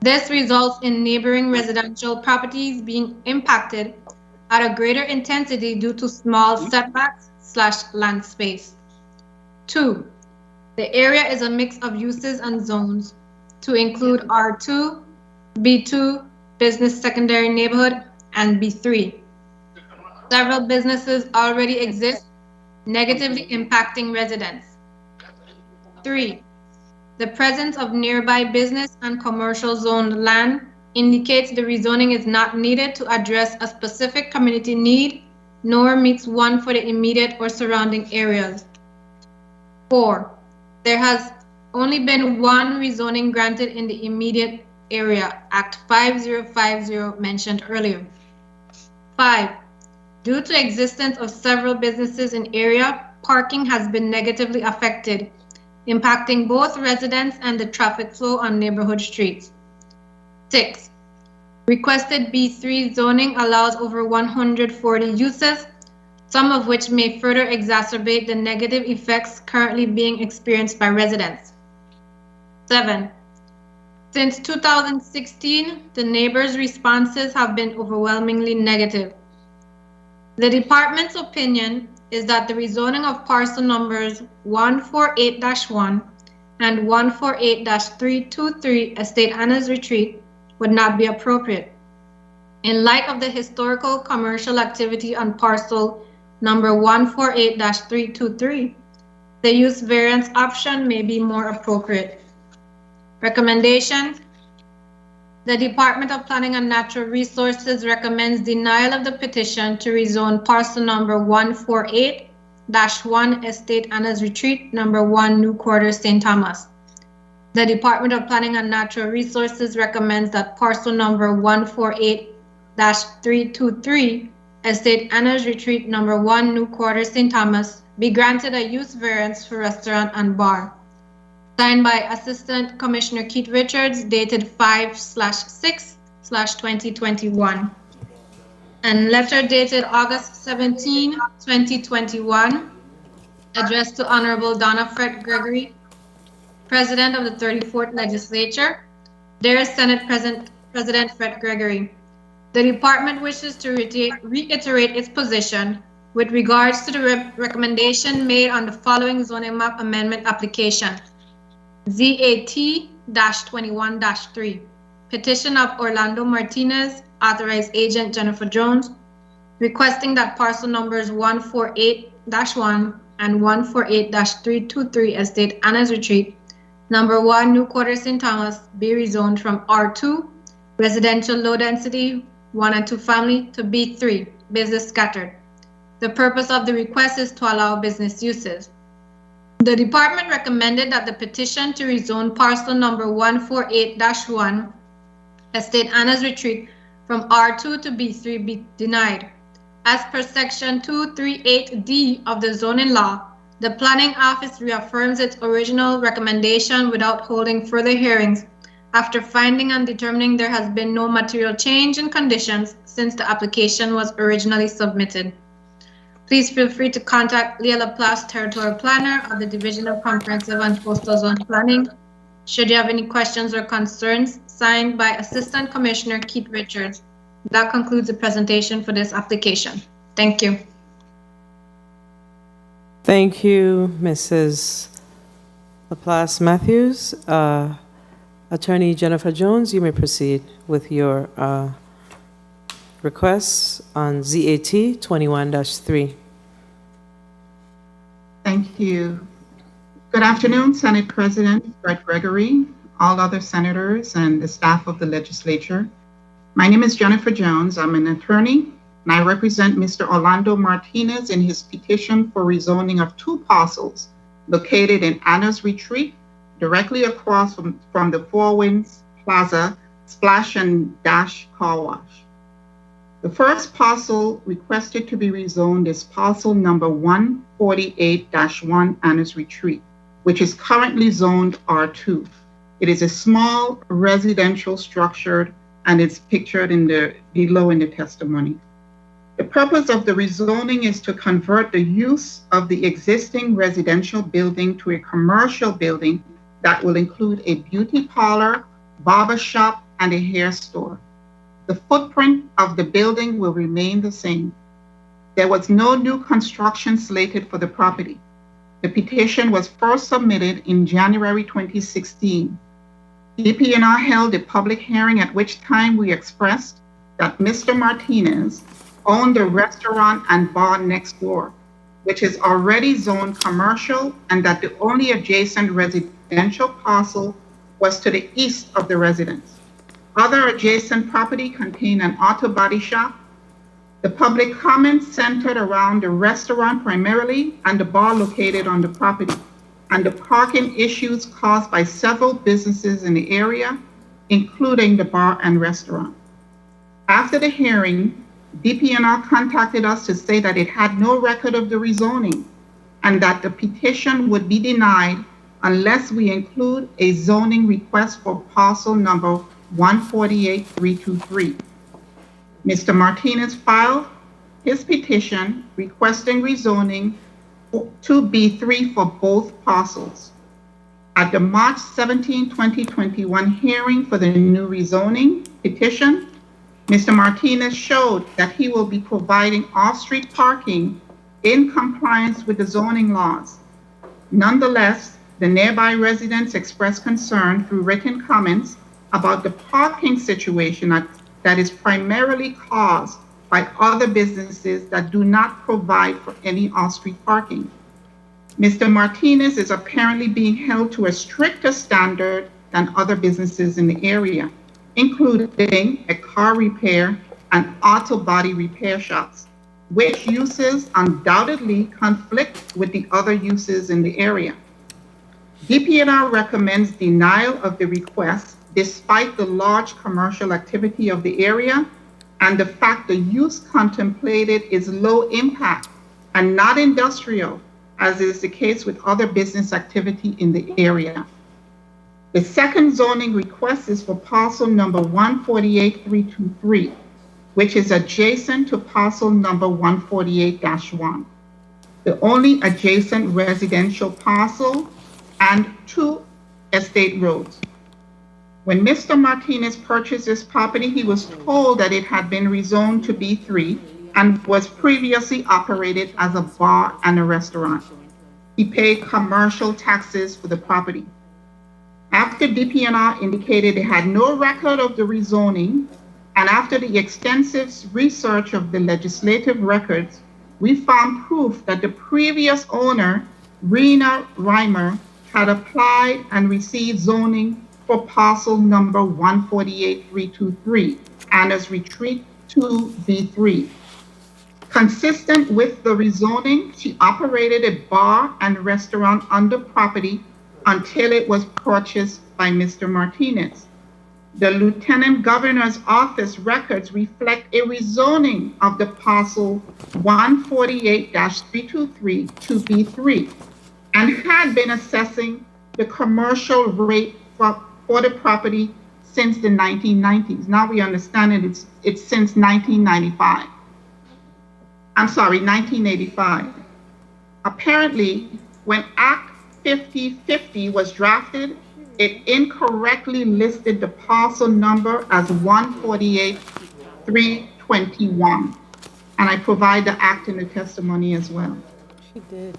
This results in neighboring residential properties being impacted at a greater intensity due to small setbacks/land space. 2, the area is a mix of uses and zones to include R2, B2, business secondary neighborhood, and B3. Several businesses already exist, negatively impacting residents. 3. The presence of nearby business and commercial zoned land indicates the rezoning is not needed to address a specific community need, nor meets one for the immediate or surrounding areas. 4. There has only been one rezoning granted in the immediate area, Act 5050 mentioned earlier. 5. Due to existence of several businesses in area, parking has been negatively affected, impacting both residents and the traffic flow on neighborhood streets. 6. Requested B3 zoning allows over 140 uses, some of which may further exacerbate the negative effects currently being experienced by residents. 7. Since 2016, the neighbors' responses have been overwhelmingly negative. The department's opinion is that the rezoning of parcel numbers 148-1 and 148-323 Estate Anna's Retreat would not be appropriate. In light of the historical commercial activity on parcel number 148-323, the use variance option may be more appropriate. Recommendations. The Department of Planning and Natural Resources recommends denial of the petition to rezone parcel number 148-1 Estate Anna's Retreat, number 1 New Quarter, St. Thomas. The Department of Planning and Natural Resources recommends that parcel number 148-323 Estate Anna's Retreat, number 1 New Quarter, St. Thomas, be granted a use variance for restaurant and bar. Signed by Assistant Commissioner Keith Richards, dated 5/6/2021. And letter dated August 17, 2021, addressed to Honorable Donna Fred Gregory, President of the 34th Legislature. Dear Senate President Fred Gregory, the department wishes to reiterate its position with regards to the recommendation made on the following zoning map amendment application. ZAT-21-3, petition of Orlando Martinez, authorized agent Jennifer Jones, requesting that parcel numbers 148-1 and 148-323 Estate Anna's Retreat, number 1 New Quarter, St. Thomas, be rezoned from R2, residential low density, 1 and 2 family, to B3, business scattered. The purpose of the request is to allow business uses. The department recommended that the petition to rezone parcel number 148-1 Estate Anna's Retreat from R2 to B3 be denied. As per section 238D of the zoning law, the planning office reaffirms its original recommendation without holding further hearings after finding and determining there has been no material change in conditions since the application was originally submitted. Please feel free to contact Leah Laplace, Territorial Planner of the Division of Comprehensive and Coastal Zone Planning, should you have any questions or concerns. Signed by Assistant Commissioner Keith Richards. That concludes the presentation for this application. Thank you. Thank you, Mrs. Laplace Matthews. Attorney Jennifer Jones, you may proceed with your requests on ZAT 21-3. Thank you. Good afternoon, Senate President Fred Gregory, all other senators, and the staff of the legislature. My name is Jennifer Jones. I'm an attorney, and I represent Mr. Orlando Martinez in his petition for rezoning of 2 parcels located in Anna's Retreat, directly across from the Four Winds Plaza Splash and Dash Car Wash. The first parcel requested to be rezoned is parcel number 148-1 Anna's Retreat, which is currently zoned R2. It is a small residential structure, and it's pictured below in the testimony. The purpose of the rezoning is to convert the use of the existing residential building to a commercial building that will include a beauty parlor, barber shop, and a hair store. The footprint of the building will remain the same. There was no new construction slated for the property. The petition was first submitted in January 2016. DPNR held a public hearing at which time we expressed that Mr. Martinez own the restaurant and bar next door, which is already zoned commercial, and that the only adjacent residential parcel was to the east of the residence. Other adjacent property contained an auto body shop. The public comments centered around the restaurant primarily and the bar located on the property, and the parking issues caused by several businesses in the area, including the bar and restaurant. After the hearing, DPNR contacted us to say that it had no record of the rezoning and that the petition would be denied unless we include a zoning request for parcel number 148323. Mr. Martinez filed his petition requesting rezoning to B3 for both parcels. At the March 17, 2021 hearing for the new rezoning petition, Mr. Martinez showed that he will be providing off-street parking in compliance with the zoning laws. Nonetheless, the nearby residents expressed concern through written comments about the parking situation that is primarily caused by other businesses that do not provide for any off-street parking. Mr. Martinez is apparently being held to a stricter standard than other businesses in the area, including a car repair and auto body repair shops, which uses undoubtedly conflict with the other uses in the area. DPNR recommends denial of the request despite the large commercial activity of the area and the fact the use contemplated is low impact and not industrial, as is the case with other business activity in the area. The second zoning request is for parcel number 148323, which is adjacent to parcel number 148-1, the only adjacent residential parcel and 2 estate roads. When Mr. Martinez purchased this property, he was told that it had been rezoned to B3 and was previously operated as a bar and a restaurant. He paid commercial taxes for the property. After DPNR indicated it had no record of the rezoning, and after the extensive research of the legislative records, we found proof that the previous owner, Rena Reimer, had applied and received zoning for parcel number 148323, Anna's Retreat 2B3. Consistent with the rezoning, she operated a bar and restaurant on the property until it was purchased by Mr. Martinez. The Lieutenant Governor's Office records reflect a rezoning of the parcel 148-323 to B3 and had been assessing the commercial rate for the property since the 1990s. Now we understand it's since 1985. Apparently, when Act 5050 was drafted, it incorrectly listed the parcel number as 148-321. And I provide the act in the testimony as well.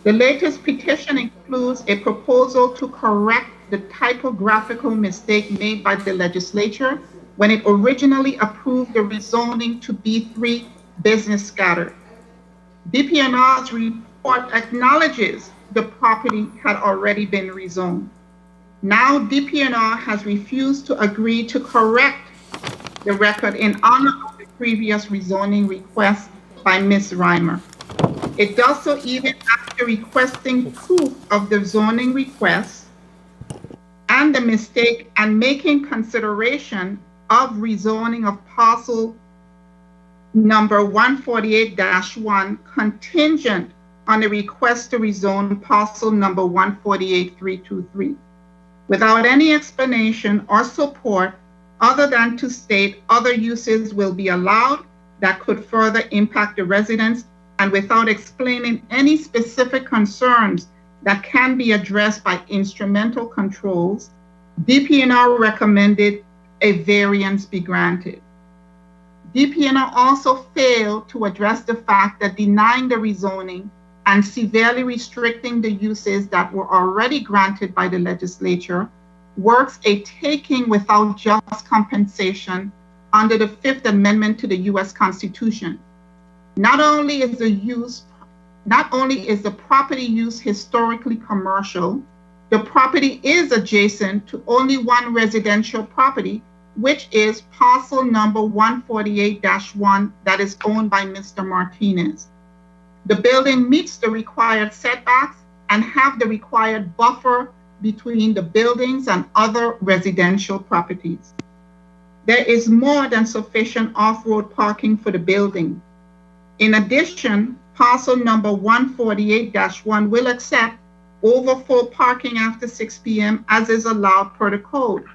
The latest petition includes a proposal to correct the typographical mistake made by the legislature when it originally approved the rezoning to B3 business scatter. DPNR's report acknowledges the property had already been rezoned. Now DPNR has refused to agree to correct the record in honor of the previous rezoning request by Ms. Reimer. It does so even after requesting proof of the zoning request and the mistake and making consideration of rezoning of parcel number 148-1 contingent on the request to rezone parcel number 148-323, without any explanation or support other than to state other uses will be allowed that could further impact the residents, and without explaining any specific concerns that can be addressed by instrumental controls, DPNR recommended a variance be granted. DPNR also failed to address the fact that denying the rezoning and severely restricting the uses that were already granted by the legislature works a taking without just compensation under the Fifth Amendment to the U.S. Constitution. Not only is the property use historically commercial, the property is adjacent to only one residential property, which is parcel number 148-1 that is owned by Mr. Martinez. The building meets the required setbacks and have the required buffer between the buildings and other residential properties. There is more than sufficient off-road parking for the building. In addition, parcel number 148-1 will accept overflow parking after 6 p.m. as is allowed per the code.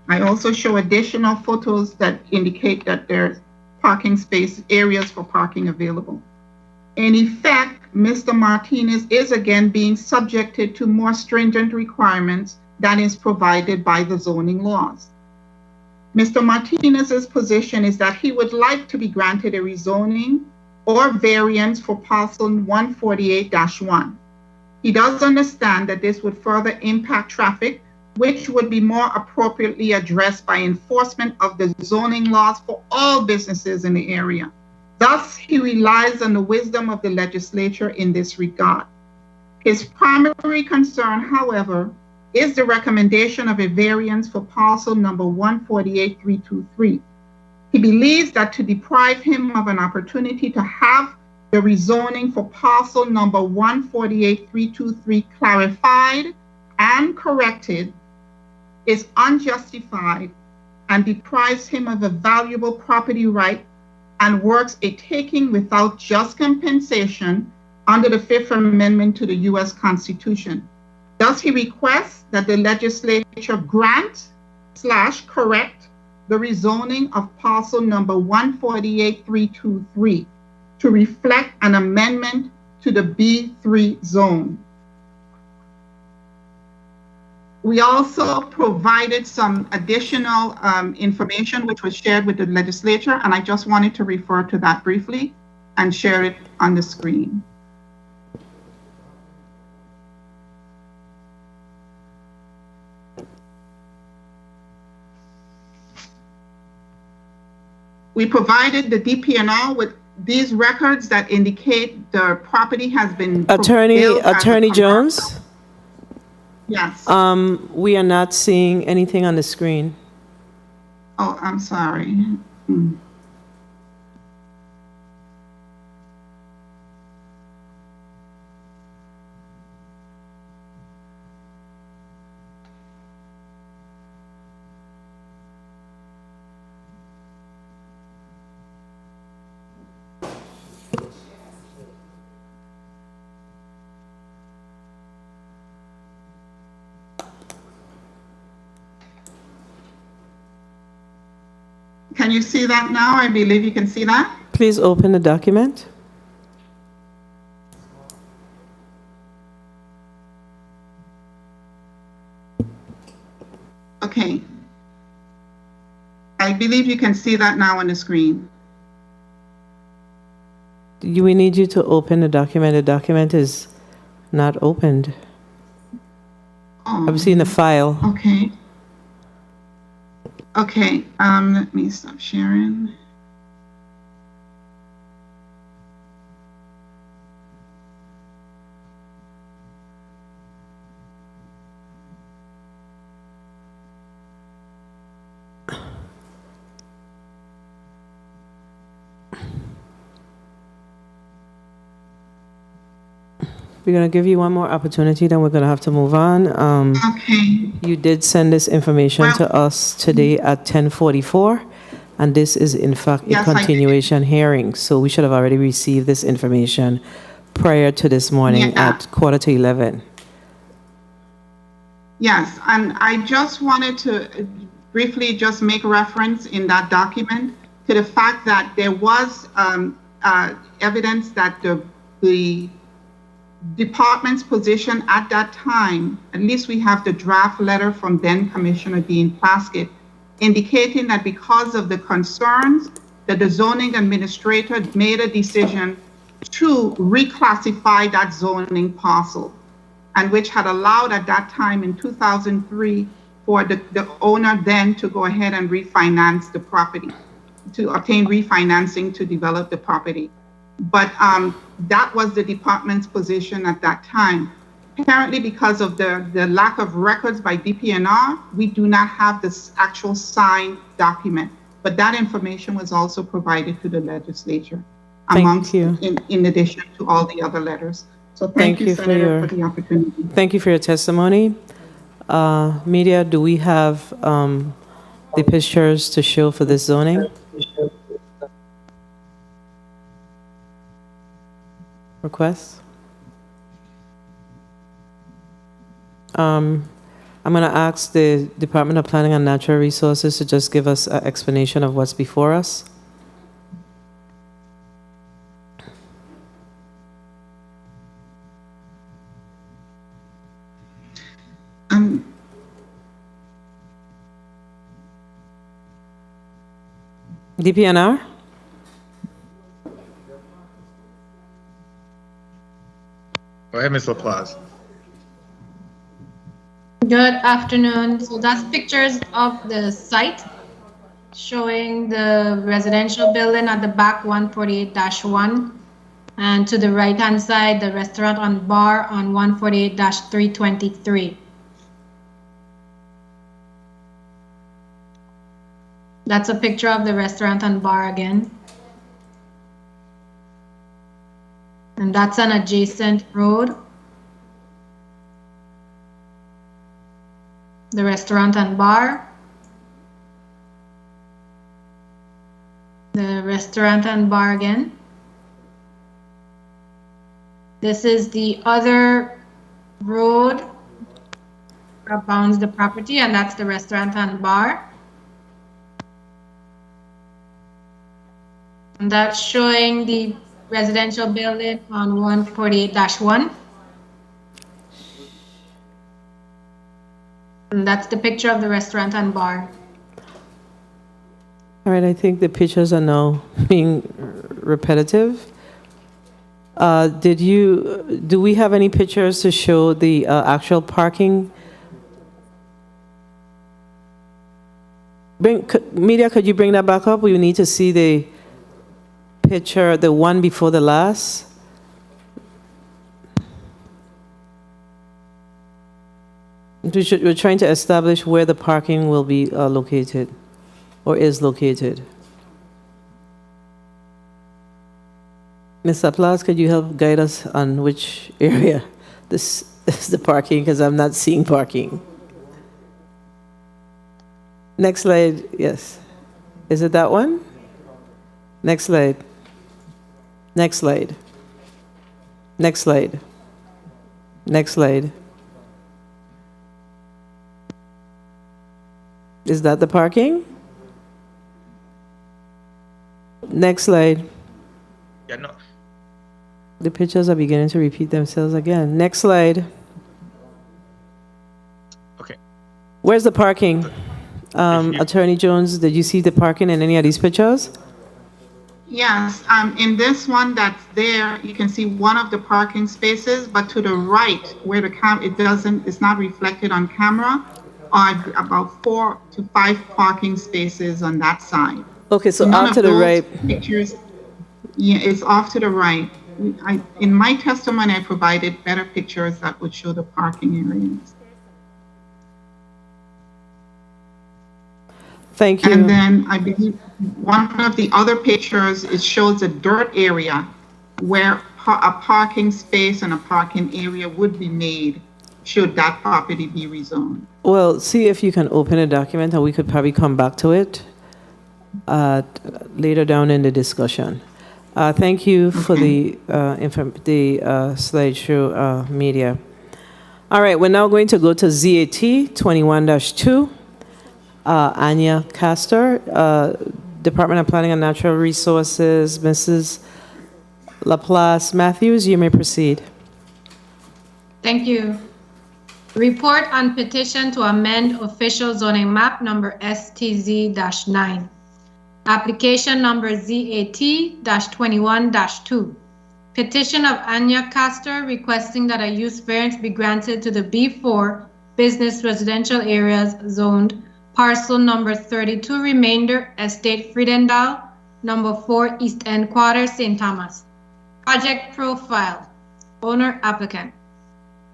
I also show additional photos that indicate that there's parking space areas for parking available. In effect, Mr. Martinez is again being subjected to more stringent requirements than is provided by the zoning laws. Mr. Martinez's position is that he would like to be granted a rezoning or variance for parcel 148-1. He does understand that this would further impact traffic, which would be more appropriately addressed by enforcement of the zoning laws for all businesses in the area. Thus, he relies on the wisdom of the legislature in this regard. His primary concern, however, is the recommendation of a variance for parcel number 148-323. He believes that to deprive him of an opportunity to have the rezoning for parcel number 148-323 clarified and corrected is unjustified and deprives him of a valuable property right and works a taking without just compensation under the Fifth Amendment to the U.S. Constitution. Thus, he requests that the legislature grant/correct the rezoning of parcel number 148-323 to reflect an amendment to the B3 zone. We also provided some additional information which was shared with the legislature, and I just wanted to refer to that briefly and share it on the screen. We provided the DPNR with these records that indicate the property has been Attorney Jones? Yes. We are not seeing anything on the screen. Oh, I'm sorry. Can you see that now? I believe you can see that. Please open the document. Okay. I believe you can see that now on the screen. We need you to open the document. The document is not opened. Oh. I've seen the file. Okay. Okay, let me stop sharing. We're going to give you one more opportunity, then we're going to have to move on. Okay. You did send this information to us today at 10:44, and this is in fact a continuation hearing. So we should have already received this information prior to this morning at 10:45. Yes, and I just wanted to briefly just make reference in that document to the fact that there was evidence that the department's position at that time, at least we have the draft letter from then Commissioner Dean Plaskett, indicating that because of the concerns that the zoning administrator made a decision to reclassify that zoning parcel, and which had allowed at that time in 2003 for the owner then to go ahead and refinance the property. to obtain refinancing to develop the property. But that was the department's position at that time. Apparently, because of the lack of records by DPNR, we do not have this actual signed document. But that information was also provided to the legislature, in addition to all the other letters. So thank you, Senator, for the opportunity. Thank you for your testimony. Media, do we have the pictures to show for this zoning? Requests? I'm going to ask the Department of Planning and Natural Resources to just give us an explanation of what's before us. DPNR? Go ahead, Ms. LaPlace. Good afternoon. So that's pictures of the site showing the residential building at the back, 148-1, and to the right-hand side, the restaurant and bar on 148-323. That's a picture of the restaurant and bar again. And that's an adjacent road. The restaurant and bar. The restaurant and bar again. This is the other road that bounds the property, and that's the restaurant and bar. And that's showing the residential building on 148-1. And that's the picture of the restaurant and bar. All right, I think the pictures are now being repetitive. Do we have any pictures to show the actual parking? Media, could you bring that back up? We need to see the picture, the one before the last. We're trying to establish where the parking will be located or is located. Ms. Laplas, could you help guide us on which area this is the parking, because I'm not seeing parking. Next slide, yes. Is it that one? Next slide. Next slide. Next slide. Next slide. Is that the parking? Next slide. Yeah, no. The pictures are beginning to repeat themselves again. Next slide. Okay. Where's the parking? Attorney Jones, did you see the parking in any of these pictures? Yes, in this one that's there, you can see one of the parking spaces, but to the right, where the it's not reflected on camera, are about 4 to 5 parking spaces on that side. Okay, so off to the right. Pictures, yeah, it's off to the right. In my testimony, I provided better pictures that would show the parking areas. Thank you. And then I believe one of the other pictures, it shows a dirt area where a parking space and a parking area would be made should that property be rezoned. Well, see if you can open a document and we could probably come back to it later down in the discussion. Thank you for the slideshow, media. All right, we're now going to go to ZAT 21-2. Anya Castor, Department of Planning and Natural Resources. Mrs. Laplace Matthews, you may proceed. Thank you. Report on petition to amend official zoning map number STZ-9. Application number ZAT-21-2. Petition of Anya Castor requesting that a use variance be granted to the B4 business residential areas zoned parcel number 32, remainder, Estate Friedendal, number 4, East End Quarter, St. Thomas. Project profile, owner applicant.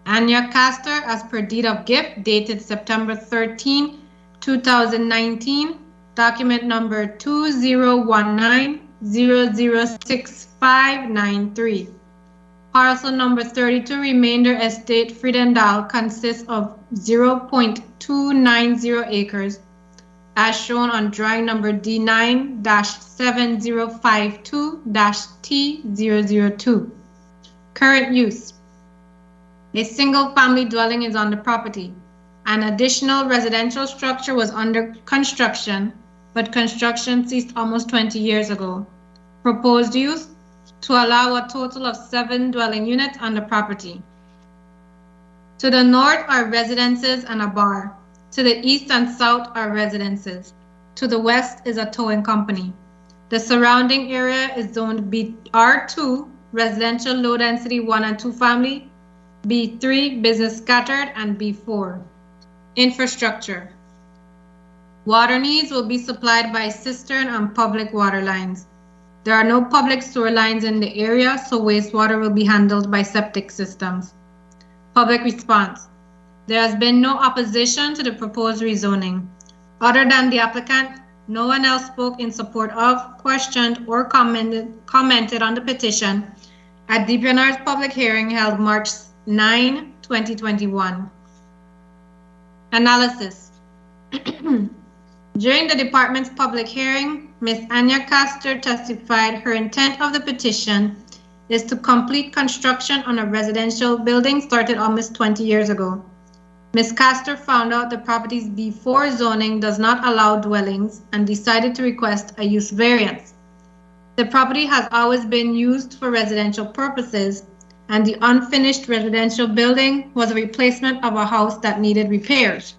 Anya Castor, as per deed of gift, dated September 13, 2019, document number 2019006593. Parcel number 32, remainder, Estate Friedendal, consists of 0.290 acres, as shown on drawing number D9-7052-T002. Current use. A single-family dwelling is on the property. An additional residential structure was under construction, but construction ceased almost 20 years ago. Proposed use, to allow a total of 7 dwelling units on the property. To the north are residences and a bar. To the east and south are residences. To the west is a towing company. The surrounding area is zoned R2, residential low density 1 and 2 family, B3, business scattered, and B4. Infrastructure. Water needs will be supplied by cistern and public water lines. There are no public sewer lines in the area, so wastewater will be handled by septic systems. Public response. There has been no opposition to the proposed rezoning. Other than the applicant, no one else spoke in support of, questioned, or commented on the petition at DPNR's public hearing held March 9, 2021. Analysis. During the department's public hearing, Ms. Anya Castor testified her intent of the petition is to complete construction on a residential building started almost 20 years ago. Ms. Castor found out the property's B4 zoning does not allow dwellings and decided to request a use variance. The property has always been used for residential purposes, and the unfinished residential building was a replacement of a house that needed repairs.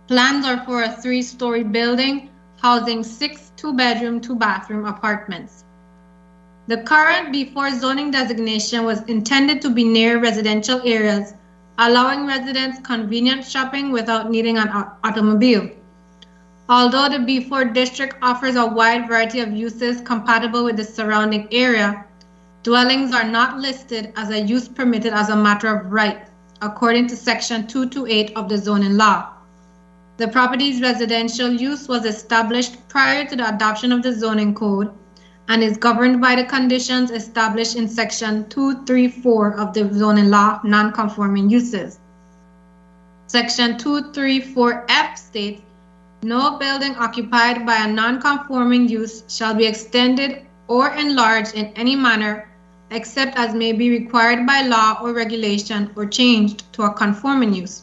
Plans are for a 3-story building housing 6 2-bedroom, 2-bathroom apartments. The current B4 zoning designation was intended to be near residential areas, allowing residents convenient shopping without needing an automobile. Although the B4 district offers a wide variety of uses compatible with the surrounding area, dwellings are not listed as a use permitted as a matter of right, according to Section 228 of the zoning law. The property's residential use was established prior to the adoption of the zoning code and is governed by the conditions established in Section 234 of the zoning law, non-conforming uses. Section 234F states, no building occupied by a non-conforming use shall be extended or enlarged in any manner except as may be required by law or regulation or changed to a conforming use.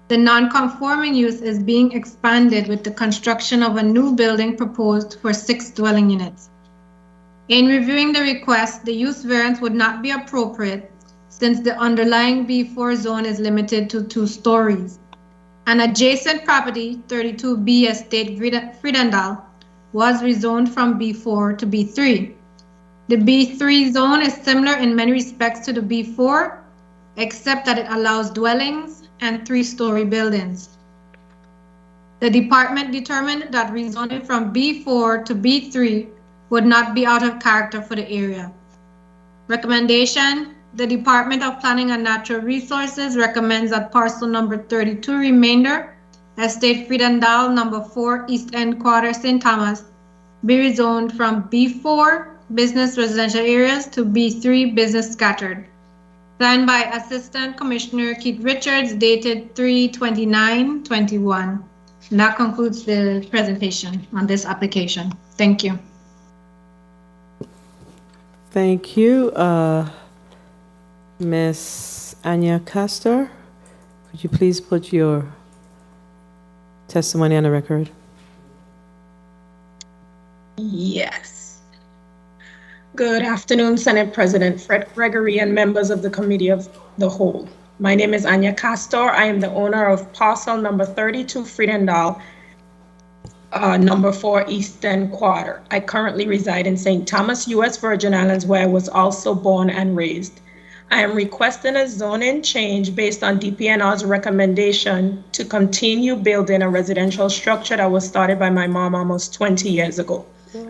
The non-conforming use is being expanded with the construction of a new building proposed for 6 dwelling units. In reviewing the request, the use variance would not be appropriate since the underlying B4 zone is limited to 2 stories. An adjacent property, 32B Estate Friedendal, was rezoned from B4 to B3. The B3 zone is similar in many respects to the B4, except that it allows dwellings and 3-story buildings. The department determined that rezoning from B4 to B3 would not be out of character for the area. Recommendation: the Department of Planning and Natural Resources recommends that parcel number 32 remainder, Estate Friedendal, number 4, East End Quarter, St. Thomas, be rezoned from B4, business residential areas, to B3, business scattered. Signed by Assistant Commissioner Keith Richards, dated 3/29/21. And that concludes the presentation on this application. Thank you. Thank you, Ms. Anya Castor. Could you please put your testimony on the record? Yes. Good afternoon, Senate President Fred Gregory and members of the Committee of the Whole. My name is Anya Castor. I am the owner of parcel number 32 Friedendal, number 4 East End Quarter. I currently reside in St. Thomas, U.S. Virgin Islands, where I was also born and raised. I am requesting a zoning change based on DPNR's recommendation to continue building a residential structure that was started by my mom almost 20 years ago.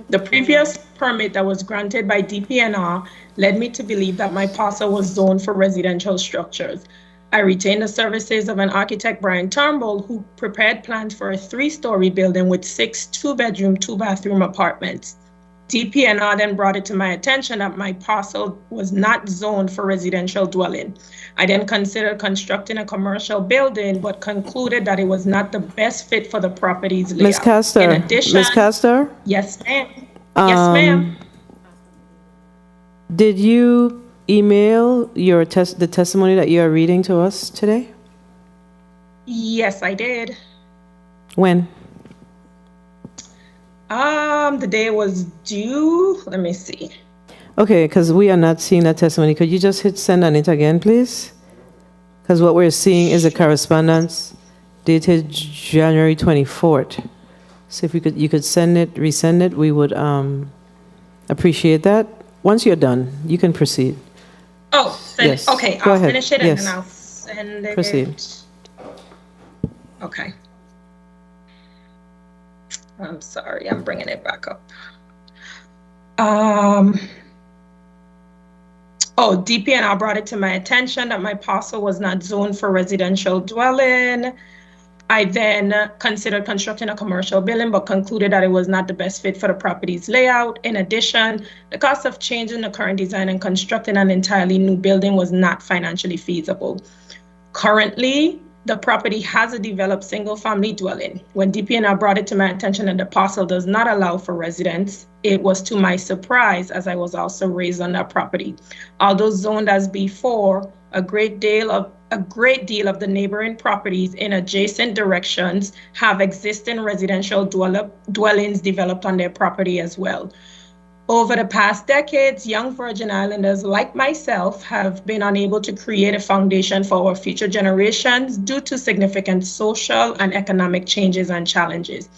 The previous permit that was granted by DPNR led me to believe that my parcel was zoned for residential structures. I retained the services of an architect, Brian Turnbull, who prepared plans for a 3-story building with 6 2-bedroom, 2-bathroom apartments. DPNR then brought it to my attention that my parcel was not zoned for residential dwelling. I then considered constructing a commercial building, but concluded that it was not the best fit for the property's layout. Ms. Castor, In addition, Ms. Castor? Yes, ma'am. Yes, ma'am. Did you email your the testimony that you are reading to us today? Yes, I did. When? The day was due. Let me see. Okay, because we are not seeing that testimony. Could you just hit send on it again, please? Because what we're seeing is a correspondence dated January 24th. So if you could send it, resend it, we would appreciate that. Once you're done, you can proceed. Oh, Yes. okay. Go I'll ahead. finish it Yes. and then I'll send it. Proceed. Okay. I'm sorry, I'm bringing it back up. DPNR brought it to my attention that my parcel was not zoned for residential dwelling. I then considered constructing a commercial building, but concluded that it was not the best fit for the property's layout. In addition, the cost of changing the current design and constructing an entirely new building was not financially feasible. Currently, the property has a developed single-family dwelling. When DPNR brought it to my attention that the parcel does not allow for residents, it was to my surprise, as I was also raised on that property. Although zoned as B4, a great deal of the neighboring properties in adjacent directions have existing residential dwellings developed on their property as well. Over the past decades, young Virgin Islanders like myself have been unable to create a foundation for our future generations due to significant social and economic changes and challenges.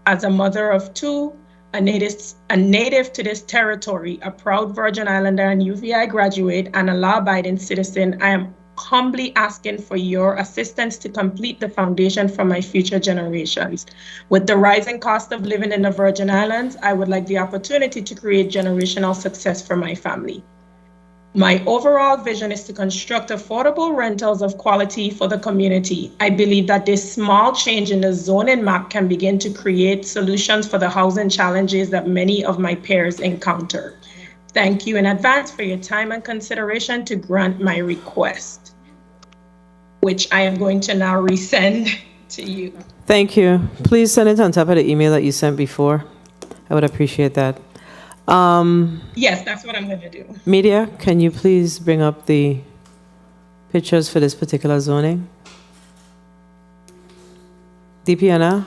As a mother of 2, a native to this territory, a proud Virgin Islander and UVI graduate, and a law-abiding citizen, I am humbly asking for your assistance to complete the foundation for my future generations. With the rising cost of living in the Virgin Islands, I would like the opportunity to create generational success for my family. My overall vision is to construct affordable rentals of quality for the community. I believe that this small change in the zoning map can begin to create solutions for the housing challenges that many of my peers encounter. Thank you in advance for your time and consideration to grant my request, which I am going to now resend to you. Thank you. Please send it on top of the email that you sent before. I would appreciate that. Yes, that's what I'm going to do. Media, can you please bring up the pictures for this particular zoning? DPNR?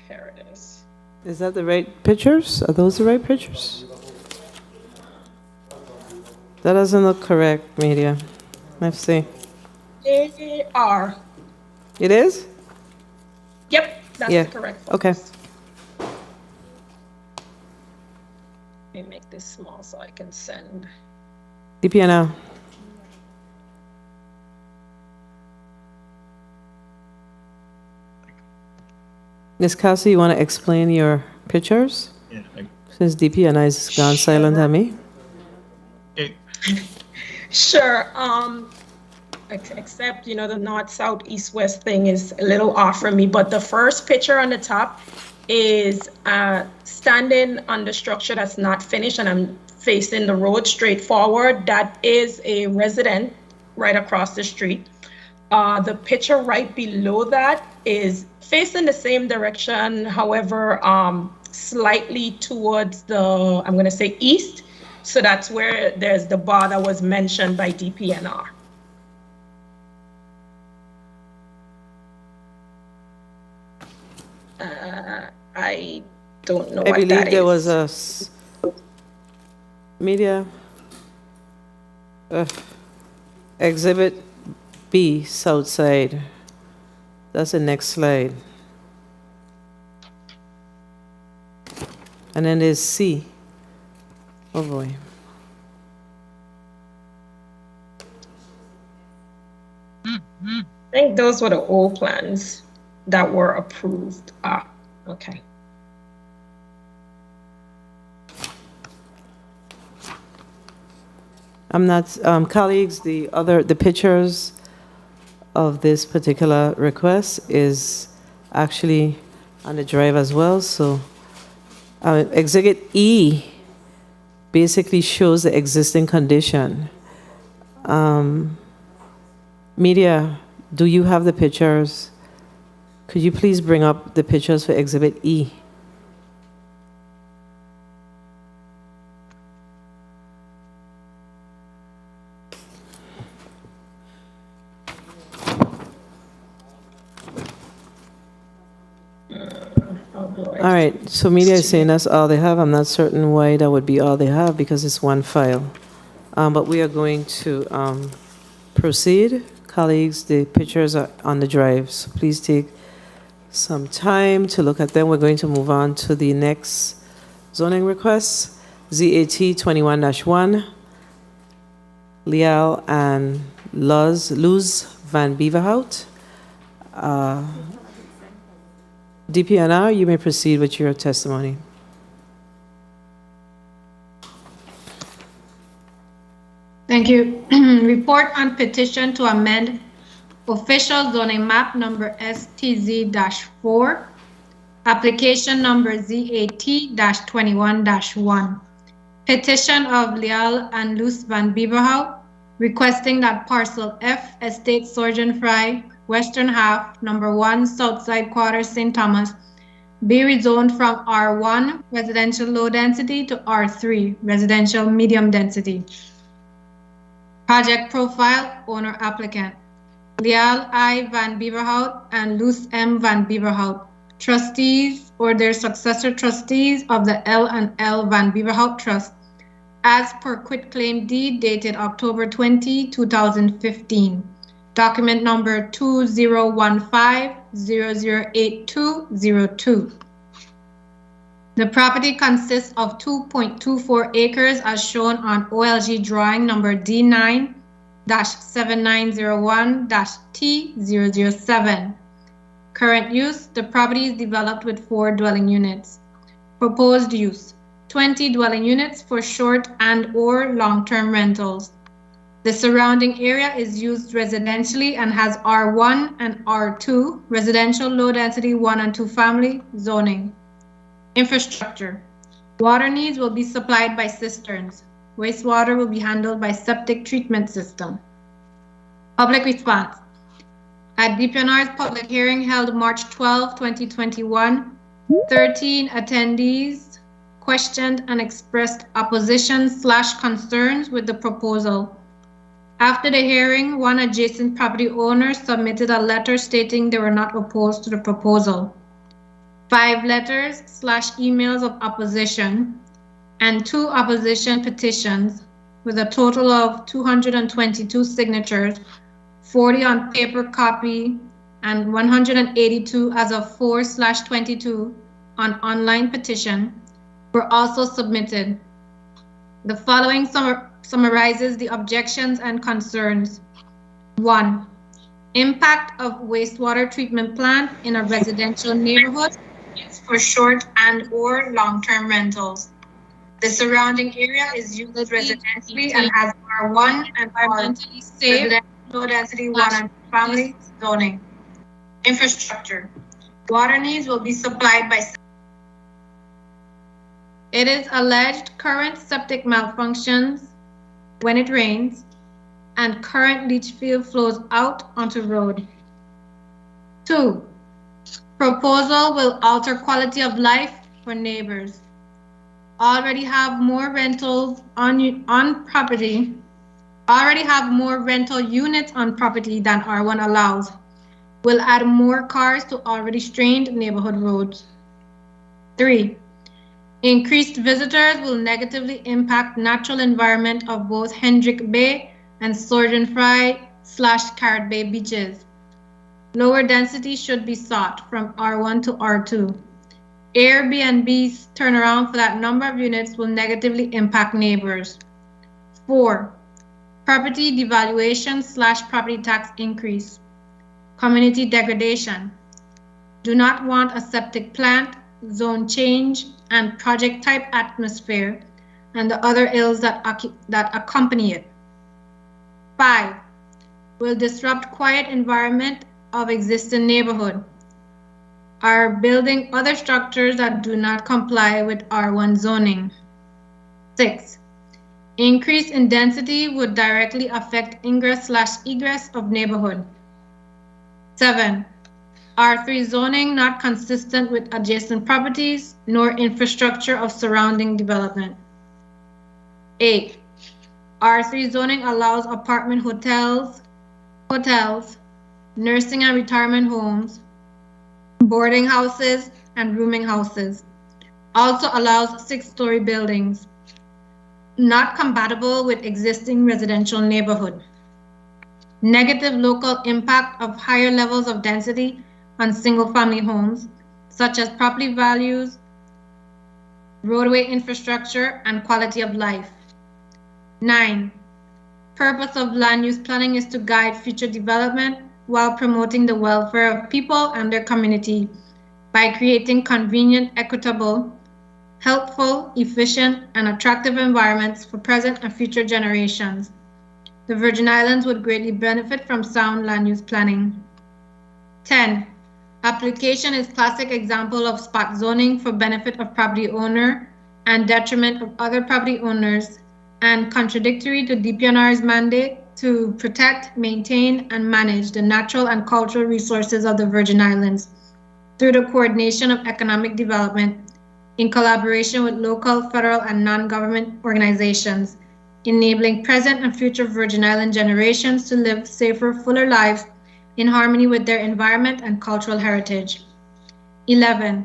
Here it is. Is that the right pictures? Are those the right pictures? That doesn't look correct, Media. Let's see. They are. It is? Yep, that's Yeah. the correct one. Okay. Let me make this small so I can send. DPNR. Ms. Cassie, you want to explain your pictures? Yeah. Since DPNR has gone silent on me. Sure. Except, the north, south, east, west thing is a little off for me. But the first picture on the top is standing on the structure that's not finished, and I'm facing the road straight forward. That is a resident right across the street. The picture right below that is facing the same direction, however, slightly towards the, I'm going to say east. So that's where there's the bar that was mentioned by DPNR. I don't know what that is. I believe there was a media exhibit B, south side. That's the next slide. And then there's C. Oh boy. I think those were the old plans that were approved. Ah, okay. I'm not, colleagues, the pictures of this particular request is actually on the drive as well. So Exhibit E basically shows the existing condition. Media, do you have the pictures? Could you please bring up the pictures for Exhibit E? All right, so media is saying that's all they have. I'm not certain why that would be all they have because it's one file. But we are going to proceed. Colleagues, the pictures are on the drive, so please take some time to look at them. We're going to move on to the next zoning request, ZAT 21-1, Lial and Luz van Beverhout. DPNR, you may proceed with your testimony. Thank you. Report on petition to amend official zoning map number STZ-4, application number ZAT-21-1. Petition of Lial and Luz van Beverhout requesting that parcel F, Estate Surgeon Fry, western half, number 1, Southside Quarter, St. Thomas, be rezoned from R1, residential low density, to R3, residential medium density. Project profile, owner applicant, Lial I. van Beverhout and Luz M. van Beverhout, trustees or their successor trustees of the L and L van Beverhout Trust, as per quitclaim deed dated October 20, 2015. Document number 2015-008202. The property consists of 2.24 acres as shown on OLG drawing number D9-7901-T007. Current use, the property is developed with 4 dwelling units. Proposed use, 20 dwelling units for short and/or long-term rentals. The surrounding area is used residentially and has R1 and R2, residential low-density 1 and 2 family zoning. Infrastructure. Water needs will be supplied by cisterns. Wastewater will be handled by septic treatment system. Public response. At DPNR's public hearing held March 12, 2021, 13 attendees questioned and expressed opposition/concerns with the proposal. After the hearing, one adjacent property owner submitted a letter stating they were not opposed to the proposal. 5 letters/emails of opposition and 2 opposition petitions with a total of 222 signatures, 40 on paper copy and 182 as of 4/22 on online petition were also submitted. The following summarizes the objections and concerns. 1. Impact of wastewater treatment plant in a residential neighborhood for short and/or long-term rentals. The surrounding area is used residentially and has R1 and environmentally safe, low-density 1 and 2 family zoning. Infrastructure. Water needs will be supplied by. It is alleged current septic malfunctions when it rains, and current leach field flows out onto road. 2. Proposal will alter quality of life for neighbors. Already have more rentals on property. Already have more rental units on property than R1 allows. Will add more cars to already strained neighborhood roads. 3. Increased visitors will negatively impact natural environment of both Hendrick Bay and Surgeon Fry/Carrot Bay beaches. Lower density should be sought from R1 to R2. Airbnb's turnaround for that number of units will negatively impact neighbors. 4, property devaluation / property tax increase. Community degradation. Do not want a septic plant, zone change, and project type atmosphere, and the other ills that accompany it. 5, will disrupt quiet environment of existing neighborhood. Are building other structures that do not comply with R1 zoning. 6, increase in density would directly affect ingress / egress of neighborhood. 7, R3 zoning not consistent with adjacent properties nor infrastructure of surrounding development. 8, R3 zoning allows apartment hotels, nursing and retirement homes, boarding houses, and rooming houses. Also allows 6-story buildings, not compatible with existing residential neighborhood. Negative local impact of higher levels of density on single-family homes, such as property values, roadway infrastructure, and quality of life. 9, purpose of land use planning is to guide future development while promoting the welfare of people and their community by creating convenient, equitable, helpful, efficient, and attractive environments for present and future generations. The Virgin Islands would greatly benefit from sound land use planning. 10, application is classic example of spot zoning for benefit of property owner and detriment of other property owners, and contradictory to DPNR's mandate to protect, maintain, and manage the natural and cultural resources of the Virgin Islands through the coordination of economic development in collaboration with local, federal, and non-government organizations, enabling present and future Virgin Island generations to live safer, fuller lives in harmony with their environment and cultural heritage. 11,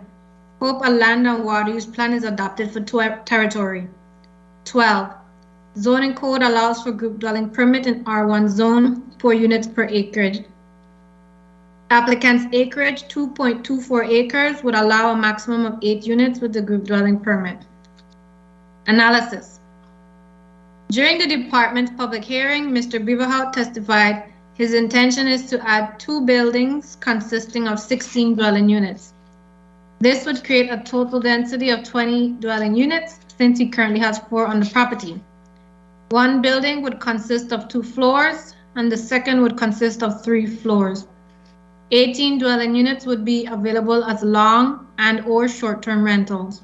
hope a land and water use plan is adopted for territory. 12, zoning code allows for group dwelling permit in R1 zone, 4 units per acreage. Applicant's acreage, 2.24 acres, would allow a maximum of 8 units with the group dwelling permit. Analysis. During the department's public hearing, Mr. Beaverhout testified his intention is to add 2 buildings consisting of 16 dwelling units. This would create a total density of 20 dwelling units, since he currently has 4 on the property. 1 building would consist of 2 floors, and the second would consist of 3 floors. 18 dwelling units would be available as long and/or short-term rentals.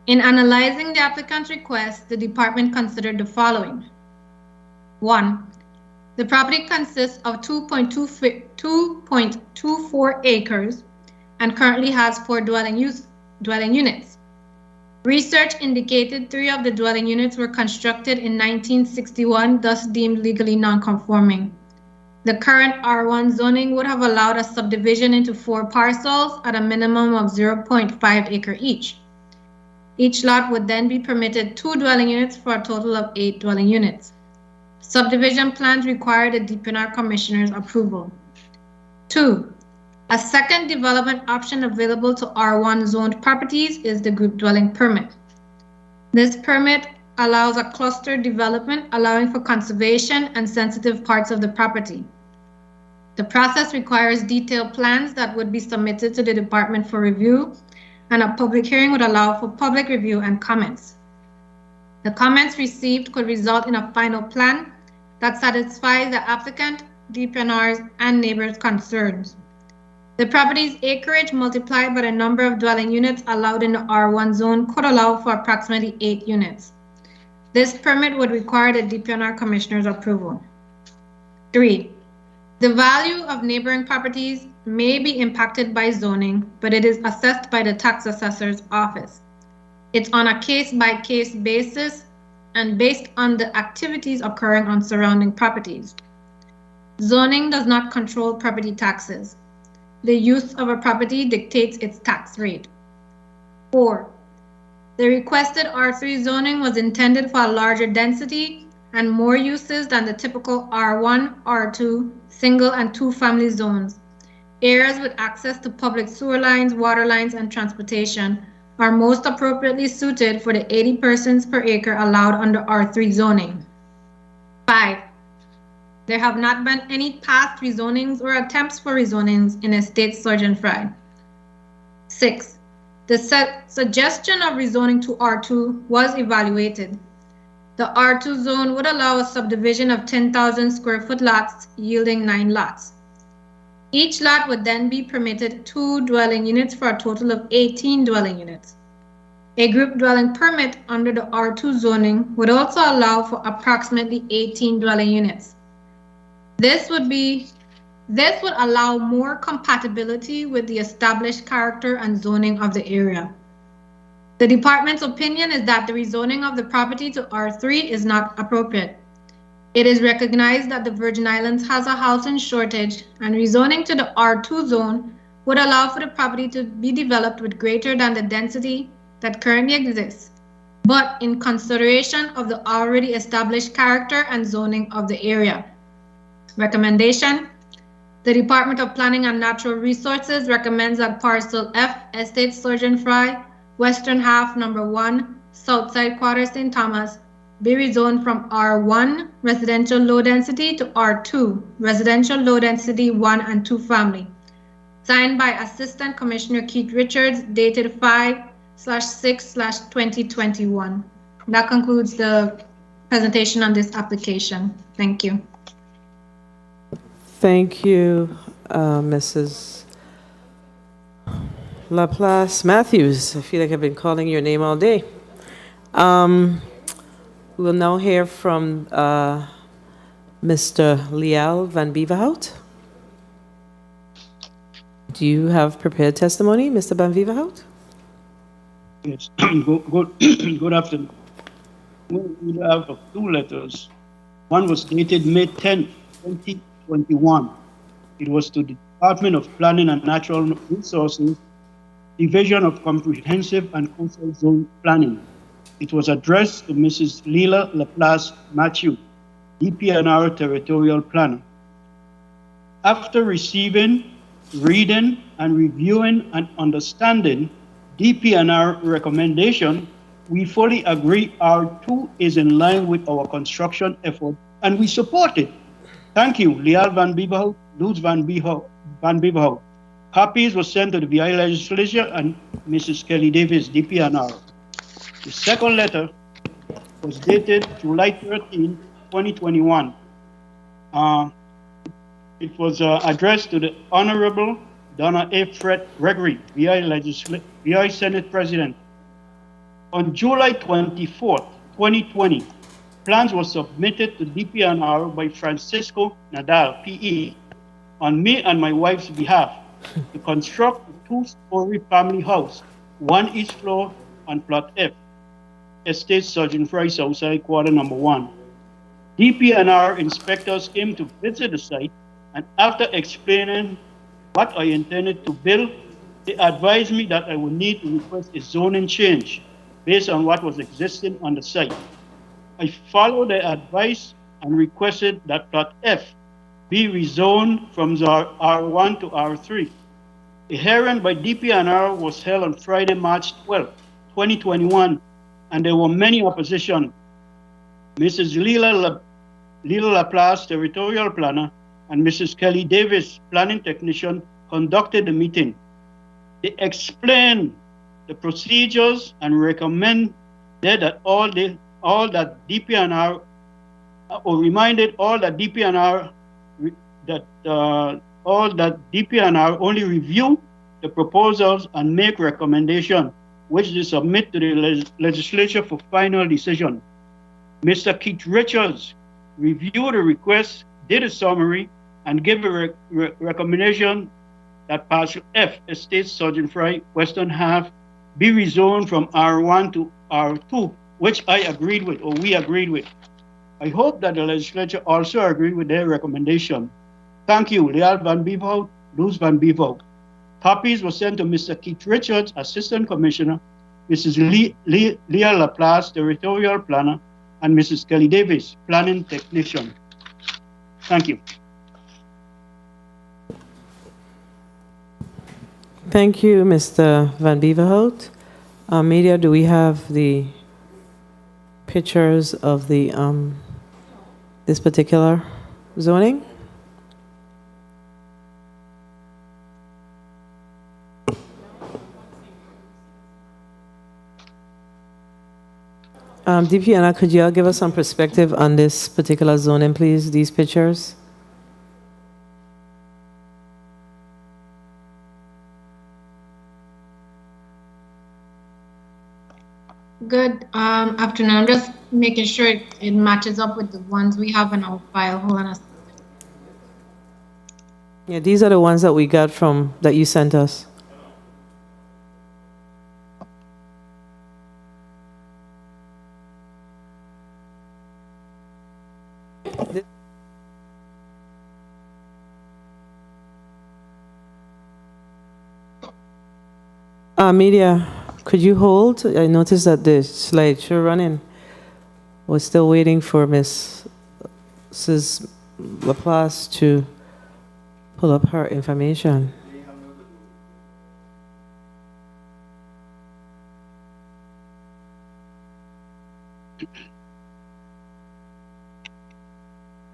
In analyzing the applicant's request, the department considered the following. 1, the property consists of 2.24 acres and currently has 4 dwelling units. Research indicated 3 of the dwelling units were constructed in 1961, thus deemed legally non-conforming. The current R1 zoning would have allowed a subdivision into 4 parcels at a minimum of 0.5 acre each. Each lot would then be permitted 2 dwelling units for a total of 8 dwelling units. Subdivision plans require the DPNR Commissioner's approval. 2, a second development option available to R1 zoned properties is the group dwelling permit. This permit allows a cluster development allowing for conservation and sensitive parts of the property. The process requires detailed plans that would be submitted to the department for review, and a public hearing would allow for public review and comments. The comments received could result in a final plan that satisfies the applicant, DPNR's, and neighbors' concerns. The property's acreage multiplied by the number of dwelling units allowed in the R1 zone could allow for approximately 8 units. This permit would require the DPNR Commissioner's approval. 3, the value of neighboring properties may be impacted by zoning, but it is assessed by the tax assessor's office. It's on a case-by-case basis and based on the activities occurring on surrounding properties. Zoning does not control property taxes. The use of a property dictates its tax rate. 4, the requested R3 zoning was intended for a larger density and more uses than the typical R1, R2, single and 2 family zones. areas with access to public sewer lines, water lines, and transportation are most appropriately suited for the 80 persons per acre allowed under R3 zoning. 5. There have not been any past rezonings or attempts for rezonings in Estate Surgeon Fry. 6. The suggestion of rezoning to R2 was evaluated. The R2 zone would allow a subdivision of 10,000 square foot lots, yielding 9 lots. Each lot would then be permitted 2 dwelling units for a total of 18 dwelling units. A group dwelling permit under the R2 zoning would also allow for approximately 18 dwelling units. This would allow more compatibility with the established character and zoning of the area. The department's opinion is that the rezoning of the property to R3 is not appropriate. It is recognized that the Virgin Islands has a housing shortage, and rezoning to the R2 zone would allow for the property to be developed with greater than the density that currently exists, but in consideration of the already established character and zoning of the area. Recommendation: the Department of Planning and Natural Resources recommends that Parcel F, Estate Surgeon Fry, Western Half, Number 1, Southside Quarter, St. Thomas, be rezoned from R1, Residential Low Density, to R2, Residential Low Density 1 and 2 Family. Signed by Assistant Commissioner Keith Richards, dated 5/6/2021. That concludes the presentation on this application. Thank you. Thank you, Mrs. Laplace Matthews. I feel like I've been calling your name all day. We'll now hear from Mr. Liel van Beverhout. Do you have prepared testimony, Mr. van Beverhout? Yes. Good afternoon. We have 2 letters. One was dated May 10, 2021. It was to the Department of Planning and Natural Resources, Division of Comprehensive and Coastal Zone Planning. It was addressed to Mrs. Leela Laplace Matthew, DPNR Territorial Planner. After receiving, reading, and reviewing and understanding DPNR recommendation, we fully agree R2 is in line with our construction effort, and we support it. Thank you, Liel van Beverhout, Luz van Beverhout. Copies were sent to the VI Legislature and Mrs. Kelly Davis, DPNR. The second letter was dated July 13, 2021. It was addressed to the Honorable Donna A. Fred Gregory, VI Senate President. On July 24, 2020, plans were submitted to DPNR by Francisco Nadal, PE, on me and my wife's behalf to construct a 2-story family house, 1 each floor on Plot F, Estate Surgeon Fry, Southside Quarter, Number 1. DPNR inspectors came to visit the site, and after explaining what I intended to build, they advised me that I would need to request a zoning change based on what was existing on the site. I followed their advice and requested that Plot F be rezoned from R1 to R3. A hearing by DPNR was held on Friday, March 12, 2021, and there were many opposition. Mrs. Leela Laplace, Territorial Planner, and Mrs. Kelly Davis, Planning Technician, conducted the meeting. They explained the procedures and recommended that all that DPNR only review the proposals and make recommendation, which they submit to the legislature for final decision. Mr. Keith Richards reviewed the request, did a summary, and gave a recommendation that Parcel F, Estate Surgeon Fry, Western Half, be rezoned from R1 to R2, which I agreed with, or we agreed with. I hope that the legislature also agreed with their recommendation. Thank you, Liel van Beverhout, Luz van Beverhout. Copies were sent to Mr. Keith Richards, Assistant Commissioner, Mrs. Leela Laplace, Territorial Planner, and Mrs. Kelly Davis, Planning Technician. Thank you. Thank you, Mr. Van Beverhout. Media, do we have the pictures of the this particular zoning? DPNR, could you all give us some perspective on this particular zoning, please, these pictures? Good afternoon. I'm just making sure it matches up with the ones we have in our file. Hold on a second. Yeah, these are the ones that we got from, that you sent us. Media, could you hold? I noticed that the slideshow running. We're still waiting for Mrs. Laplace to pull up her information.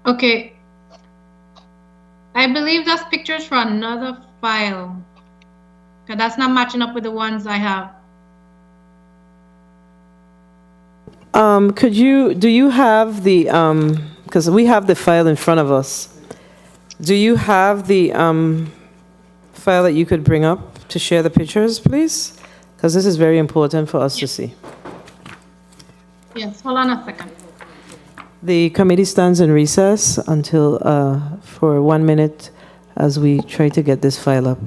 Okay. I believe that's pictures for another file. Okay, that's not matching up with the ones I have. Do you have the, because we have the file in front of us. Do you have the file that you could bring up to share the pictures, please? Because this is very important for us to see. Yes, hold on a second. The committee stands in recess until, for 1 minute as we try to get this file up.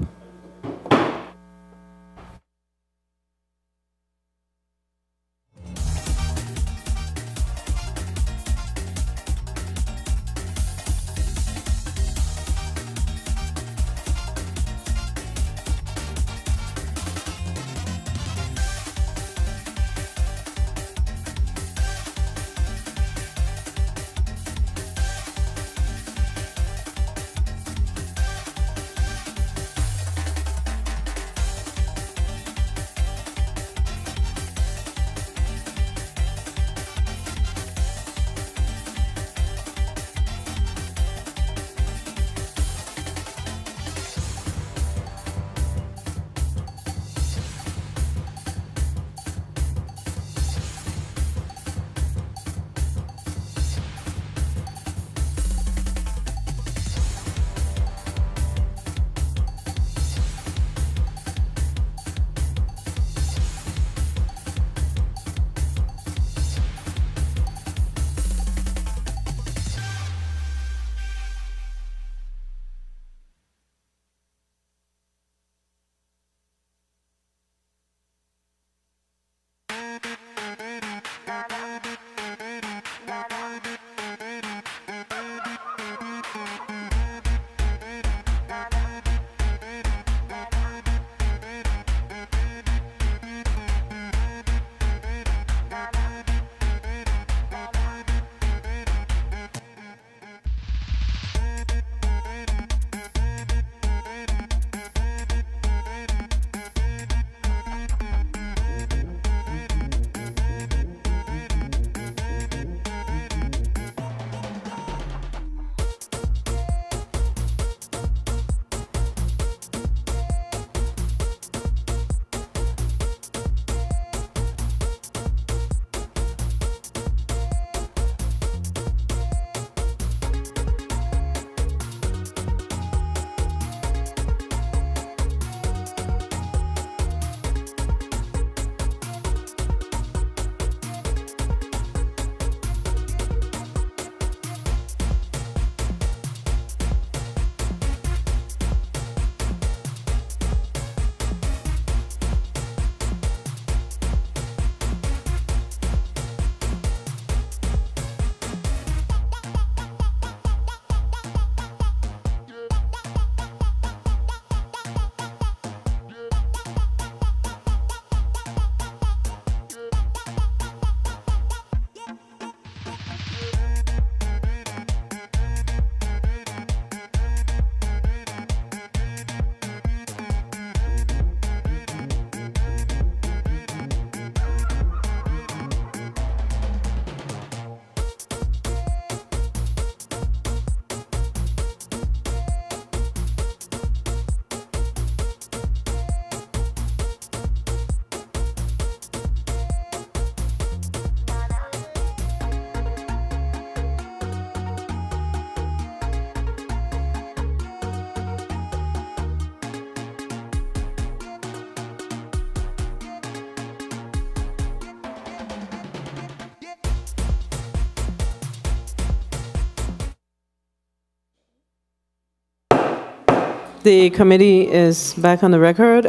The committee is back on the record.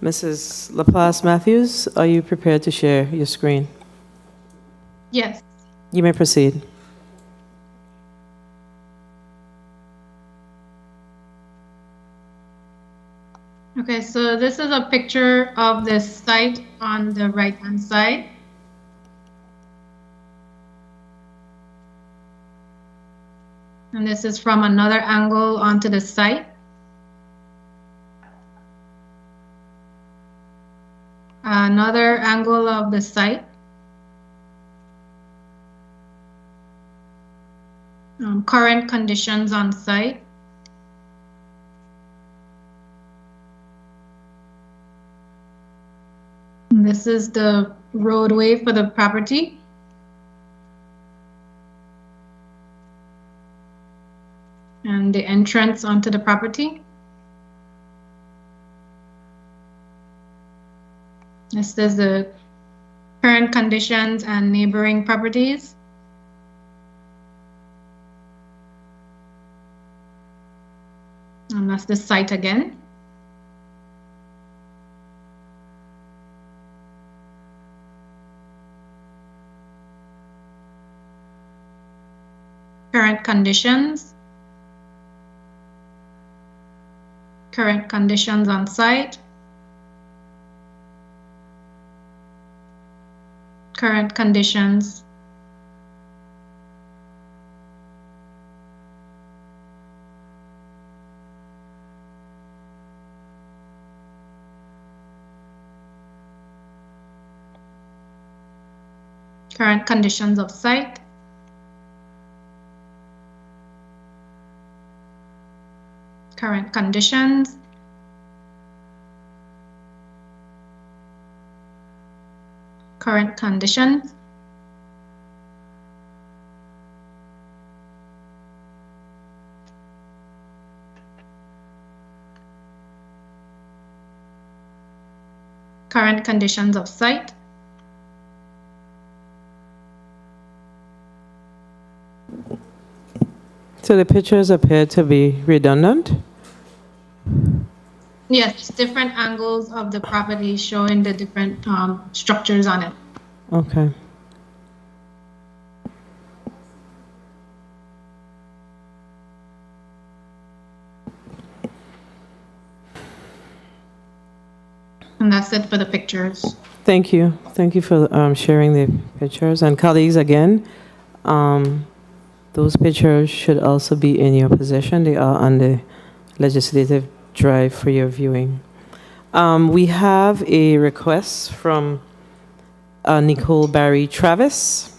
Mrs. Laplace Matthews, are you prepared to share your screen? Yes. You may proceed. Okay, so this is a picture of the site on the right-hand side. And this is from another angle onto the site. Another angle of the site. Current conditions on site. And this is the roadway for the property. And the entrance onto the property. This is the current conditions and neighboring properties. And that's the site again. Current conditions. Current conditions on site. Current conditions. Current conditions of site. Current conditions. Current conditions. Current conditions of site. So the pictures appear to be redundant? Yes, different angles of the property showing the different structures on it. Okay. And that's it for the pictures. Thank you. Thank you for sharing the pictures. And colleagues, again, those pictures should also be in your possession. They are on the legislative drive for your viewing. We have a request from Nicole Barry Travis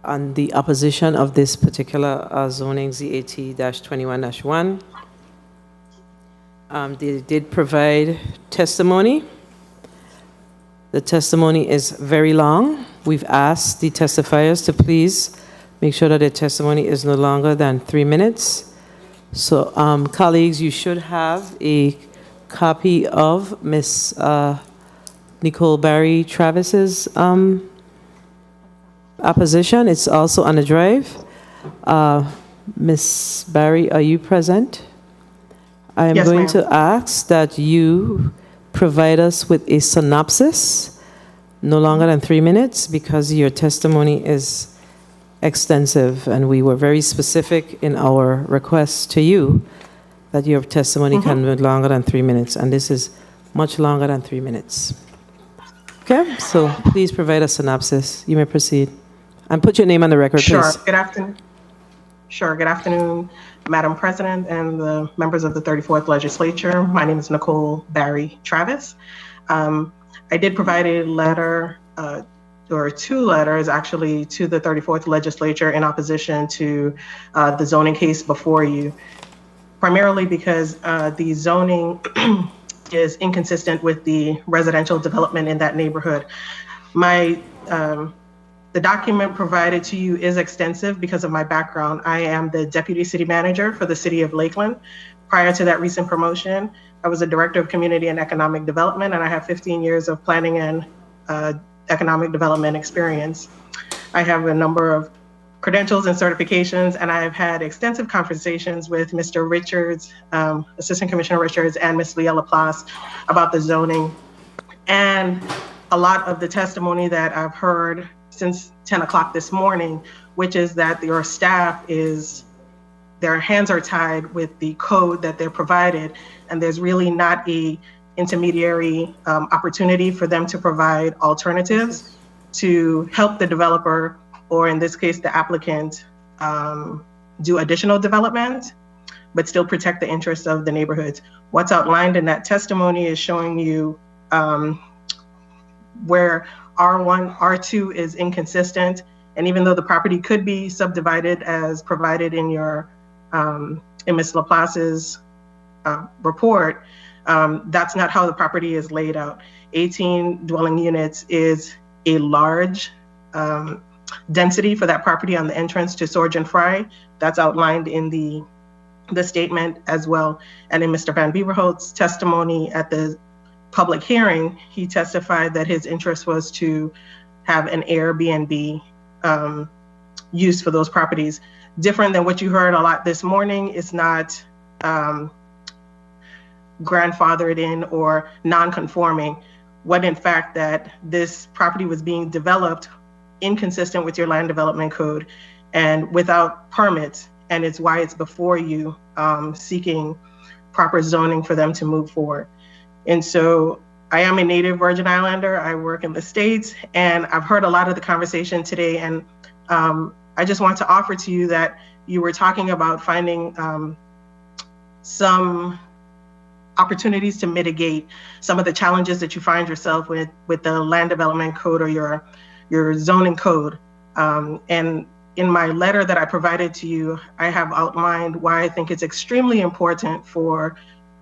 on the opposition of this particular zoning ZAT-21-1. They did provide testimony. The testimony is very long. We've asked the testifiers to please make sure that their testimony is no longer than 3 minutes. So, colleagues, you should have a copy of Ms. Nicole Barry Travis's opposition. It's also on the drive. Ms. Barry, are you present? I am going to ask that you provide us with a synopsis, no longer than 3 minutes, because your testimony is extensive, and we were very specific in our request to you that your testimony can be longer than 3 minutes, and this is much longer than 3 minutes. Okay, so please provide a synopsis. You may proceed. And put your name on the record, please. Good afternoon. Sure. Good afternoon, Madam President and the members of the 34th Legislature. My name is Nicole Barry Travis. I did provide a letter, or 2 letters actually, to the 34th Legislature in opposition to the zoning case before you, primarily because the zoning is inconsistent with the residential development in that neighborhood. The document provided to you is extensive because of my background. I am the Deputy City Manager for the City of Lakeland. Prior to that recent promotion, I was a Director of Community and Economic Development, and I have 15 years of planning and economic development experience. I have a number of credentials and certifications, and I've had extensive conversations with Mr. Richards, Assistant Commissioner Richards, and Ms. Leah Laplace about the zoning. And a lot of the testimony that I've heard since 10 o'clock this morning, which is that your staff their hands are tied with the code that they're provided, and there's really not a intermediary opportunity for them to provide alternatives to help the developer, or in this case, the applicant, do additional development, but still protect the interests of the neighborhoods. What's outlined in that testimony is showing you where R1, R2 is inconsistent, and even though the property could be subdivided as provided in your in Ms. Laplace's report, that's not how the property is laid out. 18 dwelling units is a large density for that property on the entrance to Sorge and Fry. That's outlined in the statement as well. And in Mr. Van Beverholt's testimony at the public hearing, he testified that his interest was to have an Airbnb use for those properties. Different than what you heard a lot this morning. It's not grandfathered in or non-conforming. What in fact that this property was being developed inconsistent with your land development code and without permits, and it's why it's before you seeking proper zoning for them to move forward. And so I am a native Virgin Islander. I work in the States, and I've heard a lot of the conversation today, and I just want to offer to you that you were talking about finding some opportunities to mitigate some of the challenges that you find yourself with the land development code or your zoning code. And in my letter that I provided to you, I have outlined why I think it's extremely important for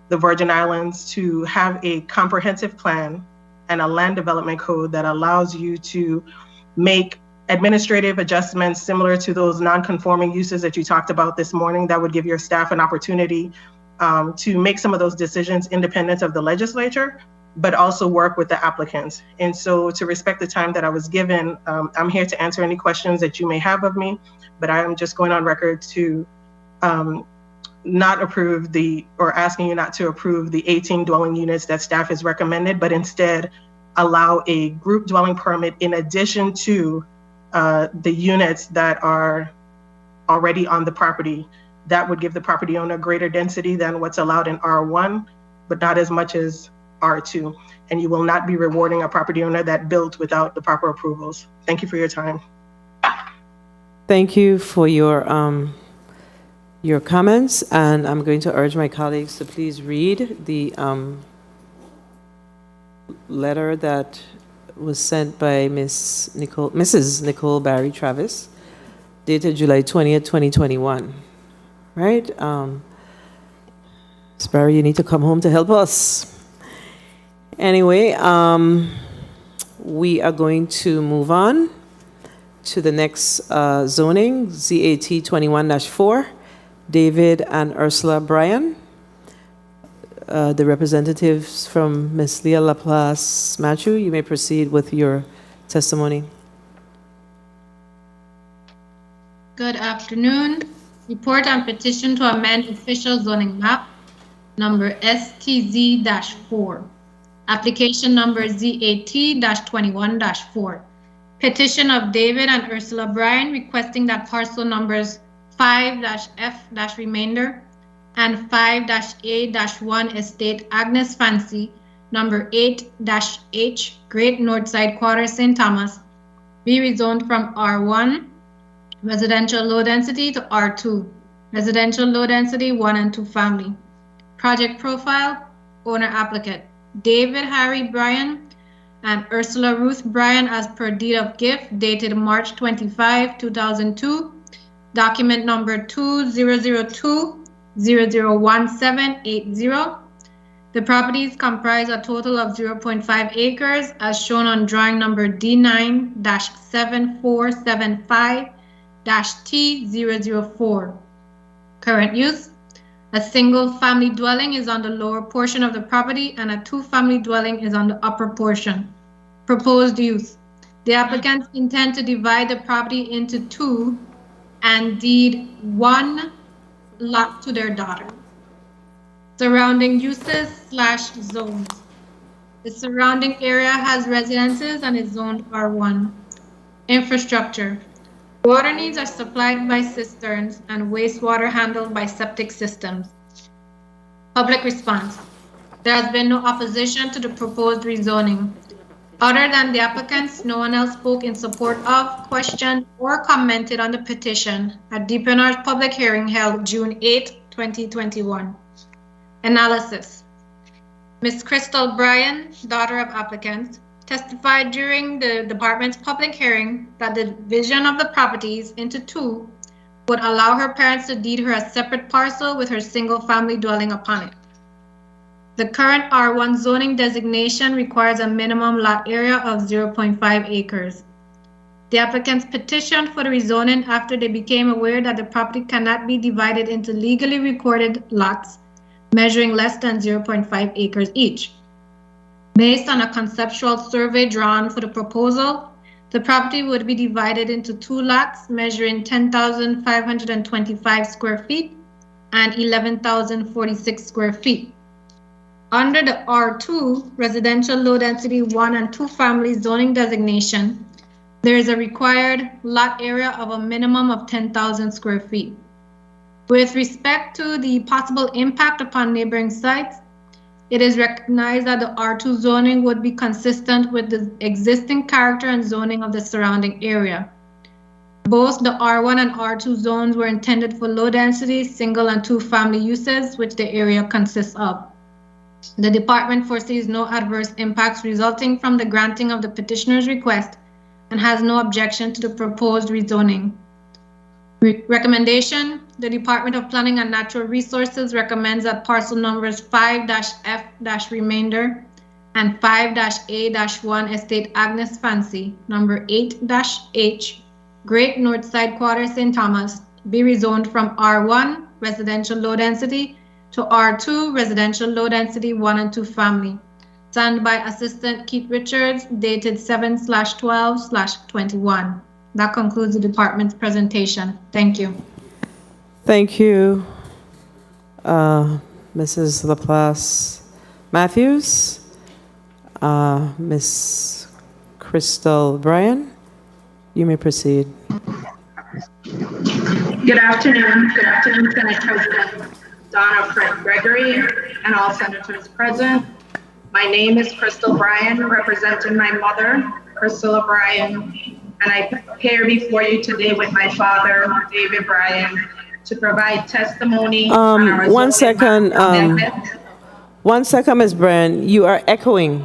the Virgin Islands to have a comprehensive plan and a land development code that allows you to make administrative adjustments similar to those non-conforming uses that you talked about this morning that would give your staff an opportunity to make some of those decisions independent of the legislature, but also work with the applicants. And so to respect the time that I was given, I'm here to answer any questions that you may have of me, but I'm just going on record to not approve or asking you not to approve the 18 dwelling units that staff has recommended, but instead allow a group dwelling permit in addition to the units that are already on the property. That would give the property owner greater density than what's allowed in R1, but not as much as R2. And you will not be rewarding a property owner that built without the proper approvals. Thank you for your time. Thank you for your comments, and I'm going to urge my colleagues to please read the letter that was sent by Mrs. Nicole Barry Travis, dated July 20th, 2021. Right? Ms. Barry, you need to come home to help us. Anyway, we are going to move on to the next zoning, ZAT 21-4, David and Ursula Bryan. The representatives from Ms. Leah Laplace Matthew, you may proceed with your testimony. Good afternoon. Report on petition to amend official zoning map number STZ-4. Application number ZAT-21-4. Petition of David and Ursula Bryan requesting that parcel numbers 5-F-remainder and 5-A-1 Estate Agnes Fancy, number 8-H Great Northside Quarter St. Thomas, be rezoned from R1 residential low density to R2 residential low density 1 and 2 family. Project profile, owner applicant David Harry Bryan and Ursula Ruth Bryan as per deed of gift dated March 25, 2002, document number 2002-001780. The properties comprise a total of 0.5 acres as shown on drawing number D9-7475-T004. Current use: a single family dwelling is on the lower portion of the property and a two-family dwelling is on the upper portion. Proposed use: the applicants intend to divide the property into two and deed 1 lot to their daughter. Surrounding uses/zones. The surrounding area has residences and is zoned R1. Infrastructure. Water needs are supplied by cisterns and wastewater handled by septic systems. Public response. There has been no opposition to the proposed rezoning. Other than the applicants, no one else spoke in support of, questioned, or commented on the petition at DPNR's public hearing held June 8, 2021. Analysis. Ms. Crystal Bryan, daughter of applicants, testified during the department's public hearing that the division of the properties into 2 would allow her parents to deed her a separate parcel with her single-family dwelling upon it. The current R1 zoning designation requires a minimum lot area of 0.5 acres. The applicants petitioned for the rezoning after they became aware that the property cannot be divided into legally recorded lots measuring less than 0.5 acres each. Based on a conceptual survey drawn for the proposal, the property would be divided into 2 lots measuring 10,525 square feet and 11,046 square feet. Under the R2 residential low density 1 and 2 family zoning designation, there is a required lot area of a minimum of 10,000 square feet. With respect to the possible impact upon neighboring sites, it is recognized that the R2 zoning would be consistent with the existing character and zoning of the surrounding area. Both the R1 and R2 zones were intended for low density, single and 2 family uses, which the area consists of. The department foresees no adverse impacts resulting from the granting of the petitioner's request and has no objection to the proposed rezoning. Recommendation: the Department of Planning and Natural Resources recommends that parcel numbers 5-F-remainder and 5-A-1 Estate Agnes Fancy, number 8-H, Great Northside Quarter, St. Thomas, be rezoned from R1, residential low density, to R2, residential low density 1 and 2 family. Signed by Assistant Keith Richards, dated 7/12/21. That concludes the department's presentation. Thank you. Thank you, Mrs. Laplace Matthews. Ms. Crystal Bryan, you may proceed. Good afternoon. Good afternoon, Senate President Donna Fred Gregory and all senators present. My name is Crystal Bryan, representing my mother, Priscilla Bryan, and I appear before you today with my father, David Bryan, to provide testimony on our One second, Ms. Bryan, you are echoing.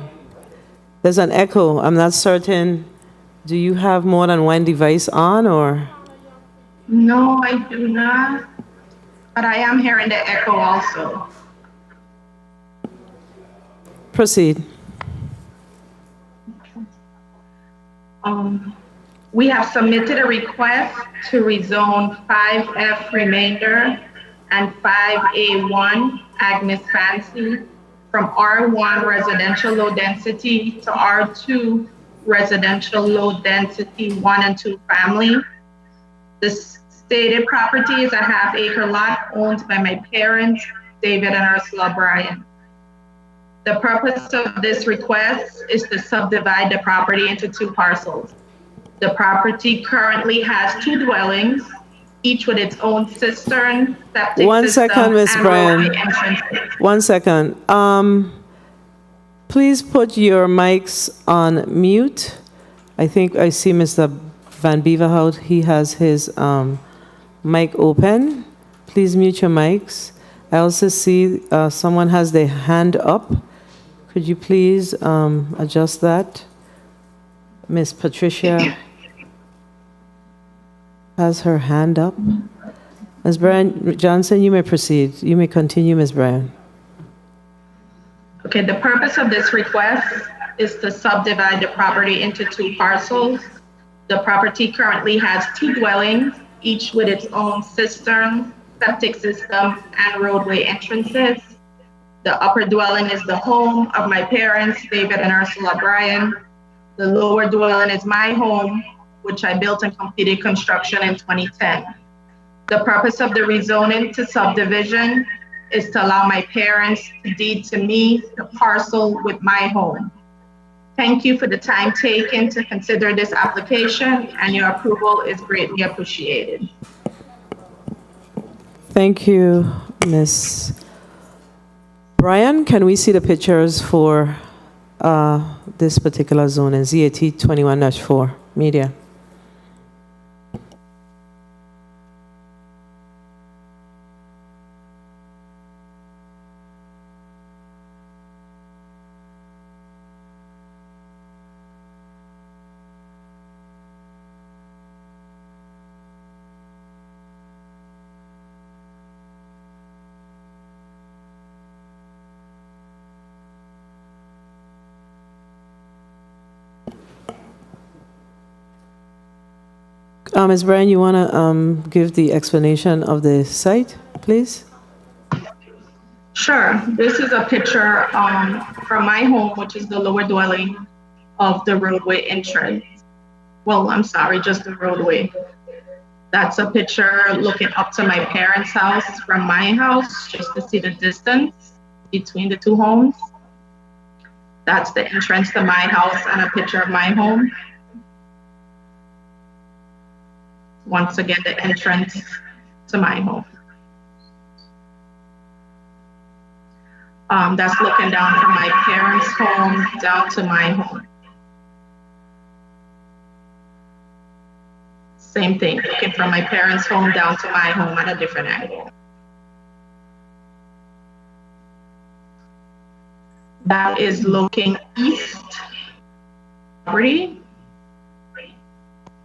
There's an echo. I'm not certain. Do you have more than one device on, or? No, I do not, but I am hearing the echo also. Proceed. We have submitted a request to rezone 5F remainder and 5A1 Agnes Fancy from R1 residential low density to R2 residential low density 1 and 2 family. The stated property is a half-acre lot owned by my parents, David and Ursula Bryan. The purpose of this request is to subdivide the property into 2 parcels. The property currently has 2 dwellings, each with its own cistern, septic One system, second, Ms. and Bryan. roadway entrances. One second. Please put your mics on mute. I think I see Mr. Van Beverhout. He has his mic open. Please mute your mics. I also see someone has their hand up. Could you please adjust that? Miss Patricia has her hand up. Ms. Bryan Johnson, you may proceed. You may continue, Ms. Bryan. Okay, the purpose of this request is to subdivide the property into 2 parcels. The property currently has 2 dwellings, each with its own cistern, septic system, and roadway entrances. The upper dwelling is the home of my parents, David and Ursula Bryan. The lower dwelling is my home, which I built and completed construction in 2010. The purpose of the rezoning to subdivision is to allow my parents to deed to me the parcel with my home. Thank you for the time taken to consider this application, and your approval is greatly appreciated. Thank you, Ms. Brian. Can we see the pictures for this particular zone in ZAT 21-4 media? Ms. Brian, you want to give the explanation of the site, please? Sure. This is a picture from my home, which is the lower dwelling of the roadway entrance. Well, I'm sorry, just the roadway. That's a picture looking up to my parents' house from my house, just to see the distance between the two homes. That's the entrance to my house and a picture of my home. Once again, the entrance to my home. That's looking down from my parents' home down to my home. Same thing, looking from my parents' home down to my home at a different angle. That is looking east property,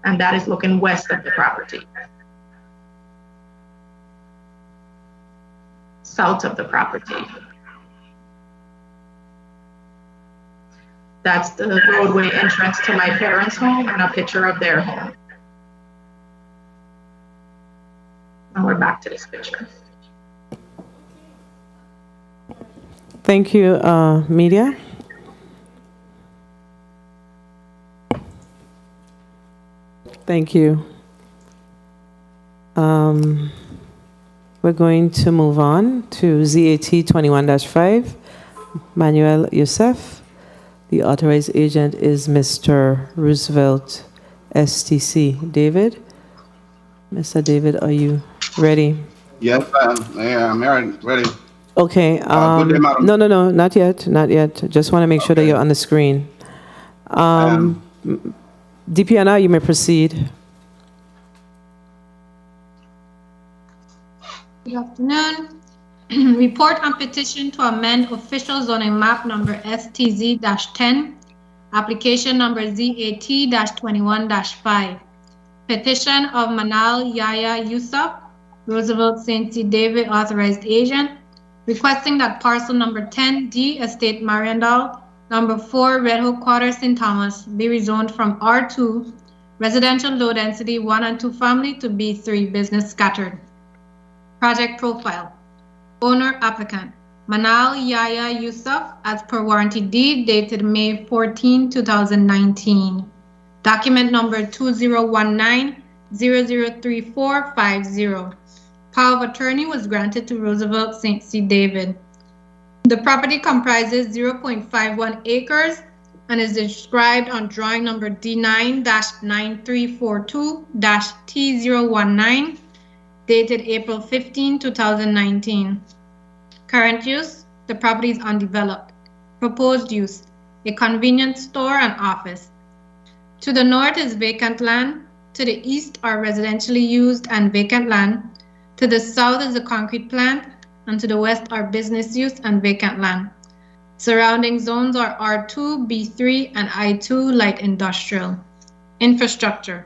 and that is looking west of the property. South of the property. That's the roadway entrance to my parents' home and a picture of their home. And we're back to this picture. Thank you, media. Thank you. We're going to move on to ZAT 21-5, Manuel Youssef. The authorized agent is Mr. Roosevelt, STC. David? Mr. David, are you ready? Yes, I'm ready. Okay. Good day, madam. No, not yet, not yet. Just want to make sure that you're on the screen. DPNR, you may proceed. Good afternoon. Report on petition to amend official zoning map number STZ-10, application number ZAT-21-5. Petition of Manal Yaya Yusuf, Roosevelt St. C. David authorized agent, requesting that parcel number 10D, Estate Mariandal, number 4, Red Hook Quarter, St. Thomas, be rezoned from R2, residential low density 1 and 2 family, to B3, business scattered. Project profile. Owner applicant, Manal Yaya Yusuf, as per warranty deed dated May 14, 2019. Document number 2019-003450. Power of attorney was granted to Roosevelt St. C. David. The property comprises 0.51 acres and is described on drawing number D9-9342-T019, dated April 15, 2019. Current use, the property is undeveloped. Proposed use, a convenience store and office. To the north is vacant land. To the east are residentially used and vacant land. To the south is a concrete plant, and to the west are business use and vacant land. Surrounding zones are R2, B3, and I2 light industrial. Infrastructure.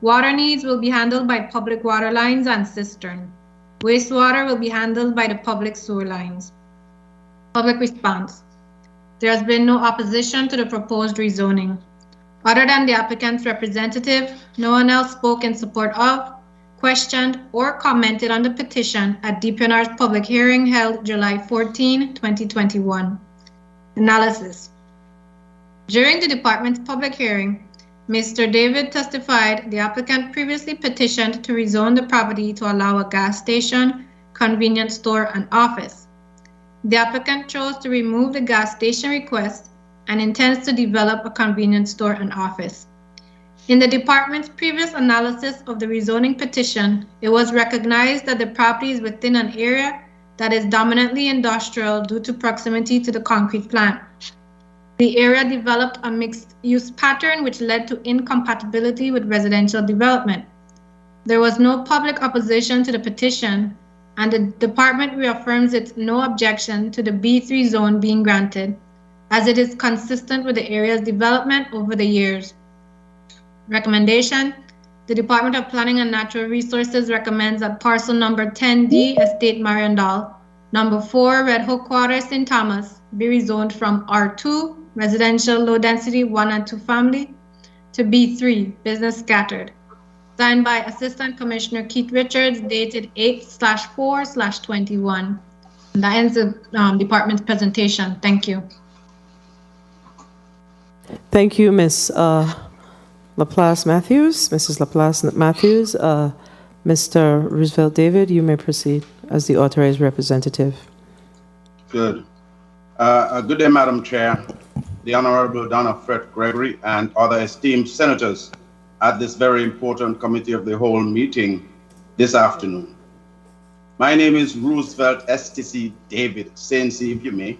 Water needs will be handled by public water lines and cistern. Wastewater will be handled by the public sewer lines. Public response. There has been no opposition to the proposed rezoning. Other than the applicant's representative, no one else spoke in support of, questioned, or commented on the petition at DPNR's public hearing held July 14, 2021. Analysis. During the department's public hearing, Mr. David testified the applicant previously petitioned to rezone the property to allow a gas station, convenience store, and office. The applicant chose to remove the gas station request and intends to develop a convenience store and office. In the department's previous analysis of the rezoning petition, it was recognized that the property is within an area that is dominantly industrial due to proximity to the concrete plant. The area developed a mixed-use pattern which led to incompatibility with residential development. There was no public opposition to the petition, and the department reaffirms its no objection to the B3 zone being granted, as it is consistent with the area's development over the years. Recommendation: the Department of Planning and Natural Resources recommends that parcel number 10D, Estate Mariandal, number 4, Red Hook Quarter, St. Thomas, be rezoned from R2, residential low density 1 and 2 family, to B3, business scattered. Signed by Assistant Commissioner Keith Richards, dated 8/4/21. And that ends the department's presentation. Thank you. Thank you, Ms. Laplace Matthews, Mrs. Laplace Matthews. Mr. Roosevelt David, you may proceed as the authorized representative. Good. Good day, Madam Chair, the Honorable Donna Fred Gregory, and other esteemed senators at this very important Committee of the Whole meeting this afternoon. My name is Roosevelt STC David, Saincy if you may,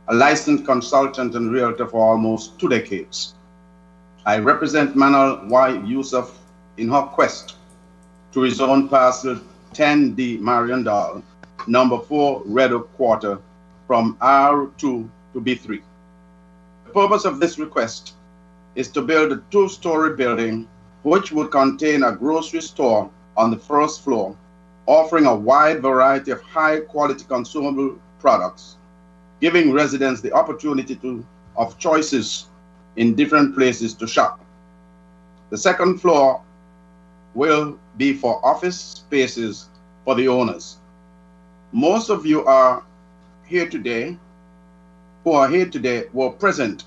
a licensed consultant and realtor for almost 2 decades. I represent Manal Y. Yusuf in her quest to rezone parcel 10D Mariandal, number 4 Red Oak Quarter, from R2 to B3. The purpose of this request is to build a 2-story building which would contain a grocery store on the first floor, offering a wide variety of high-quality consumable products, giving residents the opportunity of choices in different places to shop. The second floor will be for office spaces for the owners. Most of you who are here today were present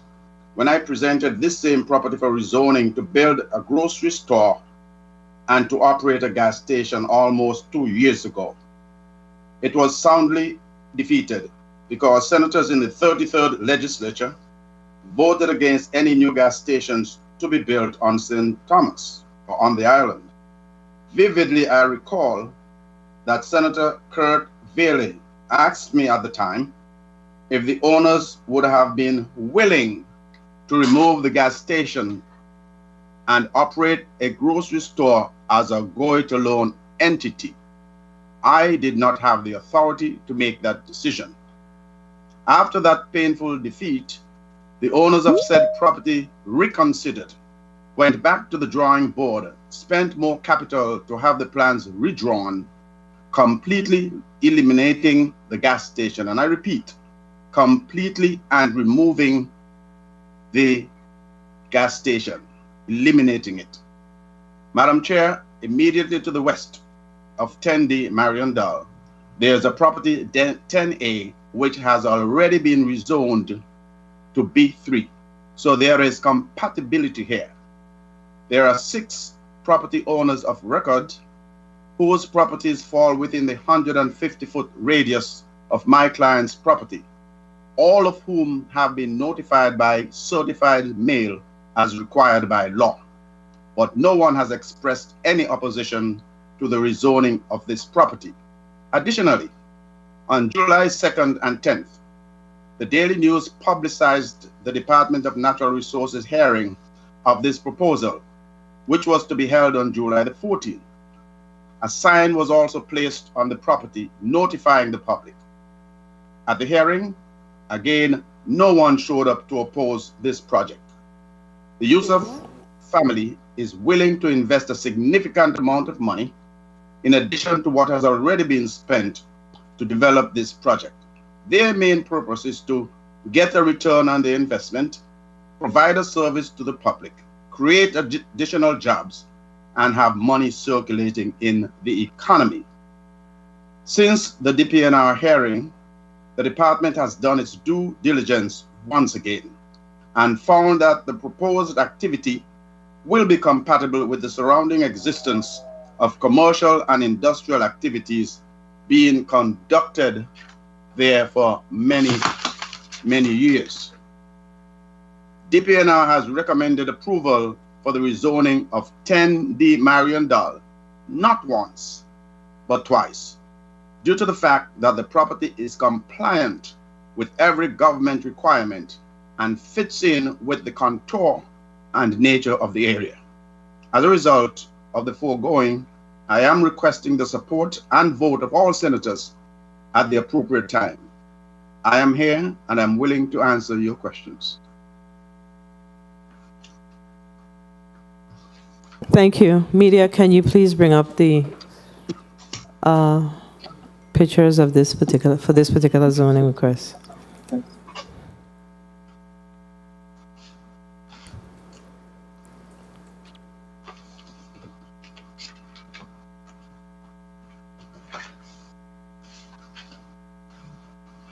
when I presented this same property for rezoning to build a grocery store and to operate a gas station almost 2 years ago. It was soundly defeated because senators in the 33rd legislature voted against any new gas stations to be built on St. Thomas or on the island. Vividly, I recall that Senator Kurt Valley asked me at the time if the owners would have been willing to remove the gas station and operate a grocery store as a go-it-alone entity. I did not have the authority to make that decision. After that painful defeat, the owners of said property reconsidered, went back to the drawing board, spent more capital to have the plans redrawn, completely eliminating the gas station. And I repeat, completely and removing the gas station, eliminating it. Madam Chair, immediately to the west of 10D Mariandal, there's a property 10A which has already been rezoned to B3. So there is compatibility here. There are 6 property owners of record whose properties fall within the 150-foot radius of my client's property, all of whom have been notified by certified mail as required by law. But no one has expressed any opposition to the rezoning of this property. Additionally, on July 2nd and 10th, the Daily News publicized the Department of Natural Resources hearing of this proposal, which was to be held on July the 14th. A sign was also placed on the property notifying the public. At the hearing, again, no one showed up to oppose this project. The Yusuf family is willing to invest a significant amount of money in addition to what has already been spent to develop this project. Their main purpose is to get a return on the investment, provide a service to the public, create additional jobs, and have money circulating in the economy. Since the DPNR hearing, the department has done its due diligence once again and found that the proposed activity will be compatible with the surrounding existence of commercial and industrial activities being conducted there for many years. DPNR has recommended approval for the rezoning of 10D Mariandal, not once, but twice, due to the fact that the property is compliant with every government requirement and fits in with the contour and nature of the area. As a result of the foregoing, I am requesting the support and vote of all senators at the appropriate time. I am here and I'm willing to answer your questions. Thank you. Media, can you please bring up the pictures of this particular zoning request?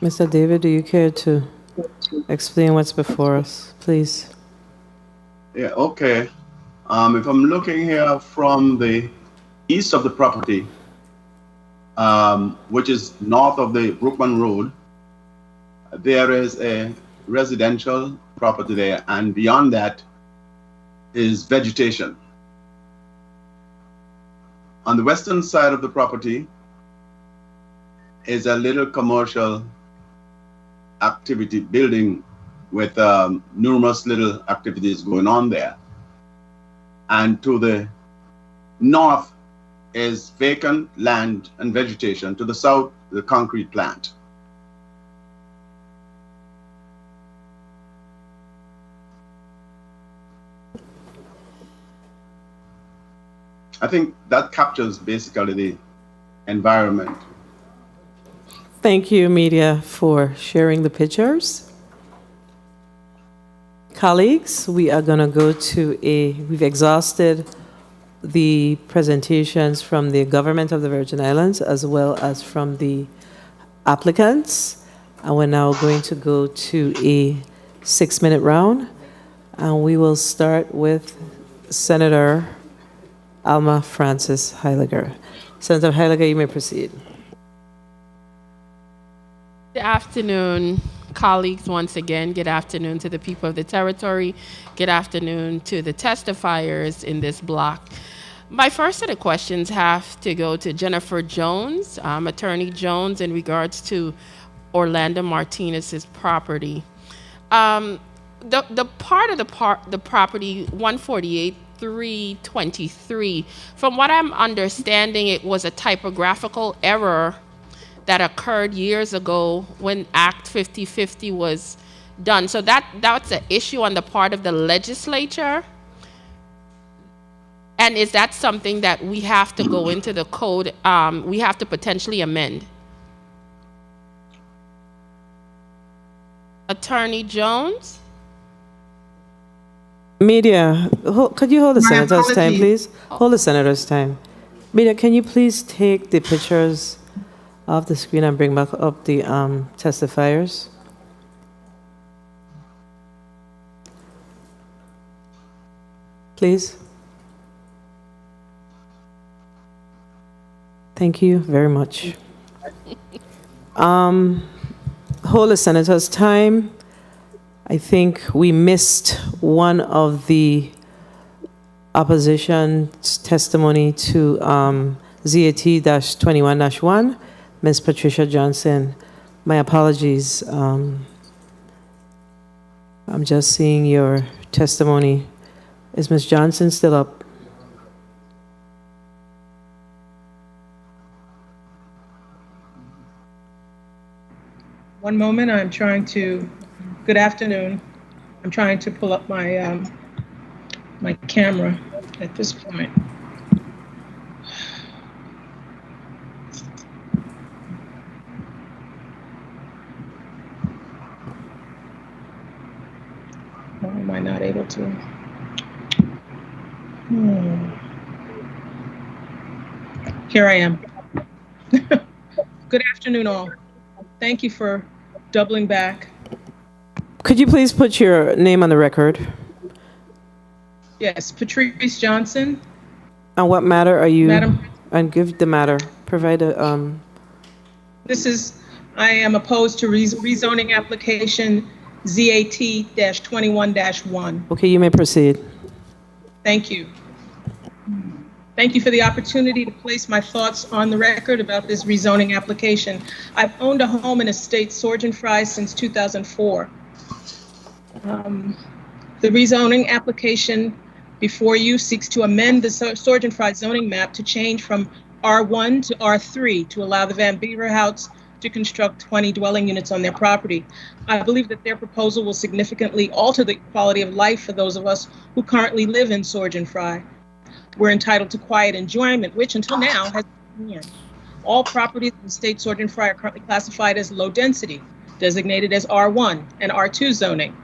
Mr. David, do you care to explain what's before us, please? Yeah, okay. If I'm looking here from the east of the property, which is north of the Brookman Road, there is a residential property there, and beyond that is vegetation. On the western side of the property is a little commercial activity building with numerous little activities going on there. And to the north is vacant land and vegetation. To the south, the concrete plant. I think that captures basically the environment. Thank you, media, for sharing the pictures. Colleagues, we are going to go to we've exhausted the presentations from the government of the Virgin Islands as well as from the applicants. And we're now going to go to a 6-minute round. And we will start with Senator Alma Francis Heiliger. Senator Heiliger, you may proceed. Good afternoon, colleagues, once again. Good afternoon to the people of the territory. Good afternoon to the testifiers in this block. My first set of questions have to go to Jennifer Jones, Attorney Jones, in regards to Orlando Martinez's property. The part of the property, 148-323, from what I'm understanding, it was a typographical error that occurred years ago when Act 5050 was done. So that's an issue on the part of the legislature. And is that something that we have to go into the code, we have to potentially amend? Attorney Jones? Media, could you hold the senator's time, please? Hold the senator's time. Media, can you please take the pictures off the screen and bring back up the testifiers? Please. Thank you very much. Hold the senator's time. I think we missed one of the opposition's testimony to ZAT-21-1. Ms. Patricia Johnson, my apologies. I'm just seeing your testimony. Is Ms. Johnson still up? One moment, I'm trying to, good afternoon. I'm trying to pull up my, my camera at this point. Why am I not able to? Here I am. Good afternoon, all. Thank you for doubling back. Could you please put your name on the record? Yes, Patrice Johnson. On what matter are you? Madam, and give the matter. Provide a. I am opposed to rezoning application ZAT-21-1. Okay, you may proceed. Thank you. Thank you for the opportunity to place my thoughts on the record about this rezoning application. I've owned a home in Estate Sorgen Fry since 2004. The rezoning application before you seeks to amend the Sorgen Fry zoning map to change from R1 to R3 to allow the Van Beaver House to construct 20 dwelling units on their property. I believe that their proposal will significantly alter the quality of life for those of us who currently live in Sorgen Fry. We're entitled to quiet enjoyment, which until now has been. All properties in the state Sorgen Fry are currently classified as low density, designated as R1 and R2 zoning.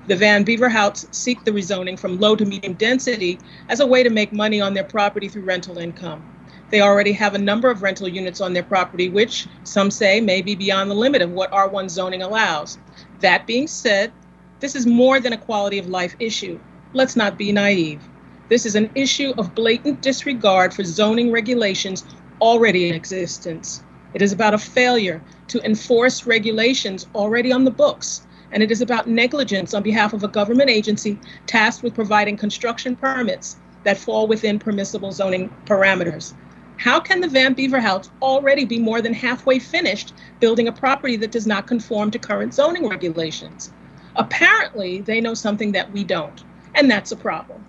The Van Beaver House seek the rezoning from low to medium density as a way to make money on their property through rental income. They already have a number of rental units on their property, which some say may be beyond the limit of what R1 zoning allows. That being said, this is more than a quality of life issue. Let's not be naive. This is an issue of blatant disregard for zoning regulations already in existence. It is about a failure to enforce regulations already on the books, and it is about negligence on behalf of a government agency tasked with providing construction permits that fall within permissible zoning parameters. How can the Van Beaver House already be more than halfway finished building a property that does not conform to current zoning regulations? Apparently, they know something that we don't, and that's a problem.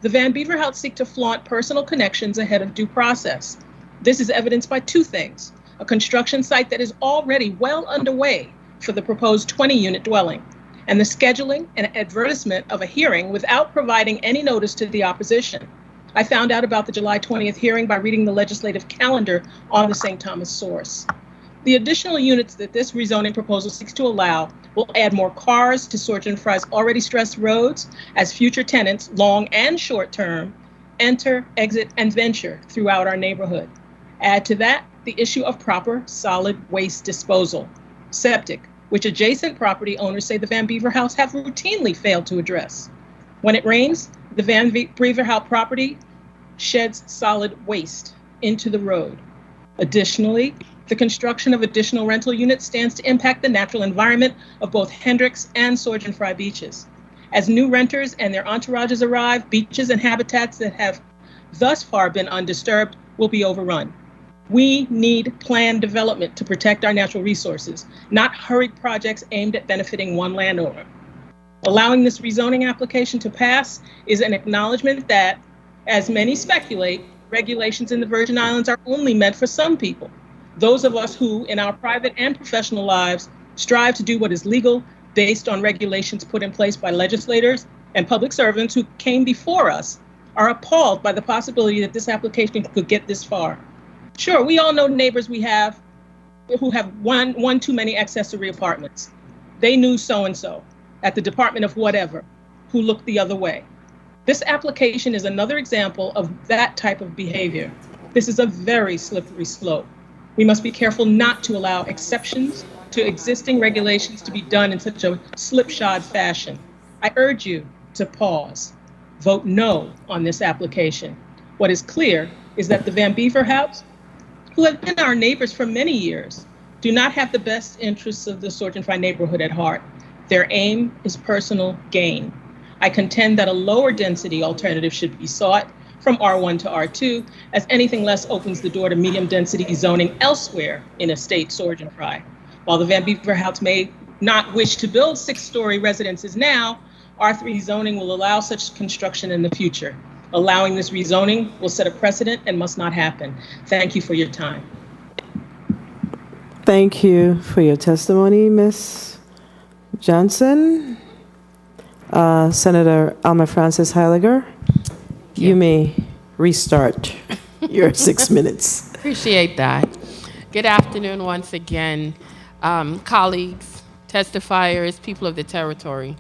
The Van Beaver House seek to flaunt personal connections ahead of due process. This is evidenced by two things: a construction site that is already well underway for the proposed 20-unit dwelling, and the scheduling and advertisement of a hearing without providing any notice to the opposition. I found out about the July 20th hearing by reading the legislative calendar on the St. Thomas source. The additional units that this rezoning proposal seeks to allow will add more cars to Sorgen Fry's already stressed roads as future tenants, long and short term, enter, exit, and venture throughout our neighborhood. Add to that the issue of proper solid waste disposal, septic, which adjacent property owners say the Van Beaver House have routinely failed to address. When it rains, the Van Beaver House property sheds solid waste into the road. Additionally, the construction of additional rental units stands to impact the natural environment of both Hendricks and Sorgen Fry beaches. As new renters and their entourages arrive, beaches and habitats that have thus far been undisturbed will be overrun. We need planned development to protect our natural resources, not hurried projects aimed at benefiting one landowner. Allowing this rezoning application to pass is an acknowledgement that, as many speculate, regulations in the Virgin Islands are only meant for some people. Those of us who, in our private and professional lives, strive to do what is legal based on regulations put in place by legislators and public servants who came before us, are appalled by the possibility that this application could get this far. Sure, we all know neighbors we have who have one too many accessory apartments. They knew so-and-so at the Department of whatever, who looked the other way. This application is another example of that type of behavior. This is a very slippery slope. We must be careful not to allow exceptions to existing regulations to be done in such a slipshod fashion. I urge you to pause. Vote no on this application. What is clear is that the Van Beaver House, who have been our neighbors for many years, do not have the best interests of the Sorgen Fry neighborhood at heart. Their aim is personal gain. I contend that a lower density alternative should be sought from R1 to R2, as anything less opens the door to medium density zoning elsewhere in Estate Sorgen Fry. While the Van Beaver House may not wish to build 6-story residences now, R3 zoning will allow such construction in the future. Allowing this rezoning will set a precedent and must not happen. Thank you for your time. Thank you for your testimony, Ms. Johnson. Senator Alma Francis Heiliger, you may restart your 6 minutes. Appreciate that. Good afternoon once again, colleagues, testifiers, people of the territory.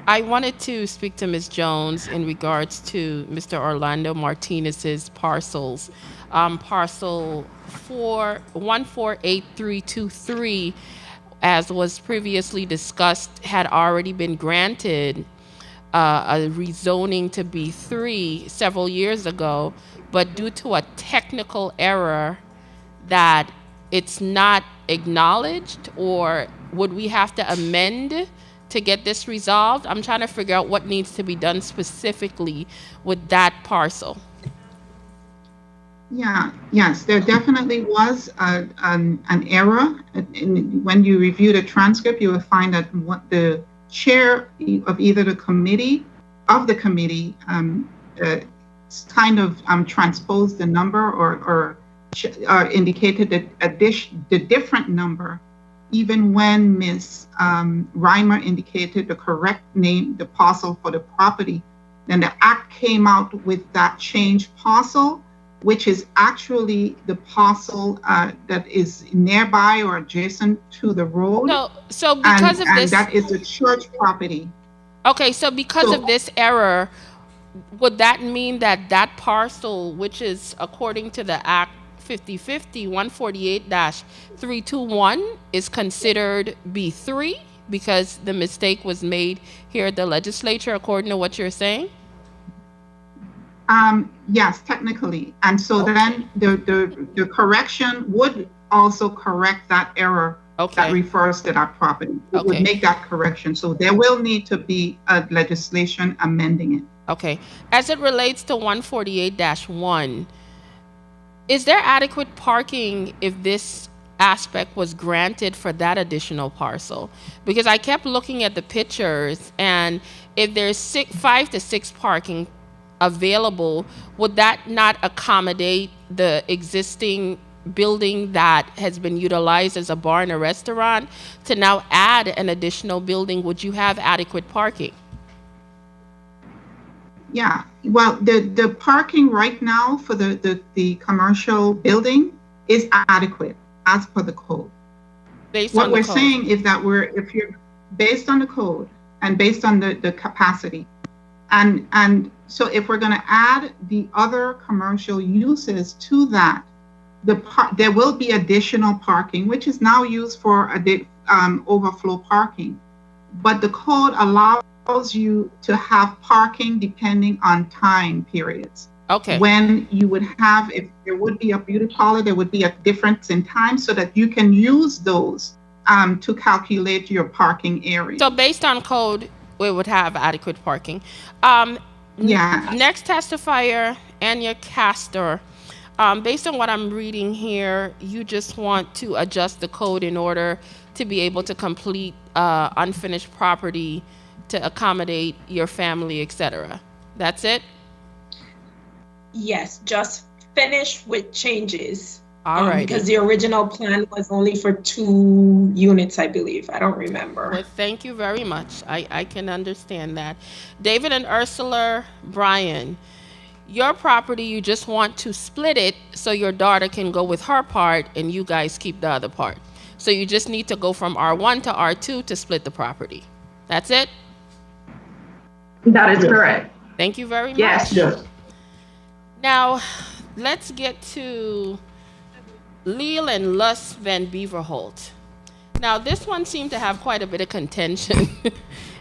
I wanted to speak to Ms. Jones in regards to Mr. Orlando Martinez's parcels. Parcel 148323, as was previously discussed, had already been granted a rezoning to B3 several years ago, but due to a technical error that it's not acknowledged, or would we have to amend to get this resolved? I'm trying to figure out what needs to be done specifically with that parcel. Yeah, yes, there definitely was an error. When you review the transcript, you will find that what the chair of either the committee kind of transposed the number or indicated that the different number, even when Ms. Reimer indicated the correct name, the parcel for the property, then the act came out with that changed parcel, which is actually the parcel that is nearby or adjacent to the road. So because of this, and that is the church property. Okay, so because of this error, would that mean that that parcel, which is according to the Act 5050 148-321, is considered B3 because the mistake was made here at the legislature, according to what you're saying? Yes, technically. And so then the correction would also correct that error that refers to that property. It would make that correction. So there will need to be a legislation amending it. Okay. As it relates to 148-1, is there adequate parking if this aspect was granted for that additional parcel? Because I kept looking at the pictures, and if there's 5 to 6 parking available, would that not accommodate the existing building that has been utilized as a bar and a restaurant? To now add an additional building, would you have adequate parking? Yeah, well, the parking right now for the commercial building is adequate as per the code. What we're saying is that if you're based on the code and based on the capacity, and so if we're going to add the other commercial uses to that, there will be additional parking, which is now used for overflow parking. But the code allows you to have parking depending on time periods. Okay. When you would have, if there would be a beauty parlor, there would be a difference in time so that you can use those to calculate your parking area. So based on code, we would have adequate parking. Yeah. Next testifier, Anya Castor. Based on what I'm reading here, you just want to adjust the code in order to be able to complete unfinished property to accommodate your family, etc. That's it? Yes, just finish with changes. All right. Because the original plan was only for 2 units, I believe. I don't remember. Well, thank you very much. I can understand that. David and Ursula Bryan, your property, you just want to split it so your daughter can go with her part and you guys keep the other part. So you just need to go from R1 to R2 to split the property. That's it? That is correct. Thank you very much. Yes. Now, let's get to Leal and Lus Van Beverholt. Now, this one seemed to have quite a bit of contention.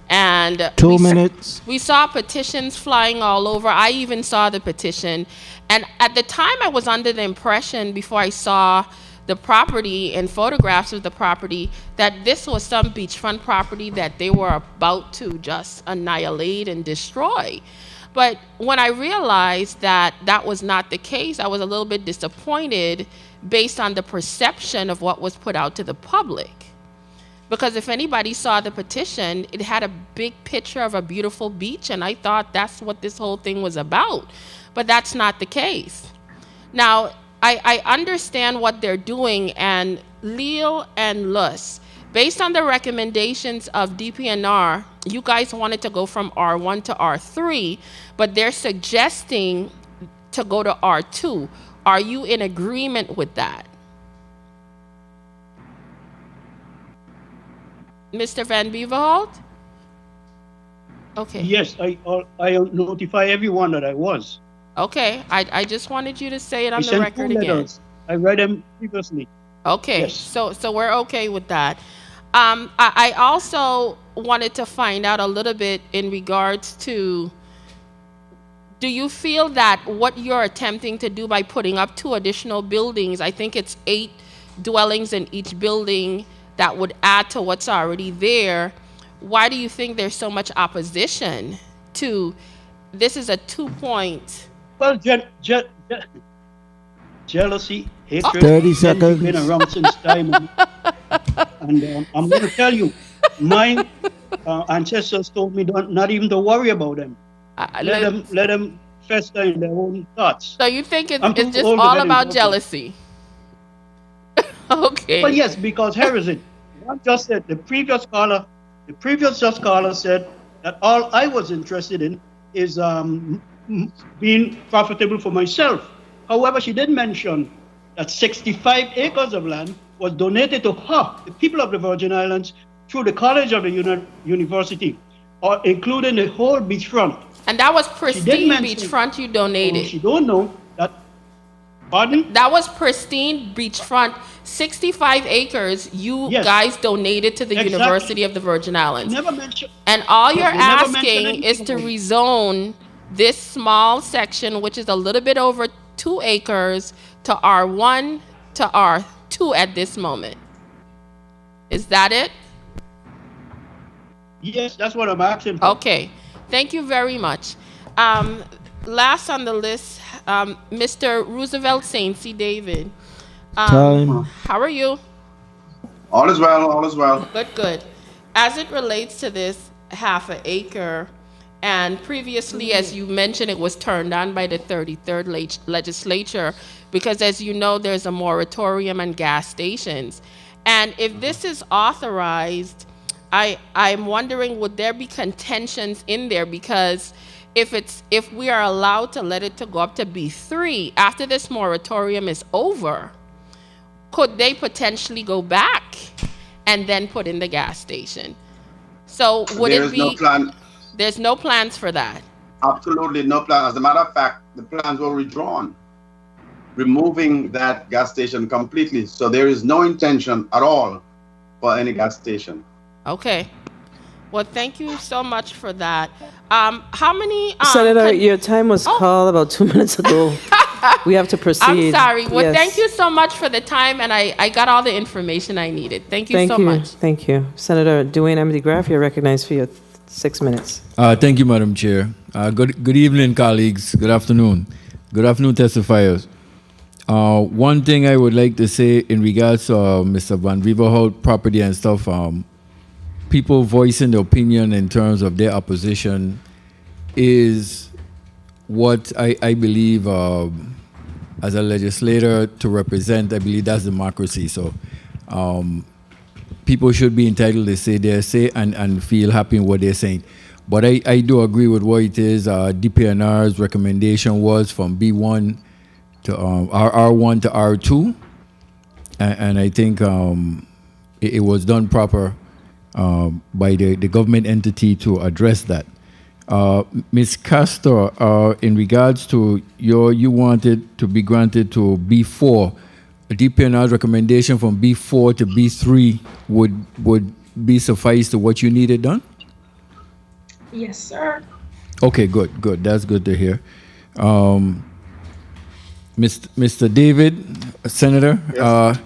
And 2 minutes. We saw petitions flying all over. I even saw the petition. And at the time, I was under the impression, before I saw the property and photographs of the property, that this was some beachfront property that they were about to just annihilate and destroy. But when I realized that that was not the case, I was a little bit disappointed based on the perception of what was put out to the public. Because if anybody saw the petition, it had a big picture of a beautiful beach, and I thought that's what this whole thing was about. But that's not the case. Now, I understand what they're doing, and Leal and Lus, based on the recommendations of DPNR, you guys wanted to go from R1 to R3, but they're suggesting to go to R2. Are you in agreement with that? Mr. Van Beverholt? Okay. Yes, I notify everyone that I was. Okay, I just wanted you to say it on the sent record 2 again. letters. I read them previously. Okay, Yes. so we're okay with that. I also wanted to find out a little bit in regards to, do you feel that what you're attempting to do by putting up 2 additional buildings, I think it's 8 dwellings in each building that would add to what's already there, why do you think there's so much opposition to, this is a 2-point? Well, jealousy, hatred. 30 seconds. Been around since time. And I'm going to tell you, my ancestors told me not even to worry about them. Let them fester in their own thoughts. So you think it's just all about jealousy? Okay. Well, yes, because here is it. One just said, the previous caller said that all I was interested in is being profitable for myself. However, she did mention that 65 acres of land was donated to her, the people of the Virgin Islands, through the College of the University, including the whole beachfront. And that was pristine beachfront you donated. She don't know that. Pardon? That was pristine beachfront, 65 acres you guys donated to the University of the Virgin Islands. Never mentioned. And all you're asking is to rezone this small section, which is a little bit over 2 acres, to R1 to R2 at this moment. Is that it? Yes, that's what I'm asking for. Okay. Thank you very much. Last on the list, Mr. Roosevelt St. C. David. Time. How are you? All is well, all is well. Good, good. As it relates to this half an acre, and previously, as you mentioned, it was turned on by the 33rd legislature because, as you know, there's a moratorium on gas stations. And if this is authorized, I'm wondering, would there be contentions in there? Because if we are allowed to let it to go up to B3 after this moratorium is over, could they potentially go back and then put in the gas station? So would it be? No plan. There's no plans for that. Absolutely no plan. As a matter of fact, the plans were withdrawn, removing that gas station completely. So there is no intention at all for any gas station. Okay. Well, thank you so much for that. How many? Senator, your time was called about 2 minutes ago. We have to proceed. I'm sorry. Well, Yes. thank you so much for the time, and I got all the information I needed. Thank you so much. Thank you. Senator Dwayne M. DeGraff, you're recognized for your 6 minutes. Thank you, Madam Chair. Good evening, colleagues. Good afternoon. Good afternoon, testifiers. One thing I would like to say in regards to Mr. Van Beverhout property and stuff, people voicing their opinion in terms of their opposition is what I believe as a legislator to represent. I believe that's democracy. So people should be entitled to say their say and feel happy in what they're saying. But I do agree with what it is. DPNR's recommendation was from B1 to R1 to R2. And I think it was done proper by the government entity to address that. Ms. Castor, in regards to you wanted to be granted to B4, a DPNR's recommendation from B4 to B3 would be suffice to what you needed done? Yes, sir. Okay, good. That's good to hear. Mr. David, Senator, yes.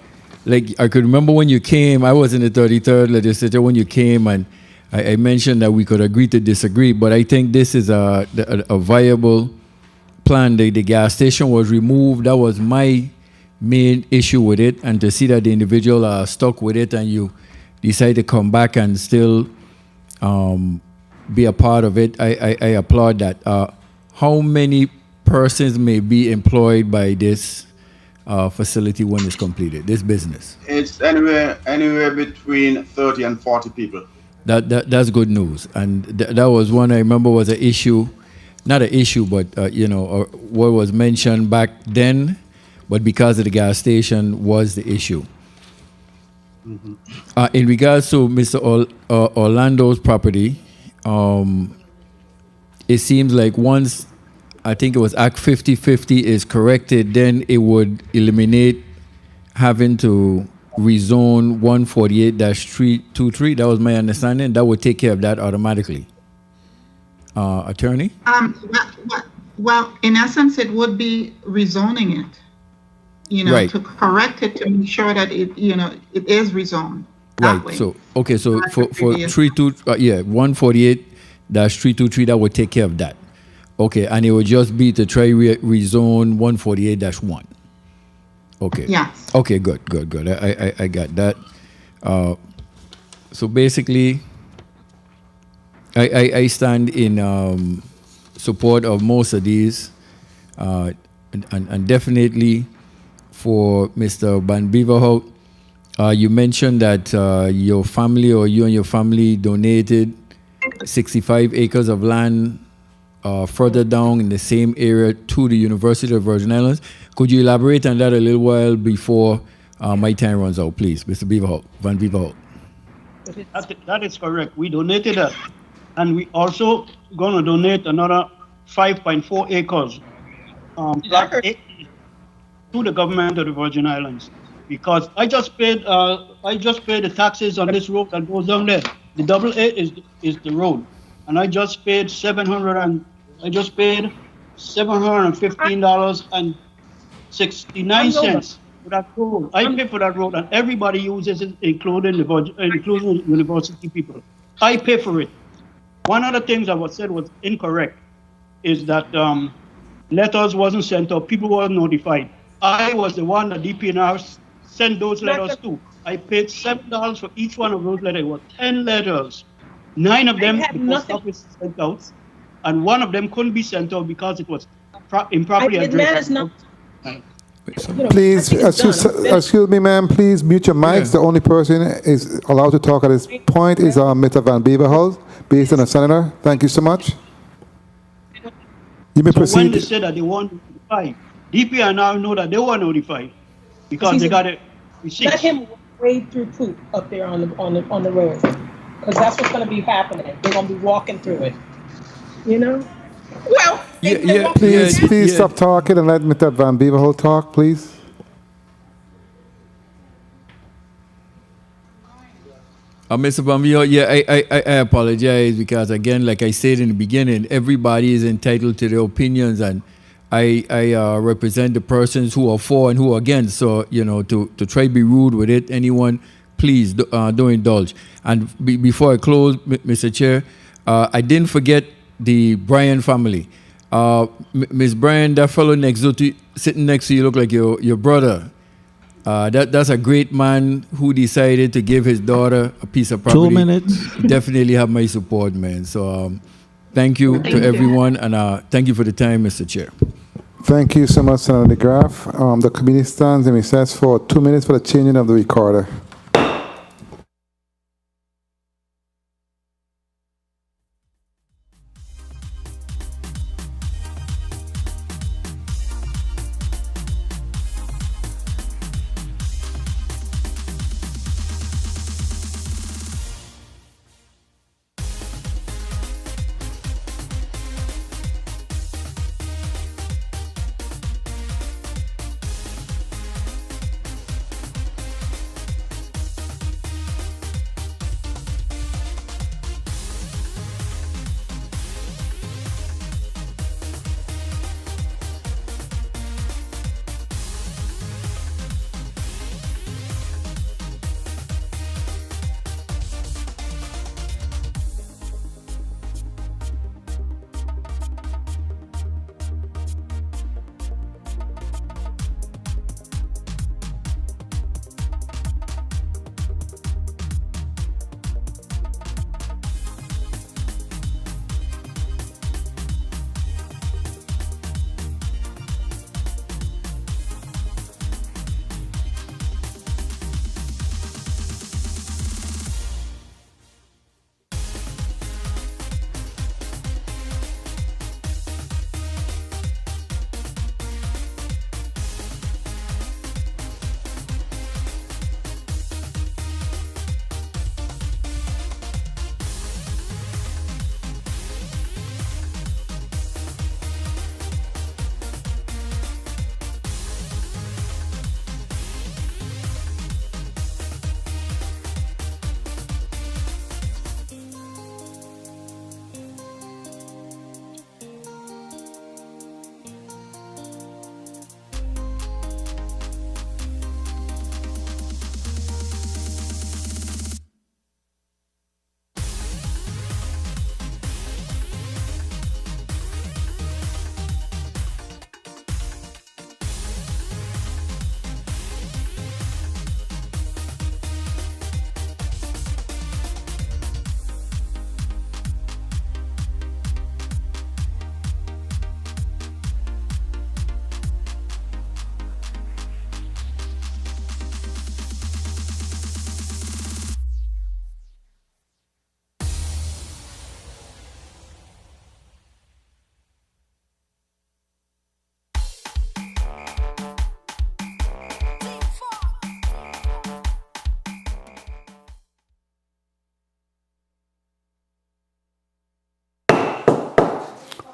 Like I could remember when you came, I was in the 33rd legislature when you came, and I mentioned that we could agree to disagree, but I think this is a viable plan. The gas station was removed. That was my main issue with it, and to see that the individual stuck with it and you decide to come back and still be a part of it, I applaud that. How many persons may be employed by this facility when it's completed, this business? It's anywhere between 30 and 40 people. That's good news, and that was one I remember was an issue, not an issue, but what was mentioned back then, but because of the gas station was the issue. Mm-hmm. In regards to Mr. Orlando's property, it seems like once, I think it was Act 5050 is corrected, then it would eliminate having to rezone 148-323. That was my understanding. That would take care of that automatically. Attorney? Well, in essence, it would be rezoning it, Right. to correct it, to make sure that it is rezoned. Right. way. So okay. So for previous. 148-323, that would take care of that. Okay, and it would just be to try rezone 148-1. Okay. Yes. Okay. Good. I got that. So basically, I stand in support of most of these, and definitely for Mr. Van Beverhout. You mentioned that your family or you and your family donated 65 acres of land further down in the same area to the University of Virgin Islands. Could you elaborate on that a little while before my time runs out, please, Mr. Beverhout, Van Beverhout? That is correct. We donated that. And we also going to donate another 5.4 acres to the government of the Virgin Islands. Because I just paid the taxes on this road that goes down there. The double A is the road, and I just paid $715.69 for that road. I pay for that road, and everybody uses it, including university people. I pay for it. One of the things that was said was incorrect, is that letters wasn't sent out, people weren't notified. I was the one that DPNR sent those letters to. I paid $7 for each one of those letters. It was 10 letters. 9 of them the post office sent out, and 1 of them couldn't be sent out because it was improperly addressed. Please, excuse me, ma'am. Please mute your mics. The only person is allowed to talk at this point is Mr. Van Beverhout, based on the senator. Thank you so much. You may So when proceed. they said that they weren't notified, DPNR know that they were notified because they got it. Let him wade through poop up there on the road, because that's what's going to be happening. They're going to be walking through it. Well, Please stop talking and let Mr. Van Beverhout talk, please. Mr. Bambio, I apologize because, again, like I said in the beginning, everybody is entitled to their opinions, and I represent the persons who are for and who are against. So, to try to be rude with it, anyone, please don't indulge. And before I close, Mr. Chair, I didn't forget the Bryan family. Ms. Bryan, that fellow sitting next to you look like your brother. That's a great man who decided to give his daughter a piece of property. 2 minutes. Definitely have my support, man. So thank you to everyone, and thank you for the time, Mr. Chair. Thank you so much, Senator DeGraff. The committee stands in recess for 2 minutes for the changing of the recorder.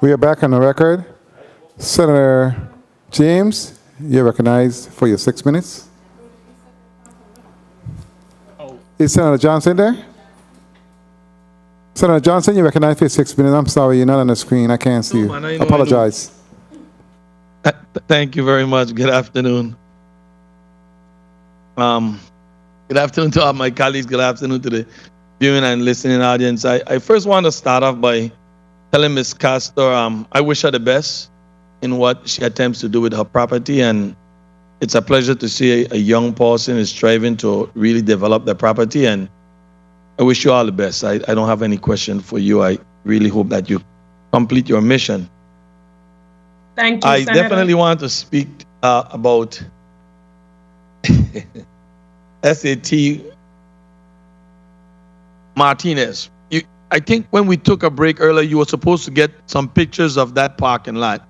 We are back on the record. Senator James, you're recognized for your 6 minutes. Is Senator Johnson there? Senator Johnson, you're recognized for your 6 minutes. I'm sorry, you're not on the screen. I can't see you. Apologize. Thank you very much. Good afternoon. Good afternoon to all my colleagues. Good afternoon to the viewing and listening audience. I first want to start off by telling Ms. Castor I wish her the best in what she attempts to do with her property, and it's a pleasure to see a young person is striving to really develop the property, and I wish you all the best. I don't have any question for you. I really hope that you complete your mission. Thank you, I Senator. definitely want to speak about SAT Martinez. I think when we took a break earlier, you were supposed to get some pictures of that parking lot,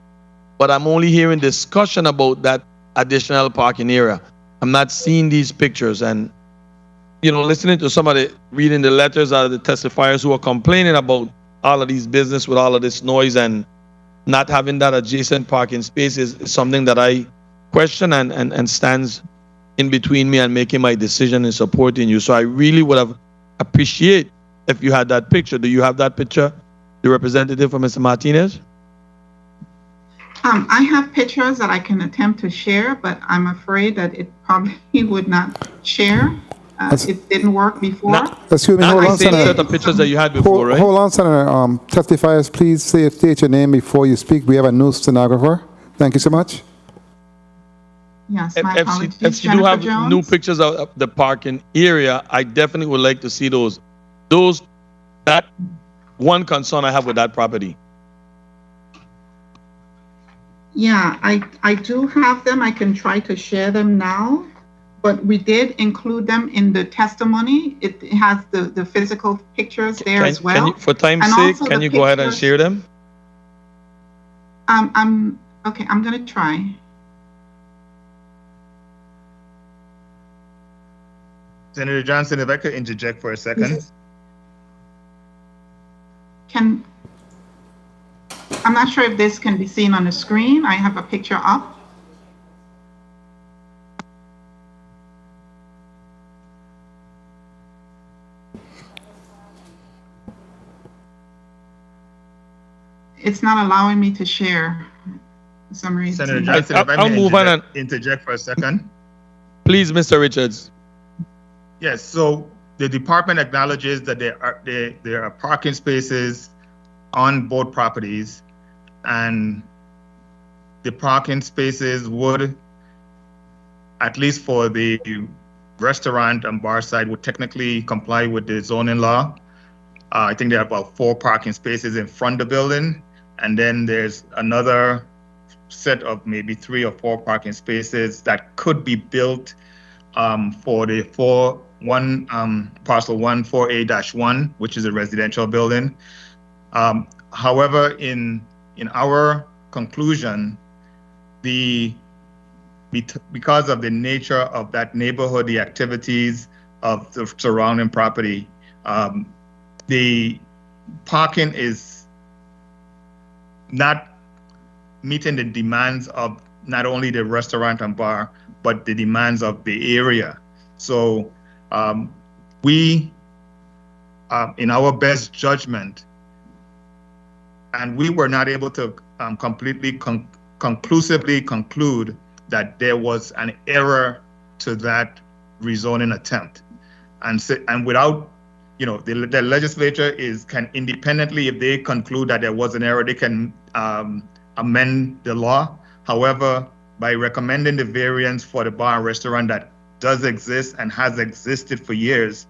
but I'm only hearing discussion about that additional parking area. I'm not seeing these pictures, and listening to some of the reading the letters out of the testifiers who are complaining about all of these business with all of this noise and not having that adjacent parking space is something that I question and stands in between me and making my decision in supporting you. So I really would have appreciate if you had that picture. Do you have that picture, the representative for Mr. Martinez? I have pictures that I can attempt to share, but I'm afraid that it probably would not share. It didn't work before. Excuse me, hold on, Senator. Set of pictures that you had before, right? Hold on, Senator. Testifiers, please state your name before you speak. We have a new stenographer. Thank you so much. Yes, my apologies. If you do have new pictures of the parking area, I definitely would like to see those. That one concern I have with that property. Yeah, I do have them. I can try to share them now, but we did include them in the testimony. It has the physical pictures there as well. For time's sake, can you go ahead and share them? Okay, I'm gonna try. Senator Johnson, if I could interject for a second. I'm not sure if this can be seen on the screen. I have a picture up. It's not allowing me to share for some reason. Senator Johnson, if I may interject for a second. Please, Mr. Richards. Yes, so the department acknowledges that there are parking spaces on both properties, and the parking spaces would, at least for the restaurant and bar side, would technically comply with the zoning law. I think there are about 4 parking spaces in front of the building, and then there's another set of maybe 3 or 4 parking spaces that could be built for the parcel 14A-1, which is a residential building. However, in our conclusion, because of the nature of that neighborhood, the activities of the surrounding property, the parking is not meeting the demands of not only the restaurant and bar, but the demands of the area. So we, in our best judgment, and we were not able to completely conclusively conclude that there was an error to that rezoning attempt. And without, the legislature can independently, if they conclude that there was an error, they can amend the law. However, by recommending the variance for the bar and restaurant that does exist and has existed for years,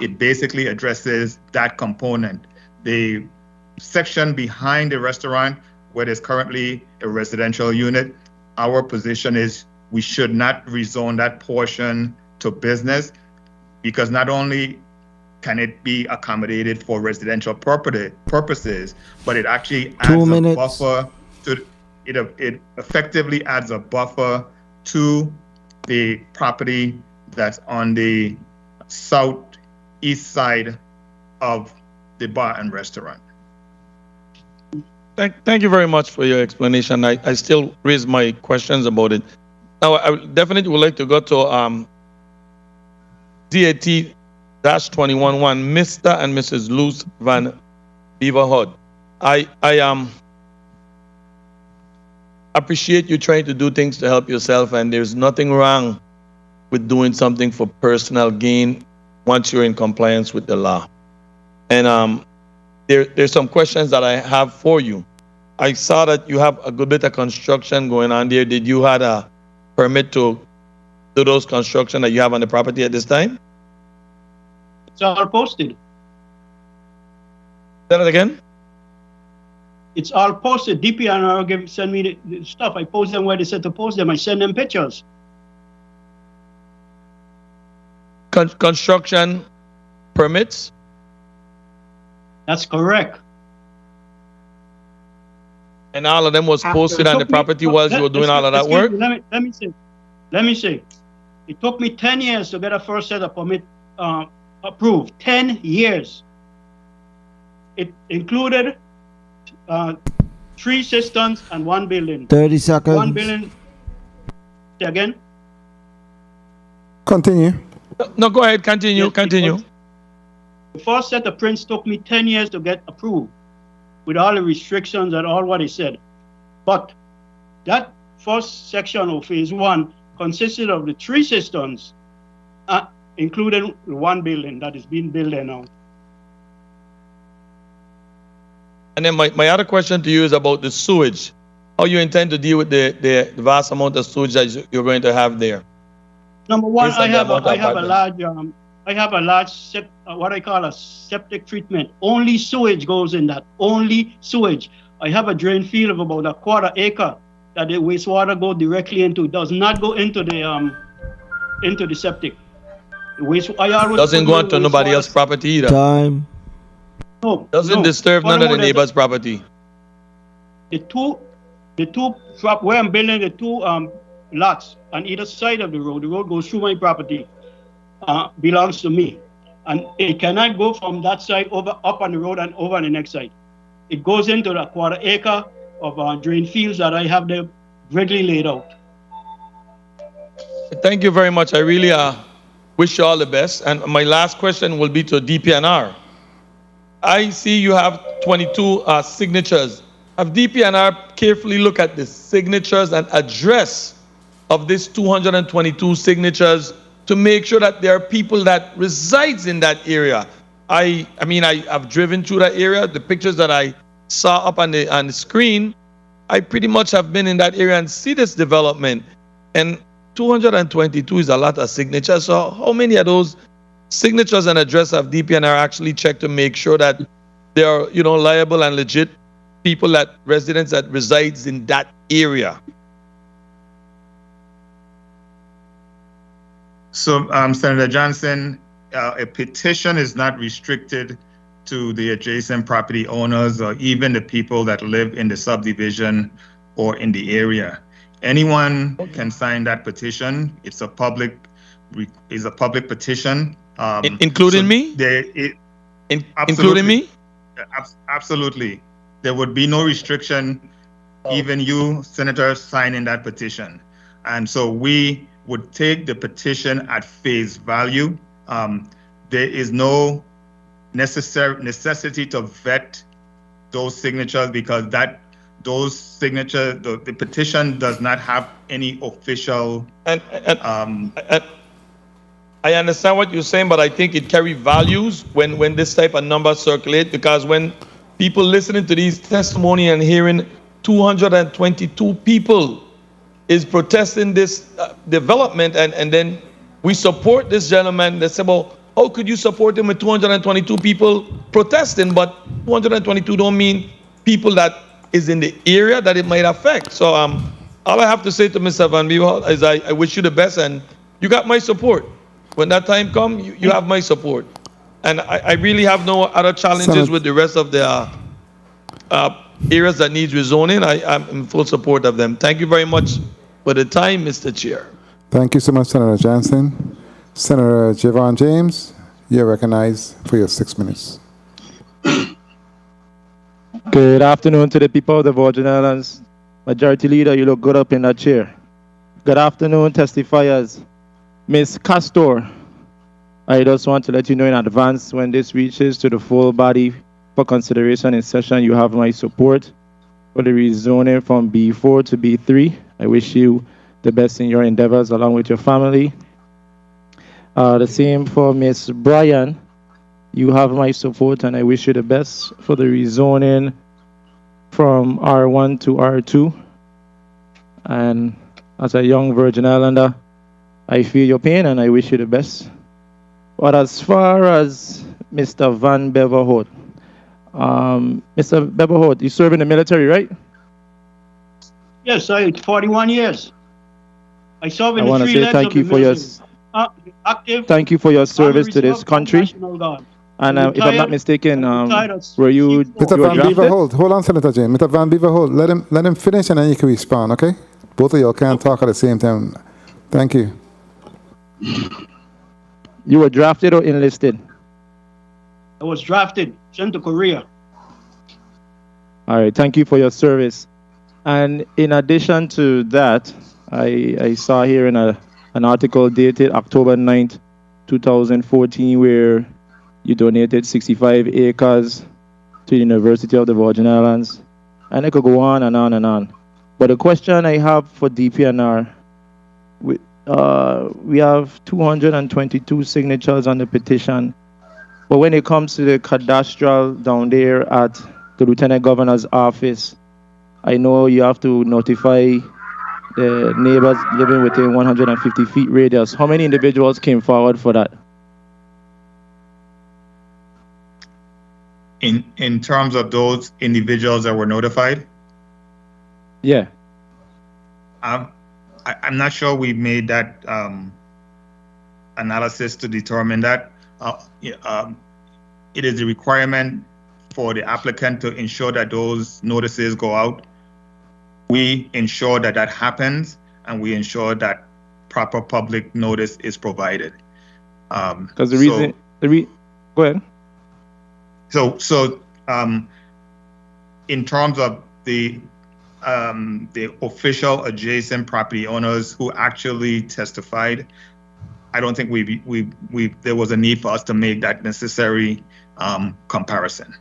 it basically addresses that component. The section behind the restaurant, where there's currently a residential unit, our position is we should not rezone that portion to business, because not only can it be accommodated for residential purposes, but it actually adds a buffer to it effectively adds a buffer to the property that's on the southeast side of the bar and restaurant. Thank you very much for your explanation. I still raise my questions about it. Now, I definitely would like to go to DAT-211, Mr. and Mrs. Luz van Beverhout. I appreciate you trying to do things to help yourself, and there's nothing wrong with doing something for personal gain once you're in compliance with the law. And there's some questions that I have for you. I saw that you have a good bit of construction going on there. Did you have a permit to do those construction that you have on the property at this time? It's all posted. Say that again? It's all posted. DPNR send me the stuff. I post them where they said to post them. I send them pictures. Construction permits? That's correct. And all of them was posted on the property while you were doing all of that work? Let me say. It took me 10 years to get a first set of permit approved. 10 years. It included 3 systems and 1 building. 30 seconds. 1 building. Say again? Continue. No, go ahead. Continue. Continue. The first set of prints took me 10 years to get approved, with all the restrictions and all what he said. But that first section of phase 1 consisted of the 3 systems, including 1 building that is being built there now. And then my other question to you is about the sewage. How you intend to deal with the vast amount of sewage that you're going to have there? Number one, I have a large what I call a septic treatment. Only sewage goes in that. Only sewage. I have a drain field of about a 1/4 acre that the wastewater go directly into. It does not go into the septic. The doesn't go onto nobody else's property either. Time. No. Doesn't disturb none of the neighbor's property. The two where I'm building the 2 lots on either side of the road goes through my property, belongs to me. And it cannot go from that side up on the road and over on the next side. It goes into the 1/4 acre of drain fields that I have there readily laid out. Thank you very much. I really wish you all the best. And my last question will be to DPNR. I see you have 22 signatures. Have DPNR carefully look at the signatures and address of these 222 signatures to make sure that there are people that resides in that area? I've driven through that area. The pictures that I saw up on the screen, I pretty much have been in that area and see this development. And 222 is a lot of signatures. So how many of those signatures and address have DPNR actually checked to make sure that they are, liable and legit people, that residents that resides in that area? So, Senator Johnson, a petition is not restricted to the adjacent property owners or even the people that live in the subdivision or in the area. Anyone can sign that petition. It's a public petition. Including me? Including me? Absolutely. There would be no restriction, even you, Senator, signing that petition. And so we would take the petition at face value. There is no necessity to vet those signatures because those signatures, the petition does not have any official. I understand what you're saying, but I think it carries values when this type of numbers circulate, because when people listening to these testimony and hearing 222 people is protesting this development, and then we support this gentleman, they say, well, how could you support him with 222 people protesting, but 222 don't mean people that is in the area that it might affect. So all I have to say to Mr. Van Beverhout is I wish you the best, and you got my support. When that time comes, you have my support. And I really have no other challenges with the rest of the areas that needs rezoning. I'm in full support of them. Thank you very much for the time, Mr. Chair. Thank you so much, Senator Johnson. Senator Javon James, you're recognized for your 6 minutes. Good afternoon to the people of the Virgin Islands. Majority Leader, you look good up in that chair. Good afternoon, testifiers. Ms. Castor, I just want to let you know in advance when this reaches to the full body for consideration in session, you have my support for the rezoning from B4 to B3. I wish you the best in your endeavors along with your family. The same for Ms. Bryan. You have my support and I wish you the best for the rezoning from R1 to R2. And as a young Virgin Islander, I feel your pain and I wish you the best. But as far as Mr. Van Beverhout, Mr. Beverhout, you serve in the military, right? Yes, it's 41 years. I serve in I the want to three say legs thank of you the for your military. Active, thank you for your service to this Reserve, country. National Guard. And if I'm not mistaken, were Mr. you Van drafted? Beverhout, hold on, Senator James. Mr. Van Beverhout, let him finish and then you can respond, okay? Both of y'all can't talk at the same time. Thank you. You were drafted or enlisted? I was drafted, sent to Korea. All right, thank you for your service. And in addition to that, I saw here in an article dated October 9th, 2014, where you donated 65 acres to the University of the Virgin Islands. And I could go on and on and on. But the question I have for DPNR, we have 222 signatures on the petition. But when it comes to the cadastral down there at the Lieutenant Governor's office, I know you have to notify the neighbors living within 150 feet radius. How many individuals came forward for that? In terms of those individuals that were notified? Yeah. I'm not sure we made that analysis to determine that. It is a requirement for the applicant to ensure that those notices go out. We ensure that that happens, and we ensure that proper public notice is provided. Because go ahead. So in terms of the official adjacent property owners who actually testified, I don't think there was a need for us to make that necessary comparison.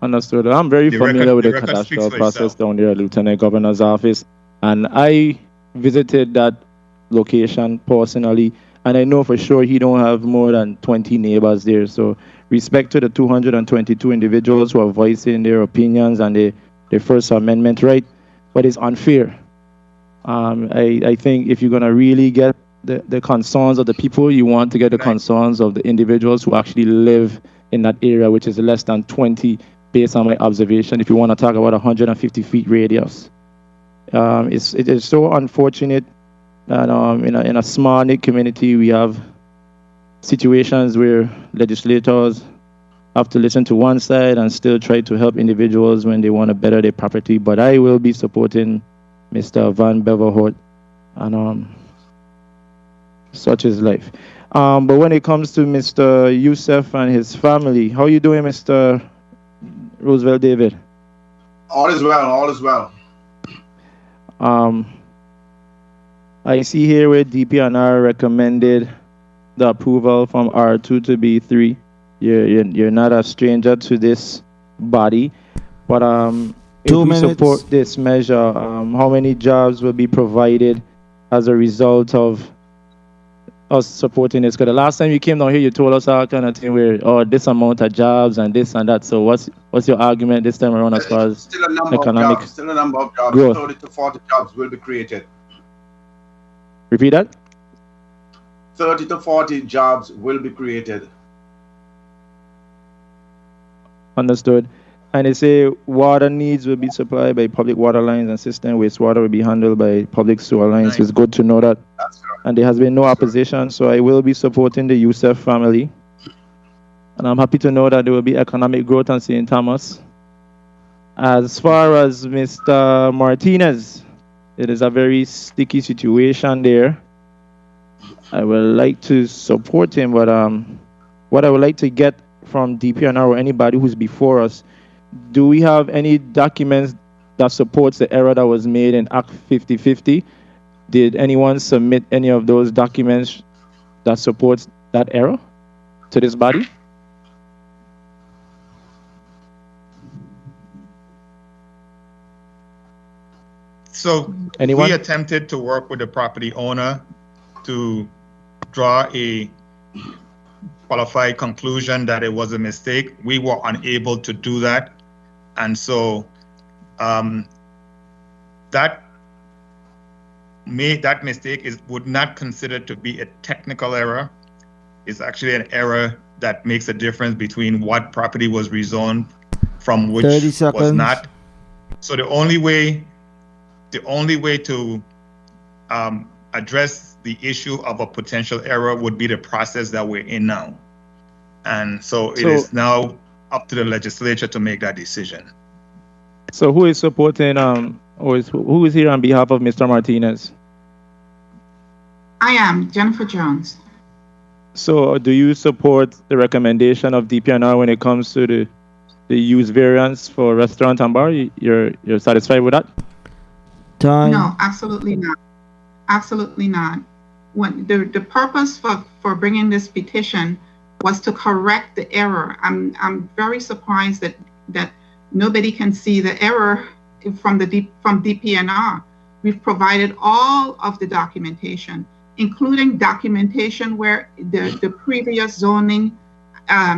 Understood. I'm very familiar with the cadastral process down there at Lieutenant Governor's office, and I visited that location personally, and I know for sure he don't have more than 20 neighbors there. So respect to the 222 individuals who are voicing their opinions and their First Amendment right, but it's unfair. I think if you're gonna really get the concerns of the people, you want to get the concerns of the individuals who actually live in that area, which is less than 20 based on my observation, if you want to talk about 150 feet radius. It is so unfortunate that in a small knit community, we have situations where legislators have to listen to one side and still try to help individuals when they want to better their property. But I will be supporting Mr. Van Beverhout, and such is life. But when it comes to Mr. Youssef and his family, how are you doing, Mr. Roosevelt David? All is well, all is well. I see here where DPNR recommended the approval from R2 to B3. You're not a stranger to this body, but if we support this measure, how many jobs will be provided as a result of us supporting this? Because the last time you came down here, you told us all kind of thing where, this amount of jobs and this and that. So what's your argument this time around as far as still a number economic of jobs, still a number of jobs. growth? 30 to 40 jobs will be created. Repeat that? 30 to 40 jobs will be created. Understood. And they say water needs will be supplied by public water lines and system. Wastewater will be handled by public sewer lines. It's good to know that. And there has been no opposition, so I will be supporting the Youssef family. And I'm happy to know that there will be economic growth on St. Thomas. As far as Mr. Martinez, it is a very sticky situation there. I would like to support him, but what I would like to get from DPNR or anybody who's before us, do we have any documents that supports the error that was made in Act 5050? Did anyone submit any of those documents that supports that error to this body? So Anyone? we attempted to work with the property owner to draw a qualified conclusion that it was a mistake. We were unable to do that. And so that mistake would not consider to be a technical error. It's actually an error that makes a difference between what property was rezoned from which 30 was seconds. not. So the only way to address the issue of a potential error would be the process that we're in now. And so it is now up to the legislature to make that decision. So who is supporting, who is here on behalf of Mr. Martinez? I am Jennifer Jones. So do you support the recommendation of DPNR when it comes to the use variance for restaurant and bar? You're satisfied with that? Time. No, absolutely not. Absolutely not. When the purpose for bringing this petition was to correct the error. I'm very surprised that nobody can see the error from DPNR. We've provided all of the documentation, including documentation where the previous zoning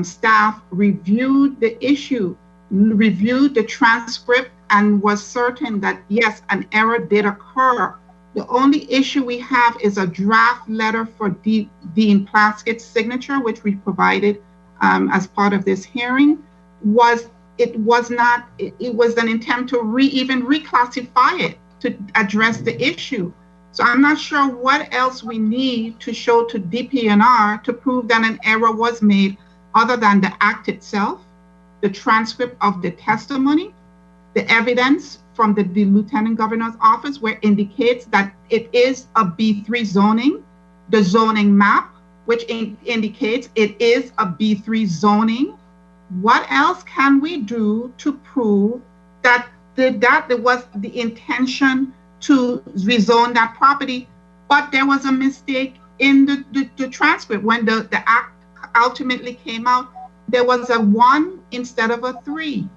staff reviewed the issue, reviewed the transcript, and was certain that yes, an error did occur. The only issue we have is a draft letter for Dean Plaskett's signature, which we provided as part of this hearing. It was an attempt to even reclassify it to address the issue. So I'm not sure what else we need to show to DPNR to prove that an error was made other than the act itself, the transcript of the testimony, the evidence from the Lieutenant Governor's office where it indicates that it is a B3 zoning, the zoning map, which indicates it is a B3 zoning. What else can we do to prove that there was the intention to rezone that property, but there was a mistake in the transcript? When the act ultimately came out, there was a 1 instead of a 3.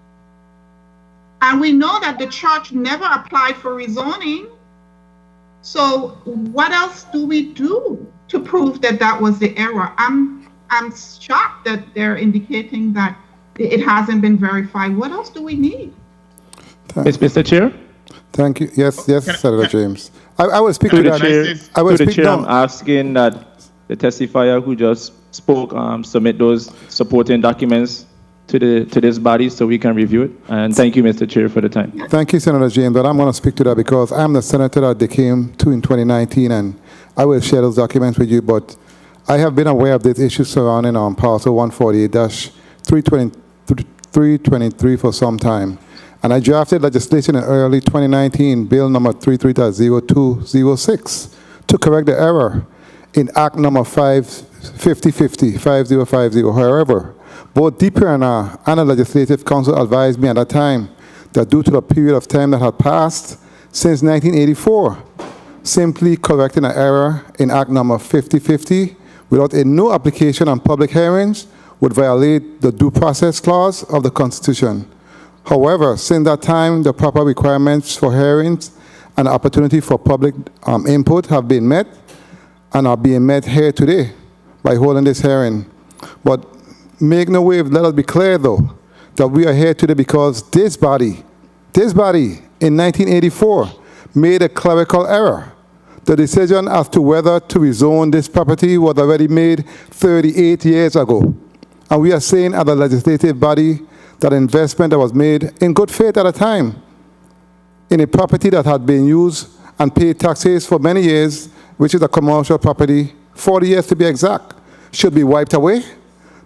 And we know that the church never applied for rezoning. So what else do we do to prove that that was the error? I'm shocked that they're indicating that it hasn't been verified. What else do we need? Mr. Chair? Thank you. Yes, Senator James. I will speak to that. I will To the speak chair, now. I'm asking that the testifier who just spoke submit those supporting documents to this body so we can review it. And thank you, Mr. Chair, for the time. Thank you, Senator James, but I'm going to speak to that because I'm the senator that they came to in 2019, and I will share those documents with you, but I have been aware of this issue surrounding Parcel 148-323 for some time, and I drafted legislation in early 2019, Bill number 33-0206, to correct the error in Act number 5050. However, both DPNR and the Legislative Council advised me at that time that due to the period of time that had passed since 1984, simply correcting an error in Act number 5050 without a new application and public hearings would violate the due process clause of the Constitution. However, since that time, the proper requirements for hearings and opportunity for public input have been met and are being met here today by holding this hearing. But make no wave, let us be clear though, that we are here today because this body in 1984 made a clerical error. The decision as to whether to rezone this property was already made 38 years ago. And we are saying as a legislative body that investment that was made in good faith at a time in a property that had been used and paid taxes for many years, which is a commercial property, 40 years to be exact, should be wiped away,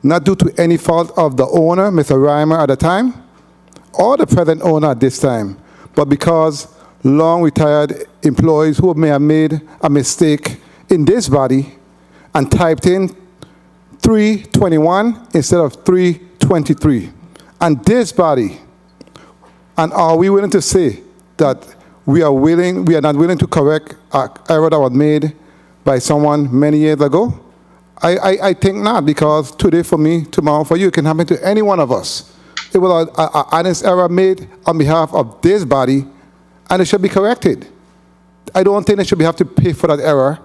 not due to any fault of the owner, Mr. Reimer at the time, or the present owner at this time, but because long retired employees who may have made a mistake in this body and typed in 321 instead of 323. And this body And are we willing to say that we are not willing to correct an error that was made by someone many years ago? I think not, because today for me, tomorrow for you, it can happen to any one of us. It was an honest error made on behalf of this body, and it should be corrected. I don't think they should have to pay for that error,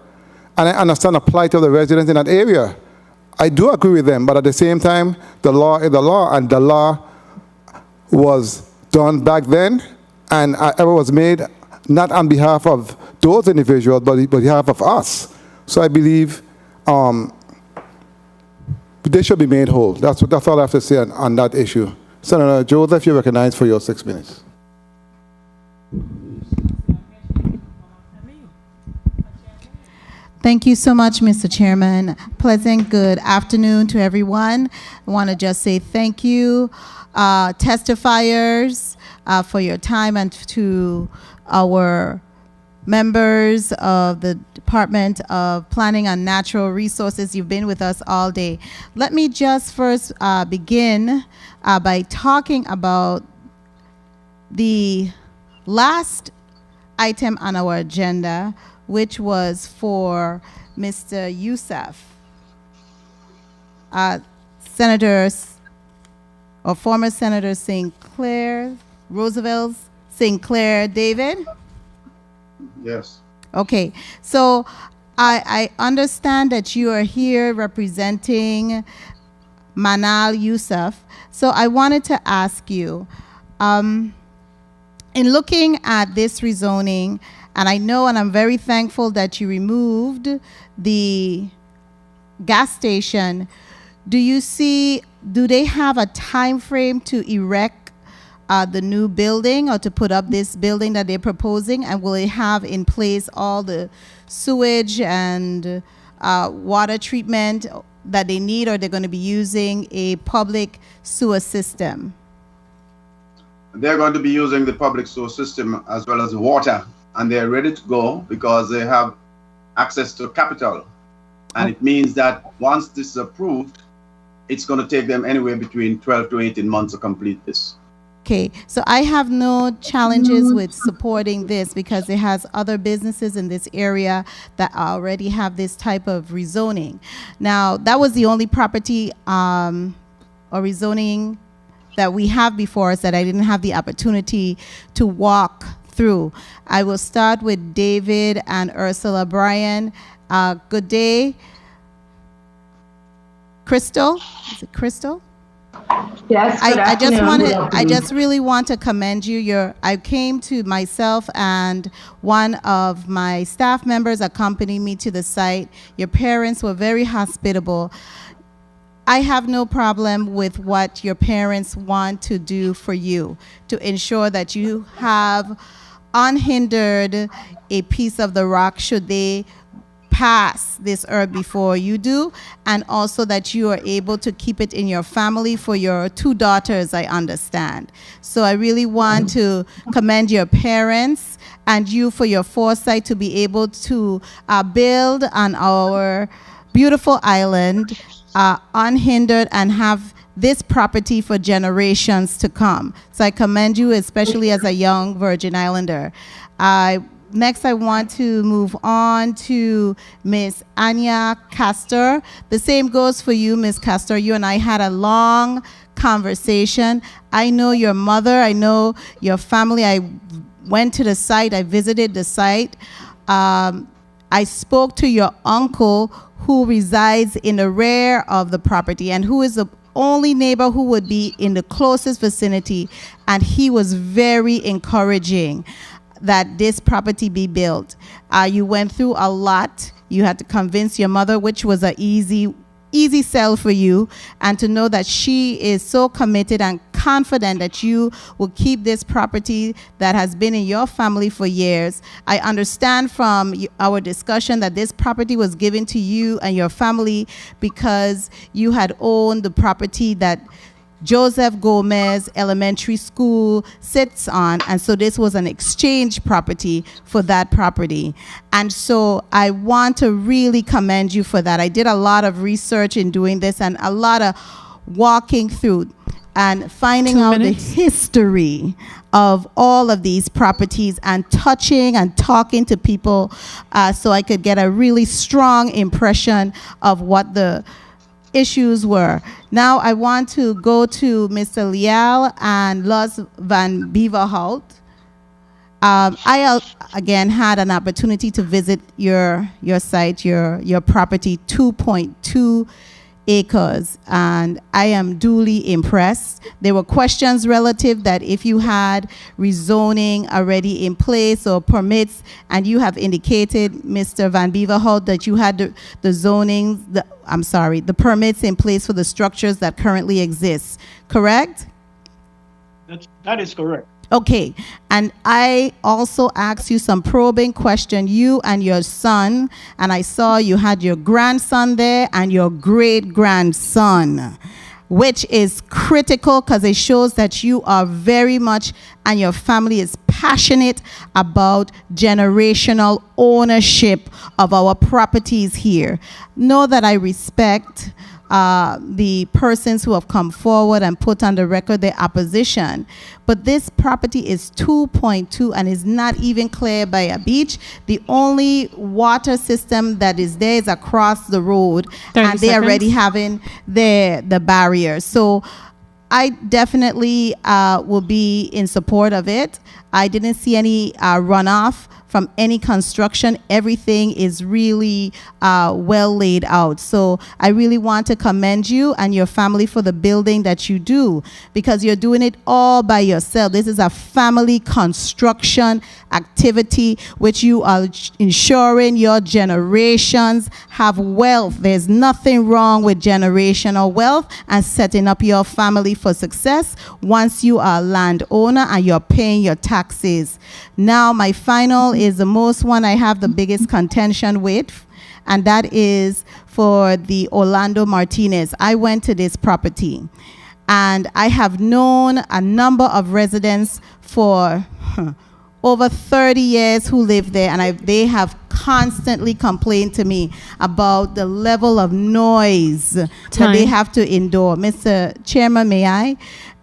and I understand the plight of the residents in that area. I do agree with them, but at the same time, the law is the law, and the law was done back then, and an error was made not on behalf of those individuals, but on behalf of us. So I believe they should be made whole. That's all I have to say on that issue. Senator Joseph, you're recognized for your 6 minutes. Thank you so much, Mr. Chairman. Pleasant good afternoon to everyone. I want to just say thank you, testifiers, for your time, and to our members of the Department of Planning and Natural Resources. You've been with us all day. Let me just first begin by talking about the last item on our agenda, which was for Mr. Youssef, former Senator St. Clair, Roosevelt St. Clair David? Yes. Okay, so I understand that you are here representing Manal Youssef. So I wanted to ask you, in looking at this rezoning, and I know, and I'm very thankful that you removed the gas station, do they have a time frame to erect the new building, or to put up this building that they're proposing? And will it have in place all the sewage and water treatment that they need, or they're going to be using a public sewer system? They're going to be using the public sewer system as well as the water, and they're ready to go because they have access to capital. And it means that once this is approved, it's going to take them anywhere between 12 to 18 months to complete this. Okay, so I have no challenges with supporting this, because it has other businesses in this area that already have this type of rezoning. Now, that was the only property or rezoning that we have before us that I didn't have the opportunity to walk through. I will start with David and Ursula Bryan. Good day. Crystal? Is it Crystal? Yes, I just really want to commend you. I came to myself, and one of my staff members accompanied me to the site. Your parents were very hospitable. I have no problem with what your parents want to do for you to ensure that you have unhindered a piece of the rock should they pass this earth before you do, and also that you are able to keep it in your family for your 2 daughters, I understand. So I really want to commend your parents and you for your foresight to be able to build on our beautiful island unhindered and have this property for generations to come. So I commend you, especially as a young Virgin Islander. Next, I want to move on to Miss Anya Castor. The same goes for you, Miss Castor. You and I had a long conversation. I know your mother. I know your family. I went to the site. I visited the site. I spoke to your uncle, who resides in the rear of the property and who is the only neighbor who would be in the closest vicinity. And he was very encouraging that this property be built. You went through a lot. You had to convince your mother, which was an easy sell for you, and to know that she is so committed and confident that you will keep this property that has been in your family for years. I understand from our discussion that this property was given to you and your family because you had owned the property that Joseph Gomez Elementary School sits on, and so this was an exchange property for that property. And so I want to really commend you for that. I did a lot of research in doing this and a lot of walking through and finding out the history of all of these properties and touching and talking to people so I could get a really strong impression of what the issues were. Now I want to go to Mr. Liel and Luz van Beverhout. I again had an opportunity to visit your site, your property, 2.2 acres, and I am duly impressed. There were questions relative that if you had rezoning already in place or permits, and you have indicated, Mr. Van Beverhout, that you had the permits in place for the structures that currently exist, correct? That is correct. Okay, and I also asked you some probing question, you and your son, and I saw you had your grandson there and your great-grandson, which is critical because it shows that you are very much, and your family is passionate about generational ownership of our properties here. Know that I respect the persons who have come forward and put on the record their opposition. But this property is 2.2 and is not even cleared by a beach. The only water system that is there is across the road, and they already having the barrier. So I definitely will be in support of it. I didn't see any runoff from any construction. Everything is really well laid out. So I really want to commend you and your family for the building that you do, because you're doing it all by yourself. This is a family construction activity which you are ensuring your generations have wealth. There's nothing wrong with generational wealth and setting up your family for success once you are a landowner and you're paying your taxes. Now my final is the most one I have the biggest contention with, and that is for the Orlando Martinez. I went to this property and I have known a number of residents for over 30 years who live there, and they have constantly complained to me about the level of noise that they have to endure. Mr. Chairman, may I?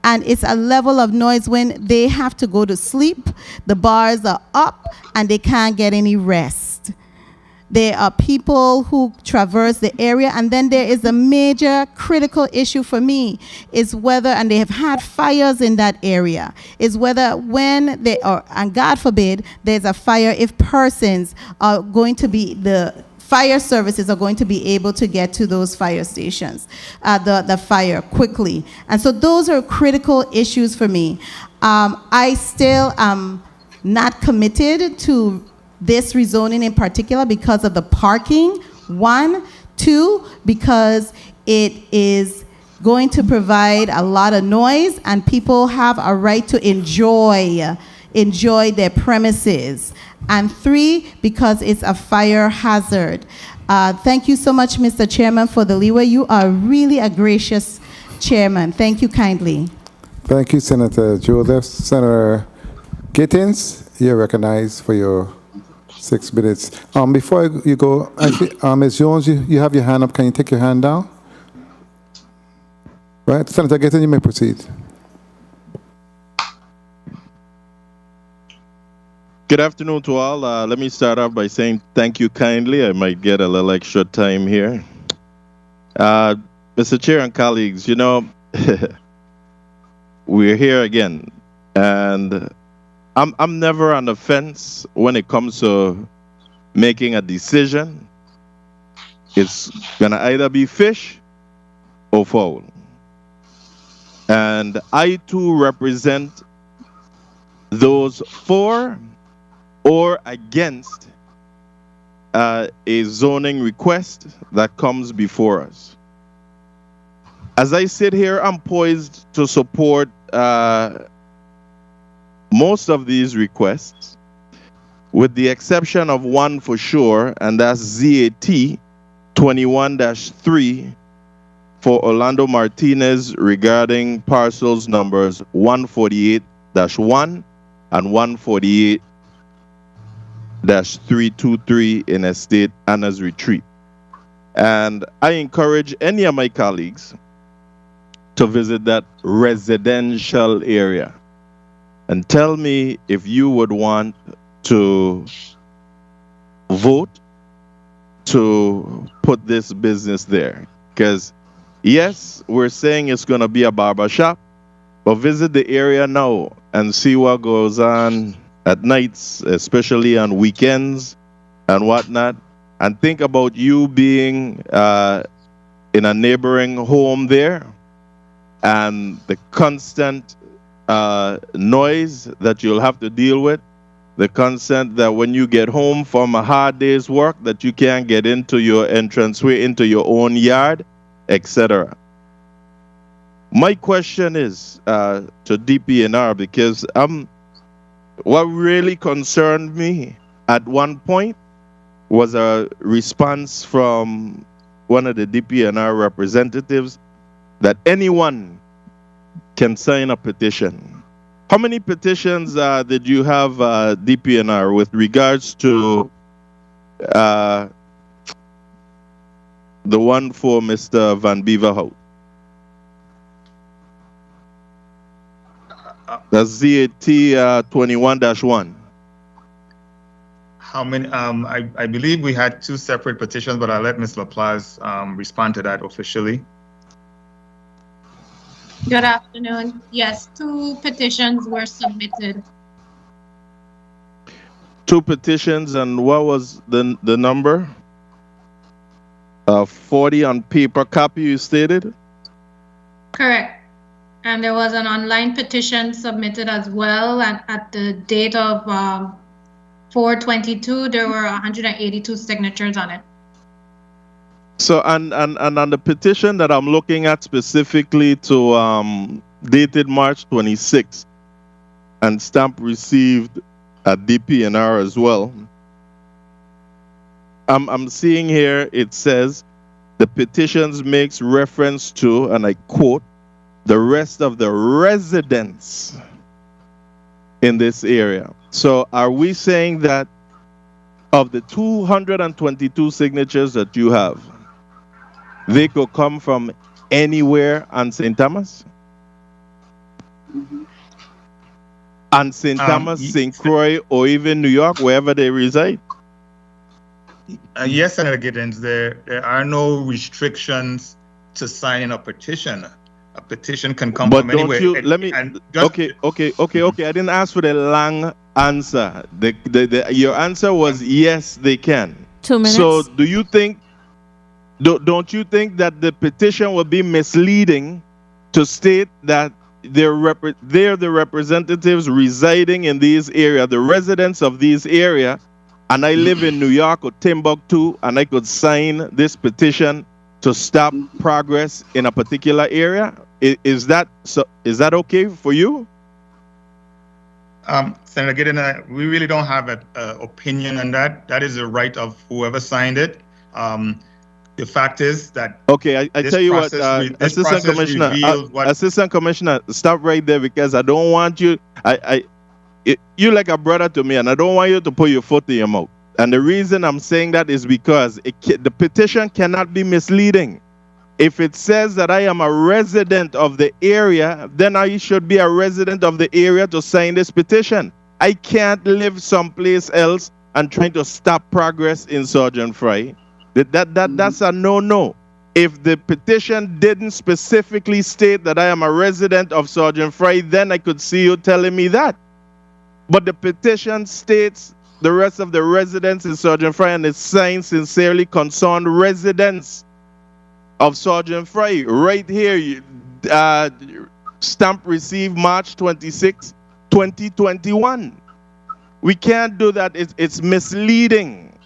And it's a level of noise when they have to go to sleep, the bars are up, and they can't get any rest. There are people who traverse the area, and then there is a major critical issue for me is whether, and they have had fires in that area, is whether when they are, and God forbid, there's a fire, if persons are going to be, the fire services are going to be able to get to those fire stations, the fire quickly. And so those are critical issues for me. I still am not committed to this rezoning in particular because of the parking, 1. 2, because it is going to provide a lot of noise and people have a right to enjoy their premises. And 3, because it's a fire hazard. Thank you so much, Mr. Chairman, for the leeway. You are really a gracious chairman. Thank you kindly. Thank you, Senator Joseph. Senator Gittins, you're recognized for your 6 minutes. Before you go, actually, Ms. Jones, you have your hand up. Can you take your hand down? Right, Senator Gittins, you may proceed. Good afternoon to all. Let me start off by saying thank you kindly. I might get a little extra time here. Mr. Chair and colleagues, you know, we're here again, and I'm never on the fence when it comes to making a decision. It's gonna either be fish or fowl. And I too represent those for or against a zoning request that comes before us. As I sit here, I'm poised to support most of these requests, with the exception of one for sure, and that's ZAT 21-3 for Orlando Martinez regarding parcels numbers 148-1 and 148-323 in Estate Anna's Retreat. And I encourage any of my colleagues to visit that residential area. and tell me if you would want to vote to put this business there. Because, yes, we're saying it's going to be a barber shop, but visit the area now and see what goes on at nights, especially on weekends and whatnot. And think about you being in a neighboring home there and the constant noise that you'll have to deal with, the constant that when you get home from a hard day's work that you can't get into your entranceway, into your own yard, etc. My question is to DPNR, because what really concerned me at one point was a response from one of the DPNR representatives that anyone can sign a petition. How many petitions did you have, DPNR, with regards to the one for Mr. Van Beaverhout? That's ZAT 21-1. How many? I believe we had 2 separate petitions, but I'll let Ms. LaPlace respond to that officially. Good afternoon. Yes, 2 petitions were submitted. 2 petitions, and what was the number? 40 on paper copy, you stated? Correct. And there was an online petition submitted as well. And at the date of 4/22, there were 182 signatures on it. So, and on the petition that I'm looking at specifically to dated March 26th, and stamp received at DPNR as well, I'm seeing here it says the petitions makes reference to, and I quote, the rest of the residents in this area. So are we saying that of the 222 signatures that you have, they could come from anywhere on St. Thomas? On St. Thomas, St. Croix, or even New York, wherever they reside? Yes, Senator Giddens, there are no restrictions to signing a petition. A petition can come from anywhere. But don't you, okay. I didn't ask for the long answer. Your answer was yes, they can. 2 minutes. So do you think, don't you think that the petition would be misleading to state that they're the representatives residing in these areas, the residents of these areas, and I live in New York or Timbuktu, and I could sign this petition to stop progress in a particular area? Is that okay for you? Senator Giddens, we really don't have an opinion on that. That is the right of whoever signed it. The fact is that I tell you what, Assistant Commissioner, stop right there, because I don't want you. You're like a brother to me, and I don't want you to put your foot in your mouth. And the reason I'm saying that is because the petition cannot be misleading. If it says that I am a resident of the area, then I should be a resident of the area to sign this petition. I can't live someplace else and trying to stop progress in Sergeant Fry. That's a no-no. If the petition didn't specifically state that I am a resident of Sergeant Fry, then I could see you telling me that. But the petition states the rest of the residents in Sergeant Fry, and it's signed sincerely concerned residents of Sergeant Fry. Right here, stamp received March 26, 2021. We can't do that. It's misleading,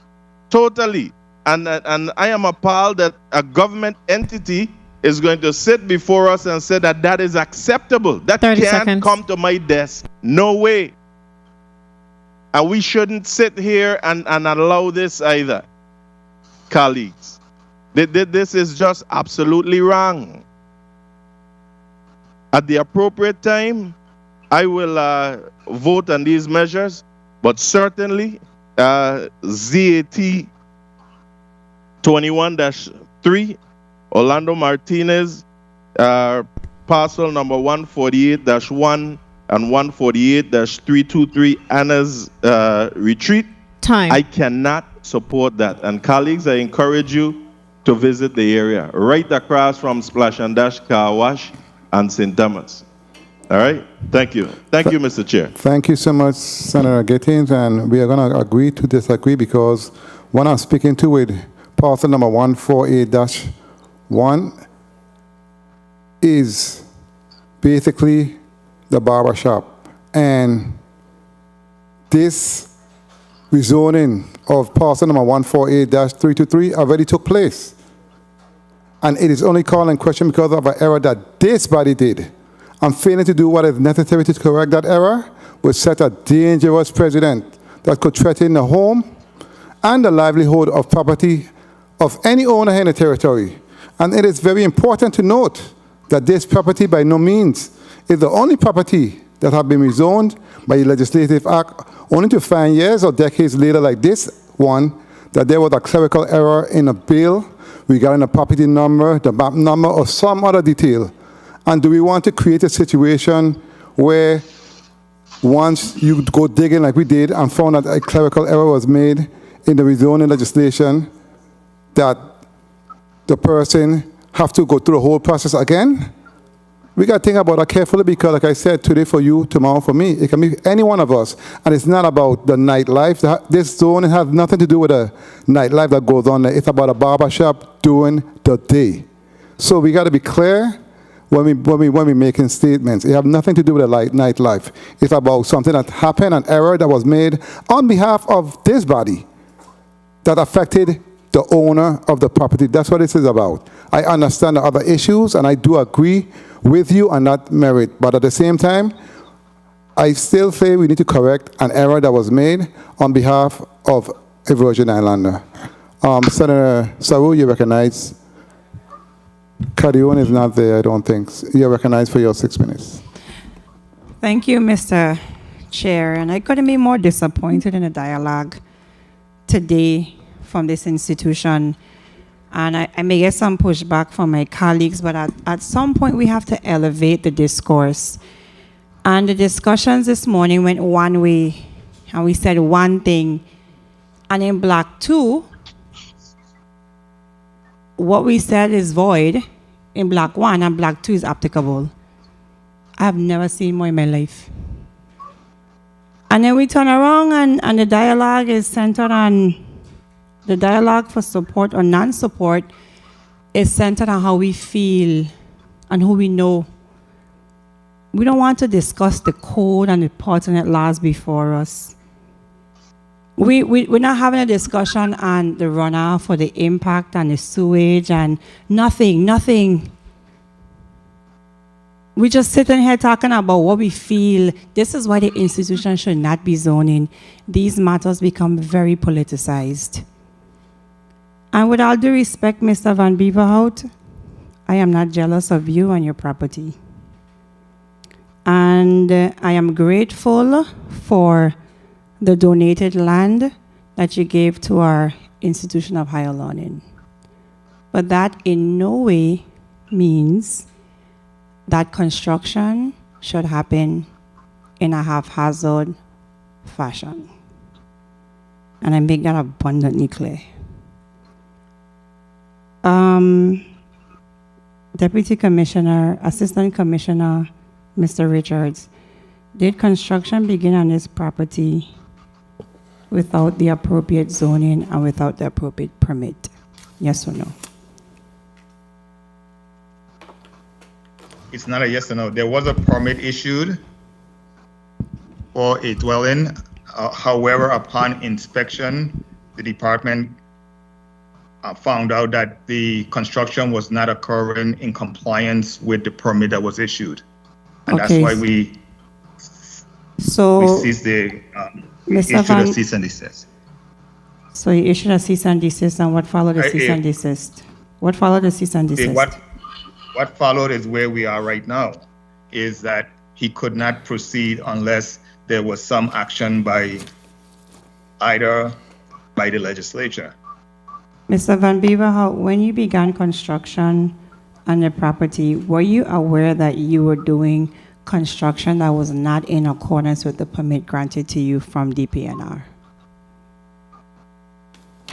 totally. And I am appalled that a government entity is going to sit before us and say that that is acceptable. That can't come to my desk. No way. And we shouldn't sit here and allow this either, colleagues. This is just absolutely wrong. At the appropriate time, I will vote on these measures, but certainly ZAT 21-3, Orlando Martinez, parcel number 148-1, and 148-323 Anna's Retreat. Time. I cannot support that. And colleagues, I encourage you to visit the area right across from Splash and Dash Car Wash and St. Thomas. All right? Thank you. Thank you, Mr. Chair. Thank you so much, Senator Gittins, and we are going to agree to disagree because when I'm speaking to with parcel number 148-1 is basically the barber shop, and this rezoning of parcel number 148-323 already took place. And it is only called in question because of an error that this body did. And failing to do what is necessary to correct that error would set a dangerous precedent that could threaten the home and the livelihood of property of any owner in the territory. And it is very important to note that this property by no means is the only property that have been rezoned by the legislative act, only to find years or decades later like this one, that there was a clerical error in a bill regarding the property number, the map number, or some other detail. And do we want to create a situation where once you go digging like we did and found that a clerical error was made in the rezoning legislation, that the person have to go through the whole process again? We got to think about that carefully because, like I said, today for you, tomorrow for me, it can be any one of us. And it's not about the nightlife. This zone has nothing to do with the nightlife that goes on there. It's about a barber shop during the day. So we got to be clear when we making statements. It have nothing to do with the nightlife. It's about something that happened, an error that was made on behalf of this body that affected the owner of the property. That's what this is about. I understand the other issues, and I do agree with you on that merit. But at the same time, I still say we need to correct an error that was made on behalf of a Virgin Islander. Senator Saru, you recognize. Cadion is not there, I don't think. You're recognized for your 6 minutes. Thank you, Mr. Chair. And I couldn't be more disappointed in the dialogue today from this institution. And I may get some pushback from my colleagues, but at some point we have to elevate the discourse. And the discussions this morning went one way, and we said one thing. And in Block 2, what we said is void in Block 1, and Block 2 is applicable. I've never seen more in my life. And then we turn around, and the dialogue is centered on, the dialogue for support or non-support is centered on how we feel and who we know. We don't want to discuss the code and the pertinent laws before us. We're not having a discussion on the runoff or the impact on the sewage and nothing. We're just sitting here talking about what we feel. This is why the institution should not be zoning. These matters become very politicized. And with all due respect, Mr. Van Beverhout, I am not jealous of you and your property. And I am grateful for the donated land that you gave to our institution of higher learning. But that in no way means that construction should happen in a haphazard fashion. And I make that abundantly clear. Deputy Commissioner, Assistant Commissioner, Mr. Richards, did construction begin on this property without the appropriate zoning and without the appropriate permit? Yes or no? It's not a yes or no. There was a permit issued for a dwelling. However, upon inspection, the department found out that the construction was not occurring in compliance with the permit that was issued. And Okay. that's why we ceased the issued a cease and desist. So you issued a cease and desist, and what followed the cease and desist? What followed the cease and desist? What followed is where we are right now, is that he could not proceed unless there was some action by either by the legislature. Mr. Van Beverhout, when you began construction on the property, were you aware that you were doing construction that was not in accordance with the permit granted to you from DPNR?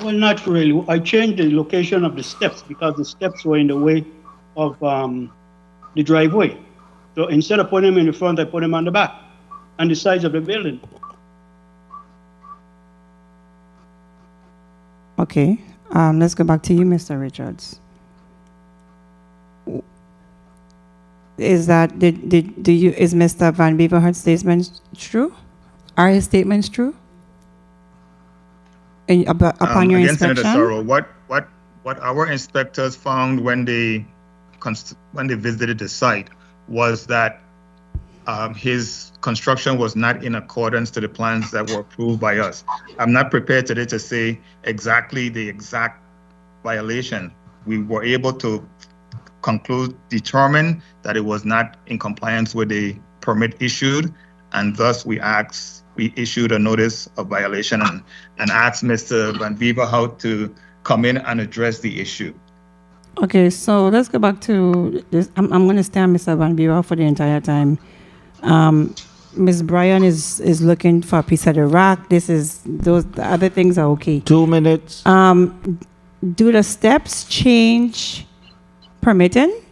Well, not really. I changed the location of the steps because the steps were in the way of the driveway. So instead of putting them in the front, I put them on the back, on the sides of the building. Okay, let's go back to you, Mr. Richards. Is that, is Mr. Van Beverhardt's statement true? Are his statements true? Upon your again, inspection? Senator Sorrow, what our inspectors found when they visited the site was that his construction was not in accordance to the plans that were approved by us. I'm not prepared today to say exactly the exact violation. We were able to determine that it was not in compliance with the permit issued, and thus we issued a notice of violation and asked Mr. Van Beverhout to come in and address the issue. Okay, so let's go back to this. I'm going to stay on Mr. Van Beverhout for the entire time. Ms. Bryan is looking for a piece of the rock. The other things are okay. 2 minutes. Do the steps change permitting?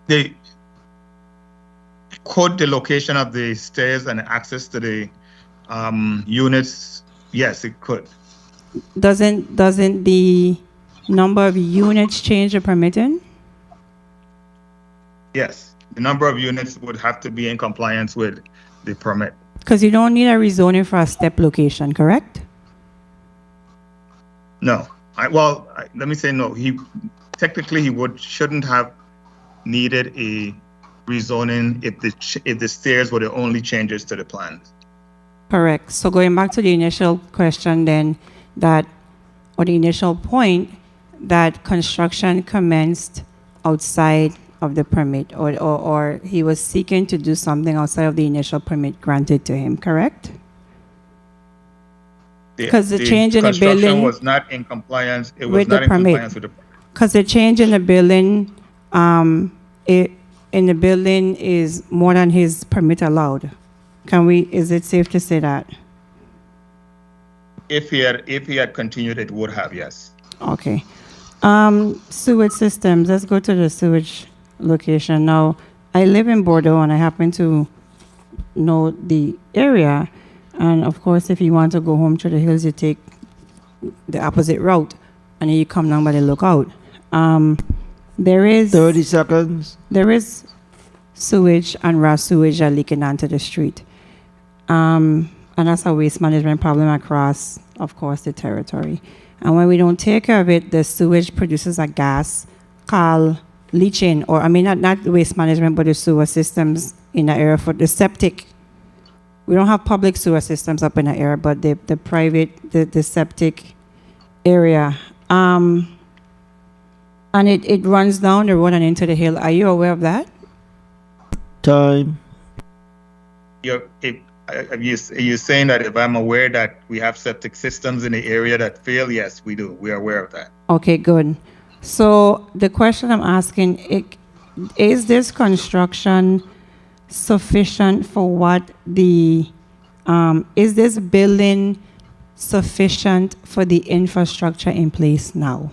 They quote the location of the stairs and access to the units. Yes, it could. Doesn't the number of units change the permitting? Yes, the number of units would have to be in compliance with the permit. Because you don't need a rezoning for a step location, correct? No. Let me say no. He shouldn't have needed a rezoning if the stairs were the only changes to the plans. Correct. So going back to the initial question then, the initial point that construction commenced outside of the permit, or he was seeking to do something outside of the initial permit granted to him, correct? Because the change in the building was not in compliance. It was not in compliance with the permit. Because the change in the building, in the building is more than his permit allowed. Is it safe to say that? If he had continued, it would have, yes. Okay. Sewage systems. Let's go to the sewage location. Now, I live in Bordeaux and I happen to know the area. And of course, if you want to go home to the hills, you take the opposite route and then you come down by the lookout. There is 30 seconds. There is sewage and raw sewage are leaking onto the street. And that's a waste management problem across, of course, the territory. And when we don't take care of it, the sewage produces a gas called leaching, or not waste management, but the sewer systems in the area for the septic. We don't have public sewer systems up in the area, but the private, the septic area. And it runs down the road and into the hill. Are you aware of that? Time. Are you saying that if I'm aware that we have septic systems in the area that fail? Yes, we do. We are aware of that. Okay, good. So the question I'm asking, is this construction sufficient for what is this building sufficient for the infrastructure in place now?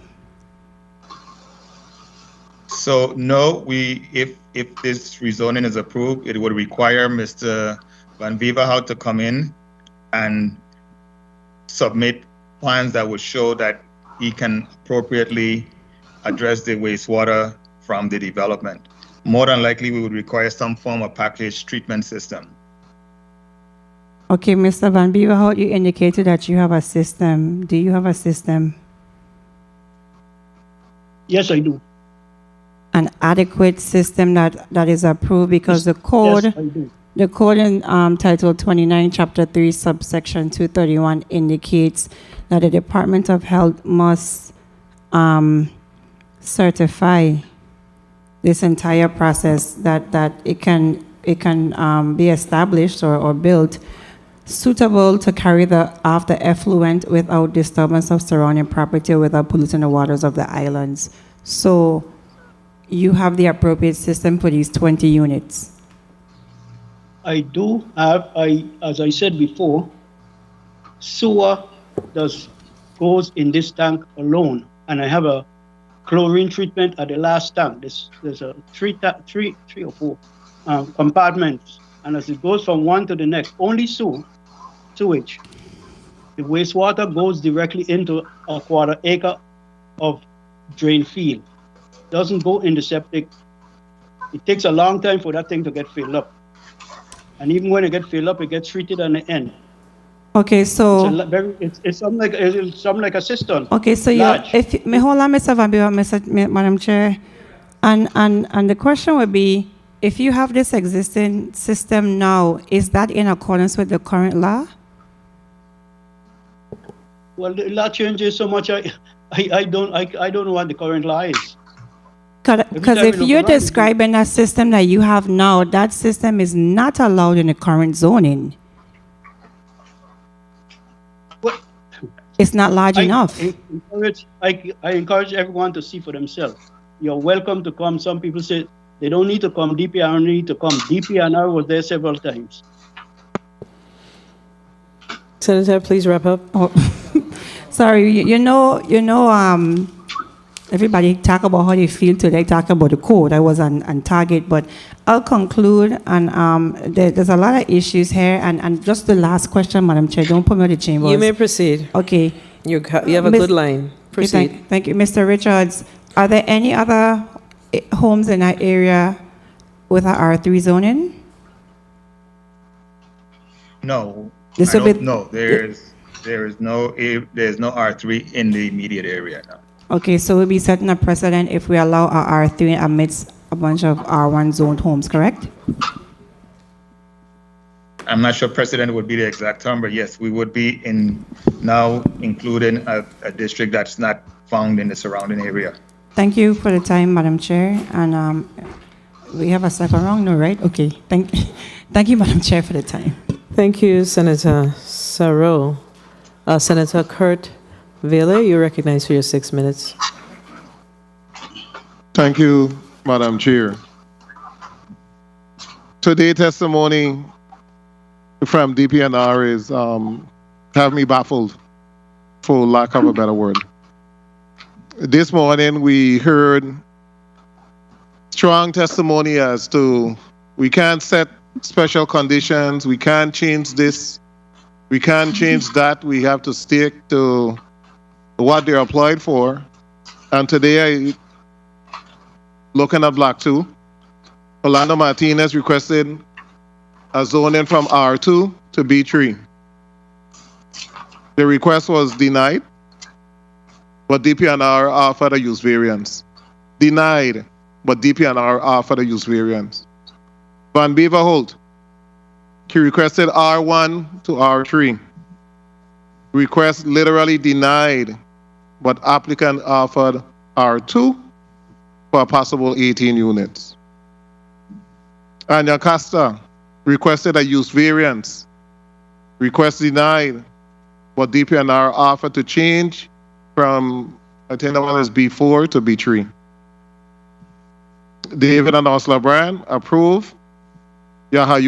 So no, if this rezoning is approved, it would require Mr. Van Beverhout to come in and submit plans that would show that he can appropriately address the wastewater from the development. More than likely, we would require some form of package treatment system. Okay, Mr. Van Beverhout, you indicated that you have a system. Do you have a system? Yes, I do. An adequate system that is approved, because the code, yes, I do. The code in Title 29, Chapter 3, Subsection 231 indicates that the Department of Health must certify this entire process that it can be established or built suitable to carry off the effluent without disturbance of surrounding property or without polluting the waters of the islands. So you have the appropriate system for these 20 units? I do have, as I said before, sewer goes in this tank alone, and I have a chlorine treatment at the last tank. There's a three or four compartments, and as it goes from one to the next, only sewage. The wastewater goes directly into a 1/4 acre of drain field. Doesn't go in the septic. It takes a long time for that thing to get filled up. And even when it gets filled up, it gets treated on the end. Okay, so it's something like a cistern. okay, so if me hold on, Mr. Vabio, Madam Chair, and the question would be, if you have this existing system now, is that in accordance with the current law? Well, the law changes so much. I don't know what the current law is. Because if you're describing a system that you have now, that system is not allowed in the current zoning. What? It's not large enough. I encourage everyone to see for themselves. You're welcome to come. Some people say they don't need to come. DPR need to come. DPR was there several times. Senator, please wrap up. Oh. Sorry, everybody talk about how they feel today, talking about the code. I was on target, but I'll conclude. And there's a lot of issues here. And just the last question, Madam Chair, don't put me in the chamber. You may proceed. Okay. You have a good line. Proceed. Okay, thank you. Mr. Richards, are there any other homes in that area with a R3 zoning? No. No, there's no R3 in the immediate area now. Okay, so we'll be setting a precedent if we allow a R3 amidst a bunch of R1 zoned homes, correct? I'm not sure precedent would be the exact term, but yes, we would be now including a district that's not found in the surrounding area. Thank you for the time, Madam Chair. And we have a second round, no, right? Okay, thank you, Madam Chair, for the time. Thank you, Senator Sarro. Senator Kurt Vele, you're recognized for your 6 minutes. Thank you, Madam Chair. Today's testimony from DPNR is have me baffled, for lack of a better word. This morning we heard strong testimony as to we can't set special conditions, we can't change this, we can't change that, we have to stick to what they're applied for. And today, looking at Block 2, Orlando Martinez requested a zoning from R2 to B3. The request was denied, but DPNR offered a use variance. Denied, but DPNR offered a use variance. Van Beverholt, he requested R1 to R3. Request literally denied, but applicant offered R2 for a possible 18 units. Anya Costa requested a use variance. Request denied, but DPNR offered to change from, I think that one is B4 to B3. David and Osla Brand approve. Yaha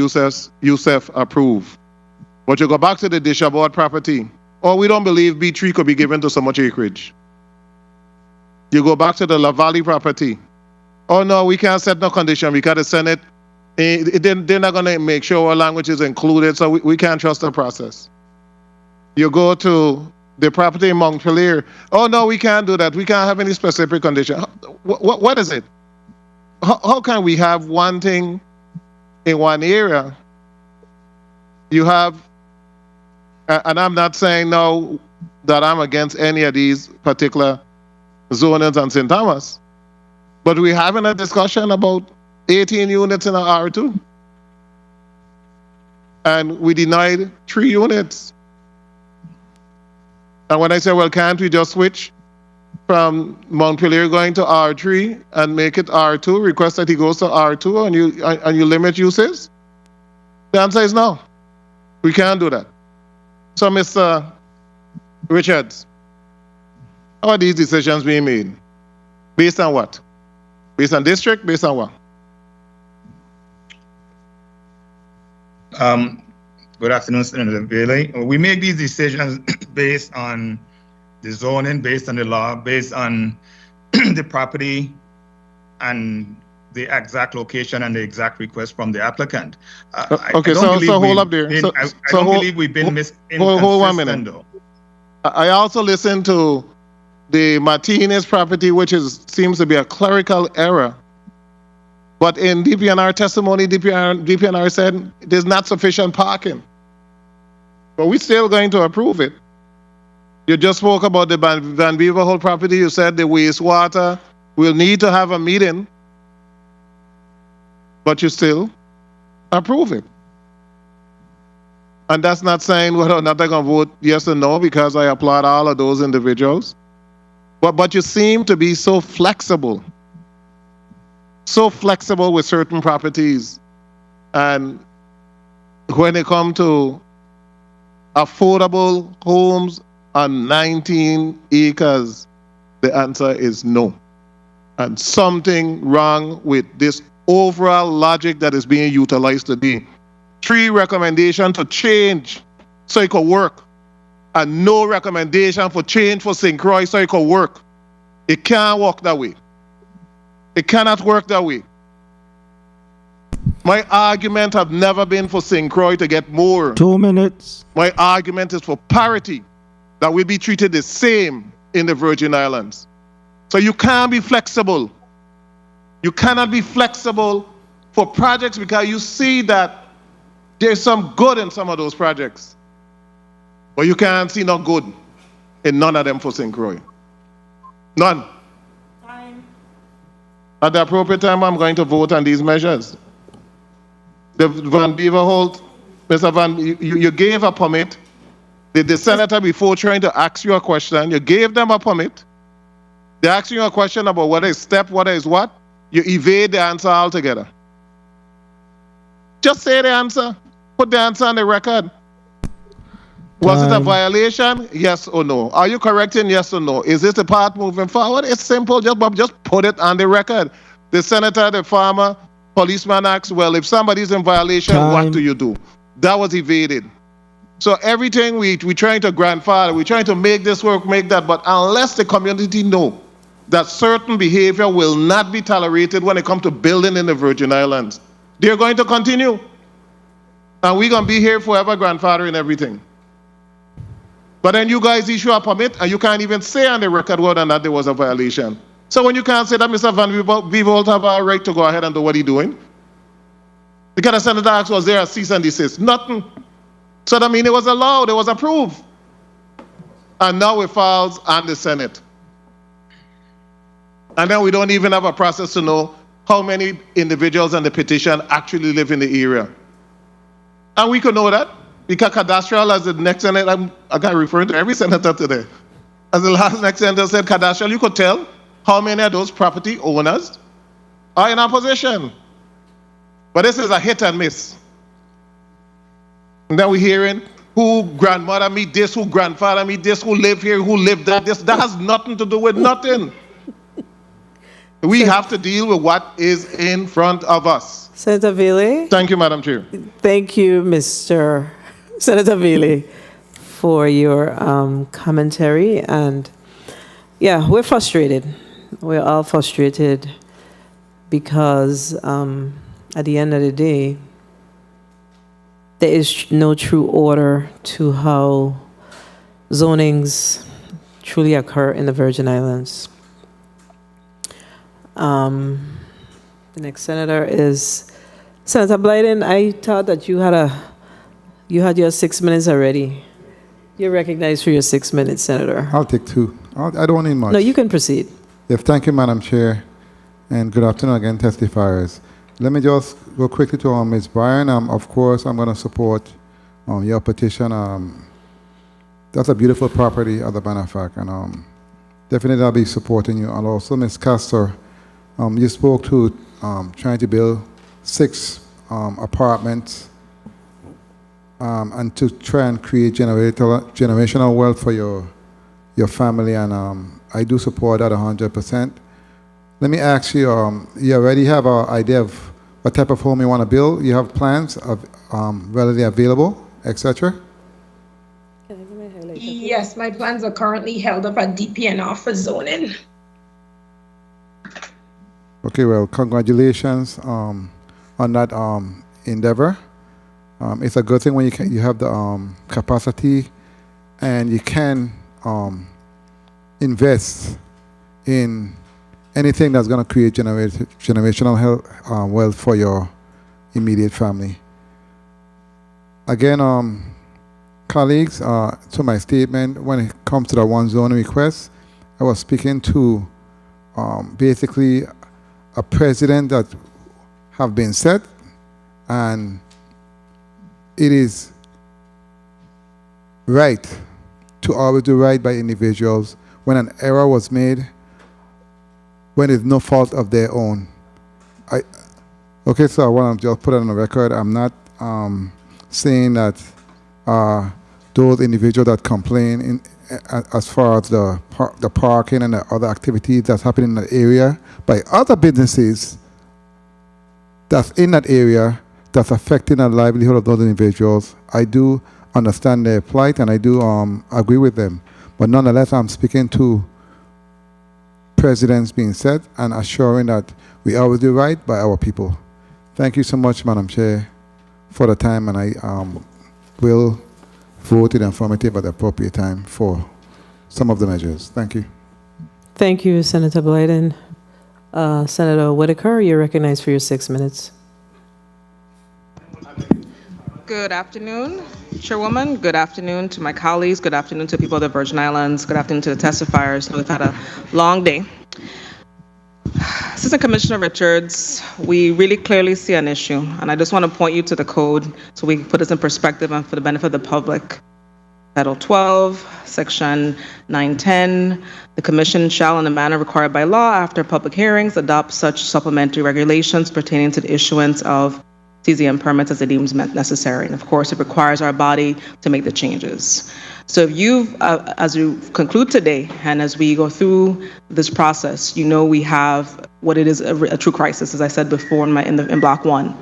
Youssef approve. But you go back to the Dishabod property. Oh, we don't believe B3 could be given to so much acreage. You go back to the La Valley property. Oh no, we can't set no condition. We got to send it. They're not going to make sure our language is included, so we can't trust the process. You go to the property in Montpelier. Oh no, we can't do that. We can't have any specific condition. What is it? How can we have one thing in one area? You have, and I'm not saying now that I'm against any of these particular zonings on St. Thomas, but we're having a discussion about 18 units in an R2. And we denied 3 units. And when I say, well, can't we just switch from Montpelier going to R3 and make it R2, request that he goes to R2 and you limit uses? The answer is no. We can't do that. So, Mr. Richards, how are these decisions being made? Based on what? Based on district, based on what? Good afternoon, Senator Bailey. We make these decisions based on the zoning, based on the law, based on the property and the exact location and the exact request from the applicant. Okay, so hold up there. I don't believe we've been hold 1 minute. though. I also listened to the Martinez property, which seems to be a clerical error. But in DPNR testimony, DPNR said there's not sufficient parking. But we're still going to approve it. You just spoke about the Van Beaverholt property. You said the wastewater. We'll need to have a meeting. But you still approve it. And that's not saying whether or not they're going to vote yes or no, because I applaud all of those individuals. But you seem to be so flexible with certain properties. And when it comes to affordable homes on 19 acres, the answer is no. And something wrong with this overall logic that is being utilized today. 3 recommendations to change so it could work, and no recommendation for change for St. Croix so it could work. It can't work that way. It cannot work that way. My argument have never been for St. Croix to get more. 2 minutes. My argument is for parity, that we be treated the same in the Virgin Islands. So you can't be flexible. You cannot be flexible for projects because you see that there's some good in some of those projects. But you can't see no good in none of them for St. Croix. None. Time. At the appropriate time, I'm going to vote on these measures. The Van Beaverholt, Mr. Van, you gave a permit. The senator, before trying to ask you a question, you gave them a permit. They're asking you a question about what is step, what is what. You evade the answer altogether. Just say the answer. Put the answer on the record. Was it a violation? Yes or no? Are you correcting? Yes or no? Is this the path moving forward? It's simple. Just put it on the record. The senator, the farmer, policeman asks, well, if somebody's in violation, what do you do? That was evaded. So everything we're trying to grandfather, we're trying to make this work, make that, but unless the community know that certain behavior will not be tolerated when it comes to building in the Virgin Islands, they're going to continue. And we're going to be here forever grandfathering everything. But then you guys issue a permit and you can't even say on the record whether or not there was a violation. So when you can't say that Mr. Van Beaverholt have a right to go ahead and do what he's doing, because the senator asked, was there a cease and desist? Nothing. So that means it was allowed, it was approved. And now it falls on the Senate. And then we don't even have a process to know how many individuals on the petition actually live in the area. And we could know that because cadastral, as the next senator, I got referring to every senator today. As the last next senator said, cadastral, you could tell how many of those property owners are in opposition. But this is a hit and miss. And then we're hearing who grandmother meet this, who grandfather meet this, who live here, who live that. That has nothing to do with nothing. We have to deal with what is in front of us. Senator Veely. Thank you, Madam Chair. Thank you, Mr. Senator Veely, for your commentary. And yeah, we're frustrated. We're all frustrated because at the end of the day, there is no true order to how zonings truly occur in the Virgin Islands. The next senator is Senator Blyden. I thought that you had your 6 minutes already. You're recognized for your 6 minutes, Senator. I'll take 2. I don't need much. No, you can proceed. Yes, thank you, Madam Chair, and good afternoon again, testifiers. Let me just go quickly to Ms. Bryan. Of course, I'm going to support your petition. That's a beautiful property, as a matter of fact, and definitely I'll be supporting you. And also, Ms. Castor, you spoke to trying to build 6 apartments and to try and create generational wealth for your family, and I do support that 100%. let me ask you, you already have an idea of what type of home you want to build? You have plans of readily available, etc.? Yes, my plans are currently held up at DPNR for zoning. Okay, well, congratulations on that endeavor. It's a good thing when you have the capacity and you can invest in anything that's going to create generational wealth for your immediate family. Again, colleagues, to my statement, when it comes to the one zone request, I was speaking to basically a precedent that have been set, and it is right to always do right by individuals when an error was made, when it's no fault of their own. Okay, so I want to just put it on the record. I'm not saying that those individuals that complain as far as the parking and the other activities that's happening in the area by other businesses that's in that area that's affecting the livelihood of those individuals. I do understand their plight and I do agree with them. But nonetheless, I'm speaking to precedents being set and assuring that we always do right by our people. Thank you so much, Madam Chair, for the time, and I will vote in affirmative at the appropriate time for some of the measures. Thank you. Thank you, Senator Blyden. Senator Whitaker, you're recognized for your 6 minutes. Good afternoon, Chairwoman. Good afternoon to my colleagues. Good afternoon to people of the Virgin Islands. Good afternoon to the testifiers. We've had a long day. Assistant Commissioner Richards, we really clearly see an issue, and I just want to point you to the code so we can put this in perspective and for the benefit of the public. Title 12, Section 910, the Commission shall, in the manner required by law after public hearings, adopt such supplementary regulations pertaining to the issuance of CZM permits as it deems necessary. And of course, it requires our body to make the changes. So if you, as you conclude today, and as we go through this process, you know we have what it is a true crisis, as I said before in Block 1.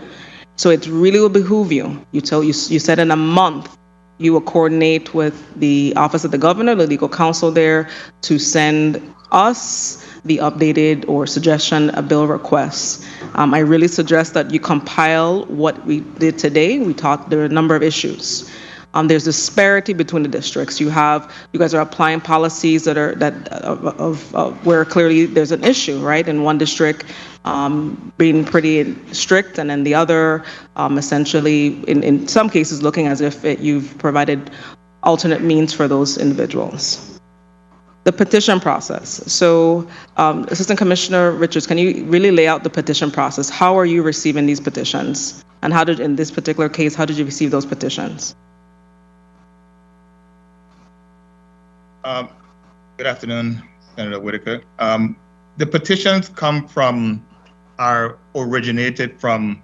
So it really will behoove you. You said in a month, you will coordinate with the Office of the Governor, the legal counsel there, to send us the updated or suggestion a bill requests. I really suggest that you compile what we did today. There are a number of issues. There's disparity between the districts. You guys are applying policies that are where clearly there's an issue, right? In one district being pretty strict, and then the other essentially, in some cases, looking as if you've provided alternate means for those individuals. The petition process. So, Assistant Commissioner Richards, can you really lay out the petition process? How are you receiving these petitions? And in this particular case, how did you receive those petitions? Good afternoon, Senator Whitaker. The petitions originated from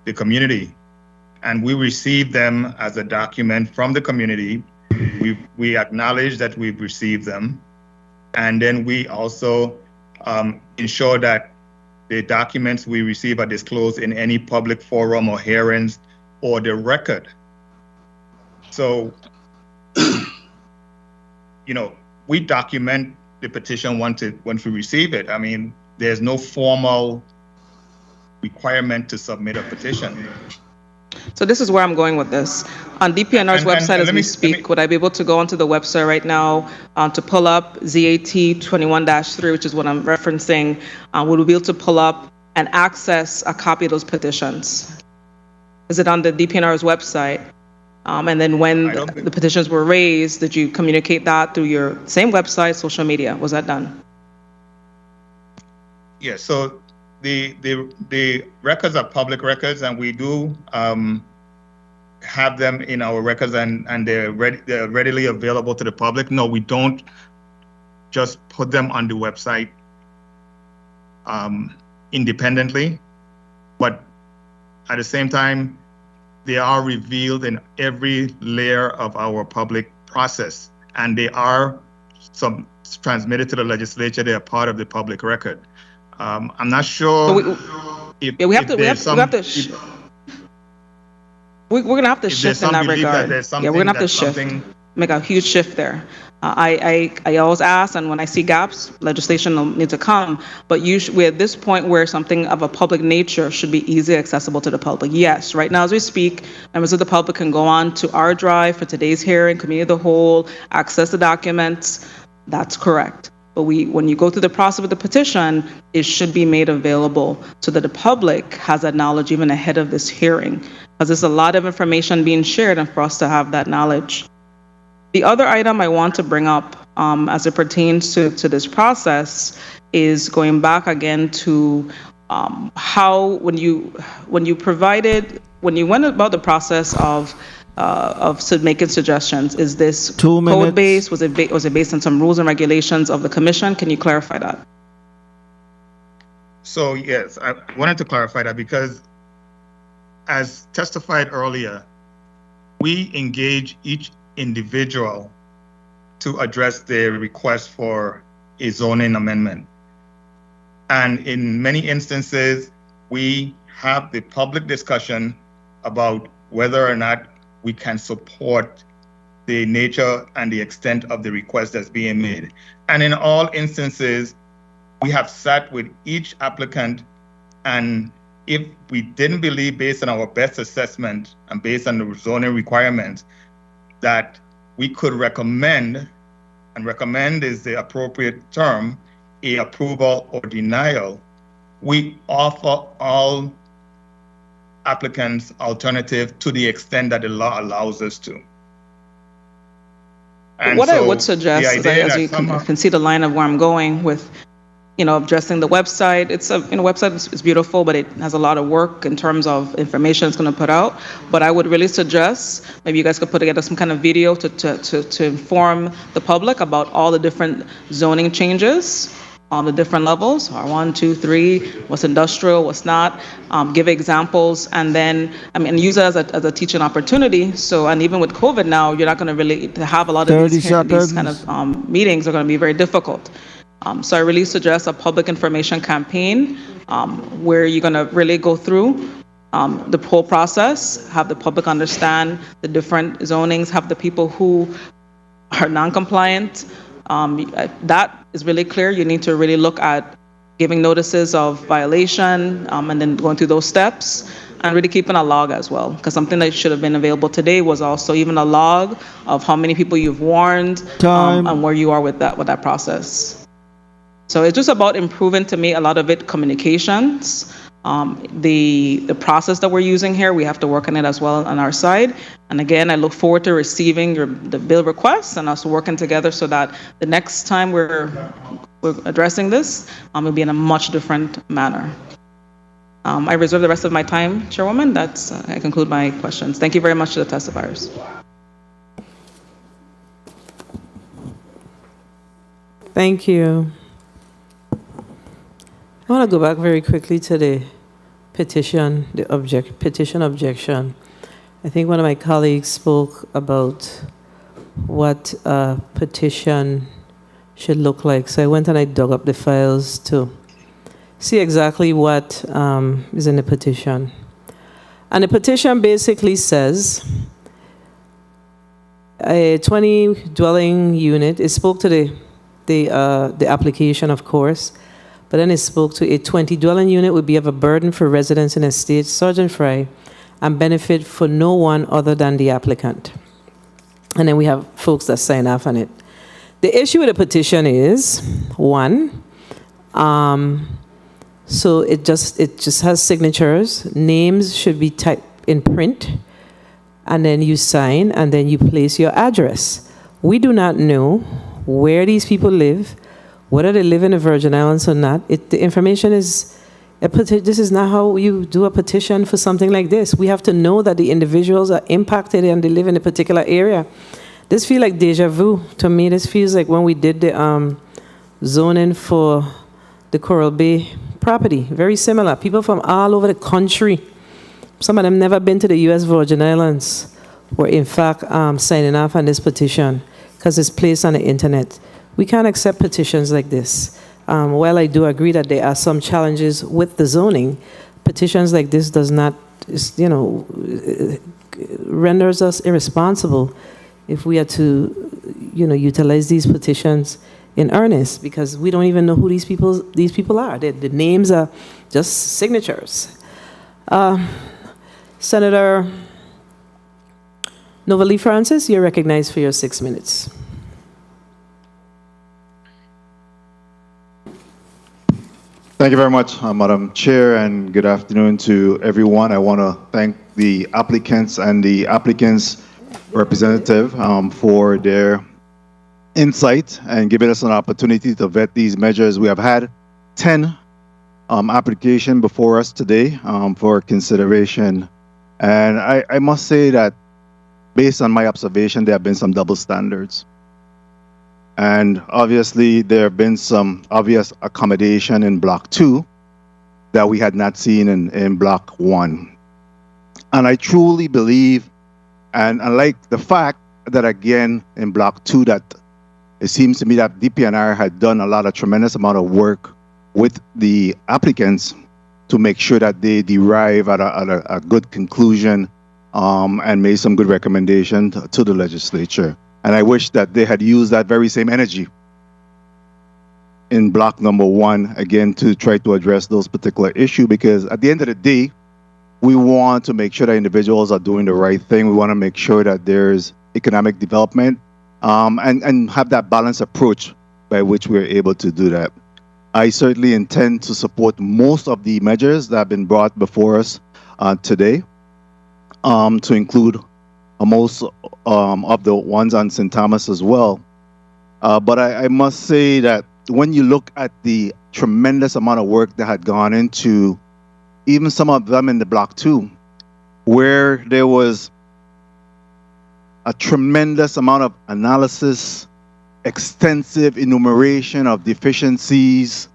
the community, and we received them as a document from the community. We acknowledge that we've received them, and then we also ensure that the documents we receive are disclosed in any public forum or hearings or the record. So, we document the petition once we receive it. I mean, there's no formal requirement to submit a petition. So this is where I'm going with this. On DPNR's website as we speak, would I be able to go onto the website right now to pull up ZAT 21-3, which is what I'm referencing? Would we be able to pull up and access a copy of those petitions? Is it on the DPNR's website? And then when the petitions were raised, did you communicate that through your same website, social media? Was that done? Yeah, so the records are public records, and we do have them in our records, and they're readily available to the public. No, we don't just put them on the website independently, but at the same time, they are revealed in every layer of our public process, and they are transmitted to the legislature. They are part of the public record. I'm not sure if we're gonna have to shift in that regard. Yeah, we're gonna have to shift, make a huge shift there. I always ask, and when I see gaps, legislation will need to come. But we're at this point where something of a public nature should be easily accessible to the public. Yes, right now as we speak, members of the public can go on to our drive for today's hearing, committee of the whole, access the documents. That's correct. But when you go through the process of the petition, it should be made available so that the public has that knowledge even ahead of this hearing, because there's a lot of information being shared and for us to have that knowledge. The other item I want to bring up as it pertains to this process is going back again to how when you went about the process of making suggestions, is this code-based? Was it based on some rules and regulations of the commission? Can you clarify that? So yes, I wanted to clarify that because as testified earlier, we engage each individual to address their request for a zoning amendment. And in many instances, we have the public discussion about whether or not we can support the nature and the extent of the request that's being made. And in all instances, we have sat with each applicant, and if we didn't believe, based on our best assessment and based on the zoning requirements, that we could recommend, and recommend is the appropriate term, a approval or denial, we offer all applicants alternative to the extent that the law allows us to. And what I would suggest is, as you can see the line of where I'm going with, addressing the website. It's website is beautiful, but it has a lot of work in terms of information it's going to put out. But I would really suggest maybe you guys could put together some kind of video to inform the public about all the different zoning changes on the different levels, R1, 2, 3, what's industrial, what's not, give examples, and then, use it as a teaching opportunity. So, and even with COVID now, you're not going to really have a lot of these kind of meetings are going to be very difficult. So I really suggest a public information campaign where you're going to really go through the whole process, have the public understand the different zonings, have the people who are non-compliant. That is really clear. You need to really look at giving notices of violation and then going through those steps, and really keeping a log as well, because something that should have been available today was also even a log of how many people you've warned and where you are with that process. So it's just about improving, to me, a lot of it communications. The process that we're using here, we have to work on it as well on our side. And again, I look forward to receiving the bill requests and us working together so that the next time we're addressing this, it'll be in a much different manner. I reserve the rest of my time, Chairwoman. I conclude my questions. Thank you very much to the testifiers. Thank you. I want to go back very quickly to the petition objection. I think one of my colleagues spoke about what a petition should look like. So I went and I dug up the files to see exactly what is in the petition. And the petition basically says a 20 dwelling unit. It spoke to the application, of course. But then it spoke to a 20 dwelling unit would be of a burden for residents in estate Sergeant Fry and benefit for no one other than the applicant. And then we have folks that sign off on it. The issue with the petition is, one, so it just has signatures. Names should be typed in print, and then you sign, and then you place your address. We do not know where these people live, whether they live in the Virgin Islands or not. The information is, this is not how you do a petition for something like this. We have to know that the individuals are impacted and they live in a particular area. This feels like deja vu to me. This feels like when we did the zoning for the Coral Bay property. Very similar. People from all over the country, some of them never been to the U.S. Virgin Islands, were in fact signing off on this petition because it's placed on the internet. We can't accept petitions like this. While I do agree that there are some challenges with the zoning, petitions like this does not, renders us irresponsible if we are to, utilize these petitions in earnest, because we don't even know who these people are. The names are just signatures. Senator Novalee Francis, you're recognized for your 6 minutes. Thank you very much, Madam Chair, and good afternoon to everyone. I want to thank the applicants and the applicants' representative for their insight and giving us an opportunity to vet these measures. We have had 10 applications before us today for consideration. And I must say that based on my observation, there have been some double standards. And obviously, there have been some obvious accommodation in Block 2 that we had not seen in Block 1. And I truly believe, and I like the fact that, again, in Block 2, that it seems to me that DPNR had done a tremendous amount of work with the applicants to make sure that they derive at a good conclusion and made some good recommendations to the legislature. And I wish that they had used that very same energy in block number 1, again, to try to address those particular issues, because at the end of the day, we want to make sure that individuals are doing the right thing. We want to make sure that there's economic development and have that balanced approach by which we're able to do that. I certainly intend to support most of the measures that have been brought before us today, to include most of the ones on St. Thomas as well. But I must say that when you look at the tremendous amount of work that had gone into even some of them in the Block 2, where there was a tremendous amount of analysis, extensive enumeration of deficiencies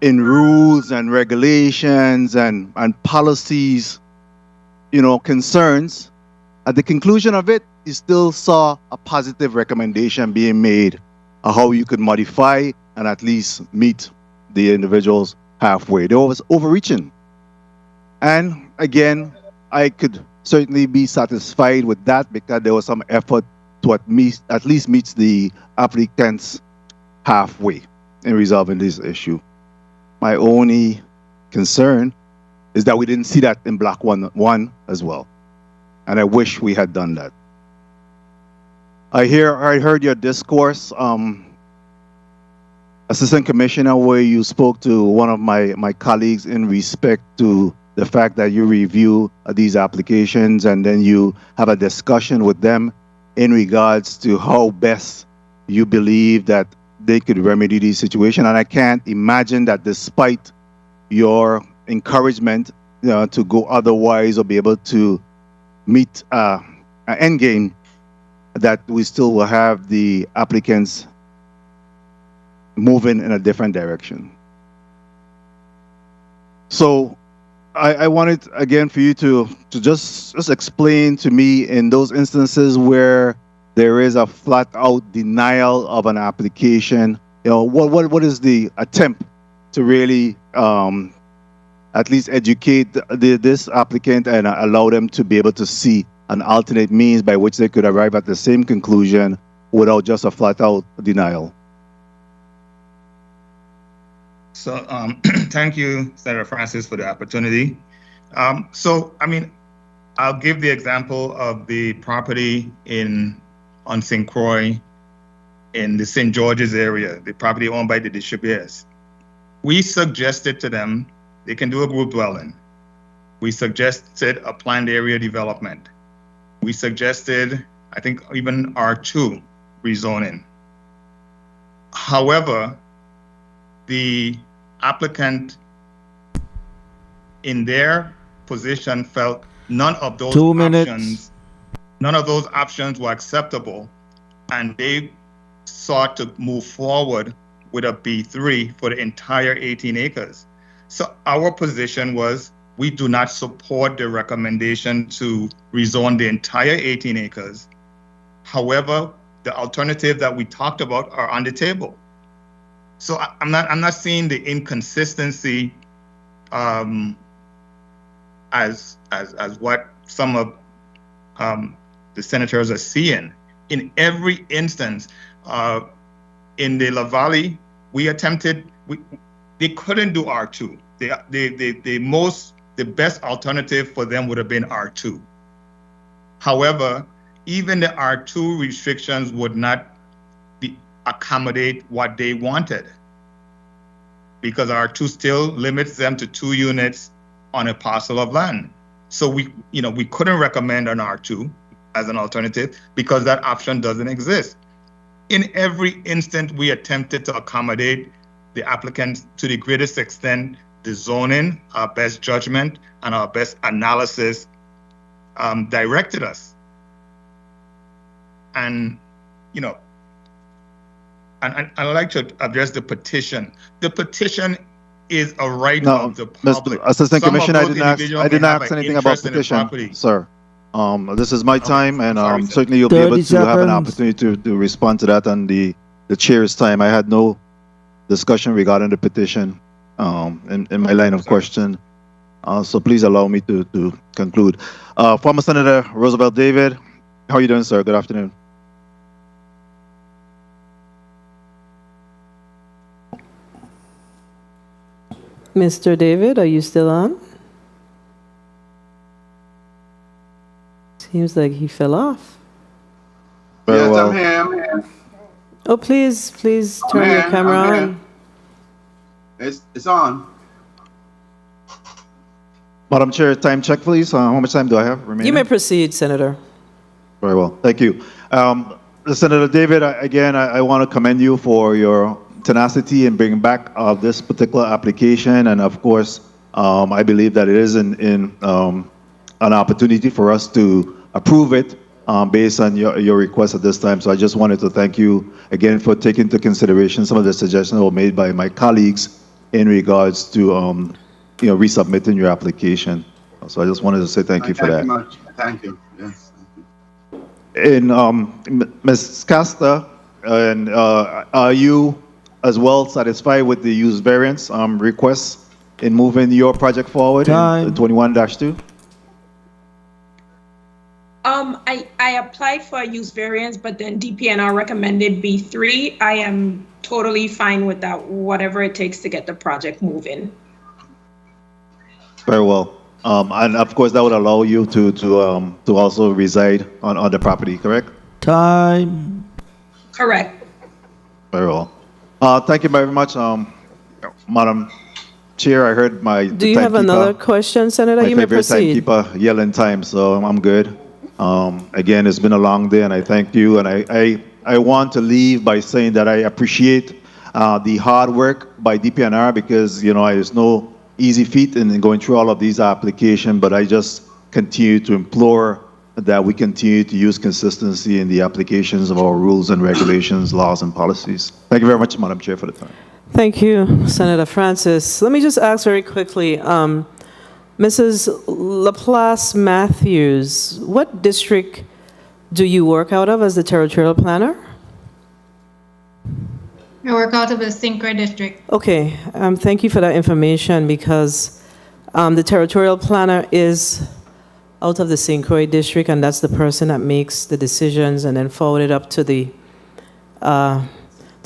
in rules and regulations and policies, concerns. At the conclusion of it, you still saw a positive recommendation being made of how you could modify and at least meet the individuals halfway. There was overreaching. And again, I could certainly be satisfied with that because there was some effort to at least meet the applicants halfway in resolving this issue. My only concern is that we didn't see that in Block 1 as well. And I wish we had done that. I heard your discourse, Assistant Commissioner, where you spoke to one of my colleagues in respect to the fact that you review these applications and then you have a discussion with them in regards to how best you believe that they could remedy these situations. And I can't imagine that despite your encouragement to go otherwise or be able to meet an end game, that we still will have the applicants moving in a different direction. So I wanted, again, for you to just explain to me in those instances where there is a flat-out denial of an application, what is the attempt to really at least educate this applicant and allow them to be able to see an alternate means by which they could arrive at the same conclusion without just a flat-out denial? So thank you, Senator Francis, for the opportunity. I'll give the example of the property on St. Croix in the St. George's area, the property owned by the Deshabers. We suggested to them they can do a group dwelling. We suggested a planned area development. We suggested, I think, even R2 rezoning. However, the applicant in their position felt none of those 2 minutes. None of those options were acceptable, and they sought to move forward with a B3 for the entire 18 acres. So our position was, we do not support the recommendation to rezone the entire 18 acres. However, the alternative that we talked about are on the table. So I'm not seeing the inconsistency as what some of the senators are seeing. In every instance, in the La Valley, we attempted. They couldn't do R2. The best alternative for them would have been R2. However, even the R2 restrictions would not accommodate what they wanted, because R2 still limits them to 2 units on a parcel of land. So we couldn't recommend an R2 as an alternative because that option doesn't exist. In every instant, we attempted to accommodate the applicants to the greatest extent. The zoning, our best judgment, and our best analysis directed us. And, and I'd like to address the petition. The petition is a right of the public. Mr. Assistant Some of Commissioner, those I individuals didn't may have ask an anything about interest in the petition, property. sir. This is my time, and sorry, sir. certainly you'll be able 30 to have an seconds. opportunity to respond to that on the chair's time. I had no discussion regarding the petition in my line of question. So please allow me to conclude. Former Senator Roosevelt David, how are you doing, sir? Good afternoon. Mr. David, are you still on? Seems like he fell off. Very Yes, well. I'm here. Oh, please turn your camera I'm here. on. It's on. Madam Chair, time check, please. How much time do I have remaining? You may proceed, Senator. Very well. Thank you. Senator David, I want to commend you for your tenacity in bringing back this particular application. And of course, I believe that it is an opportunity for us to approve it based on your request at this time. So I just wanted to thank you again for taking into consideration some of the suggestions that were made by my colleagues in regards to resubmitting your application. So I just wanted to say thank you for that. Much. Thank you. Yes. And Ms. Casta, and are you as well satisfied with the use variance requests in moving your project forward in 21-2? I applied for a use variance, but then DPNR recommended B3. I am totally fine with that, whatever it takes to get the project moving. Very well. And of course, that would allow you to also reside on the property, correct? Time. Correct. Very well. Thank you very much, Madam Chair. I heard my Do you have another question, Senator? my You may favorite proceed. timekeeper yelling time, so I'm good. Again, it's been a long day, and I thank you. And I want to leave by saying that I appreciate the hard work by DPNR, because there's no easy feat in going through all of these applications, but I just continue to implore that we continue to use consistency in the applications of our rules and regulations, laws, and policies. Thank you very much, Madam Chair, for the time. Thank you, Senator Francis. Let me just ask very quickly, Mrs. Laplace Matthews, what district do you work out of as the territorial planner? I work out of the St. Croix district. Okay, thank you for that information, because the territorial planner is out of the St. Croix district, and that's the person that makes the decisions and then forward it up to the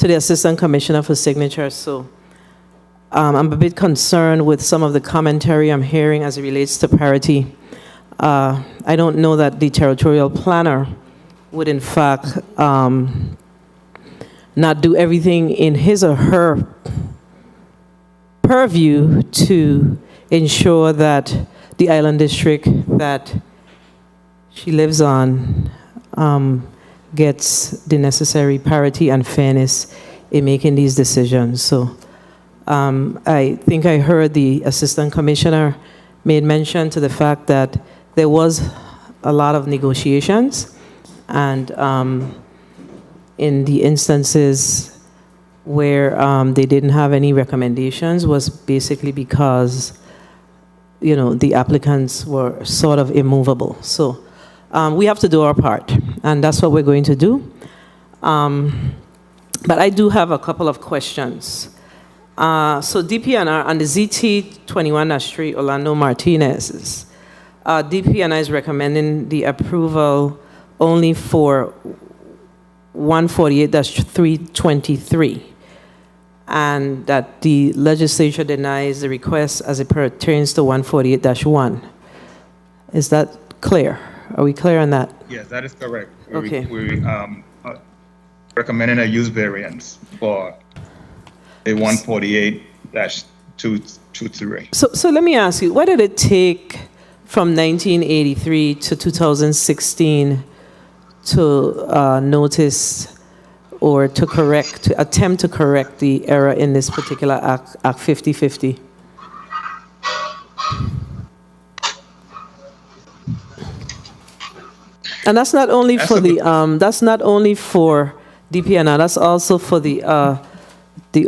assistant commissioner for signature. So I'm a bit concerned with some of the commentary I'm hearing as it relates to parity. I don't know that the territorial planner would in fact not do everything in his or her purview to ensure that the island district that she lives on gets the necessary parity and fairness in making these decisions. So I think I heard the assistant commissioner made mention to the fact that there was a lot of negotiations, and in the instances where they didn't have any recommendations was basically because, the applicants were sort of immovable. So we have to do our part, and that's what we're going to do. But I do have a couple of questions. So DPNR on the ZT 21-3 Orlando Martinez, DPNR is recommending the approval only for 148-323, and that the legislature denies the request as it pertains to 148-1. Is that clear? Are we clear on that? Yes, that is correct. Okay. We recommending a use variance for a 148-223. So let me ask you, what did it take from 1983 to 2016 to notice or to correct, to attempt to correct the error in this particular Act 5050? And that's not only for that's not only for DPNR, that's also for the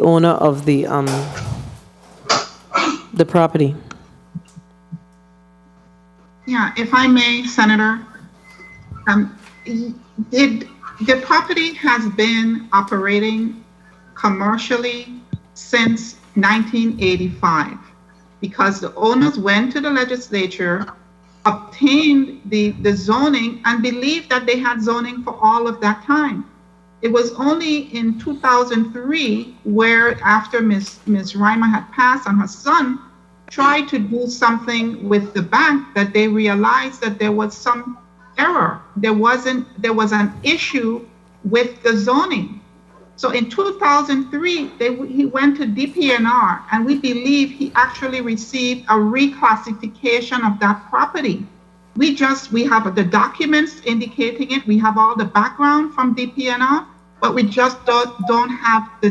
owner of the property. Yeah, if I may, Senator, the property has been operating commercially since 1985 because the owners went to the legislature, obtained the zoning, and believed that they had zoning for all of that time. It was only in 2003 where, after Ms. Reimer had passed and her son tried to do something with the bank, that they realized that there was some error. There was an issue with the zoning. So in 2003, he went to DPNR, and we believe he actually received a reclassification of that property. We have the documents indicating it. We have all the background from DPNR, but we just don't have the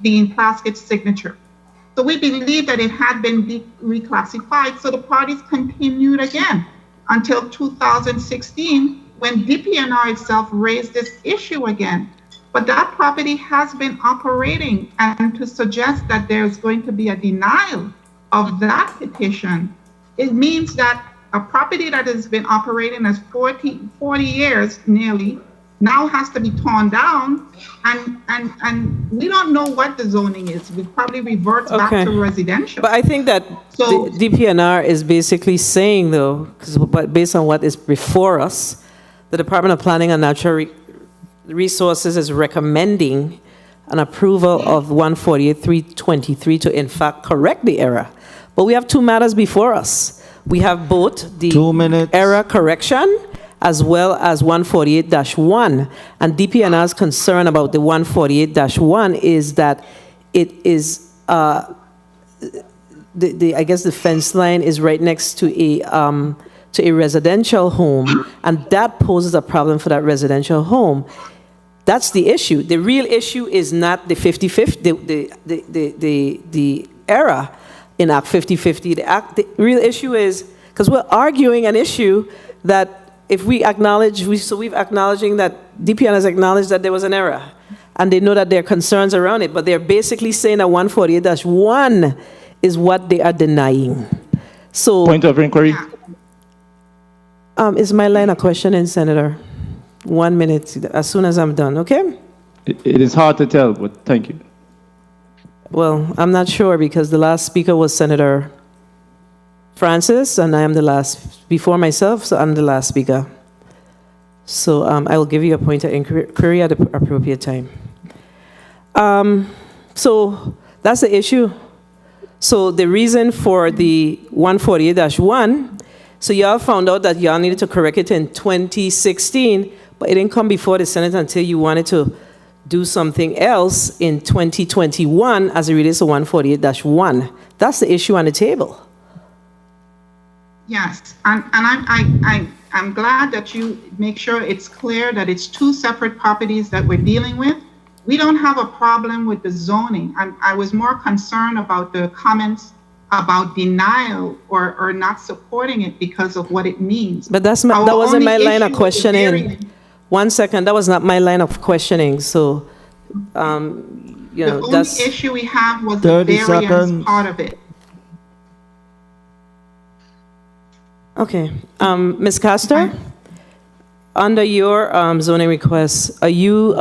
Dean Plaskett's signature. So we believe that it had been reclassified. So the parties continued again until 2016, when DPNR itself raised this issue again. But that property has been operating, and to suggest that there's going to be a denial of that petition, it means that a property that has been operating as 40 years nearly now has to be torn down, and we don't know what the zoning is. We probably revert back to residential. But I think that the DPNR is basically saying, though, but based on what is before us, the Department of Planning and Natural Resources is recommending an approval of 148-323 to in fact correct the error. But we have two matters before us. We have both the error correction as well as 148-1. And DPNR's concern about the 148-1 is that it is, I guess the fence line is right next to a residential home, and that poses a problem for that residential home. That's the issue. The real issue is not the 50-50, the error in Act 5050. The real issue is, because we're arguing an issue that if we acknowledge, we've acknowledging that DPN has acknowledged that there was an error, and they know that there are concerns around it, but they're basically saying that 148-1 is what they are denying. So, point of inquiry. Is my line of questioning, Senator? 1 minute, as soon as I'm done, okay? It is hard to tell, but thank you. Well, I'm not sure because the last speaker was Senator Francis, and I am the last before myself, so I'm the last speaker. So I will give you a point of inquiry at the appropriate time. So that's the issue. So the reason for the 148-1, so y'all found out that y'all needed to correct it in 2016, but it didn't come before the Senate until you wanted to do something else in 2021 as it relates to 148-1. That's the issue on the table. Yes, and I'm glad that you make sure it's clear that it's two separate properties that we're dealing with. We don't have a problem with the zoning. I was more concerned about the comments about denial or not supporting it because of what it means. But that wasn't my line of questioning. 1 second, that was not my line of questioning. So, you know, the only issue we have was the variance part of it. Okay, Ms. Castor, Under your zoning request, are you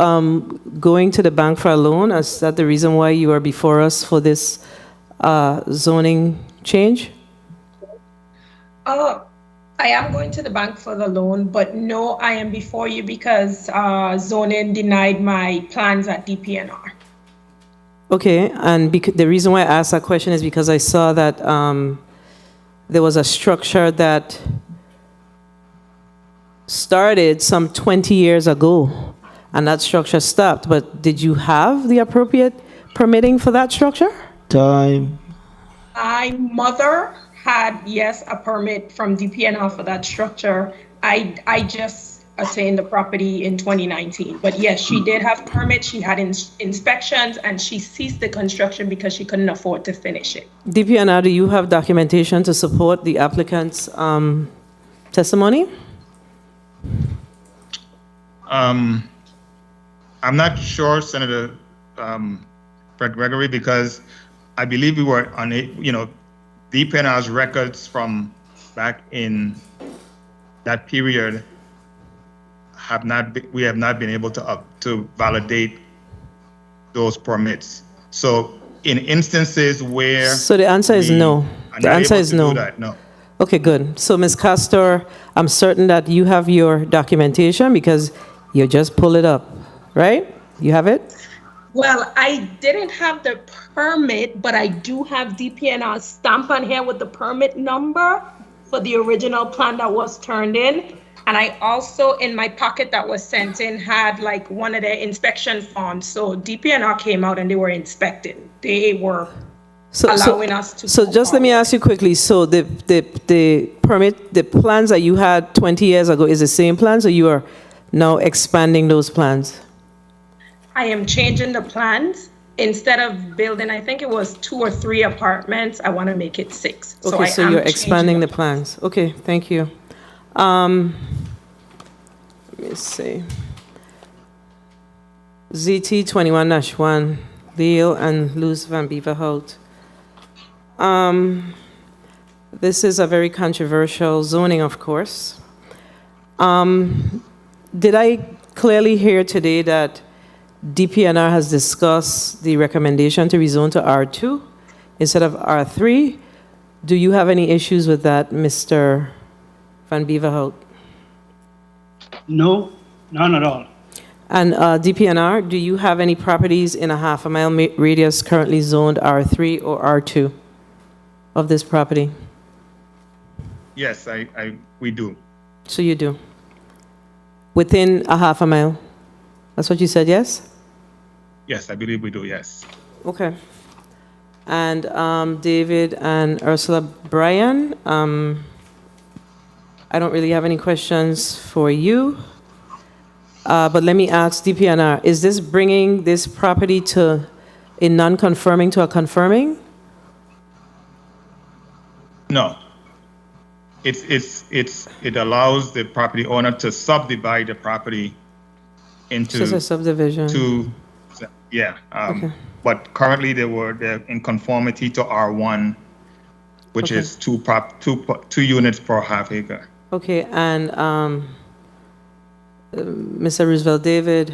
going to the bank for a loan? Is that the reason why you are before us for this zoning change? I am going to the bank for the loan, but no, I am before you because zoning denied my plans at DPNR. Okay, and the reason why I asked that question is because I saw that there was a structure that started some 20 years ago, and that structure stopped. But did you have the appropriate permitting for that structure? Time. My mother had, yes, a permit from DPNR for that structure. I just attained the property in 2019. But yes, she did have permits. She had inspections, and she ceased the construction because she couldn't afford to finish it. DPNR, do you have documentation to support the applicant's testimony? I'm not sure, Senator Fred Gregory, because I believe we were on it, DPNR's records from back in that period we have not been able to validate those permits. So in instances where So the answer is no. The answer is no. No. Okay, good. So Ms. Castor, I'm certain that you have your documentation because you just pull it up, right? You have it? Well, I didn't have the permit, but I do have DPNR's stamp on here with the permit number for the original plan that was turned in. And I also, in my pocket that was sent in, had like one of the inspection forms. So DPNR came out and they were inspecting. They were allowing us to. So just let me ask you quickly. So the permit, the plans that you had 20 years ago is the same plans, or you are now expanding those plans? I am changing the plans. Instead of building, I think it was 2 or 3 apartments, I want to make it 6. Okay, so you're expanding the plans. Okay, thank you. Let me see. ZT 21-1, Leo and Luz van Beverhout. This is a very controversial zoning, of course. Did I clearly hear today that DPNR has discussed the recommendation to rezone to R2 instead of R3? Do you have any issues with that, Mr. Van Beverhout? No, none at all. And DPNR, do you have any properties in a half-a-mile radius currently zoned R3 or R2 of this property? Yes, we do. So you do? Within a half a mile? That's what you said, yes? Yes, I believe we do, yes. Okay. And David and Ursula Bryan, I don't really have any questions for you, but let me ask DPNR, is this bringing this property to a non-conforming to a conforming? No. It allows the property owner to subdivide the property into Just a subdivision. Yeah. Okay. But currently they're in conformity to R1, which Okay. is two units per half acre. Okay, and Mr. Roosevelt David,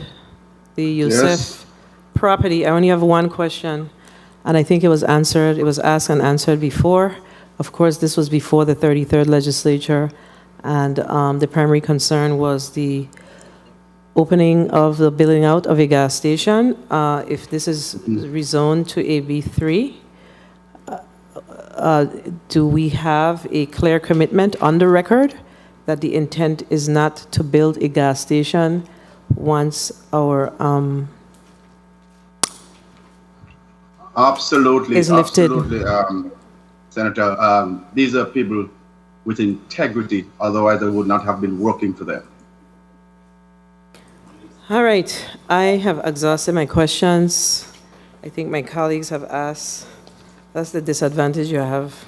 the Youssef Yes. property, I only have one question, and I think it was answered, it was asked and answered before. Of course, this was before the 33rd legislature, and the primary concern was the opening of the building out of a gas station. If this is rezoned to a B3, do we have a clear commitment on the record that the intent is not to build a gas station once our Absolutely, is lifted? absolutely, Senator. These are people with integrity, otherwise I would not have been working for them. All right, I have exhausted my questions. I think my colleagues have asked. That's the disadvantage you have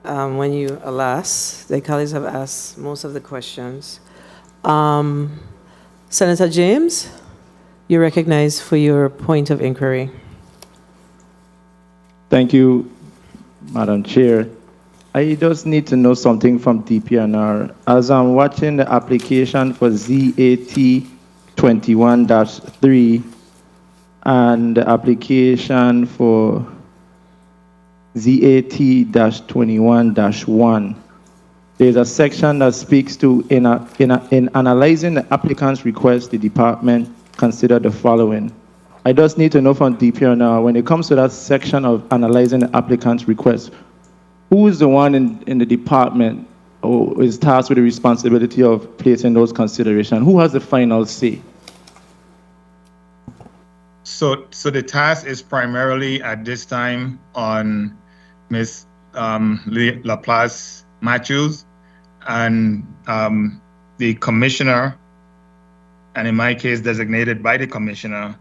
when you, alas, the colleagues have asked most of the questions. Senator James, you're recognized for your point of inquiry. Thank you, Madam Chair. I just need to know something from DPNR. As I'm watching the application for ZAT 21-3 and the application for ZAT-21-1, there's a section that speaks to in analyzing the applicant's request, the department consider the following. I just need to know from DPNR, when it comes to that section of analyzing the applicant's request, who is the one in the department who is tasked with the responsibility of placing those considerations? Who has the final say? So the task is primarily at this time on Ms. Laplace Matthews, and the commissioner, and in my case designated by the commissioner,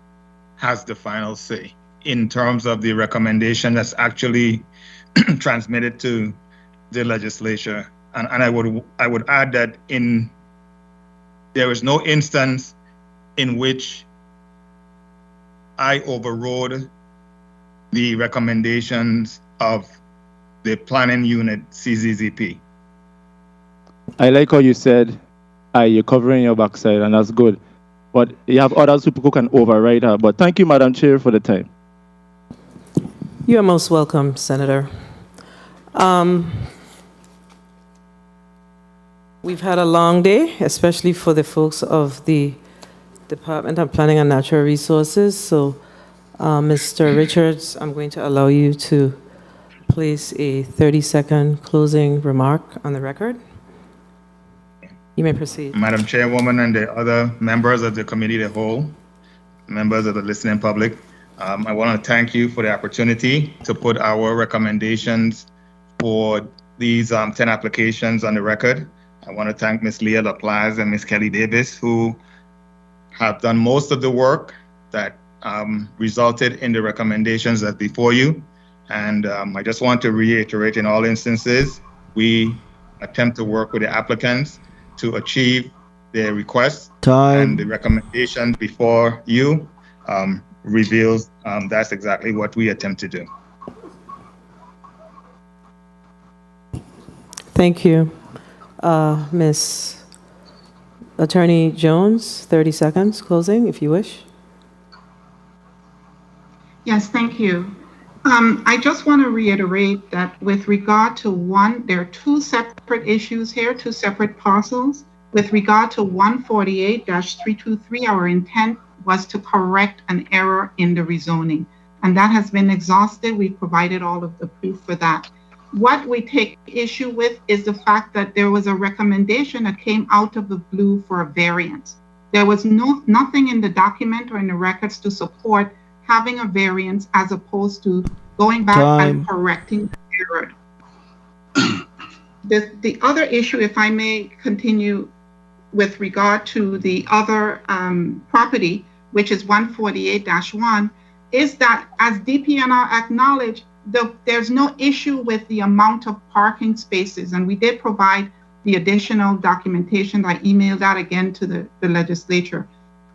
has the final say in terms of the recommendation that's actually transmitted to the legislature. And I would add that there is no instance in which I overrode the recommendations of the planning unit CZZP. I like how you said you're covering your backside, and that's good. But you have others who can override her. But thank you, Madam Chair, for the time. You are most welcome, Senator. We've had a long day, especially for the folks of the Department of Planning and Natural Resources. So, Mr. Richards, I'm going to allow you to place a 30-second closing remark on the record. You may proceed. Madam Chairwoman and the other members of the committee of the whole, members of the listening public, I want to thank you for the opportunity to put our recommendations for these 10 applications on the record. I want to thank Ms. Leah Laplace and Ms. Kelly Davis, who have done most of the work that resulted in the recommendations that's before you. And I just want to reiterate, in all instances, we attempt to work with the applicants to achieve their requests. And the recommendations before you reveals that's exactly what we attempt to do. Thank you. Ms. Attorney Jones, 30 seconds closing, if you wish. Yes, thank you. I just want to reiterate that with regard to one, there are two separate issues here, two separate parcels. With regard to 148-323, our intent was to correct an error in the rezoning, and that has been exhausted. We've provided all of the proof for that. What we take issue with is the fact that there was a recommendation that came out of the blue for a variance. There was nothing in the document or in the records to support having a variance as opposed to going back and correcting the error. The other issue, if I may continue with regard to the other property, which is 148-1, is that as DPNR acknowledged, there's no issue with the amount of parking spaces, and we did provide the additional documentation. I emailed that again to the legislature.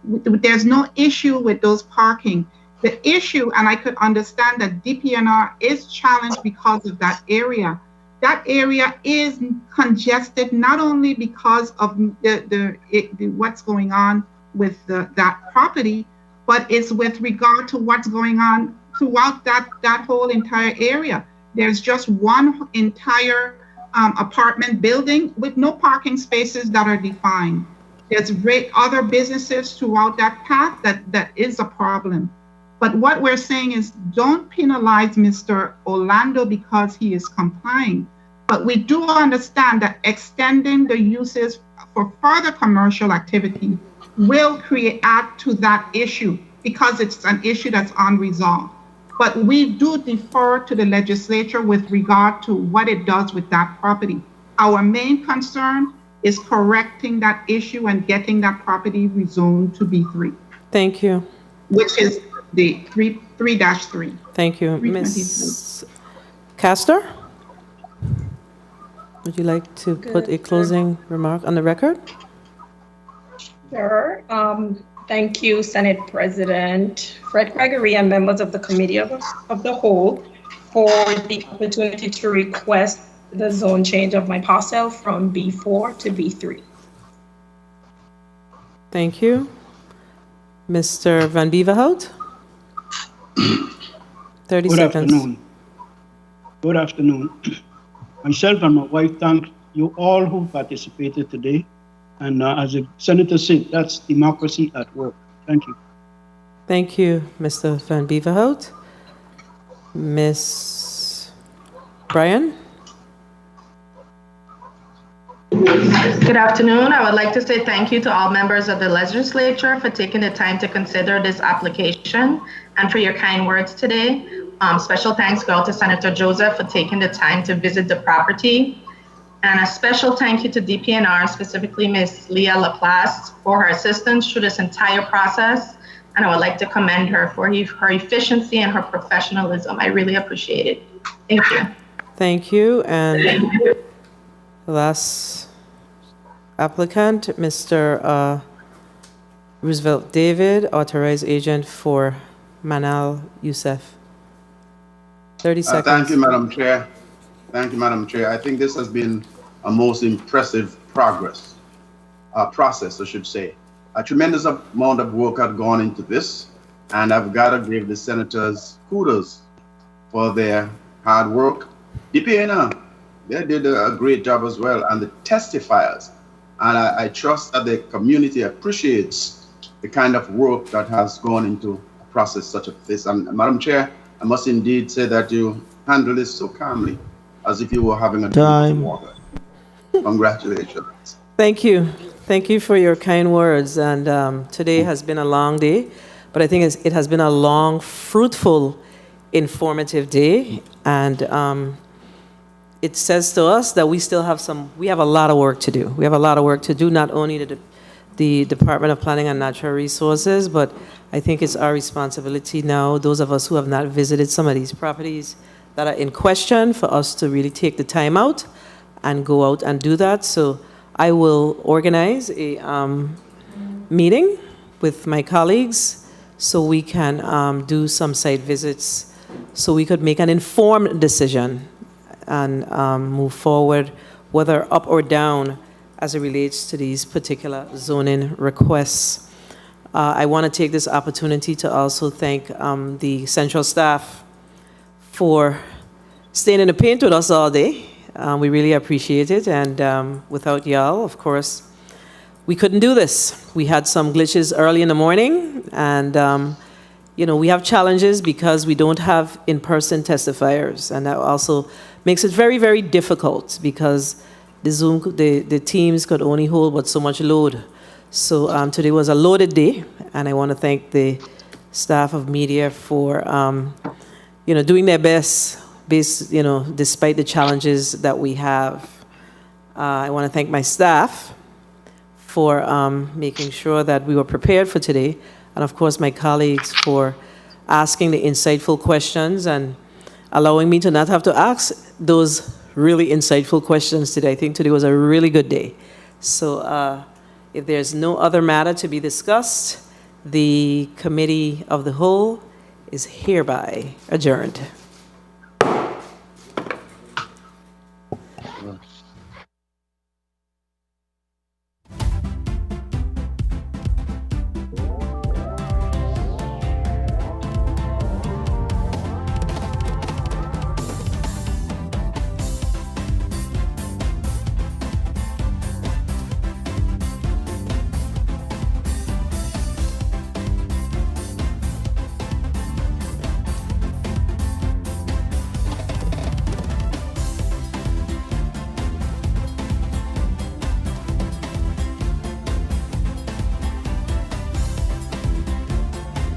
There's no issue with those parking. The issue, and I could understand that DPNR is challenged because of that area. That area is congested not only because of what's going on with that property, but it's with regard to what's going on throughout that whole entire area. There's just one entire apartment building with no parking spaces that are defined. There's other businesses throughout that path that is a problem. But what we're saying is don't penalize Mr. Orlando because he is complying. But we do understand that extending the uses for further commercial activity will add to that issue because it's an issue that's unresolved. But we do defer to the legislature with regard to what it does with that property. Our main concern is correcting that issue and getting that property rezoned to B3. Thank you. Which is the 3-3. Thank you. Ms. Castor, would you like to put a closing remark on the record? Sure. Thank you, Senate President Fred Gregory and members of the Committee of the Whole for the opportunity to request the zone change of my parcel from B4 to B3. Thank you. Mr. Van Beverhout? 30 Good seconds. afternoon. Good afternoon. Myself and my wife thank you all who participated today. And as the Senator said, that's democracy at work. Thank you. Thank you, Mr. Van Beverhout. Ms. Bryan? Good afternoon. I would like to say thank you to all members of the legislature for taking the time to consider this application and for your kind words today. Special thanks go to Senator Joseph for taking the time to visit the property. And a special thank you to DPNR, specifically Ms. Leah Laplace, for her assistance through this entire process. And I would like to commend her for her efficiency and her professionalism. I really appreciate it. Thank you. Thank you. And the last applicant, Mr. Roosevelt David, authorized agent for Manal Youssef. 30 seconds. Thank you, Madam Chair. Thank you, Madam Chair. I think this has been a most impressive process, I should say. A tremendous amount of work had gone into this, and I've got to give the senators kudos for their hard work. DPNR, they did a great job as well, and the testifiers. And I trust that the community appreciates the kind of work that has gone into a process such as this. And Madam Chair, I must indeed say that you handled this so calmly, as if you were having a drink of water. Congratulations. Thank you. Thank you for your kind words. And today has been a long day, but I think it has been a long, fruitful, informative day. And it says to us that we still have we have a lot of work to do. We have a lot of work to do, not only the Department of Planning and Natural Resources, but I think it's our responsibility now, those of us who have not visited some of these properties that are in question, for us to really take the time out and go out and do that. So I will organize a meeting with my colleagues so we can do some site visits so we could make an informed decision and move forward, whether up or down, as it relates to these particular zoning requests. I want to take this opportunity to also thank the central staff for staying in the paint with us all day. We really appreciate it, and without y'all, of course, we couldn't do this. We had some glitches early in the morning, and we have challenges because we don't have in-person testifiers, and that also makes it very, very difficult because the teams could only hold but so much load. So today was a loaded day, and I want to thank the staff of media for doing their best, despite the challenges that we have. I want to thank my staff for making sure that we were prepared for today, and of course my colleagues for asking the insightful questions and allowing me to not have to ask those really insightful questions today. I think today was a really good day. So if there's no other matter to be discussed, the Committee of the Whole is hereby adjourned.